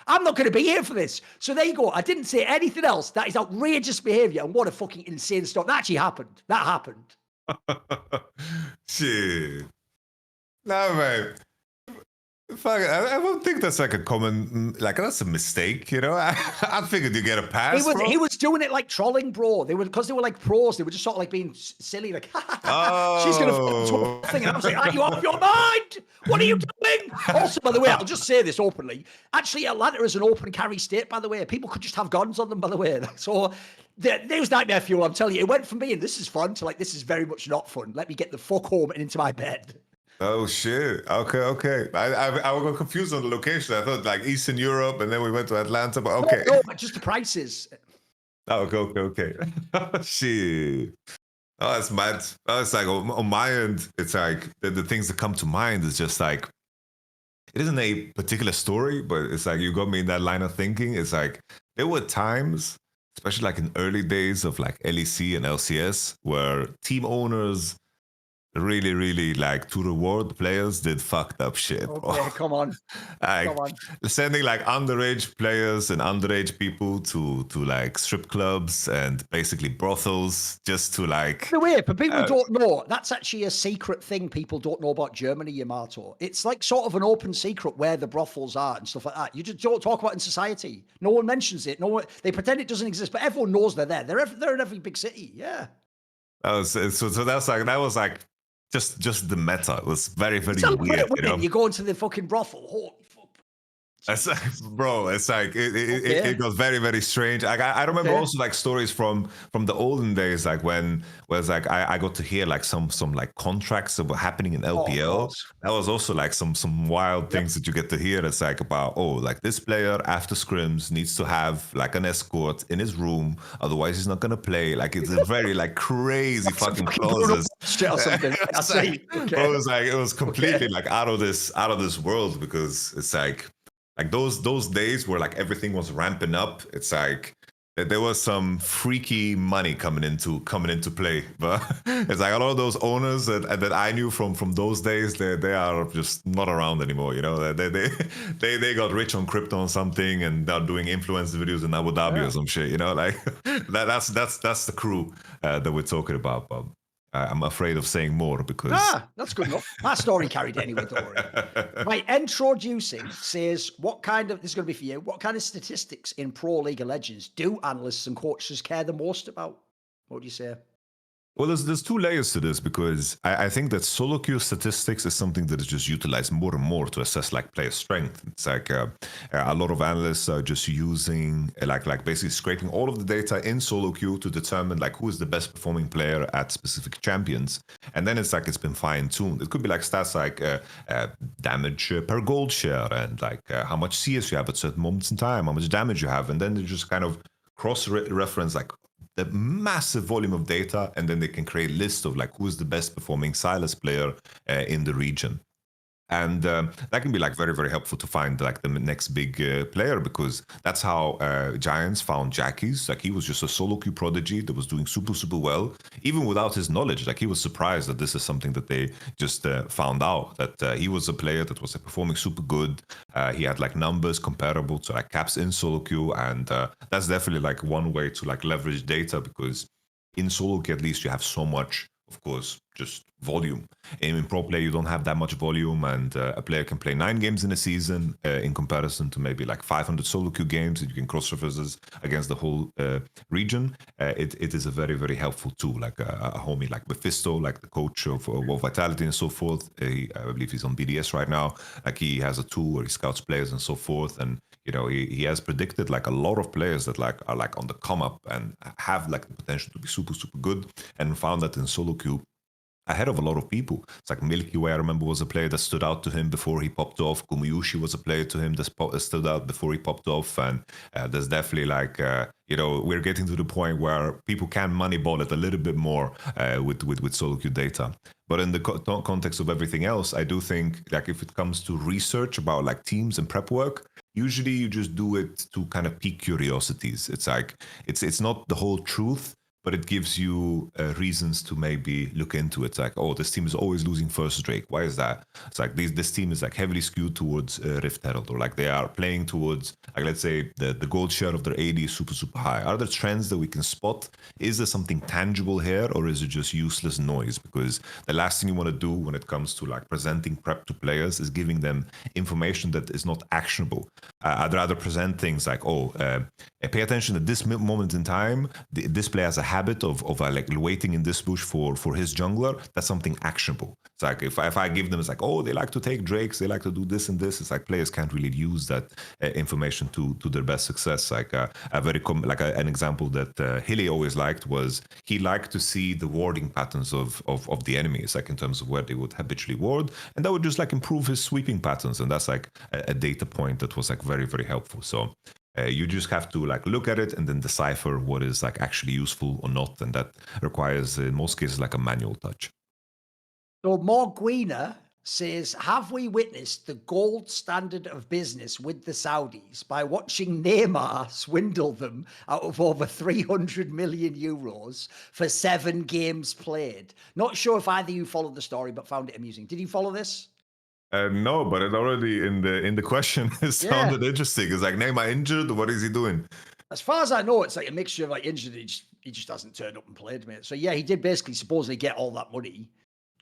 A: I'm not going to be here for this. So there you go. I didn't say anything else. That is outrageous behavior. And what a fucking insane stuff. That actually happened. That happened.
B: Shit. No, man. Fuck, I don't think that's like a common, like, that's a mistake, you know? I figured you get a pass.
A: He was doing it like trolling, bro. Because they were like pros, they were just sort of like being silly, like, she's going to fucking thing. And I was like, are you off your mind? What are you doing? Also, by the way, I'll just say this openly. Actually, Atlanta is an open carry state, by the way. People could just have guns on them, by the way. So there's nightmare fuel, I'm telling you. It went from being, this is fun, to like, this is very much not fun. Let me get the fuck home and into my bed.
B: Oh shit! Okay. I was confused on the location. I thought like Eastern Europe, and then we went to Atlanta. But okay.
A: No, just the prices.
B: Oh, okay. Shit. Oh, that's mad. Oh, it's like on my end, it's like the things that come to mind is just like, it isn't a particular story, but it's like you got me in that line of thinking. It's like there were times, especially like in early days of like LEC and LCS, where team owners really like to reward players did fucked up shit.
A: Okay, come on.
B: Like,
A: come on.
B: Sending like underage players and underage people to like strip clubs and basically brothels just to like.
A: By the way, for people who don't know, that's actually a secret thing people don't know about Germany, Yamato. It's like sort of an open secret where the brothels are and stuff like that. You just don't talk about it in society. No one mentions it. No one, they pretend it doesn't exist, but everyone knows they're there. They're in every big city. Yeah.
B: So that was like just the meta. It was very weird. You know?
A: You go into the fucking brothel. Holy fuck.
B: It's like, bro, it's like it got very strange. Like, I remember also like stories from the olden days, like when it's like I got to hear like some like contracts that were happening in LPL. That was also like some wild things that you get to hear. It's like about, oh, like this player after scrims needs to have like an escort in his room, otherwise he's not gonna play. Like it's a very like crazy fucking clauses.
A: Or something.
B: It was completely like out of this world, because it's like those days where like everything was ramping up. It's like there was some freaky money coming into play, but it's like a lot of those owners that I knew from those days, they are just not around anymore. You know, they got rich on crypto or something, and they're doing influencer videos in Abu Dhabi or some shit. You know, like that's the crew that we're talking about, Bob. I'm afraid of saying more because...
A: that's good enough. My story carried anyway, don't worry. Right, introducing says, this is going to be for you, what kind of statistics in Pro League of Legends do analysts and coaches care the most about? What would you say?
B: Well, there's two layers to this because I think that solo queue statistics is something that is just utilized more and more to assess like player strength. It's like a lot of analysts are just using like basically scraping all of the data in solo queue to determine like who is the best performing player at specific champions, and then it's like it's been fine tuned. It could be like stats like damage per gold share and like how much CS you have at certain moments in time, how much damage you have, and then they just kind of cross reference like the massive volume of data, and then they can create a list of like who's the best performing Silas player in the region. And that can be like very, very helpful to find like the next big player, because that's how Giants found Jackies. Like he was just a solo queue prodigy that was doing super, super well, even without his knowledge. Like he was surprised that this is something that they just found out, that he was a player that was performing super good. He had like numbers comparable to like Caps in solo queue, and that's definitely like one way to like leverage data, because in solo queue at least you have so much, of course, just volume. In pro play, you don't have that much volume, and a player can play 9 games in a season in comparison to maybe like 500 solo queue games that you can cross references against the whole region. It is a very, very helpful tool. Like a homie like Mephisto, like the coach of Vitality and so forth. I believe he's on BDS right now. Like he has a tool where he scouts players and so forth, and you know he has predicted like a lot of players that like are like on the come up and have like the potential to be super, super good, and found that in solo queue ahead of a lot of people. It's like Milky Way, I remember, was a player that stood out to him before he popped off. Gumiyushi was a player to him that stood out before he popped off. And there's definitely like, we're getting to the point where people can moneyball it a little bit more with solo queue data. But in the context of everything else, I do think like if it comes to research about like teams and prep work, usually you just do it to kind of pique curiosities. It's like, it's not the whole truth, but it gives you reasons to maybe look into it. It's like, oh, this team is always losing first Drake. Why is that? It's like this team is like heavily skewed towards Rift Herald, or like they are playing towards, like let's say the gold share of their AD is super, super high. Are there trends that we can spot? Is there something tangible here, or is it just useless noise? Because the last thing you want to do when it comes to like presenting prep to players is giving them information that is not actionable. I'd rather present things like, pay attention at this moment in time. This player has a habit of like waiting in this bush for his jungler. That's something actionable. It's like if I give them, it's like, oh, they like to take drakes, they like to do this and this. It's like players can't really use that information to their best success. Like an example that Hilly always liked was he liked to see the warding patterns of the enemies, like in terms of where they would habitually ward, and that would just like improve his sweeping patterns. And that's like a data point that was like very, very helpful. So you just have to like look at it and then decipher what is like actually useful or not, and that requires in most cases like a manual touch.
A: So Morguina says, have we witnessed the gold standard of business with the Saudis by watching Neymar swindle them out of over 300 million euros for 7 games played? Not sure if either of you followed the story, but found it amusing. Did you follow this?
B: No, but it already in the question it sounded interesting. It's like, Neymar injured. What is he doing?
A: As far as I know, it's like a mixture of like injured. He just hasn't turned up and played, mate. So yeah, he did basically supposedly get all that money.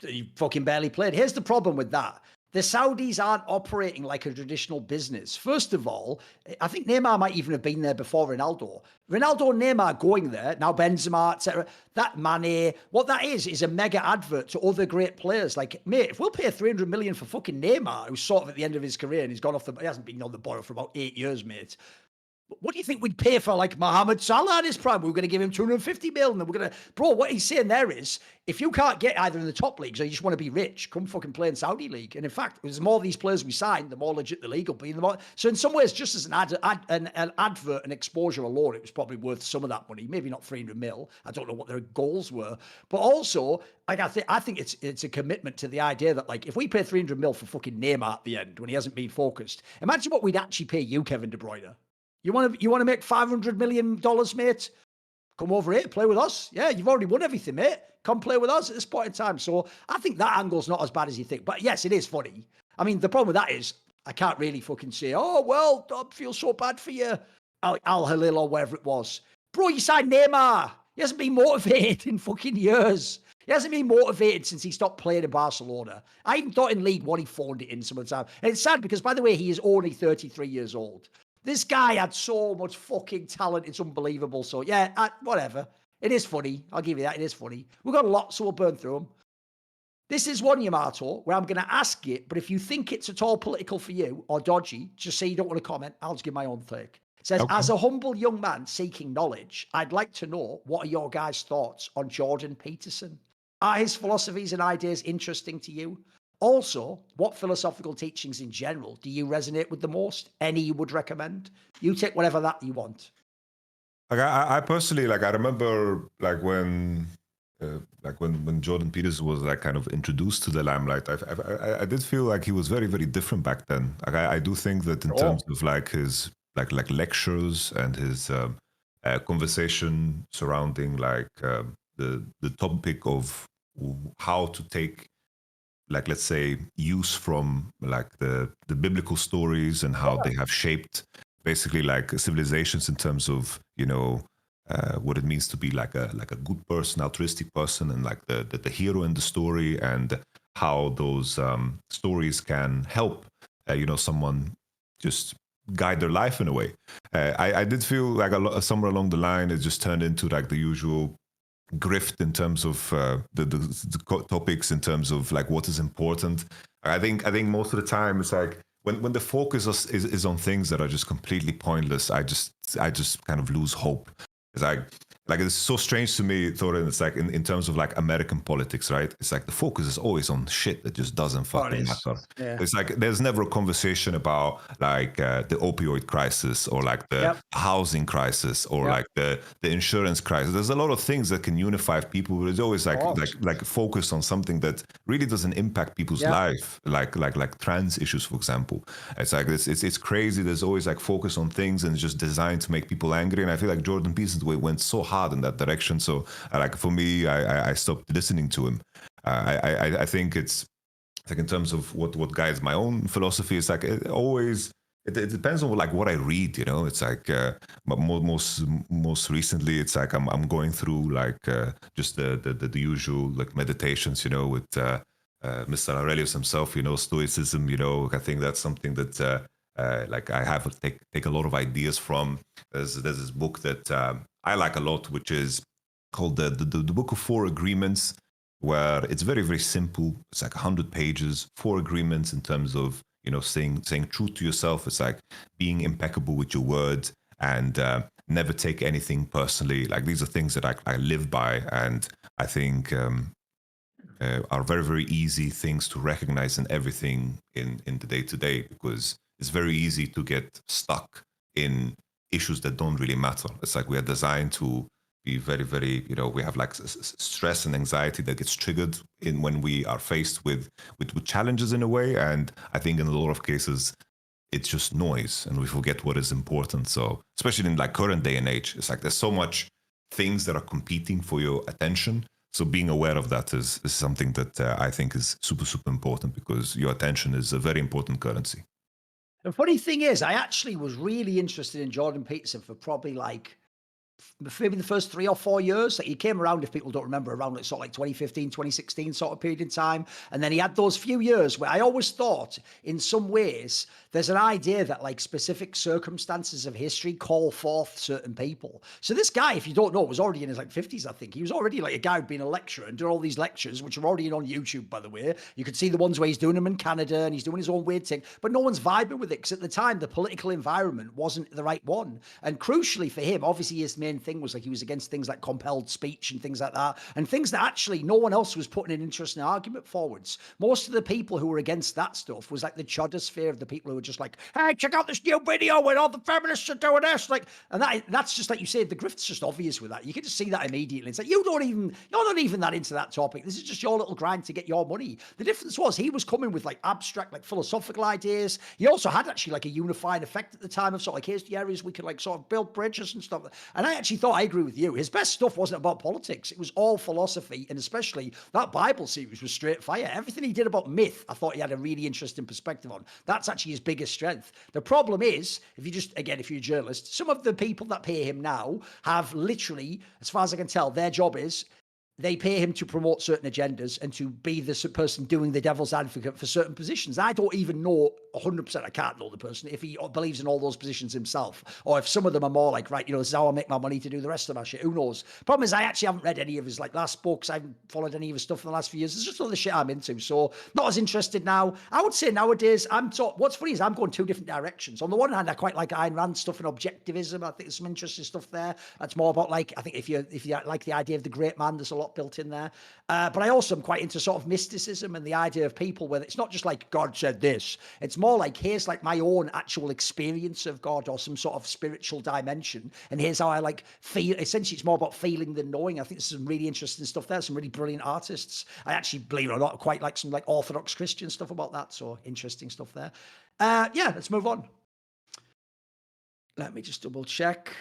A: He fucking barely played. Here's the problem with that. The Saudis aren't operating like a traditional business. First of all, I think Neymar might even have been there before Ronaldo. Ronaldo and Neymar going there, now Benzema, etc. That Mane, what that is a mega advert to other great players. Like, mate, if we'll pay 300 million for fucking Neymar, who's sort of at the end of his career and he hasn't been on the boil for about 8 years, mate. What do you think we'd pay for like Mohamed Salah at his prime? We're going to give him 250 million. And we're going to, bro, what he's saying there is, if you can't get either in the top leagues or you just want to be rich, come fucking play in Saudi league. And in fact, there's more of these players we sign, the more legit the league will be. So in some ways, just as an advert and exposure alone, it was probably worth some of that money. Maybe not 300 mil. I don't know what their goals were, but also, like I think it's a commitment to the idea that like if we pay 300 mil for fucking Neymar at the end when he hasn't been focused, imagine what we'd actually pay you, Kevin De Bruyne. You want to make $500 million, mate? Come over here, play with us. Yeah, you've already won everything, mate. Come play with us at this point in time. So I think that angle's not as bad as you think. But yes, it is funny. I mean, the problem with that is I can't really fucking say, oh, well, I feel so bad for you, Al Halil or whatever it was. Bro, you signed Neymar. He hasn't been motivated in fucking years. He hasn't been motivated since he stopped playing in Barcelona. I even thought in League One he phoned it in some of the time. And it's sad because, by the way, he is only 33 years old. This guy had so much fucking talent. It's unbelievable. So, yeah, whatever. It is funny. I'll give you that. It is funny. We've got a lot, so we'll burn through them. This is one, Yamato, where I'm going to ask you, but if you think it's at all political for you or dodgy, just say you don't want to comment, I'll just give my own take. It says,
B: Okay.
A: as a humble young man seeking knowledge, I'd like to know, what are your guys' thoughts on Jordan Peterson? Are his philosophies and ideas interesting to you? Also, what philosophical teachings in general do you resonate with the most? Any you would recommend? You take whatever that you want.
B: Like I personally, like I remember when Jordan Peters was like kind of introduced to the limelight, I did feel like he was very, very different back then. Like I do think that in terms of like his like lectures and his conversation surrounding like the topic of how to take, like, let's say, use from like the biblical stories and how they have shaped basically like civilizations in terms of, you know, what it means to be like a good person, altruistic person, and like the hero in the story, and how those stories can help you know, someone just guide their life in a way. I did feel like somewhere along the line it just turned into like the usual grift in terms of the topics, in terms of like what is important. I think most of the time it's like when the focus is on things that are just completely pointless, I just kind of lose hope. It's like it's so strange to me, Thorin. It's like in terms of like American politics, right? It's like the focus is always on shit that just doesn't fucking matter.
A: Yeah.
B: It's like there's never a conversation about like the opioid crisis, or like the housing crisis, or like the insurance crisis. There's a lot of things that can unify people, but it's always like focused on something that really doesn't impact people's life, like trans issues, for example. It's like it's crazy. There's always like focus on things, and it's just designed to make people angry. And I feel like Jordan Peterson went so hard in that direction. So like for me, I stopped listening to him. I think it's like in terms of what guides my own philosophy, it's like it depends on like what I read, you know. It's like but most recently it's like I'm going through like just the usual like meditations, you know, with Mr. Aurelius himself, you know, Stoicism, you know. I think that's something that like I have to take a lot of ideas from. There's this book that I like a lot, which is called the Book of Four Agreements, where it's very, very simple. It's like 100 pages, 4 agreements in terms of, you know, saying truth to yourself. It's like being impeccable with your words, and never take anything personally. Like these are things that I live by, and I think are very, very easy things to recognize in everything in the day to day, because it's very easy to get stuck in issues that don't really matter. It's like we are designed to be very, very, you know, we have like stress and anxiety that gets triggered in when we are faced with challenges in a way. And I think in a lot of cases, it's just noise, and we forget what is important. So especially in like current day and age, it's like there's so much things that are competing for your attention. So being aware of that is something that I think is super, super important, because your attention is a very important currency.
A: The funny thing is, I actually was really interested in Jordan Peterson for probably like maybe the first 3 or 4 years. Like he came around, if people don't remember, around like sort of like 2015, 2016 sort of period in time. And then he had those few years where I always thought in some ways there's an idea that like specific circumstances of history call forth certain people. So this guy, if you don't know, was already in his like 50s, I think. He was already like a guy who'd been a lecturer and done all these lectures, which are already on YouTube, by the way. You could see the ones where he's doing them in Canada and he's doing his own weird thing, but no one's vibing with it, because at the time the political environment wasn't the right one. And crucially for him, obviously his main thing was like he was against things like compelled speech and things like that, and things that actually no one else was putting an interesting argument forwards. Most of the people who were against that stuff was like the chodosphere of the people who were just like, hey, check out this new video where all the feminists are doing this, like, and that's just like you said, the grift's just obvious with that. You can just see that immediately. It's like you're not even that into that topic. This is just your little grind to get your money. The difference was he was coming with like abstract, like philosophical ideas. He also had actually like a unifying effect at the time of sort of like, here's the areas we could like sort of build bridges and stuff. And I actually thought, I agree with you, his best stuff wasn't about politics. It was all philosophy, and especially that Bible series was straight fire. Everything he did about myth, I thought he had a really interesting perspective on. That's actually his biggest strength. The problem is, if you're a journalist, some of the people that pay him now have literally, as far as I can tell, their job is they pay him to promote certain agendas and to be the person doing the devil's advocate for certain positions. I don't even know 100%, I can't know the person if he believes in all those positions himself, or if some of them are more like, right, this is how I make my money to do the rest of my shit. Who knows? Problem is, I actually haven't read any of his last books. I haven't followed any of his stuff in the last few years. It's just all the shit I'm into. So not as interested now. I would say nowadays, what's funny is I'm going two different directions. On the one hand, I quite like Ayn Rand stuff and objectivism. I think there's some interesting stuff there. That's more about I think if you like the idea of the great man, there's a lot built in there. But I also am quite into sort of mysticism and the idea of people where it's not just like God said this. It's more like, here's my own actual experience of God or some sort of spiritual dimension. And here's how I feel. Essentially, it's more about feeling than knowing. I think there's some really interesting stuff there. Some really brilliant artists. I actually, believe it or not, quite like some Orthodox Christian stuff about that. So interesting stuff there. Yeah, let's move on. Let me just double check.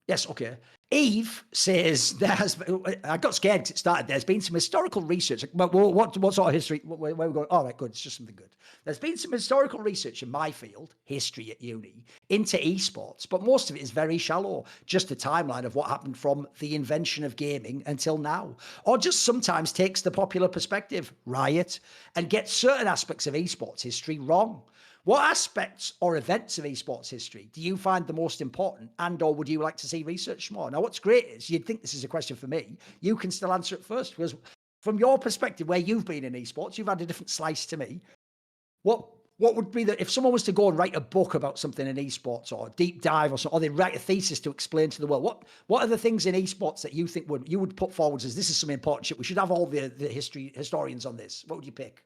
A: Yes, okay. Eve says I got scared because it started. There's been some historical research. What sort of history? Where we going? All right, good. It's just something good. There's been some historical research in my field, history at uni, into esports, but most of it is very shallow. Just a timeline of what happened from the invention of gaming until now, or just sometimes takes the popular perspective, Riot, and gets certain aspects of esports history wrong. What aspects or events of esports history do you find the most important, and or would you like to see research more? Now, what's great is you'd think this is a question for me. You can still answer it first, because from your perspective, where you've been in esports, you've had a different slice to me. What would be if someone was to go and write a book about something in esports, or a deep dive or something, or they write a thesis to explain to the world, what are the things in esports that you think you would put forward as this is some important shit? We should have all the historians on this. What would you pick?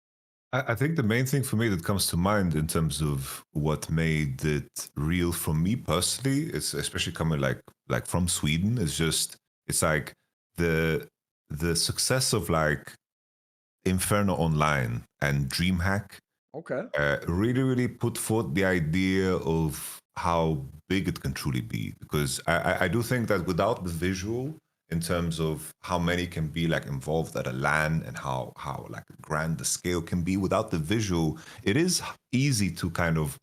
B: I think the main thing for me that comes to mind in terms of what made it real for me personally, is especially coming like from Sweden, is just it's like the success of Inferno Online and DreamHack.
A: Okay.
B: Really put forth the idea of how big it can truly be, because I do think that without the visual, in terms of how many can be involved at a LAN and how grand the scale can be, without the visual, it is easy to kind of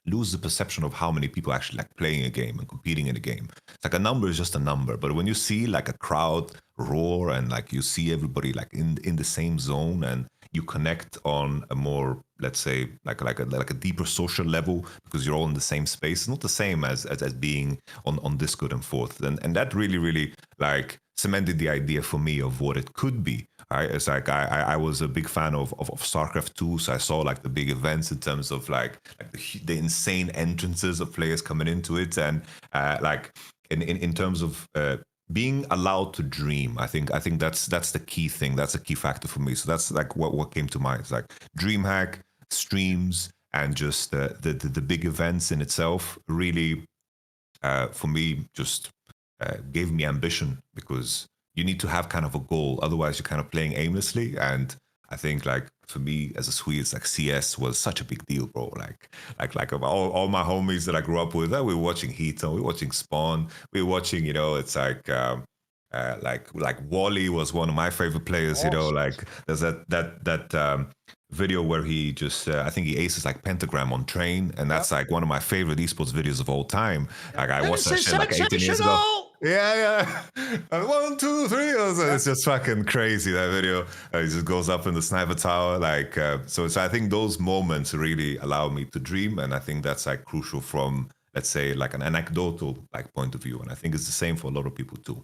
B: lose the perception of how many people actually playing a game and competing in a game. It's a number is just a number, but when you see a crowd roar and you see everybody in the same zone, and you connect on a more, let's say, like a deeper social level, because you're all in the same space. It's not the same as being on Discord and forth, and that really cemented the idea for me of what it could be. Right? It's I was a big fan of StarCraft 2, so I saw the big events in terms of the insane entrances of players coming into it, and in terms of being allowed to dream. I think that's the key thing. That's a key factor for me. So that's what came to mind. It's DreamHack, streams, and just the big events in itself really, for me, just gave me ambition, because you need to have kind of a goal. Otherwise, you're kind of playing aimlessly. And I think for me as a Swede, CS was such a big deal, bro. All my homies that I grew up with, we were watching Heaton, we were watching Spawn, we were watching, it's Wally was one of my favorite players. There's that video where he just I think he aces Pentagram on Train, and that's one of my favorite esports videos of all time. I watched that shit 18 years ago. Yeah. 1, 2, 3. It's just fucking crazy, that video. He just goes up in the sniper tower. So I think those moments really allow me to dream, and I think that's crucial from, let's say, an anecdotal point of view. And I think it's the same for a lot of people too.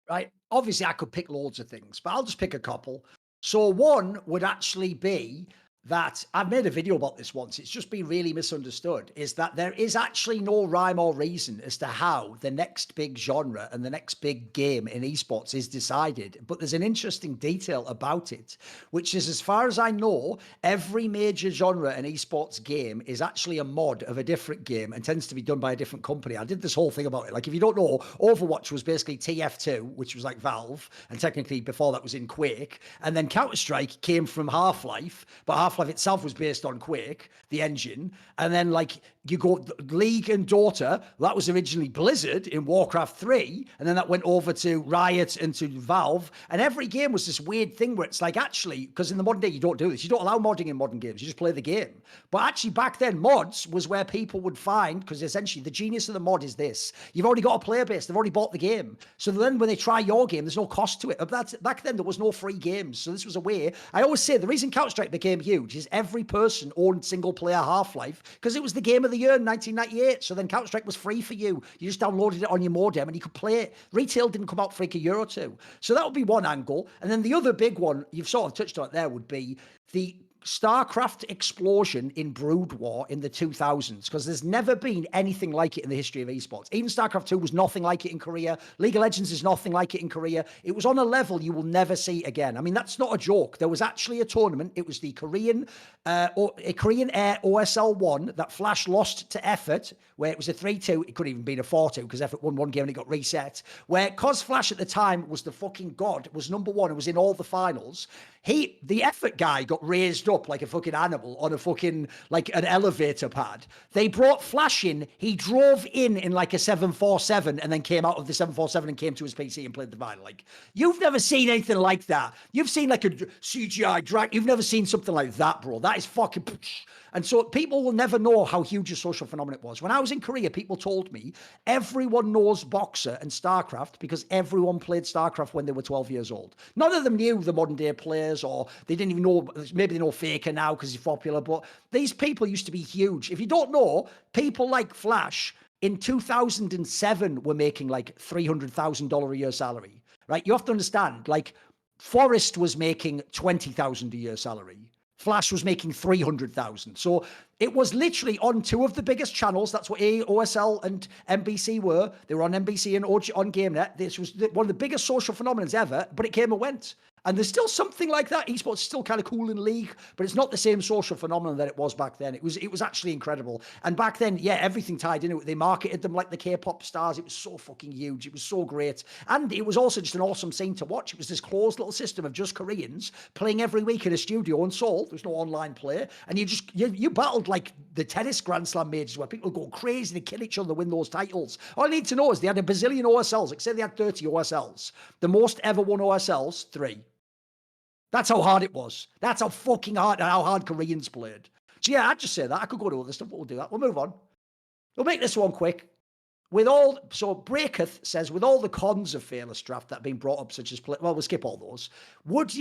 A: Right. Obviously, I could pick loads of things, but I'll just pick a couple. So one would actually be that I've made a video about this once. It's just been really misunderstood, is that there is actually no rhyme or reason as to how the next big genre and the next big game in esports is decided. But there's an interesting detail about it, which is, as far as I know, every major genre in esports game is actually a mod of a different game and tends to be done by a different company. I did this whole thing about it. If you don't know, Overwatch was basically TF2, which was Valve, and technically before that was in Quake. And then Counter-Strike came from Half-Life, but Half-Life itself was based on Quake, the engine. And then you go League and Dota, that was originally Blizzard in Warcraft 3, and then that went over to Riot and to Valve. And every game was this weird thing where it's actually, because in the modern day you don't do this, you don't allow modding in modern games, you just play the game. But actually back then, mods was where people would find, because essentially the genius of the mod is this: you've already got a player base, they've already bought the game, so then when they try your game, there's no cost to it. But back then there was no free games, so this was a way. I always say the reason Counter-Strike became huge huge is every person owned single-player Half-Life because it was the game of the year in 1998. So then Counter-Strike was free for you. You just downloaded it on your modem and you could play it. Retail didn't come out for like a year or two. So that would be one angle. And then the other big one, you've sort of touched on it there, would be the StarCraft explosion in Brood War in the 2000s, because there's never been anything like it in the history of esports. Even StarCraft 2 was nothing like it in Korea. League of Legends is nothing like it in Korea. It was on a level you will never see again. I mean, that's not a joke. There was actually a tournament. It was the Korean Air OSL 1 that Flash lost to Effort, where it was a 3-2. It could even be a 4-2 because Effort won one game and it got reset. Where, cause Flash at the time was the fucking god, was number one and was in all the finals. The Effort guy got raised up like a fucking animal on a fucking, like an elevator pad. They brought Flash in. He drove in like a 747 and then came out of the 747 and came to his PC and played the final. Like, you've never seen anything like that. You've seen like a CGI drag. You've never seen something like that, bro. That is fucking... And so people will never know how huge a social phenomenon it was. When I was in Korea, people told me everyone knows Boxer and StarCraft because everyone played StarCraft when they were 12 years old. None of them knew the modern day players, or they didn't even know, maybe they know Faker now because he's popular, but these people used to be huge. If you don't know, people like Flash in 2007 were making like $300,000 a year salary, right? You have to understand, like, Forrest was making $20,000 a year salary. Flash was making 300,000. So it was literally on two of the biggest channels. That's what OSL and NBC were. They were on NBC and on GameNet. This was one of the biggest social phenomena ever, but it came and went. And there's still something like that. Esports is still kind of cool in League, but it's not the same social phenomenon that it was back then. It was actually incredible. And back then, yeah, everything tied into it. They marketed them like the K-pop stars. It was so fucking huge. It was so great. And it was also just an awesome scene to watch. It was this closed little system of just Koreans playing every week in a studio in Seoul. There was no online play. And you battled like the tennis Grand Slam majors where people go crazy to kill each other to win those titles. All I need to know is they had a bazillion OSLs. Like, say they had 30 OSLs. The most ever won OSLs, 3. That's how hard it was. That's how fucking hard, and how hard Koreans played. So yeah, I'd just say that. I could go to other stuff, but we'll do that. We'll move on. We'll make this one quick. So Breaketh says, with all the cons of Fearless Draft that have been brought up, such as, we'll skip all those. What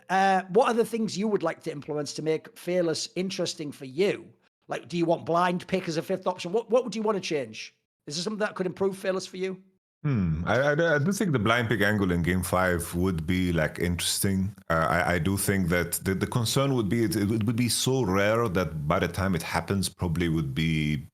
A: are the things you would like to implement to make Fearless interesting for you? Like, do you want blind pick as a 5th option? What would you want to change? Is there something that could improve Fearless for you?
B: I do think the blind pick angle in Game 5 would be like interesting. I do think that the concern would be it would be so rare that by the time it happens, probably would be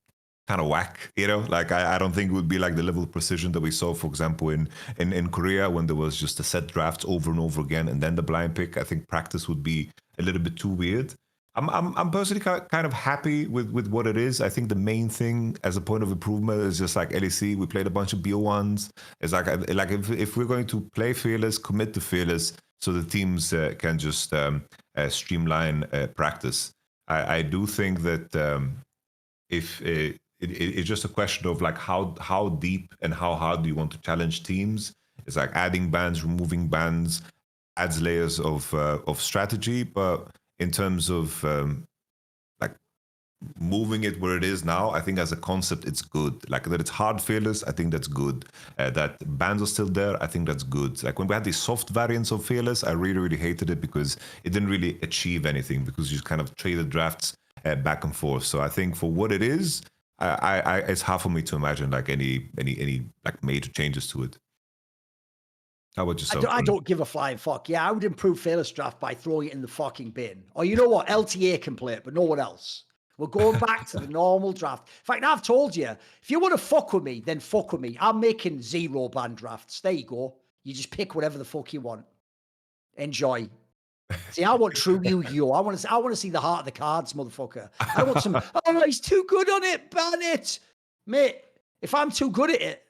B: kind of whack, you know? Like, I don't think it would be like the level of precision that we saw, for example, in Korea, when there was just a set drafts over and over again, and then the blind pick. I think practice would be a little bit too weird. I'm personally kind of happy with what it is. I think the main thing as a point of improvement is just like LEC. We played a bunch of BO1s. It's like if we're going to play Fearless, commit to Fearless, so the teams can just streamline practice. I do think that if it's just a question of like how deep and how hard do you want to challenge teams. It's like adding bans, removing bans, adds layers of strategy, but in terms of like moving it where it is now, I think as a concept, it's good. Like that it's hard Fearless, I think that's good. That bans are still there, I think that's good. Like when we had these soft variants of Fearless, I really, really hated it because it didn't really achieve anything because you kind of traded drafts back and forth. So I think for what it is, it's hard for me to imagine like any like major changes to it. How about yourself?
A: I don't give a flying fuck. Yeah, I would improve Fearless Draft by throwing it in the fucking bin. Or you know what? LTA can play it, but no one else. We're going back to the normal draft. In fact, I've told you, if you want to fuck with me, then fuck with me. I'm making 0 ban drafts. There you go. You just pick whatever the fuck you want. Enjoy. See, I want true Yu-Gi-Oh! I want to see the heart of the cards, motherfucker. I don't want some, oh, he's too good on it, ban it. Mate, if I'm too good at it,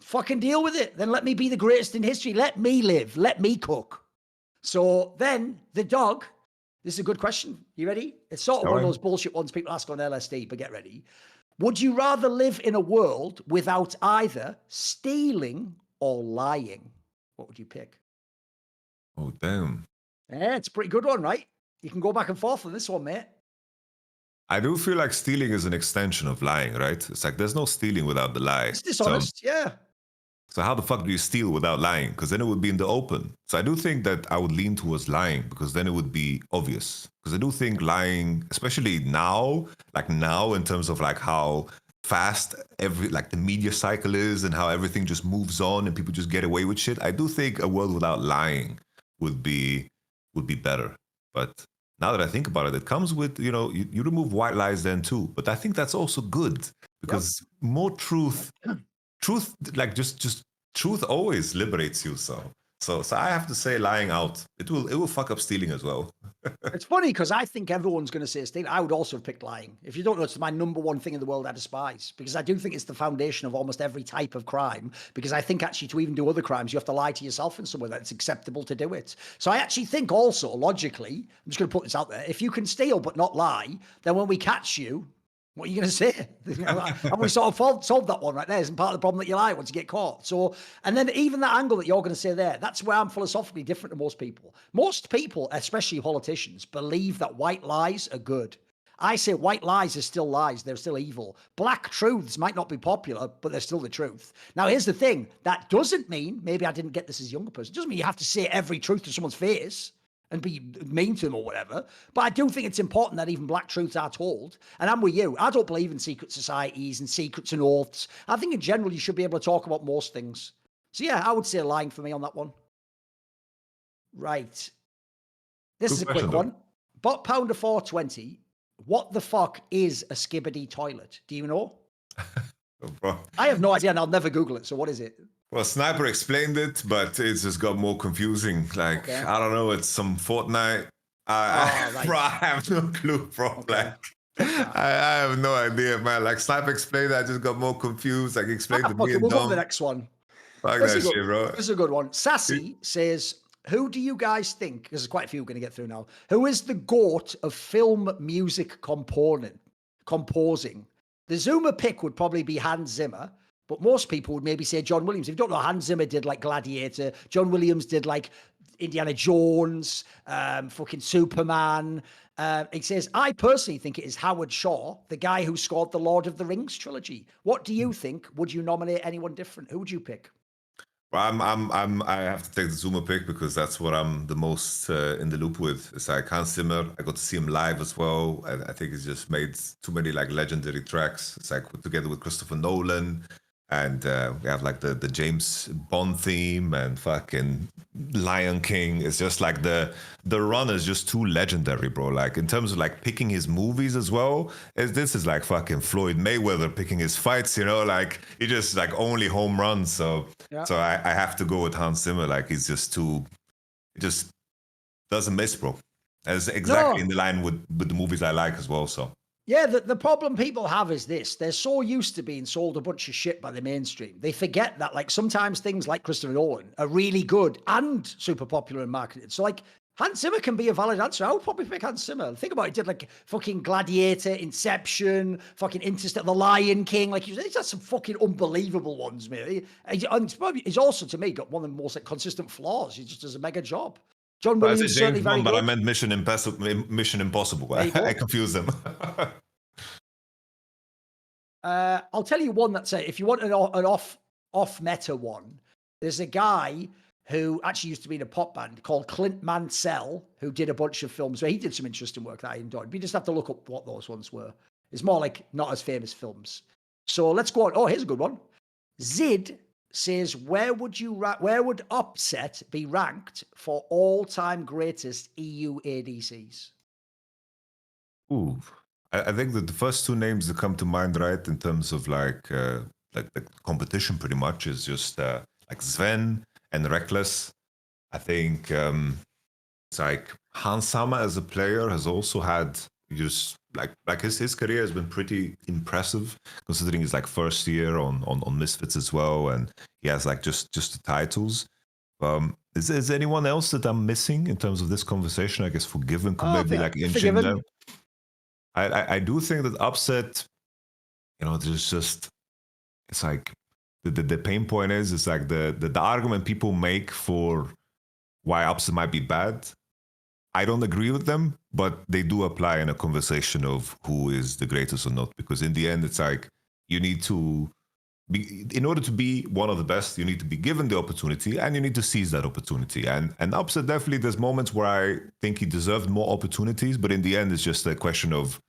A: fucking deal with it. Then let me be the greatest in history. Let me live. Let me cook. So then the dog, this is a good question. You ready? It's sort of one of those bullshit ones people ask on LSD, but get ready. Would you rather live in a world without either stealing or lying? What would you pick?
B: Oh, damn.
A: Yeah, it's a pretty good one, right? You can go back and forth on this one, mate.
B: I do feel like stealing is an extension of lying, right? It's like there's no stealing without the lie.
A: It's dishonest, yeah.
B: So how the fuck do you steal without lying? Because then it would be in the open. So I do think that I would lean towards lying because then it would be obvious. Because I do think lying, especially now, like now in terms of like how fast the media cycle is and how everything just moves on and people just get away with shit. I do think a world without lying would be better. But now that I think about it, it comes with, you remove white lies then too. But I think that's also good because more truth, like just truth always liberates you. So I have to say lying out. It will fuck up stealing as well.
A: It's funny because I think everyone's going to say stealing. I would also have picked lying. If you don't know, it's my number one thing in the world I despise because I do think it's the foundation of almost every type of crime. Because I think actually to even do other crimes, you have to lie to yourself in some way that it's acceptable to do it. So I actually think also logically, I'm just going to put this out there. If you can steal but not lie, then when we catch you, what are you going to say? And we sort of solved that one right there. Isn't part of the problem that you lie once you get caught. So, and then even that angle that you're going to say there, that's where I'm philosophically different to most people. Most people, especially politicians, believe that white lies are good. I say white lies are still lies. They're still evil. Black truths might not be popular, but they're still the truth. Now, here's the thing. That doesn't mean, maybe I didn't get this as a younger person, it doesn't mean you have to say every truth to someone's face and be mean to them or whatever. But I do think it's important that even black truths are told. And I'm with you. I don't believe in secret societies and secrets and oaths. I think in general, you should be able to talk about most things. So yeah, I would say lying for me on that one. Right. This is a quick one. Bot Pounder 420. What the fuck is a skibbity toilet? Do you know? I have no idea and I'll never Google it. So what is it?
B: Well, Sniper explained it, but it's just got more confusing. Like, okay. I don't know, it's some Fortnite. Bro, I have no clue, bro. Okay. Like, I have no idea, man. Like, Sniper explained it, I just got more confused. Like, explained to me and
A: we'll go
B: Dom.
A: to the next one.
B: Fuck that shit, bro.
A: This is a good one. Sassy says, who do you guys think, because there's quite a few we're going to get through now, who is the GOAT of film music composing? The Zoomer pick would probably be Hans Zimmer, but most people would maybe say John Williams. If you don't know, Hans Zimmer did like Gladiator. John Williams did like Indiana Jones, fucking Superman. He says, I personally think it is Howard Shaw, the guy who scored the Lord of the Rings trilogy. What do you think? Would you nominate anyone different? Who would you pick?
B: Well, I have to take the Zoomer pick because that's what I'm the most in the loop with. It's like Hans Zimmer. I got to see him live as well. I think he's just made too many like legendary tracks. It's like together with Christopher Nolan. And we have like the James Bond theme and fucking Lion King. It's just like the run is just too legendary, bro. Like in terms of like picking his movies as well, this is like fucking Floyd Mayweather picking his fights, like he just like only home runs. So I have to go with Hans Zimmer. Like he's just he just doesn't miss, bro. And it's exactly in the line with the movies I like as well. So.
A: Yeah, the problem people have is this. They're so used to being sold a bunch of shit by the mainstream. They forget that, like, sometimes things like Christopher Nolan are really good and super popular and marketed. So, like, Hans Zimmer can be a valid answer. I would probably pick Hans Zimmer. Think about it. He did, like, fucking Gladiator, Inception, fucking Interstellar, The Lion King. Like, he's had some fucking unbelievable ones, mate. He's also, to me, got one of the most like, consistent flaws. He just does a mega job. John Williams is certainly very good.
B: But I meant Mission Impossible. I confused them.
A: I'll tell you one that's if you want an off meta one, there's a guy who actually used to be in a pop band called Clint Mansell, who did a bunch of films where he did some interesting work that I enjoyed. But you just have to look up what those ones were. It's more like not as famous films. So let's go on. Oh, here's a good one. Zid says, where would Upset be ranked for all-time greatest EU ADCs?
B: Ooh, I think that the first two names that come to mind, right, in terms of like the competition, pretty much is just like Sven and Rekkles. I think it's like Hans Sama as a player has also had just like his career has been pretty impressive considering his like first year on Misfits as well, and he has like just the titles. Is there anyone else that I'm missing in terms of this conversation? I guess Forgiven could maybe like engine them. I do think that Upset, there's just it's like the pain point is it's like the argument people make for why Upset might be bad. I don't agree with them, but they do apply in a conversation of who is the greatest or not. Because in the end, it's like you need to in order to be one of the best, you need to be given the opportunity and you need to seize that opportunity. And Upset, definitely there's moments where I think he deserved more opportunities, but in the end, it's just a question of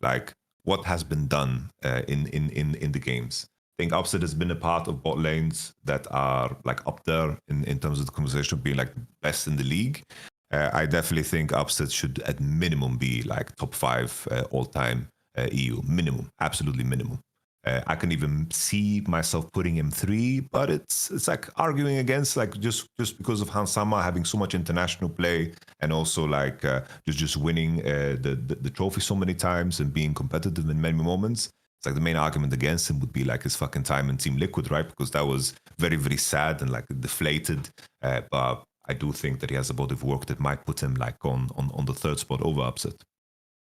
B: like what has been done in the games. I think Upset has been a part of bot lanes that are like up there in terms of the conversation of being like best in the league. I definitely think Upset should at minimum be like top 5 all-time EU, minimum, absolutely minimum. I can even see myself putting him 3, but it's like arguing against like just because of Hansama having so much international play and also like just winning the trophy so many times and being competitive in many moments. It's like the main argument against him would be like his fucking time in Team Liquid, right? Because that was very, very sad and like deflated. But I do think that he has a body of work that might put him like on the 3rd spot over Upset.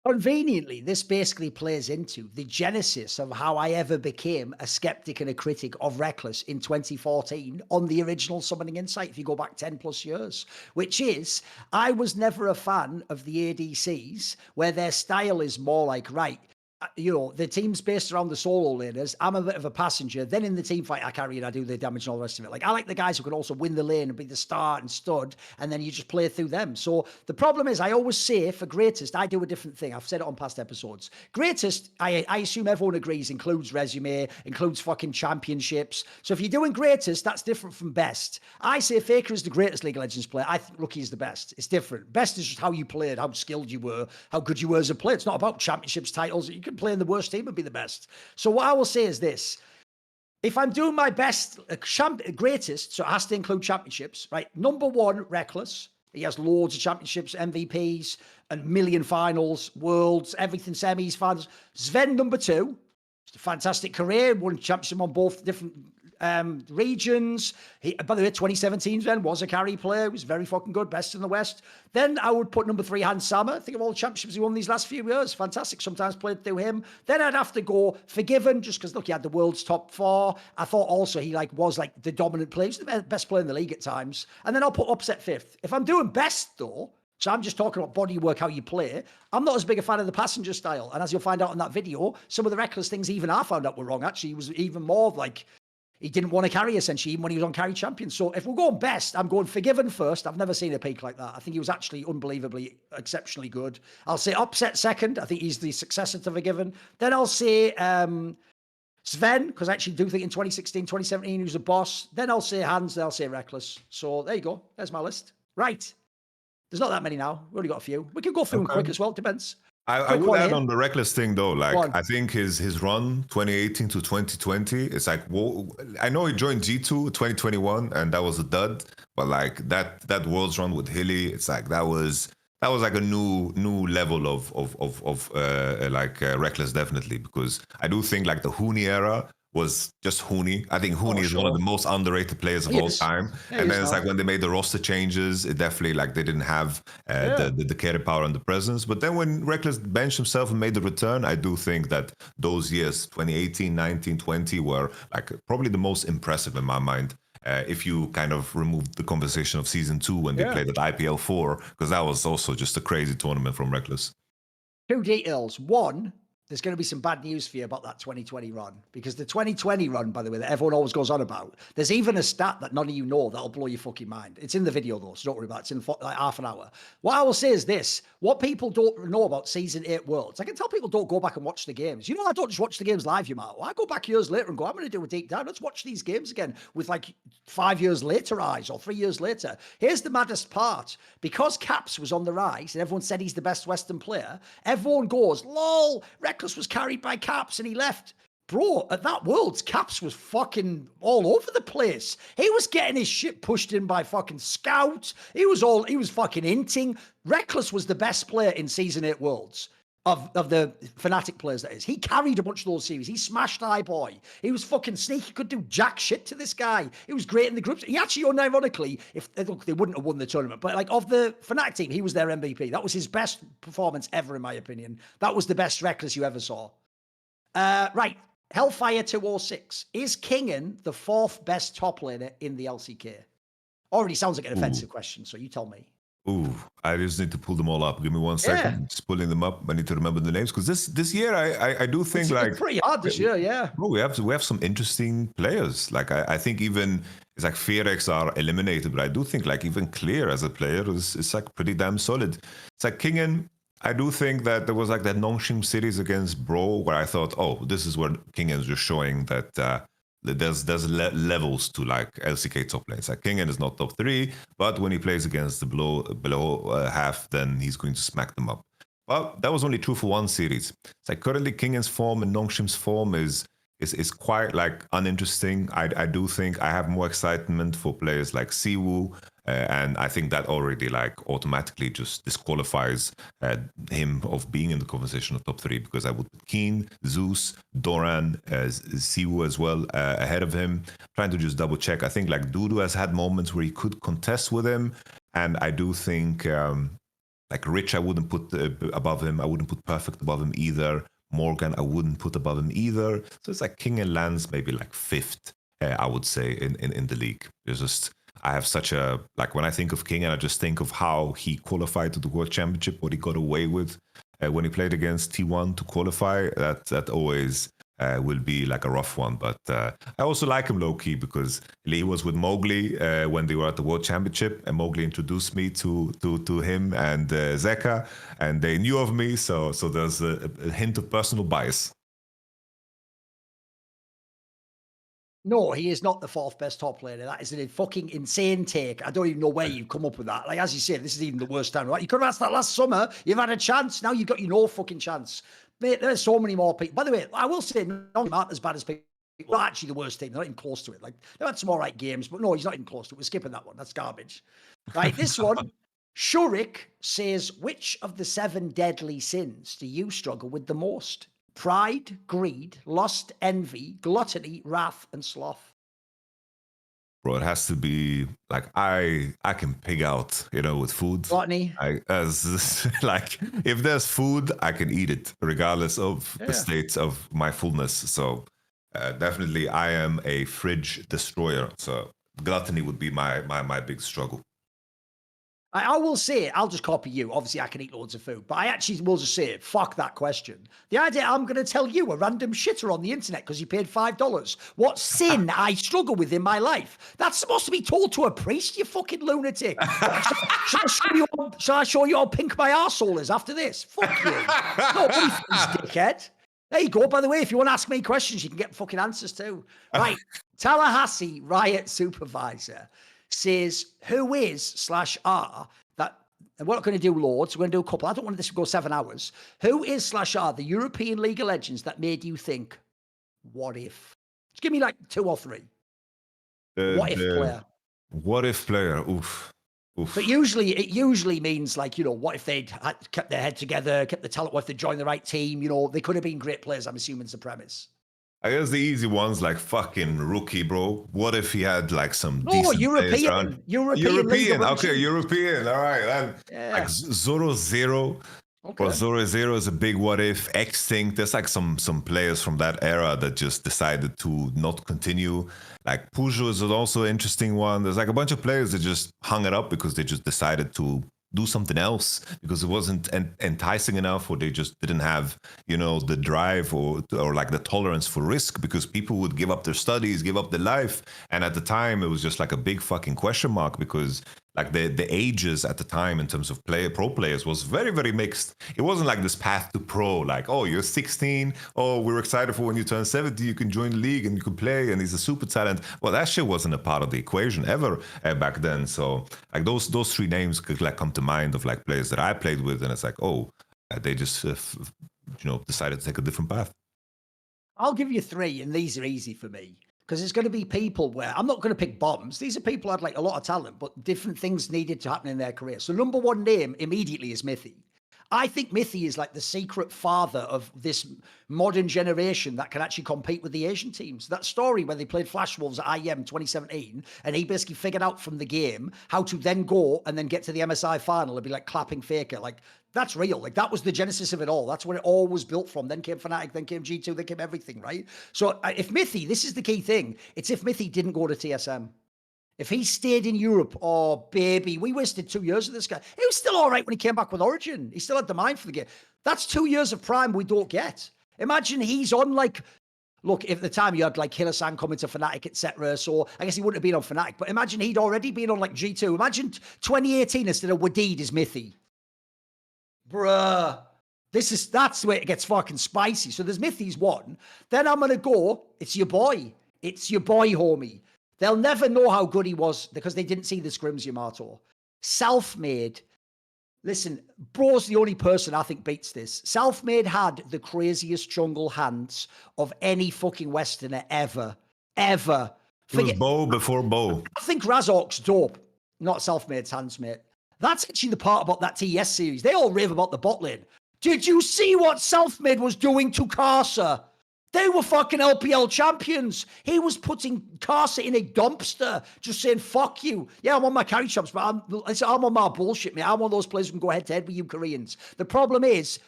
A: Conveniently, this basically plays into the genesis of how I ever became a skeptic and a critic of Rekkles in 2014 on the original Summoning Insight, if you go back 10 plus years, which is I was never a fan of the ADCs where their style is more like, right, you know, the team's based around the solo laners. I'm a bit of a passenger. Then in the team fight, I carry and I do the damage and all the rest of it. Like, I like the guys who can also win the lane and be the star and stud, and then you just play through them. So the problem is, I always say for Greatest, I do a different thing. I've said it on past episodes. Greatest, I assume everyone agrees, includes resume, includes fucking championships. So if you're doing Greatest, that's different from Best. I say Faker is the greatest League of Legends player. I think Rookie is the best. It's different. Best is just how you played, how skilled you were, how good you were as a player. It's not about championships, titles. You can play in the worst team and be the best. So what I will say is this. If I'm doing my best, greatest, so it has to include championships, right? Number 1, Rekkles. He has loads of championships, MVPs, and million finals, worlds, everything, semis, finals. Sven, number 2. It's a fantastic career, won championship on both different regions. By the way, 2017 Sven was a carry player. He was very fucking good, best in the West. Then I would put number 3, Hansama. Think of all the championships he won these last few years. Fantastic. Sometimes played through him. Then I'd have to go Forgiven, just because, look, he had the world's top 4. I thought also he was the dominant player. He was the best player in the league at times. And then I'll put Upset 5th. If I'm doing best, though, so I'm just talking about body work, how you play. I'm not as big a fan of the passenger style. And as you'll find out in that video, some of the Rekkles things even I found out were wrong. Actually, he was even more like, he didn't want to carry, essentially, even when he was on carry champion. So if we're going best, I'm going Forgiven first. I've never seen a peak like that. I think he was actually unbelievably, exceptionally good. I'll say Upset second. I think he's the successor to Forgiven. Then I'll say Sven, because I actually do think in 2016, 2017, he was a boss. Then I'll say Hans, then I'll say Rekkles. So there you go. There's my list. Right. There's not that many now. We've only got a few. We can go through them quick as well. Depends.
B: I would add on the Rekkles thing though, like I think his run 2018 to 2020, it's like, well, I know he joined G2 2021 and that was a dud, but like that Worlds run with Hilly, it's like that was like a new level of Rekkles, definitely, because I do think like the Huni era was just Huni. I think Huni is one of the most underrated players of all time. Yeah, and then it's like when they made the roster changes, it definitely like they didn't have the carry power and the presence. But then when Rekkles benched himself and made the return, I do think that those years, 2018, 19, 20, were like probably the most impressive in my mind. If you kind of remove the conversation of season 2 when they played at IPL 4, because that was also just a crazy tournament from Rekkles.
A: 2 details. 1, there's going to be some bad news for you about that 2020 run, because the 2020 run, by the way, that everyone always goes on about, there's even a stat that none of you know that'll blow your fucking mind. It's in the video though, so don't worry about it. It's in like half an hour. What I will say is this: what people don't know about season 8 Worlds, I can tell people don't go back and watch the games. You know, I don't just watch the games live, Yamato. I go back years later and go, I'm going to do a deep dive. Let's watch these games again with like 5 years later eyes or 3 years later. Here's the maddest part: because Caps was on the rise and everyone said he's the best Western player, everyone goes, lol, Rekkles was carried by Caps and he left. Bro, at that Worlds, Caps was fucking all over the place. He was getting his shit pushed in by fucking scouts. He was fucking inting. Rekkles was the best player in season 8 Worlds of the Fnatic players, that is. He carried a bunch of those series. He smashed iBoy. He was fucking sneaky, could do jack shit to this guy. He was great in the groups. He actually, unironically, look, they wouldn't have won the tournament, but like of the Fnatic team, he was their MVP. That was his best performance ever, in my opinion. That was the best Rekkles you ever saw. Right. Hellfire 206. Is Kingen the 4th best top laner in the LCK? Already sounds like an offensive question, so you tell me.
B: Ooh, I just need to pull them all up. Give me 1 second.
A: Yeah,
B: Just pulling them up. I need to remember the names because this year I do think
A: it's
B: like
A: pretty hard this year. Yeah.
B: bro, we have some interesting players. Like I think even it's like Ferex are eliminated, but I do think like even Clear as a player is like pretty damn solid. It's like Kingen. I do think that there was like that Nongshim series against Bro where I thought, oh, this is where Kingen is just showing that there's levels to like LCK top lanes. Like Kingen is not top 3, but when he plays against the below half, then he's going to smack them up. Well, that was only true for one series. It's like currently Kingen's form and Nongshim's form is quite like uninteresting. I do think I have more excitement for players like Siwoo, and I think that already like automatically just disqualifies him of being in the conversation of top 3 because I would put Keen, Zeus, Doran, Siwoo as well ahead of him. Trying to just double check. I think like Dudu has had moments where he could contest with him, and I do think. Like Rich, I wouldn't put above him. I wouldn't put Perfect above him either. Morgan, I wouldn't put above him either. So it's like King and Lance maybe like 5th, I would say, in the league. There's just, I have such a, like when I think of King and I just think of how he qualified to the World Championship, what he got away with when he played against T1 to qualify, that always will be like a rough one. But I also like him low-key because he was with Mowgli when they were at the World Championship, and Mowgli introduced me to him and Zeka, and they knew of me, so there's a hint of personal bias.
A: No, he is not the 4th best top laner. That is a fucking insane take. I don't even know where you've come up with that. Like, as you say, this is even the worst time. Right? You could have asked that last summer. You've had a chance. Now you've got no fucking chance. Mate, there's so many more people. By the way, I will say, not as bad as people. Not actually the worst team. They're not even close to it. Like, they've had some all right games, but no, he's not even close to it. We're skipping that one. That's garbage. Right, this one. Shurik says, which of the 7 deadly sins do you struggle with the most? Pride, greed, lust, envy, gluttony, wrath, and sloth.
B: Bro, it has to be like I can pig out, with food.
A: Gluttony.
B: Like if there's food, I can eat it regardless of the state of my fullness. So definitely, I am a fridge destroyer. So gluttony would be my big struggle.
A: I will say, I'll just copy you. Obviously, I can eat loads of food, but I actually will just say, fuck that question. The idea I'm going to tell you, a random shitter on the internet because you paid $5, what sin I struggle with in my life. That's supposed to be told to a priest, you fucking lunatic. Shall I show you how pink my arsehole is after this? Fuck you. Nobody thinks, dickhead. There you go. By the way, if you want to ask me questions, you can get fucking answers too. Right. Tallahassee Riot Supervisor says, who is /R that, and we're not going to do loads, we're going to do a couple. I don't want this to go 7 hours. Who is /R the European League of Legends that made you think, what if? Just give me like 2 or 3. What if player?
B: What if player? Oof.
A: But it usually means like, what if they'd kept their head together, kept the talent, what if they joined the right team? They could have been great players, I'm assuming is the premise.
B: I guess the easy ones like fucking Rookie, bro. What if he had like some decent
A: European.
B: Okay, European. All right. And like Zoro Zero. Okay. Well, Zoro Zero is a big what if. Extinct. There's like some players from that era that just decided to not continue. Like Pujo is also an interesting one. There's like a bunch of players that just hung it up because they just decided to do something else because it wasn't enticing enough, or they just didn't have the drive or like the tolerance for risk, because people would give up their studies, give up their life, and at the time it was just like a big fucking question mark because like the ages at the time in terms of pro players was very, very mixed. It wasn't like this path to pro, like, oh, you're 16, oh, we're excited for when you turn 70, you can join the league and you can play, and he's a super talent. Well, that shit wasn't a part of the equation ever back then. So like those 3 names could like come to mind of like players that I played with, and it's like, oh, they just decided to take a different path.
A: I'll give you 3, and these are easy for me. Because it's going to be people where I'm not going to pick bombs. These are people who had like a lot of talent, but different things needed to happen in their career. So number 1 name immediately is Mithy. I think Mithy is like the secret father of this modern generation that can actually compete with the Asian teams. That story where they played Flash Wolves at IEM 2017, and he basically figured out from the game how to then go and then get to the MSI final and be like clapping Faker. Like, that's real. Like, that was the genesis of it all. That's where it all was built from. Then came Fnatic, then came G2, then came everything, right? So if Mithy, this is the key thing. It's if Mithy didn't go to TSM. If he stayed in Europe, oh, baby, we wasted 2 years of this guy. He was still all right when he came back with Origin. He still had the mind for the game. That's 2 years of prime we don't get. Imagine he's on like, look, if at the time you had like Hillasan coming to Fnatic, etc. So I guess he wouldn't have been on Fnatic, but imagine he'd already been on like G2. Imagine 2018 instead of Wadid is Mithy. Bruh. That's where it gets fucking spicy. So there's Mithy's one. Then I'm gonna go, it's your boy. It's your boy, homie. They'll never know how good he was because they didn't see the scrims, Yamato. Self-made. Listen, bro's the only person I think beats this. Self-made had the craziest jungle hands of any fucking Westerner ever. Ever.
B: It was Bo before Bo.
A: I think Razork's dope. Not Self-made's hands, mate. That's actually the part about that TES series. They all rave about the bot lane. Did you see what Self-made was doing to Karsa? They were fucking LPL champions. He was putting Karsa in a dumpster, just saying, fuck you. Yeah, I'm on my carry chops, but I'm on my bullshit, mate. I'm one of those players who can go head-to-head with you Koreans. The problem is,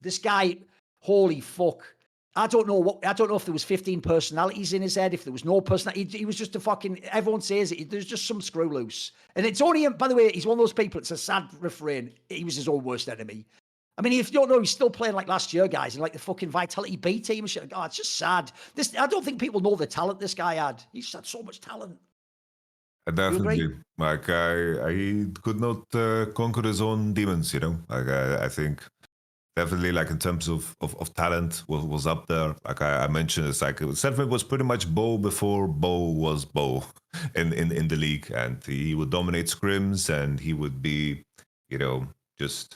A: this guy, holy fuck. I don't know if there was 15 personalities in his head, if there was no personality. He was just a fucking, everyone says it, there's just some screw loose. And it's only, by the way, he's one of those people, it's a sad refrain, he was his own worst enemy. I mean, if you don't know, he's still playing like last year, guys, in like the fucking Vitality B team and shit. Oh, it's just sad. I don't think people know the talent this guy had. He just had so much talent.
B: Definitely. Like, he could not conquer his own demons, you know? Like, I think definitely, like, in terms of talent, was up there. Like I mentioned, it's like, Selfmade was pretty much Bo before Bo was Bo in the league. And he would dominate scrims and he would be, you know, just...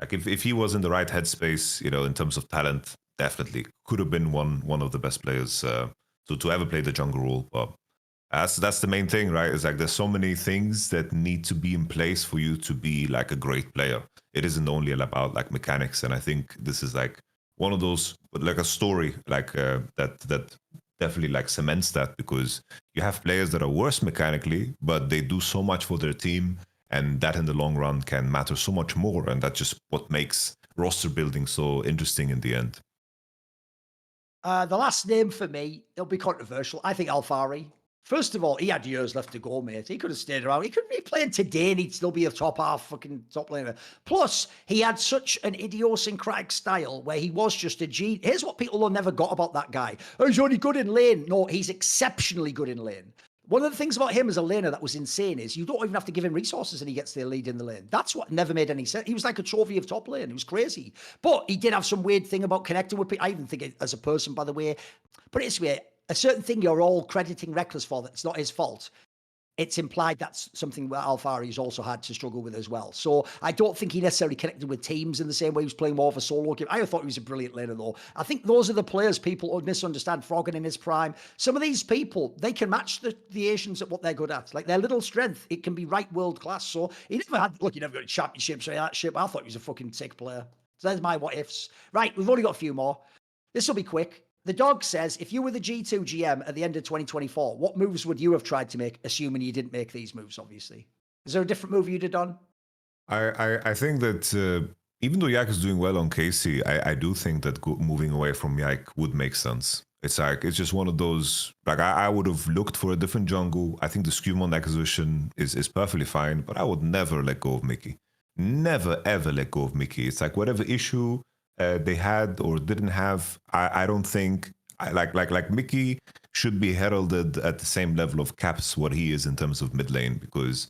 B: Like if he was in the right headspace, you know, in terms of talent, definitely could have been one of the best players to ever play the jungle role. But that's the main thing, right? It's like there's so many things that need to be in place for you to be like a great player. It isn't only about like mechanics, and I think this is like one of those, like a story, like that definitely like cements that, because you have players that are worse mechanically, but they do so much for their team. And that in the long run can matter so much more. And that's just what makes roster building so interesting in the end.
A: The last name for me, it'll be controversial. I think Alfari. First of all, he had years left to go, mate. He could have stayed around. He could be playing today and he'd still be a top laner. Plus, he had such an idiosyncratic style where he was just a G. Here's what people never got about that guy. Oh, he's only good in lane. No, he's exceptionally good in lane. One of the things about him as a laner that was insane is you don't even have to give him resources and he gets the lead in the lane. That's what never made any sense. He was like a trophy of top lane. It was crazy. But he did have some weird thing about connecting with people. I even think it, as a person, by the way, but it's weird. A certain thing you're all crediting Rekkles for that's not his fault. It's implied that's something that Alfari has also had to struggle with as well. So I don't think he necessarily connected with teams in the same way he was playing more of a solo game. I thought he was a brilliant laner, though. I think those are the players people misunderstand. Froggen in his prime. Some of these people, they can match the Asians at what they're good at. Like their little strength, it can be right world class. So he never had, look, he never got championships or any of that shit, but I thought he was a fucking sick player. So there's my what ifs. Right, we've only got a few more. This will be quick. The dog says, if you were the G2 GM at the end of 2024, what moves would you have tried to make, assuming you didn't make these moves, obviously? Is there a different move you'd have done?
B: I think that even though Yak is doing well on KC, I do think that moving away from Yak would make sense. It's like, it's just one of those, like I would have looked for a different jungle. I think the Scrim acquisition is perfectly fine, but I would never let go of Mickey. Never, ever let go of Mickey. It's like whatever issue they had or didn't have, I don't think like Mickey should be heralded at the same level of Caps what he is in terms of mid lane, because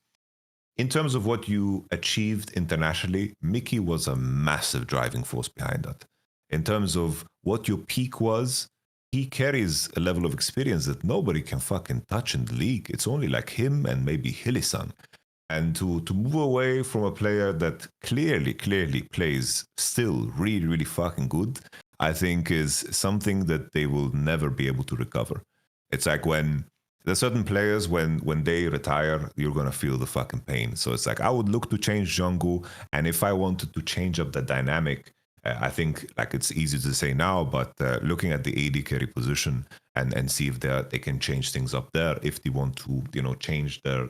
B: in terms of what you achieved internationally, Mickey was a massive driving force behind that. In terms of what your peak was, he carries a level of experience that nobody can fucking touch in the league. It's only like him and maybe Hillisan. And to move away from a player that clearly plays still really, really fucking good, I think is something that they will never be able to recover. It's like when there's certain players, when they retire, you're going to feel the fucking pain. So it's like, I would look to change jungle. And if I wanted to change up the dynamic, I think like it's easy to say now, but looking at the AD carry position and see if they can change things up there, if they want to, you know, change their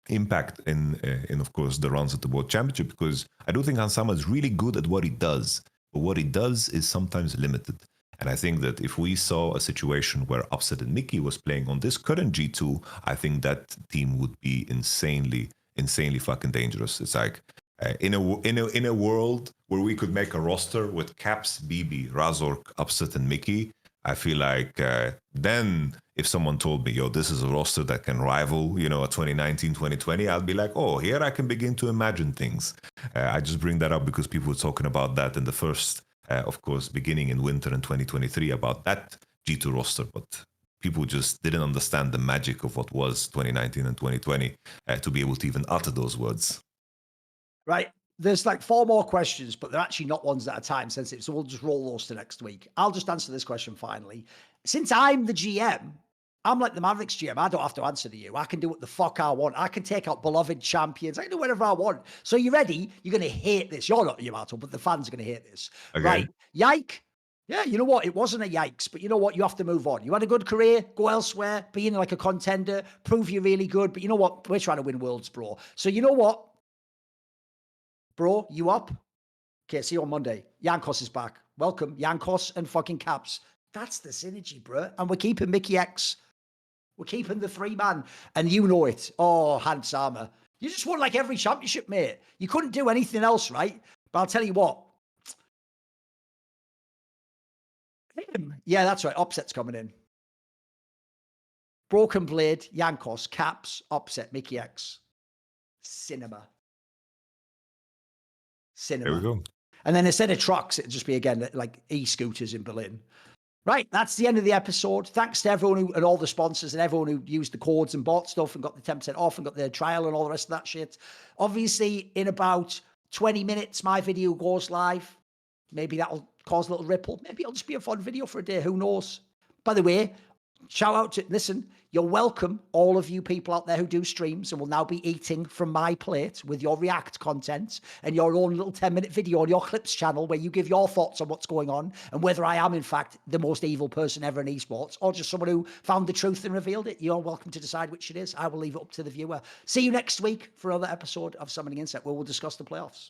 B: impact in of course the runs at the World Championship, because I do think Hansama is really good at what he does, but what he does is sometimes limited. And I think that if we saw a situation where Upset and Mickey was playing on this current G2, I think that team would be insanely fucking dangerous. It's like in a world where we could make a roster with Caps, BB, Razork, Upset, and Mickey, I feel like then if someone told me, yo, this is a roster that can rival, a 2019, 2020, I'll be like, oh, here I can begin to imagine things. I just bring that up because people were talking about that in the first, of course, beginning in winter in 2023 about that G2 roster, but people just didn't understand the magic of what was 2019 and 2020 to be able to even utter those words.
A: Right. There's like 4 more questions, but they're actually not ones that are time sensitive. So we'll just roll those to next week. I'll just answer this question finally. Since I'm the GM, I'm like the Mavericks GM. I don't have to answer to you. I can do what the fuck I want. I can take out beloved champions. I can do whatever I want. So you ready? You're going to hate this. You're not Yamato, but the fans are going to hate this.
B: Okay.
A: Right. Yike. Yeah, you know what? It wasn't a yikes, but you know what? You have to move on. You had a good career, go elsewhere, be in like a contender, prove you're really good. But you know what? We're trying to win worlds, bro. So you know what? Bro, you up? Okay, see you on Monday. Jankos is back. Welcome, Jankos and fucking Caps. That's the synergy, bro. And we're keeping Mickey X. We're keeping the 3-man. And you know it. Oh, Hans Armour. You just won like every championship, mate. You couldn't do anything else, right? But I'll tell you what. Yeah, that's right. Upset's coming in. Broken Blade, Jankos, Caps, Upset, Mickey X. Cinema.
B: There we go.
A: And then instead of trucks, it'd just be, again, like e-scooters in Berlin. Right, that's the end of the episode. Thanks to everyone and all the sponsors and everyone who used the codes and bought stuff and got the 10% off and got their trial and all the rest of that shit. Obviously, in about 20 minutes, my video goes live. Maybe that'll cause a little ripple. Maybe it'll just be a fun video for a day. Who knows? By the way, shout out to, listen, you're welcome, all of you people out there who do streams and will now be eating from my plate with your React content and your own little 10-minute video on your Clips channel where you give your thoughts on what's going on and whether I am, in fact, the most evil person ever in esports or just someone who found the truth and revealed it. You're welcome to decide which it is. I will leave it up to the viewer. See you next week for another episode of Summoning Insect where we'll discuss the playoffs.